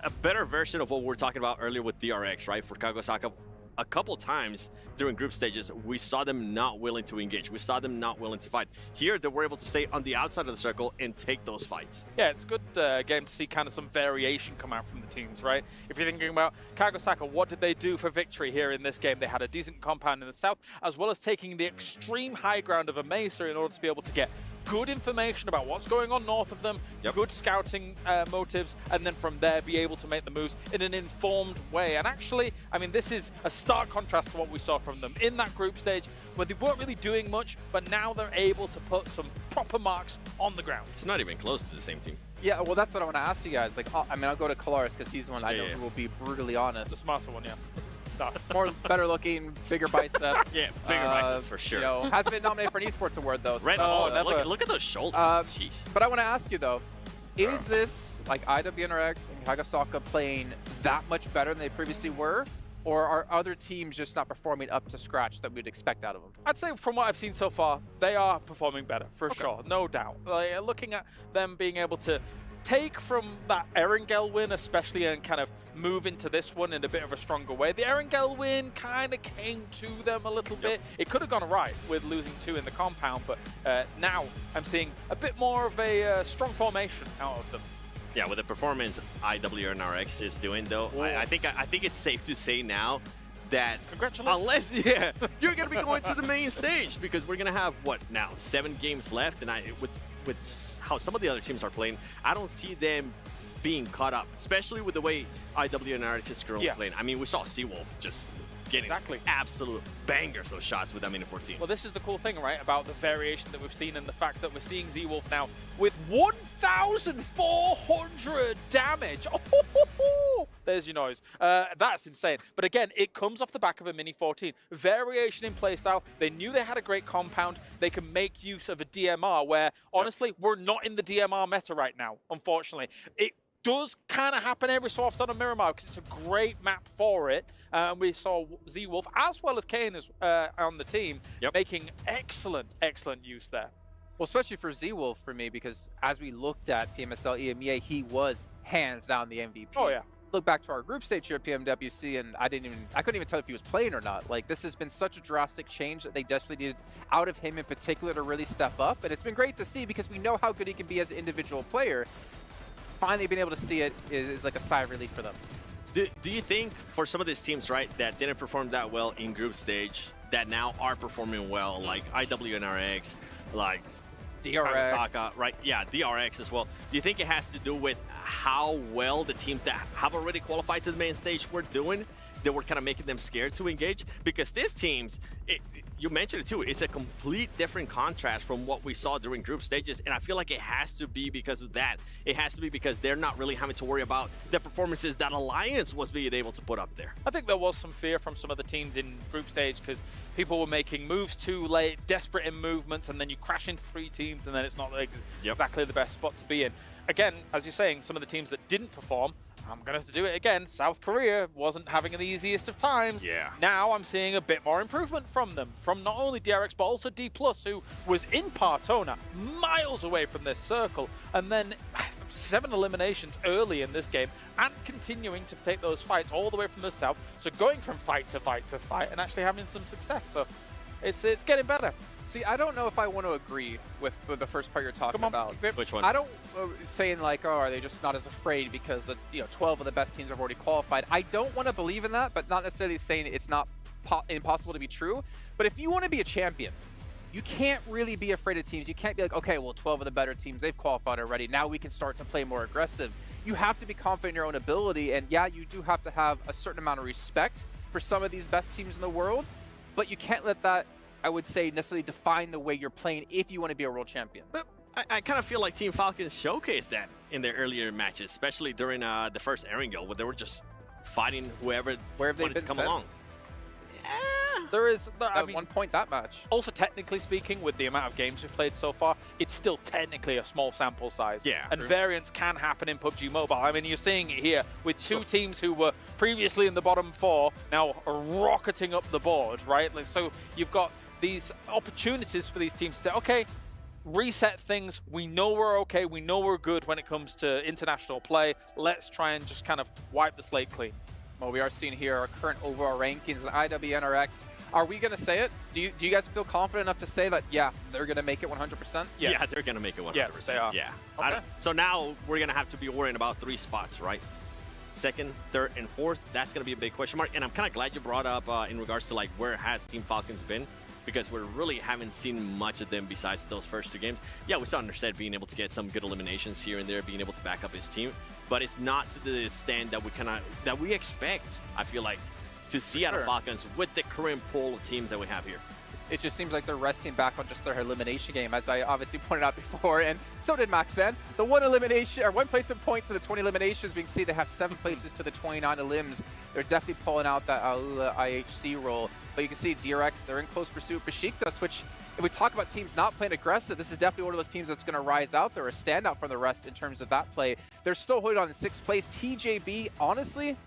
a better version of what we were talking about earlier with DRX, right? For Kagasaka, a couple times during group stages, we saw them not willing to engage. We saw them not willing to fight. Here, they were able to stay on the outside of the circle and take those fights. Yeah, it's a good game to see kind of some variation come out from the teams, right? If you're thinking about Kagasaka, what did they do for victory here in this game? They had a decent compound in the south, as well as taking the extreme high ground of a Mesa in order to be able to get good information about what's going on north of them, good scouting motives, and then from there be able to make the moves in an informed way. And actually, I mean, this is a stark contrast to what we saw from them in that group stage, where they weren't really doing much, but now they're able to put some proper marks on the ground. It's not even close to the same team. Yeah, well, that's what I want to ask you guys. Like, I mean, I'll go to Kalaris because he's one I know who will be brutally honest. The smarter one, yeah. More better looking, bigger biceps. Yeah, bigger biceps for sure. You know, hasn't been nominated for an esports award though. Never. Look at those shoulders. Jeez. But I want to ask you though, is this like IWNRX and Hagasaka playing that much better than they previously were? Or are other teams just not performing up to scratch that we'd expect out of them? I'd say from what I've seen so far, they are performing better, for sure, no doubt. Like, looking at them being able to take from that Erangel win, especially, and kind of move into this one in a bit of a stronger way. The Erangel win kind of came to them a little bit. It could have gone right with losing 2 in the compound, but now I'm seeing a bit more of a strong formation out of them. Yeah, with the performance IWNRX is doing, though, I think it's safe to say now that congratulations, unless you're gonna be going to the main stage, because we're gonna have what now 7 games left, and with how some of the other teams are playing, I don't see them being caught up, especially with the way IWNRX is currently playing. I mean, we saw Seawolf just getting absolute bangers those shots with that Mini 14. Well, this is the cool thing, right, about the variation that we've seen and the fact that we're seeing Z-Wolf now with 1,400 damage. Oh, there's your noise. That's insane. But again, it comes off the back of a Mini 14. Variation in playstyle. They knew they had a great compound. They can make use of a DMR where, honestly, we're not in the DMR meta right now, unfortunately. It does kind of happen every so often on Miramar because it's a great map for it. We saw Z-Wolf as well as Kane on the team making excellent use there. Well, especially for Z-Wolf for me, because as we looked at PMSL EMEA, he was hands down the MVP. Oh yeah. Look back to our group stage here at PMWC, and I couldn't even tell if he was playing or not. Like, this has been such a drastic change that they desperately needed out of him in particular to really step up, and it's been great to see because we know how good he can be as an individual player. Finally being able to see it is like a sigh of relief for them. Do you think for some of these teams, right, that didn't perform that well in group stage, that now are performing well, like IWNRX, like DRX, Hagasaka, right? Yeah, DRX as well. Do you think it has to do with how well the teams that have already qualified to the main stage were doing, that were kind of making them scared to engage? Because these teams, you mentioned it too, it's a complete different contrast from what we saw during group stages, and I feel like it has to be because of that. It has to be because they're not really having to worry about the performances that Alliance was being able to put up there. I think there was some fear from some of the teams in group stage because people were making moves too late, desperate in movements, and then you crash into 3 teams and then it's not exactly the best spot to be in. Again, as you're saying, some of the teams that didn't perform, I'm going to have to do it again. South Korea wasn't having the easiest of times. Yeah. Now I'm seeing a bit more improvement from them, from not only DRX but also D+, who was in Partona, miles away from this circle, and then 7 eliminations early in this game, and continuing to take those fights all the way from the south. So going from fight to fight to fight and actually having some success. So it's getting better. See, I don't know if I want to agree with the first part you're talking about. Which one? I don't saying like, oh, are they just not as afraid because the 12 of the best teams have already qualified. I don't want to believe in that, but not necessarily saying it's not impossible to be true. But if you want to be a champion, you can't really be afraid of teams. You can't be like, okay, well, 12 of the better teams, they've qualified already. Now we can start to play more aggressive. You have to be confident in your own ability, and yeah, you do have to have a certain amount of respect for some of these best teams in the world, but you can't let that, I would say, necessarily define the way you're playing if you want to be a world champion. But I kind of feel like Team Falcons showcased that in their earlier matches, especially during the first Erangel, where they were just fighting whoever wanted to come along. There is, I mean, 1 point that match. Also, technically speaking, with the amount of games we've played so far, it's still technically a small sample size. Yeah. And variance can happen in PUBG Mobile. I mean, you're seeing it here with 2 teams who were previously in the bottom 4, now are rocketing up the board, right? Like, so you've got these opportunities for these teams to say, okay, reset things. We know we're okay. We know we're good when it comes to international play. Let's try and just kind of wipe the slate clean. Well, we are seeing here our current overall rankings in IWNRX. Are we going to say it? Do you guys feel confident enough to say that, yeah, they're going to make it 100%? Yes. Yeah, they're going to make it 100%. Yes, they are. Yeah. Okay. So now we're going to have to be worrying about 3 spots, right? 2nd, 3rd, and 4th. That's going to be a big question mark. And I'm kind of glad you brought up in regards to like where has Team Falcons been, because we really haven't seen much of them besides those first 2 games. Yeah, we saw Understead being able to get some good eliminations here and there, being able to back up his team, but it's not to the extent that we expect, I feel like, to see out of Falcons with the current pool of teams that we have here. it just seems like they're resting back on just their elimination game, as I obviously pointed out before, and so did Max Ben. The one elimination, or one placement point to the 20 eliminations, we can see they have 7 places to the 29 elims. They're definitely pulling out that Aula IHC role, but you can see DRX, they're in close pursuit of Besiktas, which, if we talk about teams not playing aggressive, this is definitely one of those teams that's going to rise out there, a standout from the rest in terms of that play. They're still holding on in 6th place. TJB, honestly,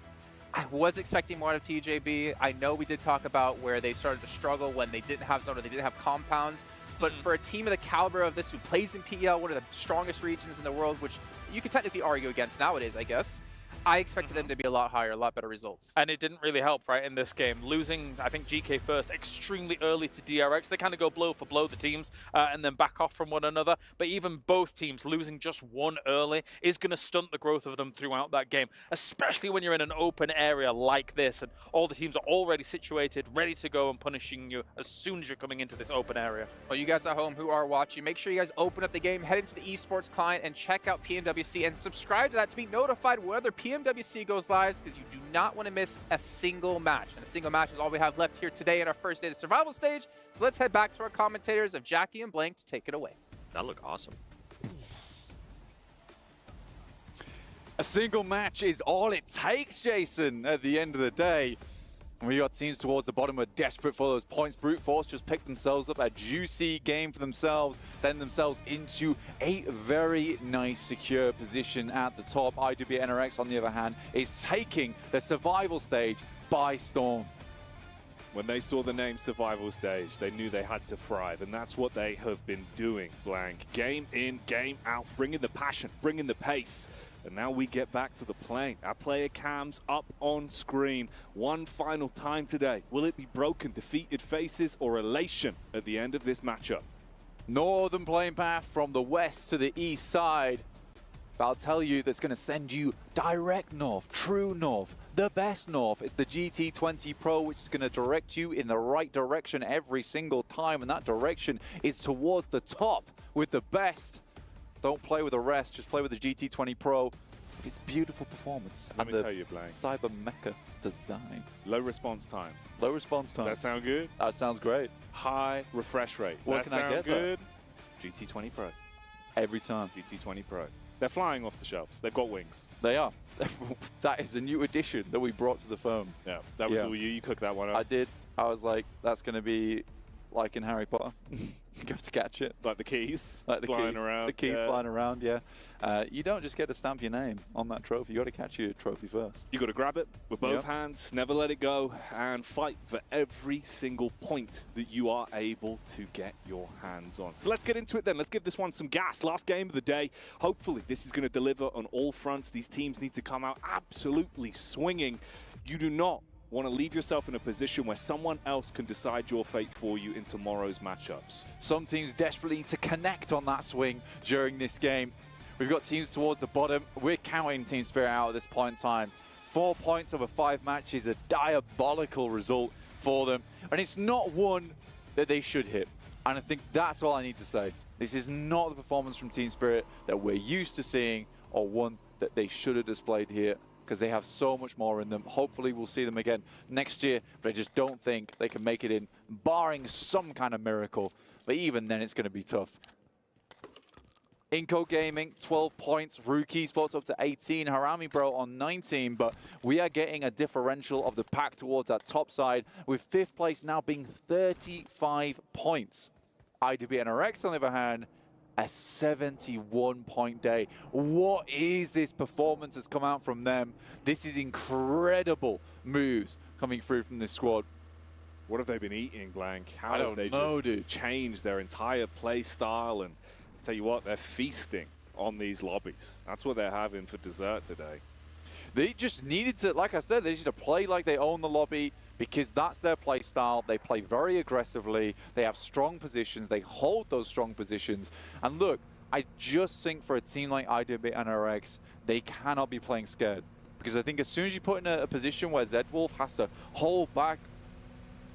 I was expecting more out of TJB. I know we did talk about where they started to struggle when they didn't have zone or they didn't have compounds, but for a team of the caliber of this who plays in PEL, one of the strongest regions in the world, which you could technically argue against nowadays, I guess, I expected them to be a lot higher, a lot better results. And it didn't really help, right, in this game. Losing, I think, GK first extremely early to DRX. They kind of go blow for blow, the teams, and then back off from one another. But even both teams losing just one early is going to stunt the growth of them throughout that game, especially when you're in an open area like this and all the teams are already situated, ready to go and punishing you as soon as you're coming into this open area. Well, you guys at home who are watching, make sure you guys open up the game, head into the Esports client, and check out PMWC and subscribe to that to be notified whether PMWC goes live, because you do not want to miss a single match. And a single match is all we have left here today in our first day of the survival stage. So let's head back to our commentators of Jackie and Blank to take it away. That looked awesome. A single match is all it takes, Jason, at the end of the day. And we got teams towards the bottom who are desperate for those points. Brute Force just picked themselves up a juicy game for themselves, send themselves into a very nice, secure position at the top. IWB NRX, on the other hand, is taking the survival stage by storm. When they saw the name Survival Stage, they knew they had to thrive, and that's what they have been doing, Blank. Game in, game out, bringing the passion, bringing the pace. And now we get back to the playing. Our player cams up on screen. One final time today. Will it be broken, defeated faces, or elation at the end of this matchup? Northern playing path from the west to the east side. But I'll tell you, that's going to send you direct north, true north, the best north. It's the GT20 Pro, which is going to direct you in the right direction every single time. And that direction is towards the top with the best. Don't play with the rest, just play with the GT20 Pro. With its beautiful performance. Let me tell you, Blank. Cyber Mecha design. Low response time. Low response time. That sound good? That sounds great. High refresh rate. What that can I get good? GT20 Pro. Every time. GT20 Pro. They're flying off the shelves. They've got wings. They are. That is a new addition that we brought to the phone. Yeah, that was all you. You cooked that one up. I did. I was like, that's going to be like in Harry Potter. You have to catch it. Like the keys like the flying keys. around. The keys flying around, yeah. You don't just get to stamp your name on that trophy. You got to catch your trophy first. You got to grab it with both hands, never let it go, and fight for every single point that you are able to get your hands on. So let's get into it then. Let's give this one some gas. Last game of the day. Hopefully this is going to deliver on all fronts. These teams need to come out absolutely swinging. You do not want to leave yourself in a position where someone else can decide your fate for you in tomorrow's matchups. Some teams desperately need to connect on that swing during this game. We've got teams towards the bottom. We're counting Team Spirit out at this point in time. 4 points over 5 matches, a diabolical result for them. And it's not one that they should hit. And I think that's all I need to say. This is not the performance from Team Spirit that we're used to seeing, or one that they should have displayed here, because they have so much more in them. Hopefully we'll see them again next year, but I just don't think they can make it in, barring some kind of miracle. But even then, it's going to be tough. Inco Gaming, 12 points. Rookie Esports up to 18. Harami Bro on 19, but we are getting a differential of the pack towards that top side, with 5th place now being 35 points. IWB NRX, on the other hand, a 71-point day. What is this performance that's come out from them? This is incredible moves coming through from this squad. What have they been eating, Blank? How I don't have they know, just dude. changed their entire play style? And I'll tell you what, they're feasting on these lobbies. That's what they're having for dessert today. They just needed to, like I said, they just need to play like they own the lobby, because that's their play style. They play very aggressively. They have strong positions. They hold those strong positions. And look, I just think for a team like IWB NRX, they cannot be playing scared. Because I think as soon as you put in a position where Zedwolf has to hold back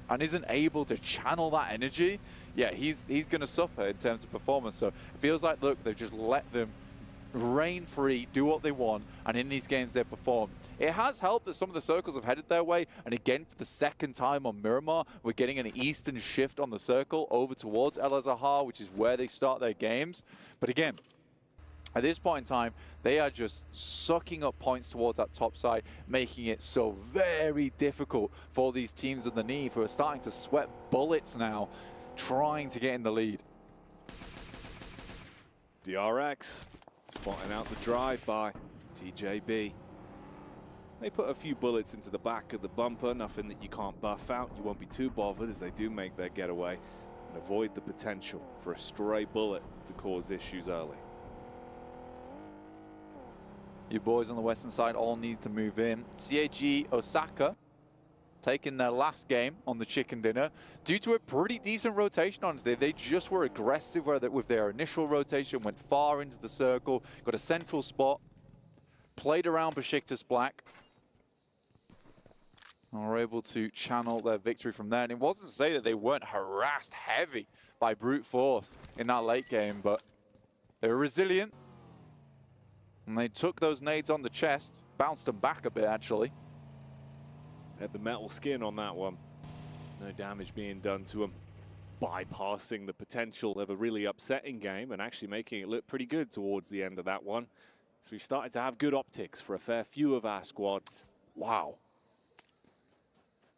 and isn't able to channel that energy, yeah, he's going to suffer in terms of performance. So it feels like, look, they've just let them reign free, do what they want, and in these games they perform. It has helped that some of the circles have headed their way, and again, for the second time on Miramar, we're getting an eastern shift on the circle over towards El Azahar, which is where they start their games. But again, at this point in time, they are just sucking up points towards that top side, making it so very difficult for these teams underneath who are starting to sweat bullets now, trying to get in the lead. DRX spotting out the drive-by, TJB. They put a few bullets into the back of the bumper, nothing that you can't buff out. You won't be too bothered as they do make their getaway and avoid the potential for a stray bullet to cause issues early. Your boys on the western side all need to move in. CAG Osaka taking their last game on the chicken dinner due to a pretty decent rotation, honestly. They just were aggressive with their initial rotation, went far into the circle, got a central spot, played around Besiktas Black, and were able to channel their victory from there. And it wasn't to say that they weren't harassed heavy by brute force in that late game, but they were resilient. And they took those nades on the chest, bounced them back a bit, actually. Had the metal skin on that one. No damage being done to him. Bypassing the potential of a really upsetting game and actually making it look pretty good towards the end of that one. So we've started to have good optics for a fair few of our squads. Wow.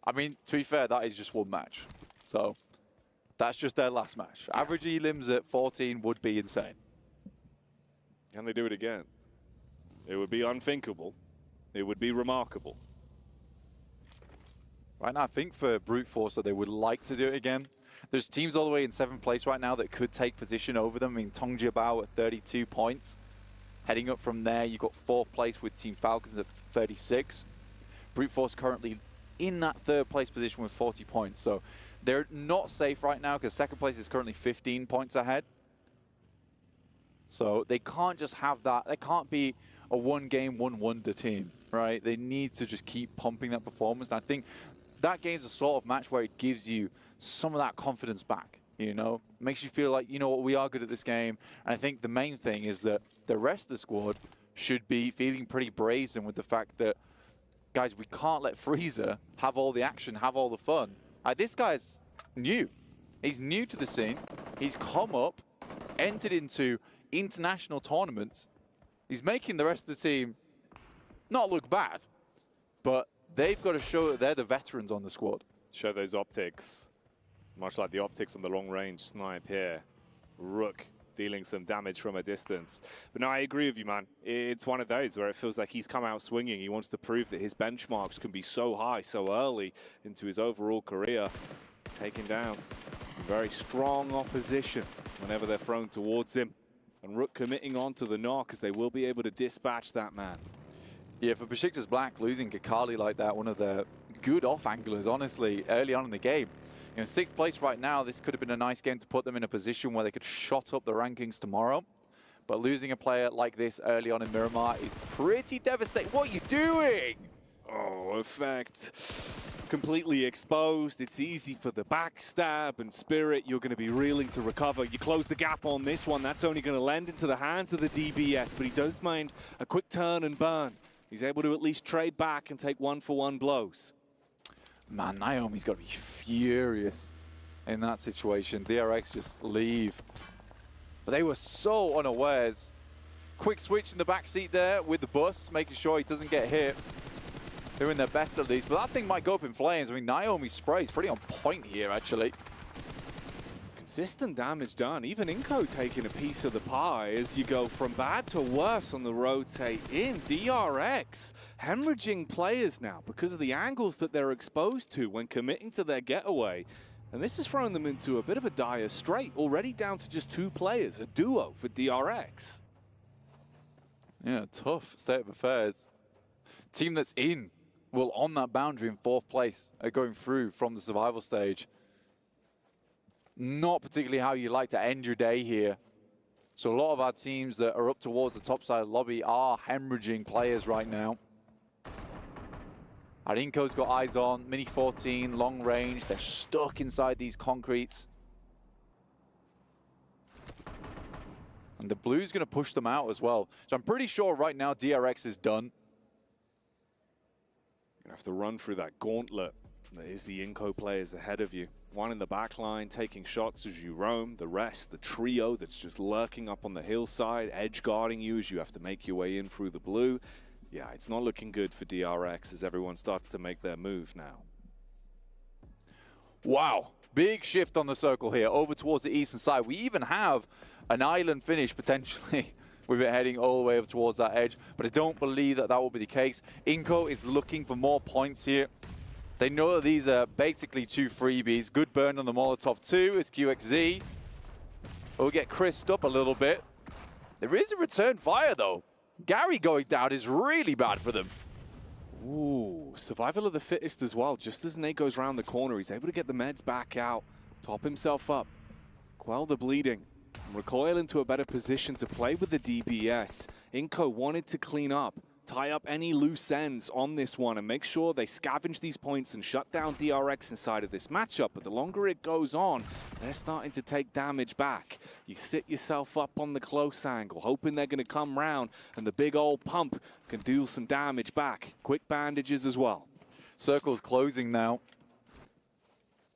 I mean, to be fair, that is just one match. So that's just their last match. Average elims at 14 would be insane. Can they do it again? It would be unthinkable. It would be remarkable. Right now, I think for brute force that they would like to do it again. There's teams all the way in 7th place right now that could take position over them. I mean, Tongjiabao at 32 points. Heading up from there, you've got 4th place with Team Falcons at 36. Brute force currently in that 3rd place position with 40 points. So they're not safe right now because 2nd place is currently 15 points ahead. So they can't just have that. They can't be a one-game, one-wonder team, right? They need to just keep pumping that performance. And I think that game's a sort of match where it gives you some of that confidence back, you know? Makes you feel like, you know what, we are good at this game. And I think the main thing is that the rest of the squad should be feeling pretty brazen with the fact that, guys, we can't let Freezer have all the action, have all the fun. This guy's new. He's new to the scene. He's come up, entered into international tournaments. He's making the rest of the team not look bad, but they've got to show that they're the veterans on the squad. Show those optics. Much like the optics on the long-range snipe here. Rook dealing some damage from a distance. But no, I agree with you, man. It's one of those where it feels like he's come out swinging. He wants to prove that his benchmarks can be so high so early into his overall career. Taking down very strong opposition whenever they're thrown towards him. And Rook committing on to the knock as they will be able to dispatch that man. Yeah, for Besiktas Black, losing Kakali like that, one of the good off-anglers, honestly, early on in the game. You know, 6th place right now, this could have been a nice game to put them in a position where they could shot up the rankings tomorrow. But losing a player like this early on in Miramar is pretty devastating. What are you doing? Oh, effect. Completely exposed. It's easy for the backstab and Spirit. You're going to be reeling to recover. You close the gap on this one. That's only going to lend into the hands of the DBS, but he does mind a quick turn and burn. He's able to at least trade back and take 1-for-1 blows. Man, Naomi's got to be furious in that situation. DRX just leave. But they were so unawares. Quick switch in the backseat there with the bus, making sure he doesn't get hit. Doing their best at least, but that thing might go up in flames. I mean, Naomi's spray is pretty on point here, actually. Consistent damage done. Even Inko taking a piece of the pie as you go from bad to worse on the rotate in. DRX hemorrhaging players now because of the angles that they're exposed to when committing to their getaway. And this has thrown them into a bit of a dire strait, already down to just 2 players, a duo for DRX. Yeah, tough state of affairs. Team that's in will on that boundary in 4th place going through from the survival stage. Not particularly how you like to end your day here. So a lot of our teams that are up towards the top side of the lobby are hemorrhaging players right now. Arinko's got eyes on, Mini 14, long range. They're stuck inside these concretes. And the blue's going to push them out as well. So I'm pretty sure right now DRX is done. You're going to have to run through that gauntlet. That is the Inco players ahead of you. One in the back line, taking shots as you roam. The rest, the trio that's just lurking up on the hillside, edge guarding you as you have to make your way in through the blue. Yeah, it's not looking good for DRX as everyone starts to make their move now. Wow, big shift on the circle here, over towards the eastern side. We even have an island finish potentially with it heading all the way up towards that edge, but I don't believe that that will be the case. Inco is looking for more points here. They know that these are basically 2 freebies. Good burn on the Molotov too as QXZ will get crisped up a little bit. There is a return fire though. Gary going down is really bad for them. Ooh, survival of the fittest as well. Just as Nate goes around the corner, he's able to get the meds back out, top himself up, quell the bleeding, and recoil into a better position to play with the DBS. Inco wanted to clean up, tie up any loose ends on this one and make sure they scavenge these points and shut down DRX inside of this matchup. But the longer it goes on, they're starting to take damage back. You sit yourself up on the close angle, hoping they're going to come round and the big old pump can do some damage back. Quick bandages as well. Circle's closing now.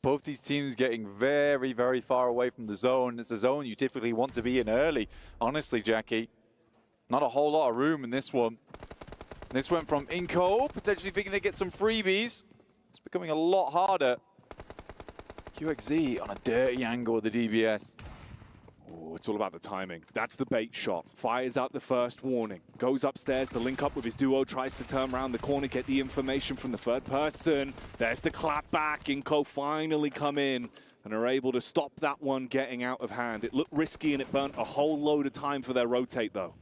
Both these teams getting very, very far away from the zone. It's a zone you typically want to be in early. Honestly, Jackie, not a whole lot of room in this one. This went from Inco, potentially thinking they get some freebies. It's becoming a lot harder. QXZ on a dirty angle with the DBS. Oh, it's all about the timing. That's the bait shot. Fires out the first warning. Goes upstairs to link up with his duo. Tries to turn around the corner, get the information from the third person. There's the clap back. Inco finally come in and are able to stop that one getting out of hand. It looked risky and it burnt a whole load of time for their rotate though.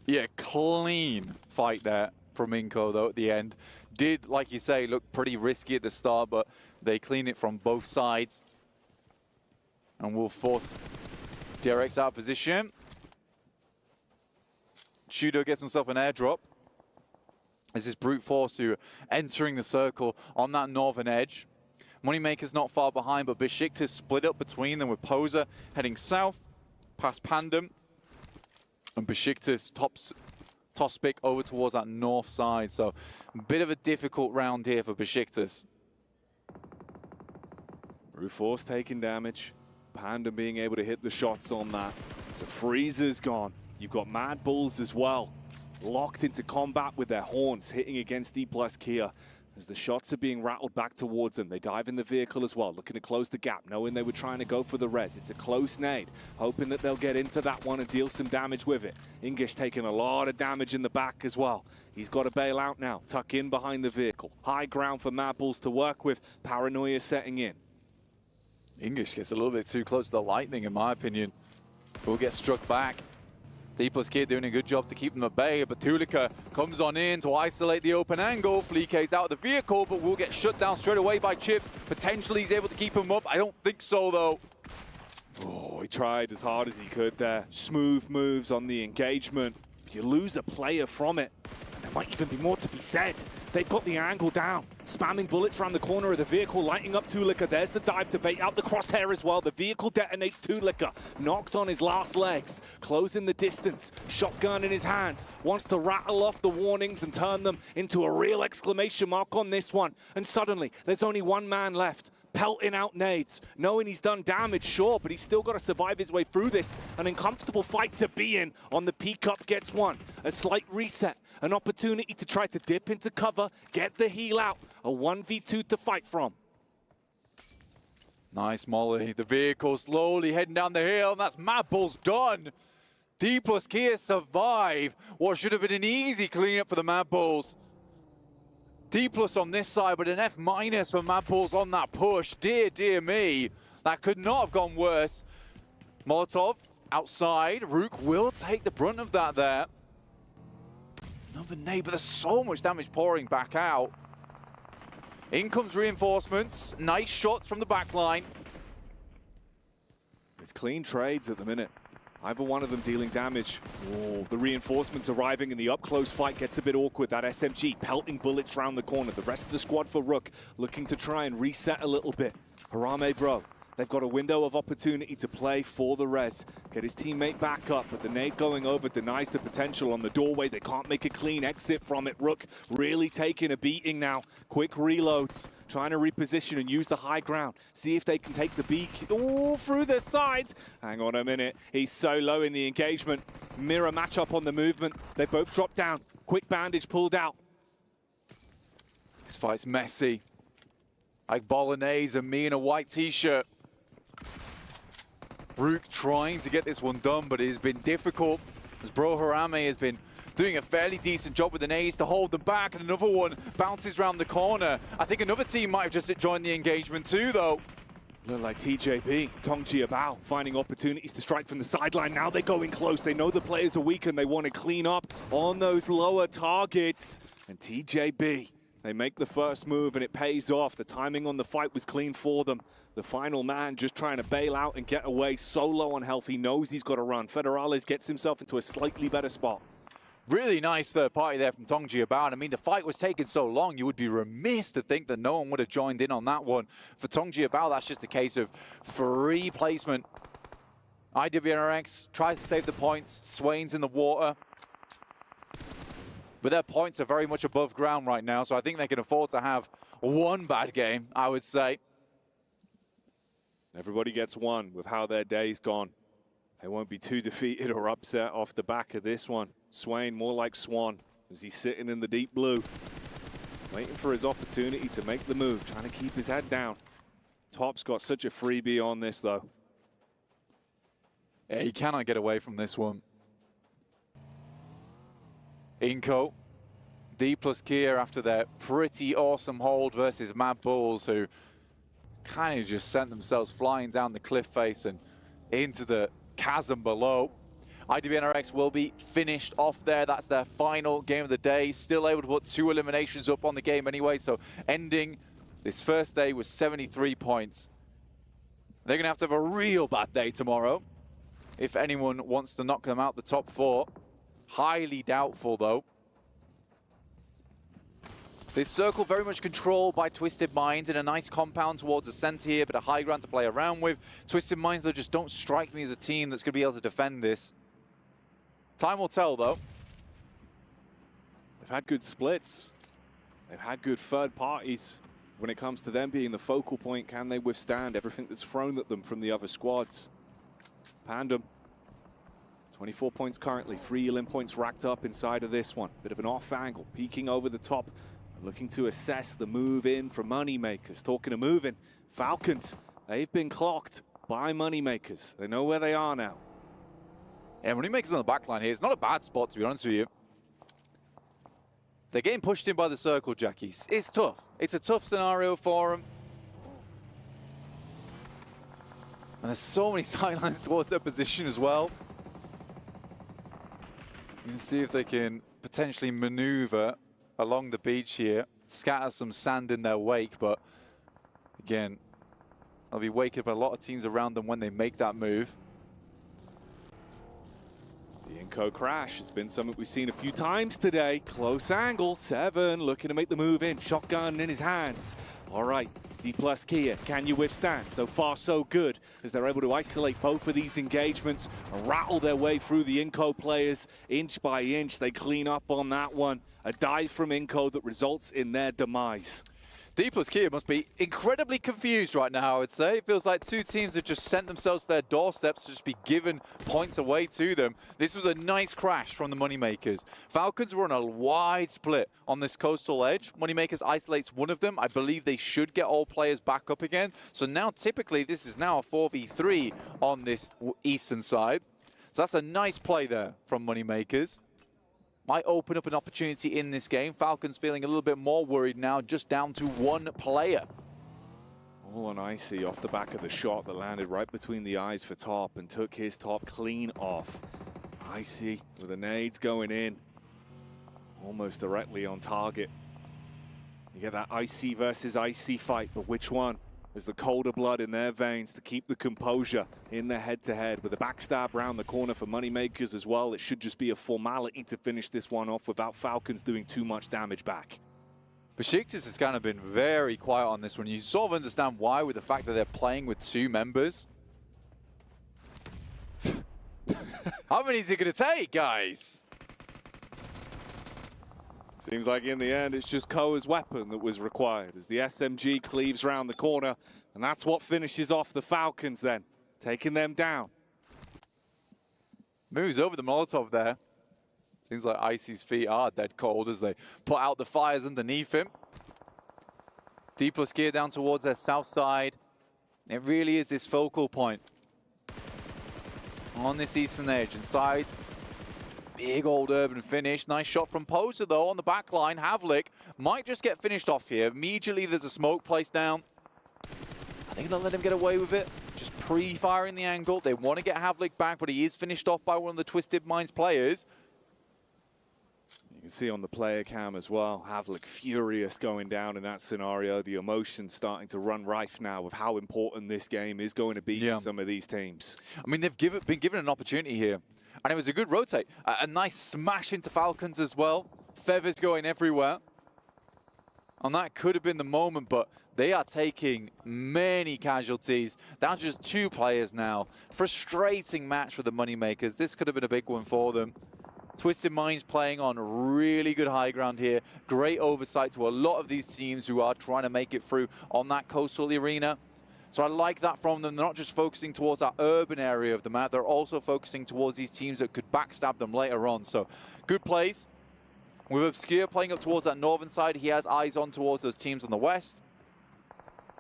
Yeah, clean fight there from Inco though at the end. Did, like you say, look pretty risky at the start, but they clean it from both sides. And will force DRX out of position. Shudo gets himself an airdrop. This is Brute Force who are entering the circle on that northern edge. Moneymaker's not far behind, but Besiktas split up between them with Poser heading south past Pandem. And Besiktas toss pick over towards that north side. So a bit of a difficult round here for Besiktas. Brute Force taking damage. Panda being able to hit the shots on that. So Freezer's gone. You've got Mad Bulls as well. Locked into combat with their horns, hitting against E plus Kia. As the shots are being rattled back towards them, they dive in the vehicle as well, looking to close the gap, knowing they were trying to go for the res. It's a close nade, hoping that they'll get into that one and deal some damage with it. Engish taking a lot of damage in the back as well. He's got to bail out now, tuck in behind the vehicle. High ground for Mad Bulls to work with, paranoia setting in. English gets a little bit too close to the lightning, in my opinion. Will get struck back. D plus Kid doing a good job to keep them at bay, but Tulika comes on in to isolate the open angle. Fleeka's out of the vehicle, but will get shut down straight away by Chip. Potentially he's able to keep him up. I don't think so, though. Oh, he tried as hard as he could there. Smooth moves on the engagement. You lose a player from it, and there might even be more to be said. They've got the angle down, spamming bullets around the corner of the vehicle, lighting up Tulika. There's the dive to bait out the crosshair as well. The vehicle detonates Tulika, knocked on his last legs, closing the distance, shotgun in his hands, wants to rattle off the warnings and turn them into a real exclamation mark on this one. And suddenly, there's only one man left, pelting out nades, knowing he's done damage, sure, but he's still got to survive his way through this. An uncomfortable fight to be in on the P-Cup gets one. A slight reset, an opportunity to try to dip into cover, get the heal out, a 1v2 to fight from. Nice molly. The vehicle slowly heading down the hill, and that's Mad Bulls done. D plus Kia survive what should have been an easy cleanup for the Mad Bulls. D plus on this side, but an F minus for Mad Bulls on that push. Dear, dear me. That could not have gone worse. Molotov outside. Rook will take the brunt of that there. Another nade, but there's so much damage pouring back out. In comes reinforcements. Nice shots from the back line. It's clean trades at the minute. Either one of them dealing damage. Oh, the reinforcements arriving and the up-close fight gets a bit awkward. That SMG pelting bullets round the corner. The rest of the squad for Rook looking to try and reset a little bit. Harame Bro They've got a window of opportunity to play for the res. Get his teammate back up, but the nade going over denies the potential on the doorway. They can't make a clean exit from it. Rook really taking a beating now. Quick reloads, trying to reposition and use the high ground. See if they can take the beak through the sides. Hang on a minute. He's so low in the engagement. Mirror matchup on the movement. They both drop down. Quick bandage pulled out. This fight's messy. Like bolognese and me in a white t-shirt. Rook trying to get this one done, but it has been difficult as Bro Harame has been doing a fairly decent job with the nades to hold them back, and another one bounces around the corner. I think another team might have just joined the engagement too, though. Look like TJB, Tong Jiabao, finding opportunities to strike from the sideline. Now they're going close. They know the players are weak and they want to clean up on those lower targets. And TJB, they make the first move and it pays off. The timing on the fight was clean for them. The final man just trying to bail out and get away. So low on health, he knows he's got to run. Federales gets himself into a slightly better spot. Really nice third party there from Tong Jiabao. I mean, the fight was taking so long, you would be remiss to think that no one would have joined in on that one. For Tong Jiabao, that's just a case of free placement. IWNRX tries to save the points. Swain's in the water. But their points are very much above ground right now, so I think they can afford to have one bad game, I would say. Everybody gets one with how their day's gone. They won't be too defeated or upset off the back of this one. Swain more like Swan as he's sitting in the deep blue, waiting for his opportunity to make the move, trying to keep his head down. Top's got such a freebie on this though. Yeah, he cannot get away from this one. Inco, D plus Kia after their pretty awesome hold versus Mad Bulls, who kind of just sent themselves flying down the cliff face and into the chasm below. IWNRX will be finished off there. That's their final game of the day. Still able to put 2 eliminations up on the game anyway, so ending this first day with 73 points. They're going to have a real bad day tomorrow if anyone wants to knock them out the top 4. Highly doubtful, though. This circle very much controlled by Twisted Minds in a nice compound towards the center here, but a high ground to play around with. Twisted Minds, though, just don't strike me as a team that's going to be able to defend this. Time will tell, though. They've had good splits. They've had good third parties. When it comes to them being the focal point, can they withstand everything that's thrown at them from the other squads? Pandem, 24 points currently, 3 elim points racked up inside of this one. Bit of an off angle, peeking over the top. Looking to assess the move in from Moneymakers. Talking of moving, Falcons, they've been clocked by Moneymakers. They know where they are now. Yeah, Moneymakers on the back line here. It's not a bad spot, to be honest with you. They're getting pushed in by the circle, Jackies. It's tough. It's a tough scenario for them. And there's so many sidelines towards their position as well. You can see if they can potentially maneuver along the beach here, scatter some sand in their wake, but again, they'll be waking up a lot of teams around them when they make that move. The Inco crash, it's been something we've seen a few times today. Close angle, 7, looking to make the move in, shotgun in his hands. All right, D plus Kia, can you withstand? So far, so good, as they're able to isolate both of these engagements and rattle their way through the Inco players inch by inch. They clean up on that one. A dive from Inco that results in their demise. D plus Kia must be incredibly confused right now, I would say. It feels like 2 teams have just sent themselves to their doorsteps to just be given points away to them. This was a nice crash from the Moneymakers. Falcons were on a wide split on this coastal edge. Moneymakers isolates one of them. I believe they should get all players back up again. So now typically this is now a 4v3 on this eastern side. So that's a nice play there from Moneymakers. Might open up an opportunity in this game. Falcons feeling a little bit more worried now, just down to 1 player. All on Icy off the back of the shot that landed right between the eyes for Top and took his top clean off. Icy with the nades going in, almost directly on target. You get that Icy versus Icy fight, but which one? There's the colder blood in their veins to keep the composure in the head-to-head. With a backstab round the corner for Moneymakers as well, it should just be a formality to finish this one off without Falcons doing too much damage back. Besiktas has kind of been very quiet on this one. You sort of understand why with the fact that they're playing with 2 members. How many is it going to take, guys? Seems like in the end, it's just Koa's weapon that was required as the SMG cleaves round the corner. And that's what finishes off the Falcons then, taking them down. Moves over the Molotov there. Seems like Icy's feet are dead cold as they put out the fires underneath him. D plus gear down towards their south side. It really is this focal point on this eastern edge. Inside, big old urban finish. Nice shot from Poser though on the back line. Havlik might just get finished off here. Immediately there's a smoke placed down. I think they'll let him get away with it. Just pre-firing the angle. They want to get Havlik back, but he is finished off by one of the Twisted Minds players. You can see on the player cam as well, Havlik furious going down in that scenario. The emotion starting to run rife now of how important this game is going to be for some of these teams. I mean, they've been given an opportunity here, and it was a good rotate. A nice smash into Falcons as well. Feathers going everywhere. And that could have been the moment, but they are taking many casualties. Down to just 2 players now. Frustrating match for the Moneymakers. This could have been a big one for them. Twisted Minds playing on really good high ground here. Great oversight to a lot of these teams who are trying to make it through on that coastal arena. So I like that from them. They're not just focusing towards that urban area of the map. They're also focusing towards these teams that could backstab them later on. So good plays. With Obscure playing up towards that northern side, he has eyes on towards those teams on the west.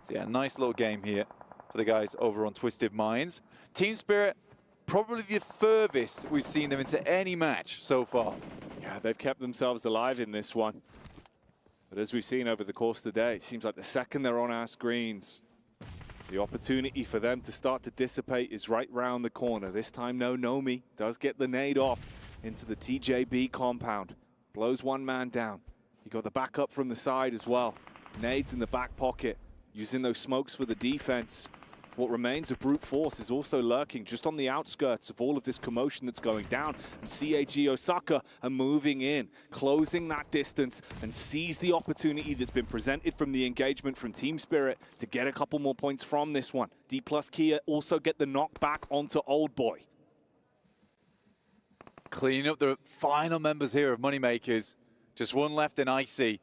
So yeah, nice little game here for the guys over on Twisted Minds. Team Spirit, probably the furthest we've seen them into any match so far. Yeah, they've kept themselves alive in this one. But as we've seen over the course of the day, it seems like the second they're on our screens, the opportunity for them to start to dissipate is right round the corner. This time, no, Nomi does get the nade off into the TJB compound. Blows one man down. He got the backup from the side as well. Nades in the back pocket, using those smokes for the defense. What remains of brute force is also lurking just on the outskirts of all of this commotion that's going down. And CAG Osaka are moving in, closing that distance and seize the opportunity that's been presented from the engagement from Team Spirit to get a couple more points from this one. D plus Kia also get the knock back onto Old Boy. Cleaning up the final members here of Moneymakers. Just one left in Icy.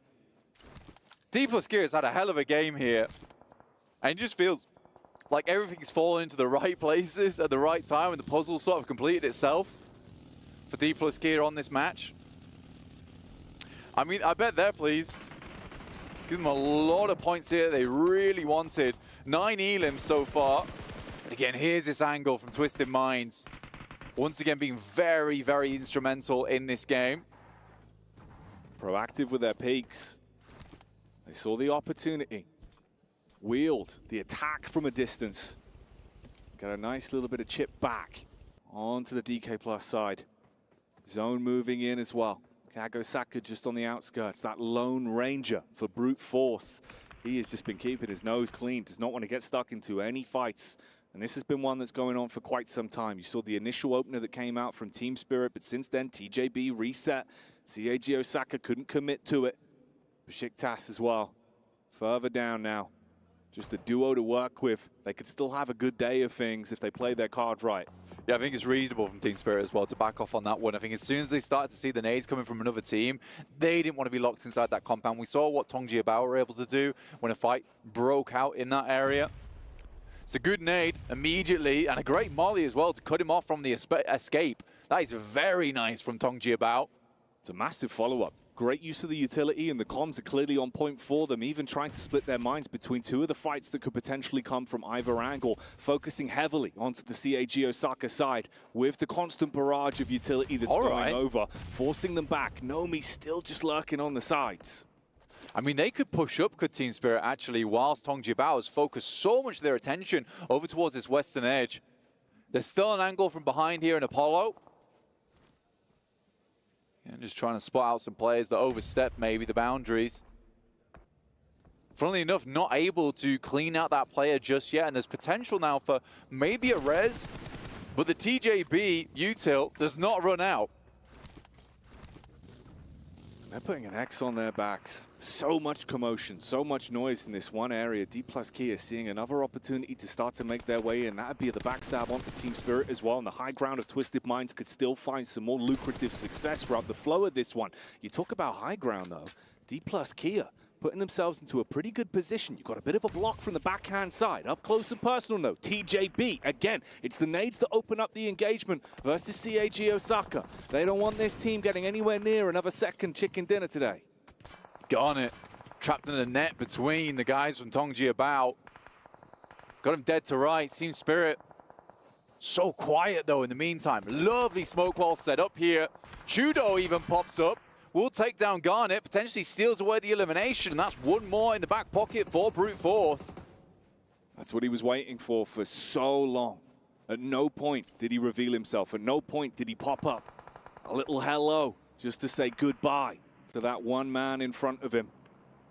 D plus Gear has had a hell of a game here. And it just feels like everything's fallen into the right places at the right time and the puzzle sort of completed itself for D plus Gear on this match. I mean, I bet they're pleased. Give them a lot of points here they really wanted. 9 elims so far. And again, here's this angle from Twisted Minds. Once again, being very, very instrumental in this game. Proactive with their peaks. They saw the opportunity. Wheeled the attack from a distance. Got a nice little bit of chip back onto the DK Plus side. Zone moving in as well. Kago Saka just on the outskirts. That lone ranger for brute force. He has just been keeping his nose clean. Does not want to get stuck into any fights. And this has been one that's going on for quite some time. You saw the initial opener that came out from Team Spirit, but since then, TJB reset. CAG Osaka couldn't commit to it. Besiktas as well. Further down now. Just a duo to work with. They could still have a good day of things if they play their cards right. Yeah, I think it's reasonable from Team Spirit as well to back off on that one. I think as soon as they started to see the nades coming from another team, they didn't want to be locked inside that compound. We saw what Tongji Abao were able to do when a fight broke out in that area. It's a good nade immediately, and a great molly as well to cut him off from the escape. That is very nice from Tongji Abao. It's a massive follow-up. Great use of the utility, and the comms are clearly on point for them, even trying to split their minds between 2 of the fights that could potentially come from either angle, focusing heavily onto the CAG Osaka side with the constant barrage of utility that's going over, forcing them back. Nomi still just lurking on the sides. I mean, they could push up, could Team Spirit, actually, whilst Tongji Abao has focused so much of their attention over towards this western edge. There's still an angle from behind here in Apollo. And just trying to spot out some players that overstep maybe the boundaries. Funnily enough, not able to clean out that player just yet, and there's potential now for maybe a res, but the TJB util does not run out. They're putting an X on their backs. So much commotion, so much noise in this one area. D plus Kia seeing another opportunity to start to make their way in. That'd be the backstab onto Team Spirit as well. And the high ground of Twisted Minds could still find some more lucrative success throughout the flow of this one. You talk about high ground though. D plus Kia putting themselves into a pretty good position. You've got a bit of a block from the backhand side. Up close and personal though. TJB, again, it's the nades that open up the engagement versus CAG Osaka. They don't want this team getting anywhere near another second chicken dinner today. Garnet trapped in a net between the guys from Tongji about. Got him dead to rights. Team Spirit so quiet though in the meantime. Lovely smoke wall set up here. Chudo even pops up. Will take down Garnet, potentially steals away the elimination, and that's one more in the back pocket for Brute Force. That's what he was waiting for so long. At no point did he reveal himself. At no point did he pop up. A little hello, just to say goodbye to that one man in front of him.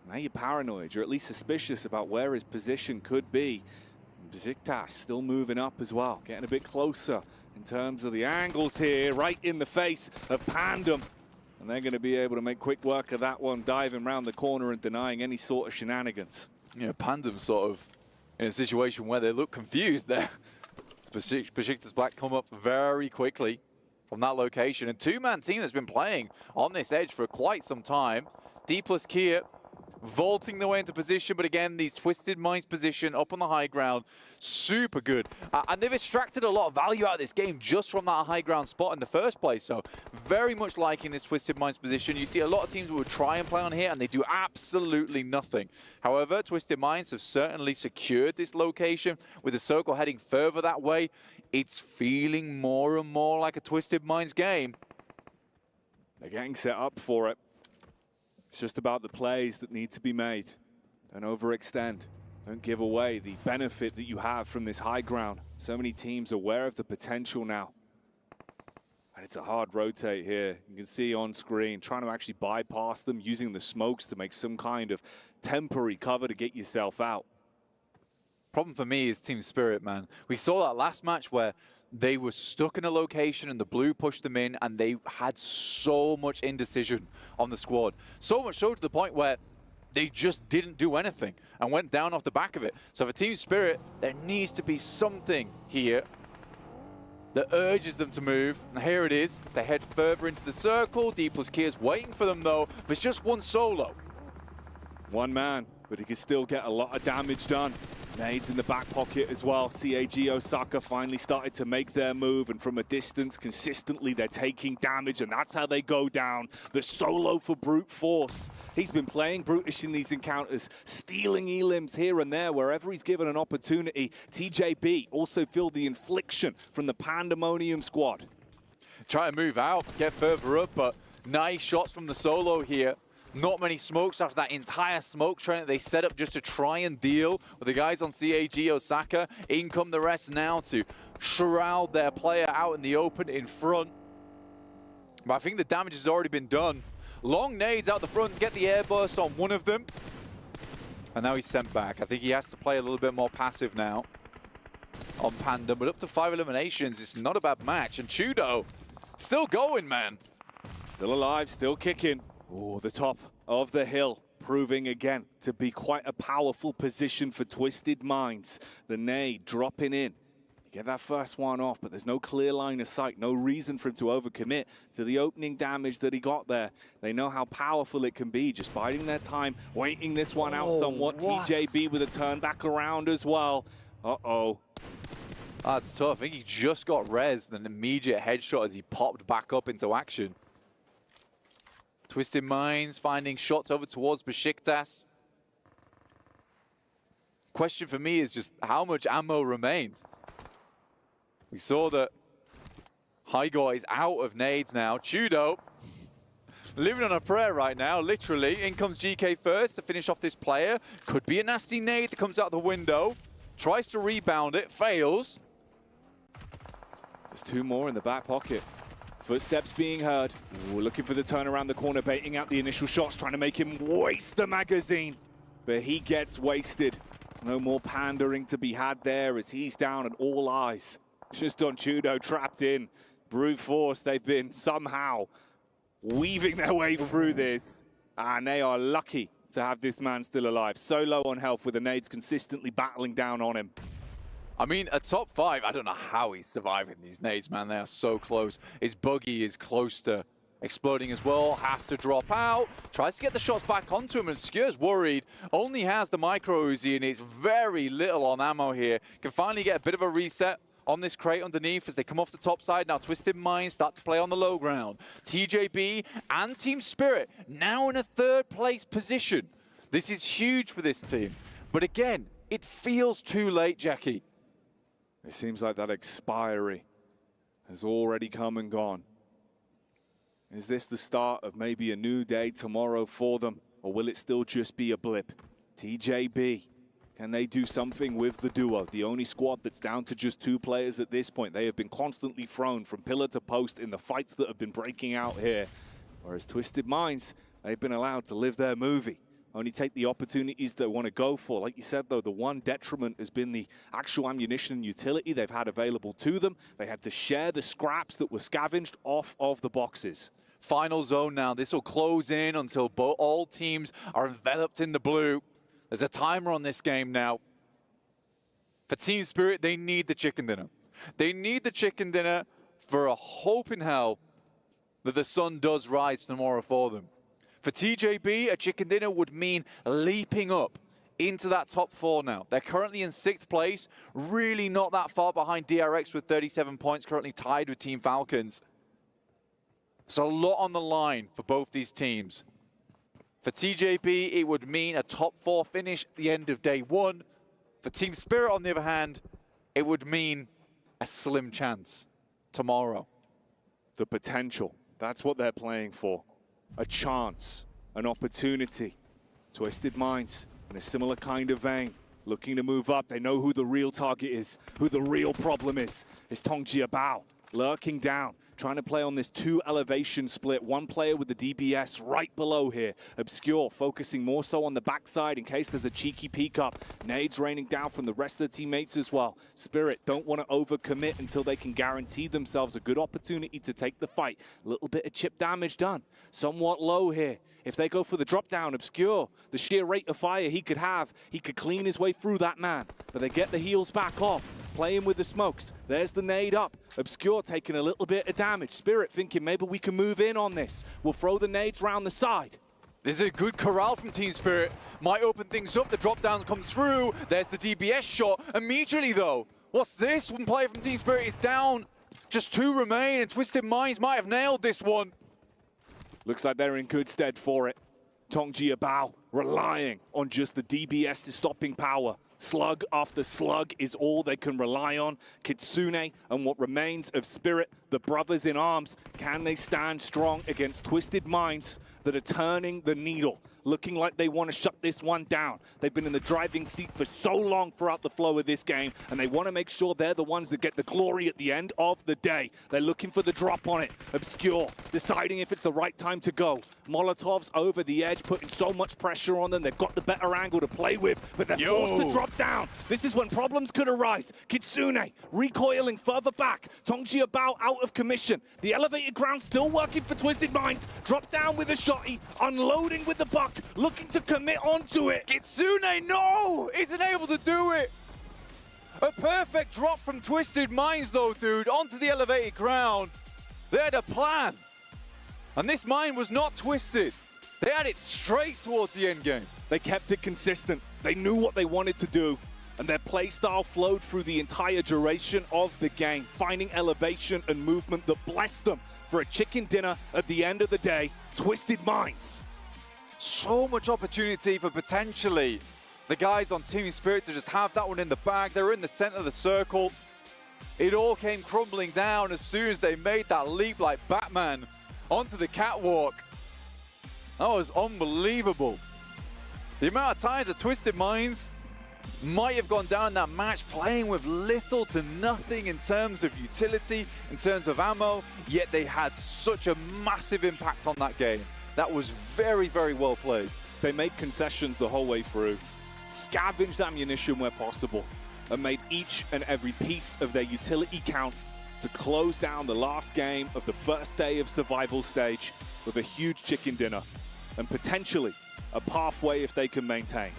Now you're paranoid. You're at least suspicious about where his position could be. Besiktas still moving up as well, getting a bit closer in terms of the angles here, right in the face of Pandem. And they're going to be able to make quick work of that one, diving around the corner and denying any sort of shenanigans. Yeah, Pandem sort of in a situation where they look confused there. Besiktas Black come up very quickly from that location. And two-man team that's been playing on this edge for quite some time. D plus Kia vaulting their way into position, but again, these Twisted Minds position up on the high ground, super good. And they've extracted a lot of value out of this game just from that high ground spot in the first place. So very much liking this Twisted Minds position. You see a lot of teams who would try and play on here and they do absolutely nothing. However, Twisted Minds have certainly secured this location with the circle heading further that way. It's feeling more and more like a Twisted Minds game. They're getting set up for it. It's just about the plays that need to be made. Don't overextend. Don't give away the benefit that you have from this high ground. So many teams aware of the potential now. And it's a hard rotate here. You can see on screen, trying to actually bypass them, using the smokes to make some kind of temporary cover to get yourself out. Problem for me is Team Spirit, man. We saw that last match where they were stuck in a location and the blue pushed them in and they had so much indecision on the squad. So much so to the point where they just didn't do anything and went down off the back of it. So for Team Spirit, there needs to be something here that urges them to move. And here it is, as they head further into the circle. D plus Kia's waiting for them though, but it's just one solo. One man, but he can still get a lot of damage done. Nades in the back pocket as well. CAG Osaka finally started to make their move, and from a distance, consistently, they're taking damage, and that's how they go down. The solo for Brute Force. He's been playing brutish in these encounters, stealing elims here and there wherever he's given an opportunity. TJB also feel the infliction from the Pandemonium squad. Try to move out, get further up, but nice shots from the solo here. Not many smokes after that entire smoke train that they set up just to try and deal with the guys on CAG Osaka. In come the rest now to shroud their player out in the open in front. But I think the damage has already been done. Long nades out the front, get the air burst on one of them. And now he's sent back. I think he has to play a little bit more passive now on Panda. But up to 5 eliminations, it's not a bad match. And Chudo, still going, man. Still alive, still kicking. Oh, the top of the hill, proving again to be quite a powerful position for Twisted Minds. The nade dropping in. You get that first one off, but there's no clear line of sight, no reason for him to overcommit to the opening damage that he got there. They know how powerful it can be, just biding their time, waiting this one out somewhat. What? TJB with a turn back around as well. Uh-oh. That's tough. I think he just got rezzed, an immediate headshot as he popped back up into action. Twisted Minds finding shots over towards Besiktas. Question for me is just how much ammo remains. We saw that Hygor is out of nades now. Chudo living on a prayer right now, literally. In comes GK first to finish off this player. Could be a nasty nade that comes out the window. Tries to rebound it, fails. There's two more in the back pocket. Footsteps being heard. Ooh, looking for the turn around the corner, baiting out the initial shots, trying to make him waste the magazine. But he gets wasted. No more pandering to be had there as he's down at all eyes. Just on Chudo, trapped in. Brute Force, they've been somehow weaving their way through this. And they are lucky to have this man still alive. So low on health with the nades consistently battling down on him. I mean, a top 5, I don't know how he's surviving these nades, man. They are so close. His buggy is close to exploding as well. Has to drop out. Tries to get the shots back onto him. And Obscure's worried. Only has the micro Uzi and it's very little on ammo here. Can finally get a bit of a reset on this crate underneath as they come off the top side. Now Twisted Minds start to play on the low ground. TJB and Team Spirit now in a 3rd place position. This is huge for this team. But again, it feels too late, Jackie. It seems like that expiry has already come and gone. Is this the start of maybe a new day tomorrow for them? Or will it still just be a blip? TJB, can they do something with the duo? The only squad that's down to just 2 players at this point. They have been constantly thrown from pillar to post in the fights that have been breaking out here. Whereas Twisted Minds, they've been allowed to live their movie. Only take the opportunities they want to go for. Like you said, though, the one detriment has been the actual ammunition and utility they've had available to them. They had to share the scraps that were scavenged off of the boxes. Final zone now. This will close in until all teams are enveloped in the blue. There's a timer on this game now. For Team Spirit, they need the chicken dinner. They need the chicken dinner for a hope in hell that the sun does rise tomorrow for them. For TJB, a chicken dinner would mean leaping up into that top 4 now. They're currently in 6th place, really not that far behind DRX with 37 points, currently tied with Team Falcons. So a lot on the line for both these teams. For TJB, it would mean a top 4 finish at the end of day 1. For Team Spirit, on the other hand, it would mean a slim chance tomorrow. The potential, that's what they're playing for. A chance, an opportunity. Twisted Minds, in a similar kind of vein, looking to move up. They know who the real target is, who the real problem is. It's Tongjia Bao, lurking down, trying to play on this 2 elevation split. 1 player with the DBS right below here. Obscure, focusing more so on the backside in case there's a cheeky peek up. Nades raining down from the rest of the teammates as well. Spirit don't want to overcommit until they can guarantee themselves a good opportunity to take the fight. A little bit of chip damage done. Somewhat low here. If they go for the drop down, Obscure, the sheer rate of fire he could have, he could clean his way through that man. But they get the heals back off, playing with the smokes. There's the nade up. Obscure taking a little bit of damage. Spirit thinking maybe we can move in on this. We'll throw the nades round the side. This is a good corral from Team Spirit. Might open things up. The drop down comes through. There's the DBS shot. Immediately though, what's this? 1 player from Team Spirit is down. Just 2 remain, and Twisted Minds might have nailed this one. Looks like they're in good stead for it. Tongjia Bao relying on just the DBS's stopping power. Slug after slug is all they can rely on. Kitsune and what remains of Spirit, the brothers in arms, can they stand strong against Twisted Minds that are turning the needle? Looking like they want to shut this one down. They've been in the driving seat for so long throughout the flow of this game, and they want to make sure they're the ones that get the glory at the end of the day. They're looking for the drop on it. Obscure, deciding if it's the right time to go. Molotov's over the edge, putting so much pressure on them. They've got the better angle to play with, but they're forced to drop down. This is when problems could arise. Kitsune recoiling further back. Tongjia Bao out of commission. The elevated ground still working for Twisted Minds. Drop down with a shotty, unloading with the buck. Looking to commit onto it. Kitsune, no! Isn't able to do it. A perfect drop from Twisted Minds, though, dude, onto the elevated ground. They had a plan. And this mine was not twisted. They had it straight towards the end game. They kept it consistent. They knew what they wanted to do. And their play style flowed through the entire duration of the game, finding elevation and movement that blessed them for a chicken dinner at the end of the day. Twisted Minds. So much opportunity for potentially the guys on Team Spirit to just have that one in the bag. They were in the center of the circle. It all came crumbling down as soon as they made that leap like Batman onto the catwalk. That was unbelievable. The amount of times that Twisted Minds might have gone down that match playing with little to nothing in terms of utility, in terms of ammo, yet they had such a massive impact on that game. That was very, very well played. They made concessions the whole way through, scavenged ammunition where possible, and made each and every piece of their utility count to close down the last game of the first day of survival stage. with a huge chicken dinner and potentially a pathway if they can maintain.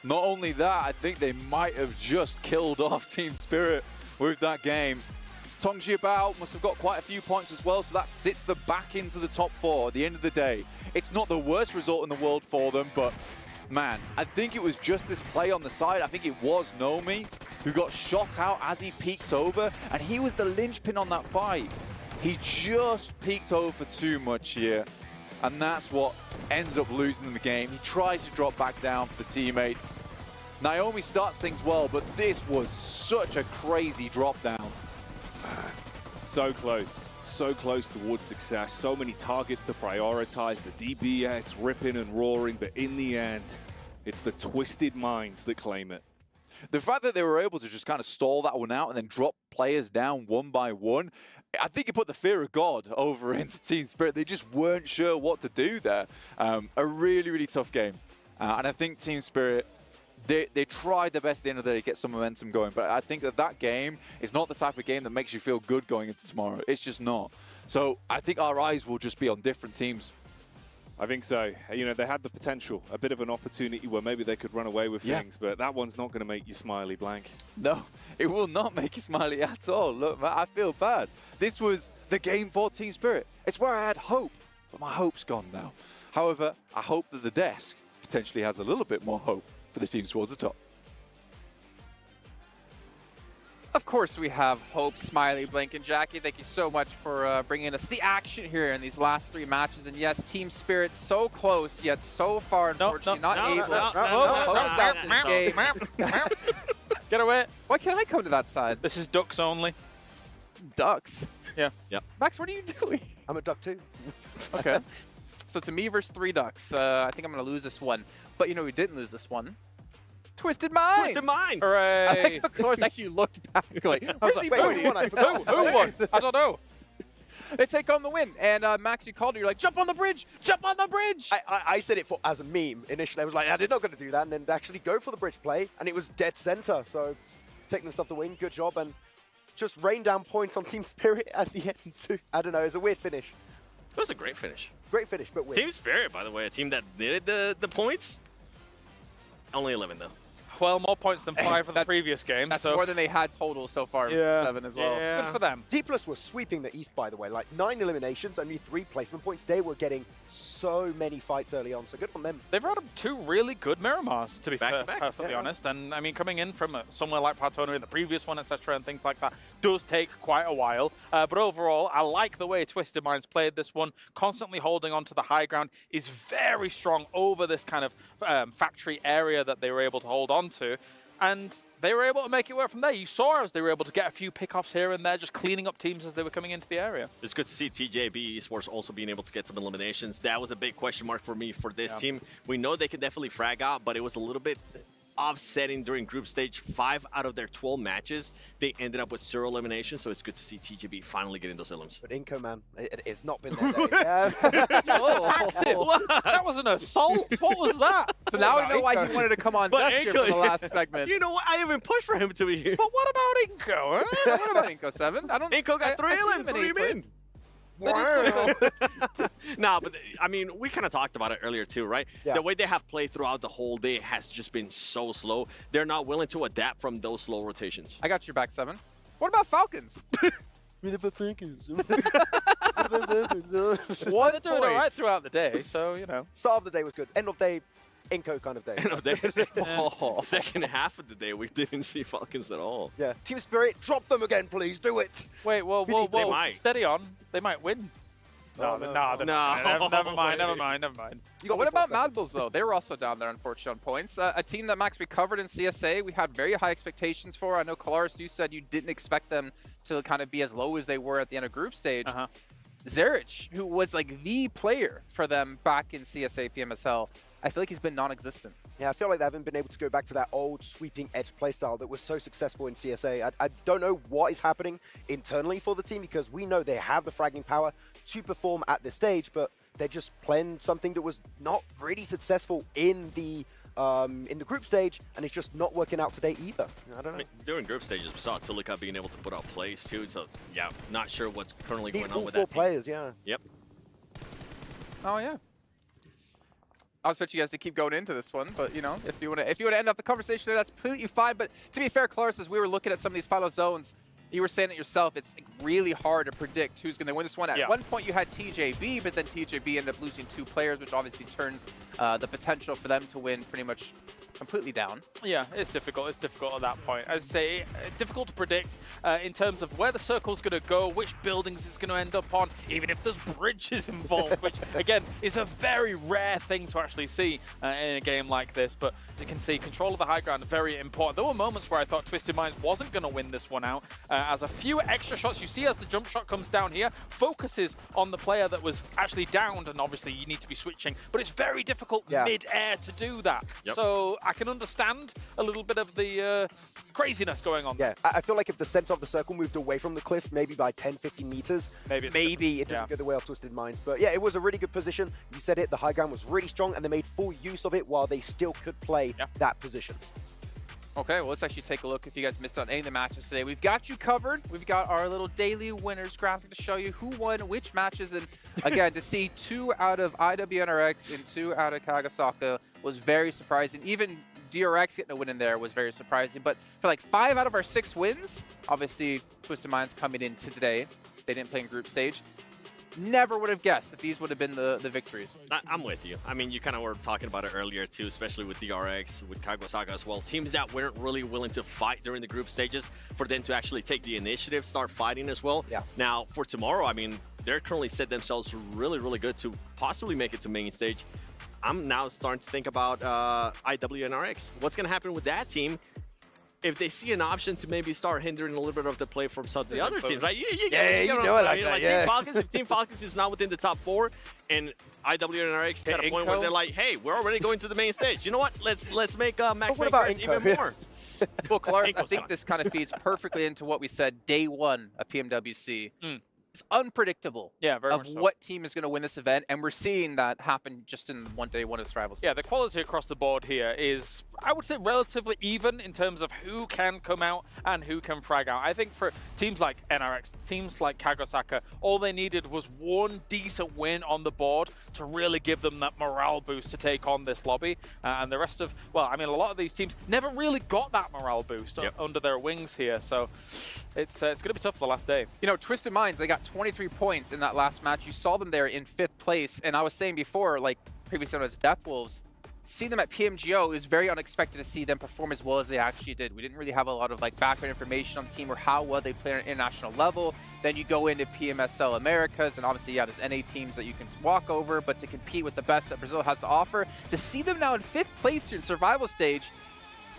Not only that, I think they might have just killed off Team Spirit with that game. Tongji Bao must have got quite a few points as well, so that sits them back into the top 4 at the end of the day. It's not the worst result in the world for them, but man, I think it was just this play on the side. I think it was Nomi who got shot out as he peeks over, and he was the linchpin on that fight. He just peeked over too much here, and that's what ends up losing them the game. He tries to drop back down for the teammates. Naomi starts things well, but this was such a crazy drop down. So close towards success. So many targets to prioritize, the DBS ripping and roaring, but in the end, it's the Twisted Minds that claim it. The fact that they were able to just kind of stall that one out and then drop players down one by one, I think it put the fear of God over into Team Spirit. They just weren't sure what to do there. A really, really tough game. And I think Team Spirit, they tried their best at the end of the day to get some momentum going, but I think that game is not the type of game that makes you feel good going into tomorrow. It's just not. So I think our eyes will just be on different teams. I think so. You know, they had the potential, a bit of an opportunity where maybe they could run away with things, but that one's not going to make you smiley blank. No, it will not make you smiley at all. Look, man, I feel bad. This was the game for Team Spirit. It's where I had hope, but my hope's gone now. However, I hope that the desk potentially has a little bit more hope for the teams towards the top. Of course, we have Hope, Smiley, Blink, and Jackie. Thank you so much for bringing us the action here in these last 3 matches. And yes, Team Spirit so close, yet so far, unfortunately, not able to close out this game. Get away. Why can't I come to that side? This is ducks only. Ducks? Yeah. Yep. Max, what are you doing? I'm a duck too. Okay. So to me versus 3 ducks. I think I'm going to lose this one. But you know who didn't lose this one? Twisted Minds! Twisted Minds! I Hooray! think of course actually looked back like, where's he wait, putting? who won? I forgot. Who won? I don't know. They take home the win. And Max, you called it. You're like, jump on the bridge! Jump on the bridge! I said it as a meme initially. I was like, they're not going to do that. And then they actually go for the bridge play. And it was dead center. So taking themselves to win. Good job. And just rain down points on Team Spirit at the end too. I don't know. It was a weird finish. It was a great finish. Great finish, but weird. Team Spirit, by the way, a team that needed the points. Only 11, though. Well, more points than 5 for the previous game. That's so more than they had total so far. Yeah. 7 as well. Yeah. Good for them. D+ was sweeping the East, by the way. Like 9 eliminations, only 3 placement points. They were getting so many fights early on, so good on them. They've had 2 really good Miramars, to be perfectly Yeah. honest. And I mean, coming in from somewhere like Partona in the previous one, etc., and things like that, does take quite a while. But overall, I like the way Twisted Minds played this one. Constantly holding on to the high ground is very strong over this kind of factory area that they were able to hold on to. And they were able to make it work from there. You saw as they were able to get a few pickoffs here and there, just cleaning up teams as they were coming into the area. It's good to see TJB Esports also being able to get some eliminations. That was a big question mark for me for this team. We know they could definitely frag out, but it was a little bit offsetting during group stage. 5 out of their 12 matches, they ended up with 0 eliminations, so it's good to see TJB finally getting those elims. But Inco, man, it's not been their day. Attacked him. That was an assault. What was that? So now we know why he wanted to come on But desk here for the last segment. You know what? I even pushed for him to be here. But what about Inco? What about Inco 7? I don't. Inco got 3 elims. What do you mean? Nah, but I mean, we kind of talked about it earlier too, right? Yeah. The way they have played throughout the whole day has just been so slow. They're not willing to adapt from those slow rotations. I got your back 7. What about Falcons? With the Falcons. Well, they're doing all right throughout the day, so, you know. Start of the day was good. End of day, Inco kind of day. End of day. Second half of the day, we didn't see Falcons at all. Yeah. Team Spirit, drop them again, please. Do it. Wait, whoa, They might. steady on. They might win. No. Never mind. What about Mad Bulls, though? They were also down there, unfortunately, on points. A team that Max recovered in CSA, we had very high expectations for. I know, Kalaris, you said you didn't expect them to kind of be as low as they were at the end of group stage. Zerich, who was like the player for them back in CSA PMSL, I feel like he's been non-existent. Yeah, I feel like they haven't been able to go back to that old sweeping edge playstyle that was so successful in CSA. I don't know what is happening internally for the team, because we know they have the fragging power to perform at this stage, but they're just playing something that was not really successful in the group stage, and it's just not working out today either. I don't know. During group stages, we saw Tulika being able to put out plays too, so yeah, not sure what's currently going on with all that 4 team. players, yeah. Yep. Oh yeah. I was expecting you guys to keep going into this one, but you know, if you want to end up the conversation there, that's completely fine. But to be fair, Clarus, as we were looking at some of these final zones, you were saying it yourself, it's like really hard to predict who's going to win this one. At one point you had TJB, but then TJB ended up losing 2 players, which obviously turns the potential for them to win pretty much completely down. Yeah, it's difficult. It's difficult at that point. As I say, difficult to predict in terms of where the circle's going to go, which buildings it's going to end up on, even if there's bridges involved, which, again, is a very rare thing to actually see in a game like this. But as you can see, control of the high ground, very important. There were moments where I thought Twisted Minds wasn't going to win this one out, as a few extra shots, you see as the jump shot comes down here, focuses on the player that was actually downed, and obviously you need to be switching, but it's very difficult mid-air to do that. So I can understand a little bit of the craziness going on. Yeah, I feel like if the center of the circle moved away from the cliff, maybe by 10, 15 meters, maybe it doesn't go the way of Twisted Minds. But yeah, it was a really good position. You said it, the high ground was really strong, and they made full use of it while they still could play that position. Okay, well, let's actually take a look if you guys missed on any of the matches today. We've got you covered. We've got our little daily winners graphic to show you who won which matches. And again, to see 2 out of IWNRX and 2 out of Kagasaka was very surprising. Even DRX getting a win in there was very surprising. But for like 5 out of our 6 wins, obviously Twisted Minds coming into today. They didn't play in group stage. Never would have guessed that these would have been the victories. I'm with you. I mean, you kind of were talking about it earlier too, especially with DRX, with Kagosaga as well. Teams that weren't really willing to fight during the group stages, for them to actually take the initiative, start fighting as well. Now, for tomorrow, I mean, they're currently set themselves really, really good to possibly make it to main stage. I'm now starting to think about IWNRX. What's going to happen with that team if they see an option to maybe start hindering a little bit of the play from some of the other teams, right? You know it like that, Team Falcons, if Team Falcons is not within the top 4, and IWNRX at a point where they're like, hey, we're already going to the main stage. You know what? Let's make matchmakers even more. Well, Clark, I think this kind of feeds perfectly into what we said day 1 of PMWC. It's unpredictable of what team is going to win this event, and we're seeing that happen just in day 1 of Survival Stage. Yeah, the quality across the board here is, I would say, relatively even in terms of who can come out and who can frag out. I think for teams like NRX, teams like Kagasaka, all they needed was one decent win on the board to really give them that morale boost to take on this lobby. And the rest of, well, I mean, a lot of these teams never really got that morale boost under their wings here. So it's going to be tough for the last day. You know, Twisted Minds, they got 23 points in that last match. You saw them there in 5th place. And I was saying before, like previously known as Death Wolves, seeing them at PMGO is very unexpected to see them perform as well as they actually did. We didn't really have a lot of like background information on the team or how well they play on an international level. Then you go into PMSL Americas, and obviously, yeah, there's NA teams that you can walk over, but to compete with the best that Brazil has to offer, to see them now in 5th place here in Survival Stage,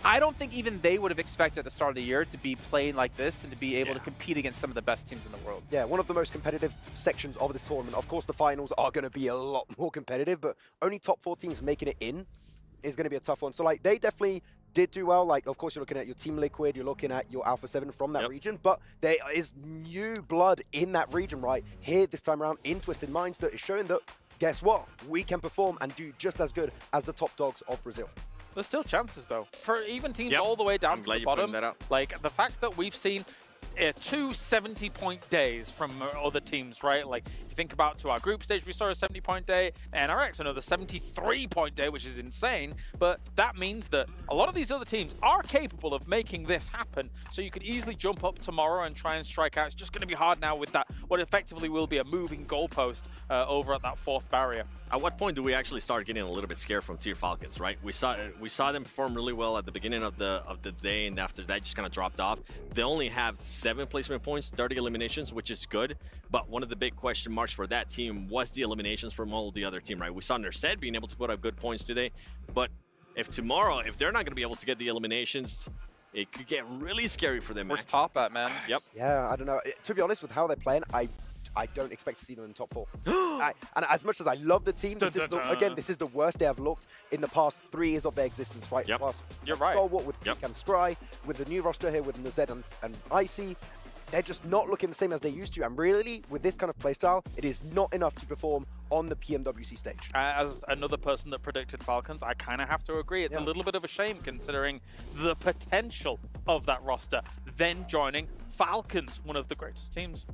I don't think even they would have expected at the start of the year to be playing like this and to be able to compete against some of the best teams in the world. Yeah, one of the most competitive sections of this tournament. Of course, the finals are going to be a lot more competitive, but only top 4 teams making it in is going to be a tough one. So, like, they definitely did do well. Like, of course, you're looking at your Team Liquid, you're looking at your Alpha 7 from that region, but there is new blood in that region right here this time around in Twisted Minds that is showing that, guess what? We can perform and do just as good as the top dogs of Brazil. There's still chances, though, for even teams all the way down to the bottom. Like, the fact that we've seen 2 70-point days from other teams, right? Like, if you think about to our group stage, we saw a 70-point day, NRX another 73-point day, which is insane. But that means that a lot of these other teams are capable of making this happen. So you could easily jump up tomorrow and try and strike out. It's just going to be hard now with that, what effectively will be a moving goalpost over at that 4th barrier. At what point do we actually start getting a little bit scared from Tier Falcons, right? We saw them perform really well at the beginning of the day, and after that just kind of dropped off. They only have 7 placement points, 30 eliminations, which is good. But one of the big question marks for that team was the eliminations from all the other team, right? We saw Nerset being able to put up good points today, but if tomorrow, if they're not going to be able to get the eliminations, it could get really scary for them. Where's top at, man? Yep. Yeah, I don't know. To be honest, with how they're playing, I don't expect to see them in top 4. And as much as I love the team, this is the worst they have looked in the past 3 years of their existence, right? You're right. Stalwart with Peak and Scry, with the new roster here with Nazed and Icy, they're just not looking the same as they used to. And really, with this kind of playstyle, it is not enough to perform on the PMWC stage. As another person that predicted Falcons, I kind of have to agree. It's a little bit of a shame considering the potential of that roster. Then joining Falcons, one of the greatest teams.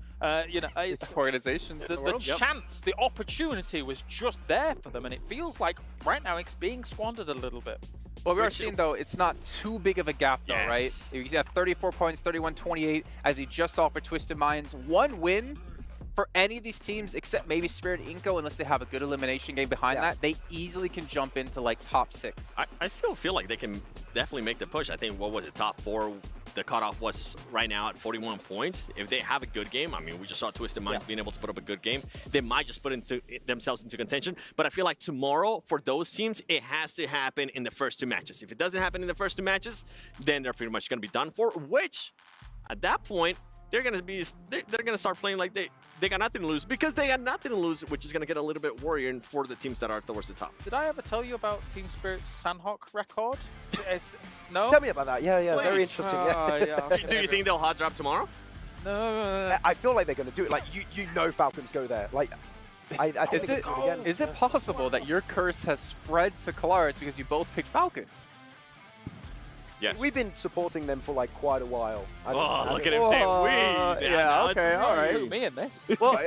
You know, it's organizations in the world. chance, the opportunity was just there for them, and it feels like right now it's being squandered a little bit. Well, we are seeing, though, it's not too big of a gap, though, Yes. right? You have 34 points, 31-28, as we just saw for Twisted Minds. One win for any of these teams, except maybe Spirit Inco, unless they have a good elimination game behind that, they easily can jump into, like, top 6. I still feel like they can definitely make the push. I think, what was it, top 4? The cutoff was right now at 41 points. If they have a good game, I mean, we just saw Twisted Minds being able to put up a good game. They might just put themselves into contention. But I feel like tomorrow, for those teams, it has to happen in the first 2 matches. If it doesn't happen in the first 2 matches, then they're pretty much going to be done for, which, at that point, they're going to start playing like they got nothing to lose, because they got nothing to lose, which is going to get a little bit worrying for the teams that are towards the top. Did I ever tell you about Team Spirit's Sandhawk record? No? Tell me about that. Yeah, Please. very interesting. Do you think they'll hot drop tomorrow? No. I feel like they're going to do it. Like, you know Falcons go there. Like, I think Is it possible that your curse has spread to Kalaris because you both picked Falcons? Yes. We've been supporting them for like quite a while. Look at him say we. Yeah, okay, all right. Me in this. Well,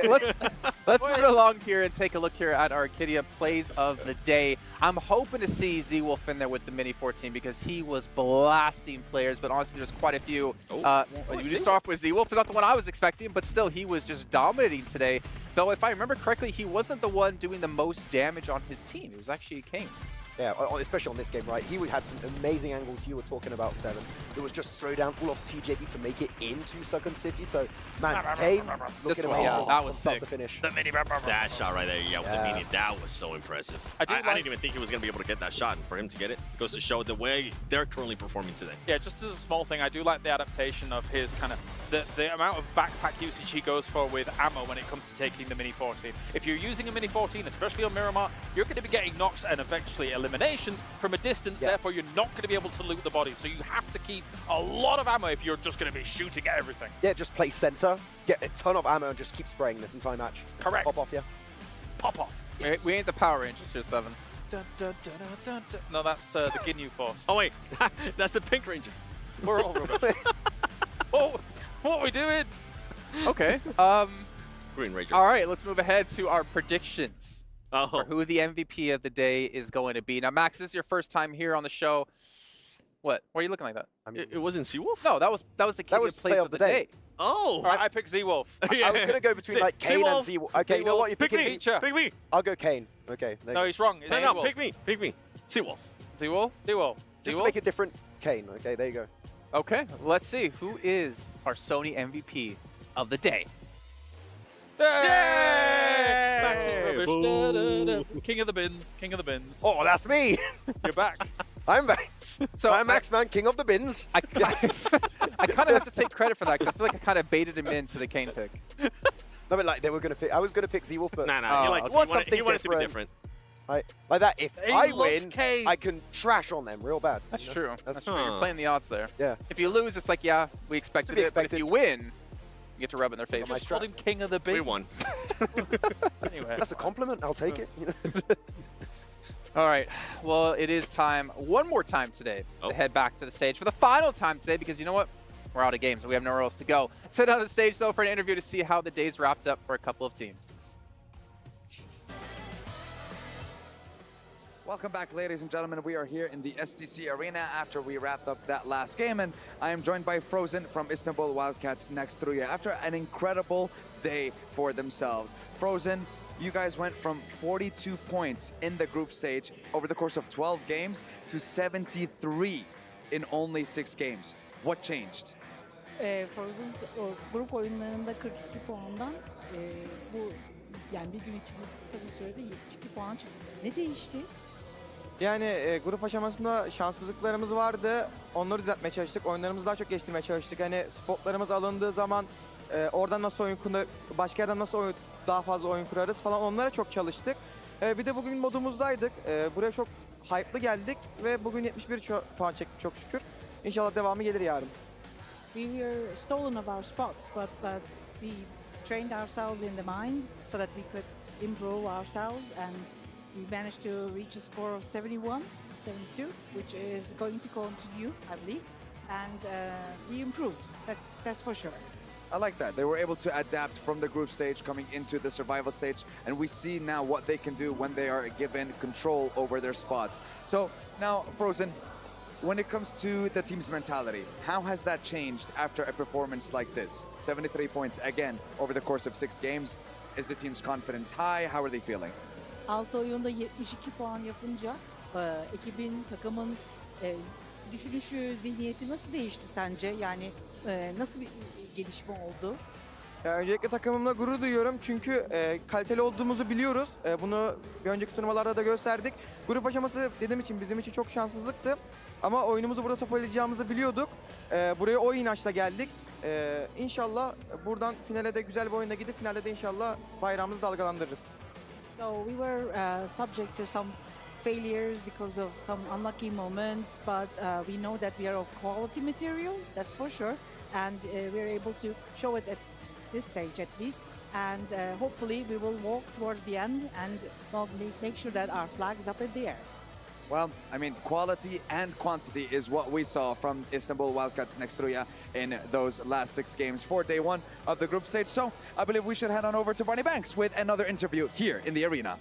let's move along here and take a look here at Arcadia plays of the day. I'm hoping to see Z-Wolf in there with the Mini 14 because he was blasting players, but honestly, there's quite a few. You just start off with Z-Wolf, not the one I was expecting, but still, he was just dominating today. Though, if I remember correctly, he wasn't the one doing the most damage on his team. It was actually Kane. Yeah, especially on this game, right? He had some amazing angles. You were talking about 7. It was just slow down all of TJB to make it into Second City. So, man, Kane, look at him. That was start sick. to finish. The mini that shot right there, with the mini, that was so impressive. I didn't even think he was going to be able to get that shot, and for him to get it goes to show the way they're currently performing today. Yeah, just as a small thing, I do like the adaptation of his kind of the amount of backpack usage he goes for with ammo when it comes to taking the Mini 14. If you're using a Mini 14, especially on Miramar, you're going to be getting knocks and eventually eliminations from a distance, therefore you're not going to be able to loot the body. So you have to keep a lot of ammo if you're just going to be shooting at everything. Yeah, just play center, get a ton of ammo, and just keep spraying this entire match. Correct. Pop off, yeah. Pop off. We ain't the Power Rangers here, 7. Dun, dun, dun, dun, dun. No, that's the Ginyu Force. Oh, wait. That's the Pink Ranger. We're all rubbish. Oh, what are we doing? Okay. Green Ranger. All right, let's move ahead to our predictions for Oh. who the MVP of the day is going to be. Now, Max, this is your first time here on the show. What? Why are you looking like that? I mean, It wasn't Seawolf? No, that was the key was plays of the day. Oh. All right, I picked Z-Wolf. I was going to go between like Kane and Z-Wolf. Okay, you know what? You're Pick picking me. Pick me. I'll go Kane. Okay. there No, you he's wrong. It's No, Z-Wolf. pick me. Pick me. Seawolf. Z-Wolf? Z-Wolf. go. Just to Z-Wolf? make it different, Kane. Okay, there you go. Okay, let's see. Who is our Sony MVP of the day? Yay! Max is rubbish. Da, da, da. King of the bins. King of the bins. Oh, that's me. You're back. I'm back. So I'm Max Man, king of the bins. I kind of have to take credit for that because I feel like I kind of baited him into the Kane pick. No, but like they were going to pick. I was going to pick Z-Wolf, but Nah, Oh, he like okay. want he wanted something it to be different. like that. If He I loves win, Kane. I can trash on them real bad. That's you know? true. That's true. Huh. You're playing the odds there. Yeah. If you lose, it's like, yeah, we expected be it. But if expected. you win, you get to rub it in their face. my Just called him King of the bins. We won. Anyway. That's a compliment. I'll take it. You know? All right. Well, it is time, one more time today, to head back to the stage for the final time today because you know what? We're out of games. We have nowhere else to go. Let's head out of the stage, though, for an interview to see how the day's wrapped up for a couple of teams. Welcome back, ladies and gentlemen. We are here in the STC Arena after we wrapped up that last game, and I am joined by Frozen from Istanbul Wildcats next through you after an incredible day for themselves. Frozen, you guys went from 42 points in the group stage over the course of 12 games to 73 in only 6 games. What changed? Frozen o grup oyunlarında 42 puandan bu yani bir gün içinde kısa bir sürede 72 puan çıktınız. Ne değişti? Yani grup aşamasında şanssızlıklarımız vardı. Onları düzeltmeye çalıştık. Oyunlarımızı daha çok geliştirmeye çalıştık. Hani spotlarımız alındığı zaman oradan nasıl oyun başka yerden nasıl daha fazla oyun kurarız falan onlara çok çalıştık. Bir de bugün modumuzdaydık. Buraya çok hype'lı geldik ve bugün 71 puan çektik çok şükür. İnşallah devamı gelir yarın. We were stolen of our spots, but we trained ourselves in the mind so that we could improve ourselves, and we managed to reach a score of 71, 72, which is going to continue, I believe. and we improved. That's for sure. I like that. They were able to adapt from the group stage coming into the survival stage, and we see now what they can do when they are given control over their spots. So now, Frozen, when it comes to the team's mentality, how has that changed after a performance like this? 73 points again over the course of 6 games. Is the team's confidence high? How are they feeling? 6 oyunda 72 puan yapınca ekibin, takımın düşünüşü, zihniyeti nasıl değişti sence? Yani nasıl bir gelişme oldu? Öncelikle takımımla gurur duyuyorum çünkü kaliteli olduğumuzu biliyoruz. Bunu bir önceki turnuvalarda da gösterdik. Grup aşaması dediğim için bizim için çok şanssızlıktı. Ama oyunumuzu burada toparlayacağımızı biliyorduk. Buraya o inançla geldik. İnşallah buradan finale de güzel bir oyunda gidip finalde de inşallah bayrağımızı dalgalandırırız. So we were subject to some failures because of some unlucky moments, but we know that we are of quality material, that's for sure. And we're able to show it at this stage at least. And hopefully we will walk towards the end and make sure that our flag is up in the air. Well, I mean, quality and quantity is what we saw from Istanbul Wildcats Nextruya in those last 6 games for day 1 of the group stage. So I believe we should head on over to Barney Banks with another interview here in the arena.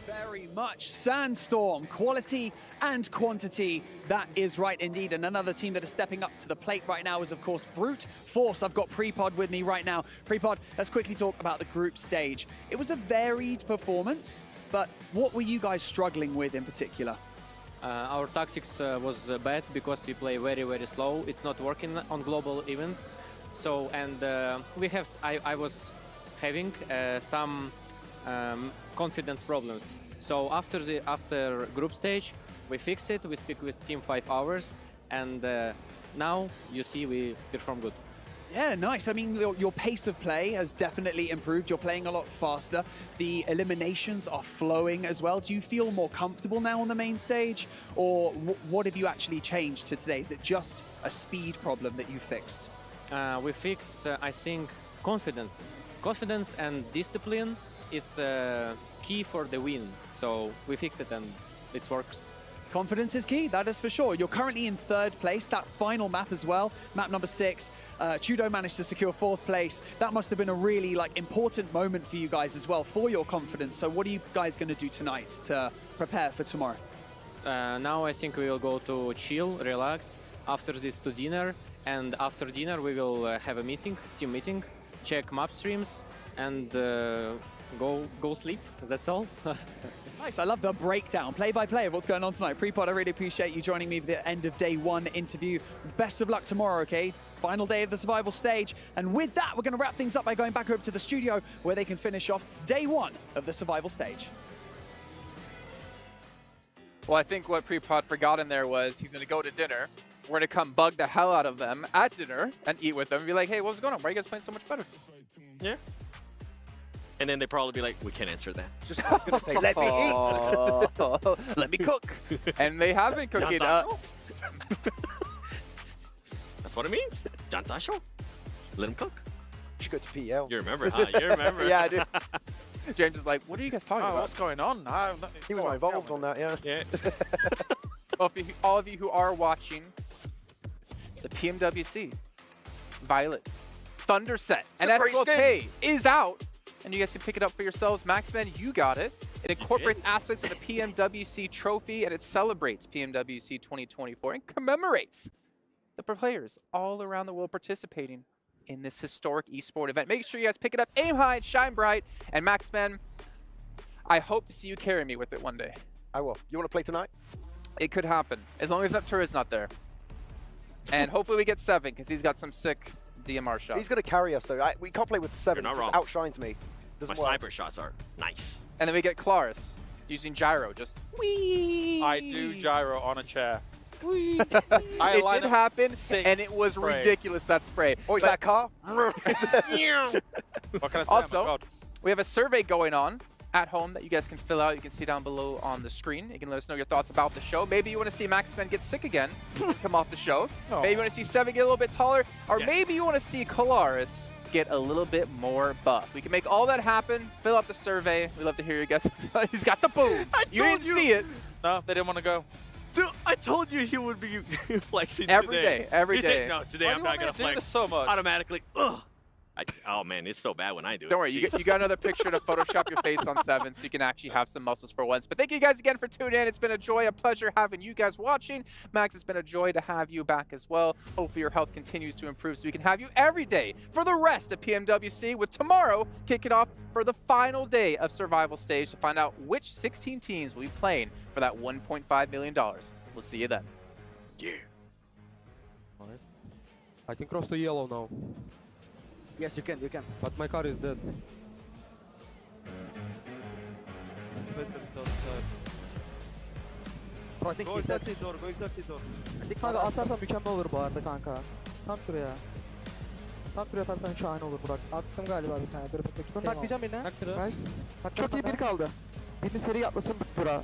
Very much. Sandstorm, quality and quantity. That is right indeed. And another team that is stepping up to the plate right now is, of course, Brute Force. I've got Prepod with me right now. Prepod, let's quickly talk about the group stage. It was a varied performance, but what were you guys struggling with in particular? Our tactics was bad because we play very, very slow. It's not working on global events. So, and I was having some confidence problems. So after group stage, we fixed it. We speak with team 5 hours, and now you see we perform good. Yeah, nice. I mean, your pace of play has definitely improved. You're playing a lot faster. The eliminations are flowing as well. Do you feel more comfortable now on the main stage? Or what have you actually changed to today? Is it just a speed problem that you fixed? We fix, I think, confidence. Confidence and discipline, it's key for the win. So we fix it and it works. Confidence is key, that is for sure. You're currently in 3rd place, that final map as well, map number 6. Chudo managed to secure 4th place. That must have been a really important moment for you guys as well, for your confidence. So what are you guys going to do tonight to prepare for tomorrow? Now I think we will go to chill, relax, after this to dinner, and after dinner we will have a meeting, team meeting, check map streams, and go sleep, that's all. Nice, I love the breakdown, play-by-play of what's going on tonight. Prepod, I really appreciate you joining me for the end of day 1 interview. Best of luck tomorrow, okay? Final day of the survival stage. And with that, we're going to wrap things up by going back over to the studio where they can finish off day 1 of the survival stage. Well, I think what Prepod forgot in there was he's going to go to dinner. We're going to come bug the hell out of them at dinner and eat with them and be like, hey, what's going on? Why are you guys playing so much better? Yeah. And then they probably be like, we can't answer that. Just I was going to say, let me eat. Let me cook. And they have been cooking. That's what it means. Jantasho. Let him cook. You should go to PL. You remember, huh? You remember. Yeah, I did. James is like, what are you guys talking about? What's going on? He was involved on that, yeah. Yeah. Well, all of you who are watching the PMWC, Violet, Thunder set, and SLK is out. And you guys can pick it up for yourselves. Maxman, you got it. It incorporates aspects of the PMWC trophy, and it celebrates PMWC 2024 and commemorates the players all around the world participating in this historic esport event. Make sure you guys pick it up. Aim high and shine bright. And Maxman, I hope to see you carry me with it one day. I will. You want to play tonight? It could happen, as long as Neptura's not there. And hopefully we get 7, because he's got some sick DMR shots. He's going to carry us, though. We can't play with 7. You're not wrong. Outshines me. My sniper shots are nice. And then we get Claris using gyro, just whee. I do gyro on a chair. Whee. It did happen, and it was ridiculous, that spray. Oh, is that car? What can I say? Also, Oh my God. we have a survey going on at home that you guys can fill out. You can see down below on the screen. You can let us know your thoughts about the show. Maybe you want to see Maxman get sick again, come off the show. Oh. Maybe you want to see 7 get a little bit taller, or maybe you want to see Kalaris get a little bit more buff. We can make all that happen. Fill out the survey. We love to hear your guesses. He's got the boom. You didn't see it. No, they didn't want to go. Dude, I told you he would be flexing Every today. day, every He day. said, no, today Why I'm do you not want me gonna to do flex this so much? automatically. Ugh. Oh man, it's so bad when I do it. Don't worry, you got another picture to Photoshop your face on 7 so you can actually have some muscles for once. But thank you guys again for tuning in. It's been a joy, a pleasure having you guys watching. Max, it's been a joy to have you back as well. Hopefully your health continues to improve so we can have you every day for the rest of PMWC, with tomorrow kicking off for the final day of Survival Stage to find out which 16 teams will be playing for that $1.5 million. We'll see you then. Yeah. Alright. I can cross to yellow now. Yes, you can. But my car is dead. Go exactly door. Kanka atarsan mükemmel olur bu arada kanka. Tam şuraya. Tam şuraya atarsan şahane olur Burak. Attım galiba bir tane. Dur bekle. Bunu taklayacağım birine. Nice. Çok iyi bir kaldı. Birini seri atlasın Burak.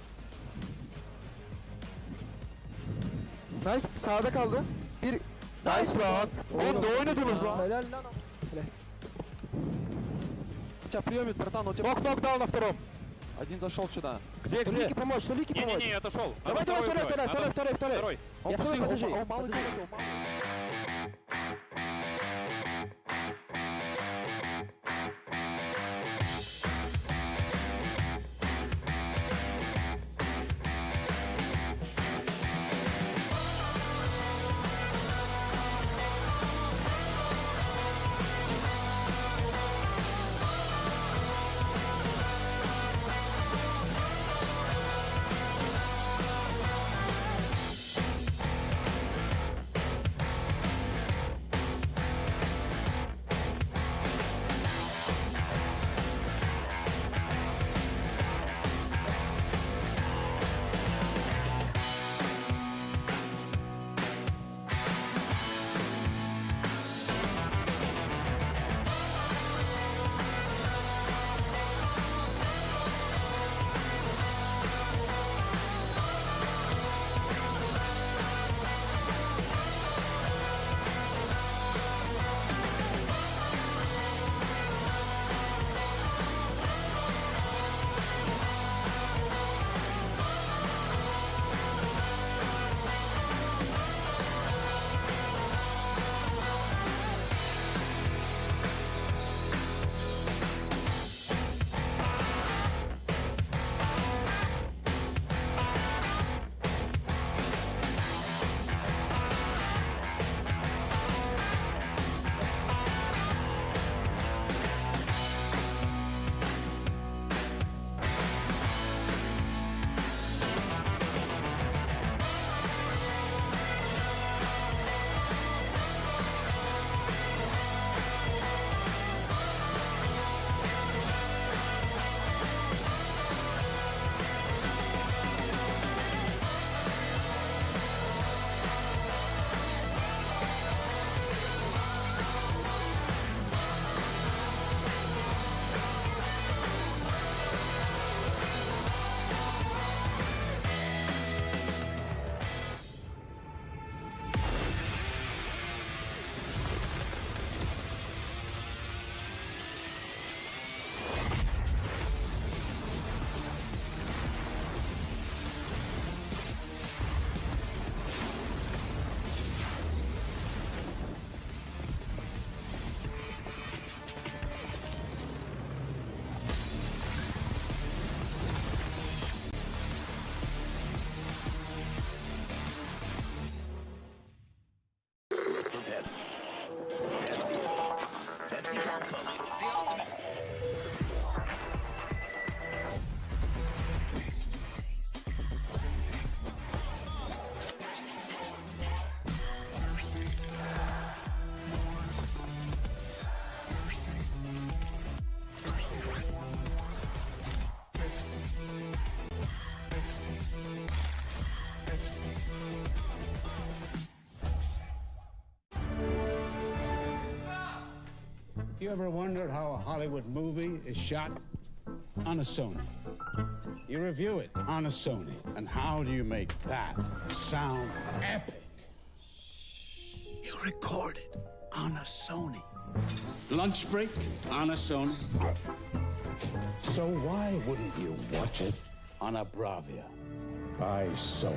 Nice. Sağda kaldı. Bir... Nice lan. Oğlum ne oynadınız lan? Helal lan. Приемет, братан, он тебя... Нок down на втором. Один зашел сюда. Где? Лики помочь, Лики помочь. Не-не-не, отошел. Давай, второй. Он Второй, подожди. Он мало делает, You ever wondered how a Hollywood movie is shot? On a Sony. You review it on a Sony. And how do you make that sound epic? You record it on a Sony. Lunch break on a Sony. So why wouldn't you watch it on a Bravia? by Sony.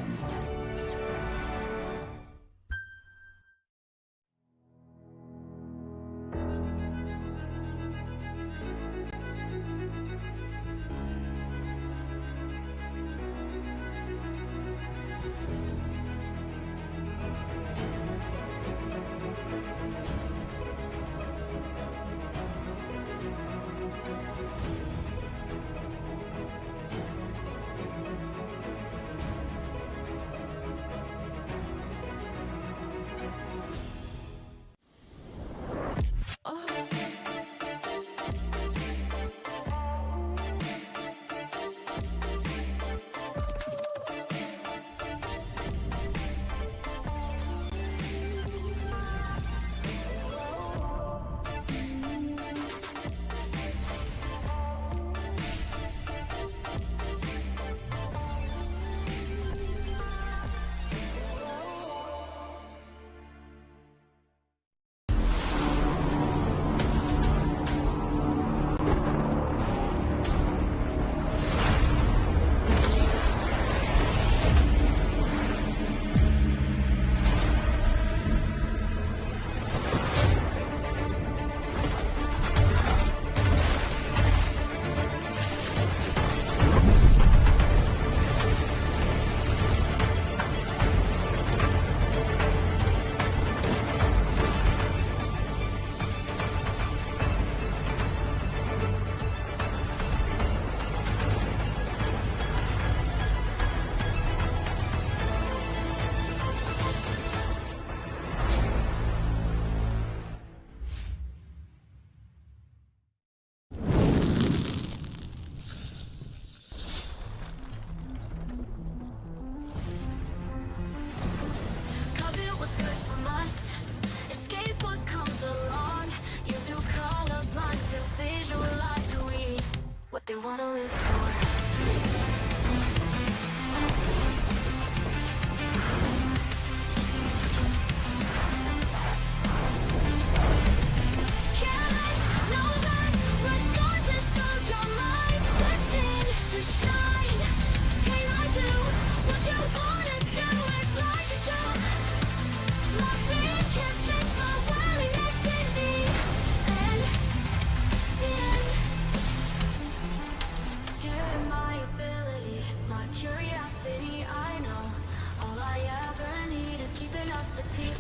They wanna live for.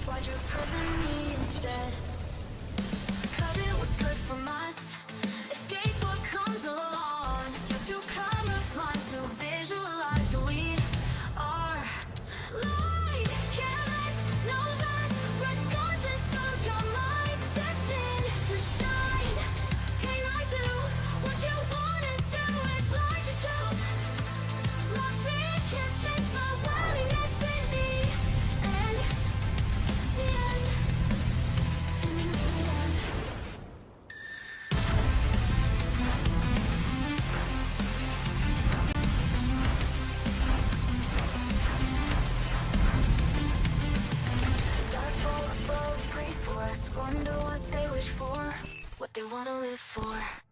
Why'd you prison me instead? Cut it, what's good from us? Escape what comes along. You have to come upon to visualize who we are. Light, careless, no less, regardless of your mind. Destined to shine. Can I do what you wanna do? It's like to jump. My fear can't change my willingness in me. And wonder what they wish for, what they wanna live for.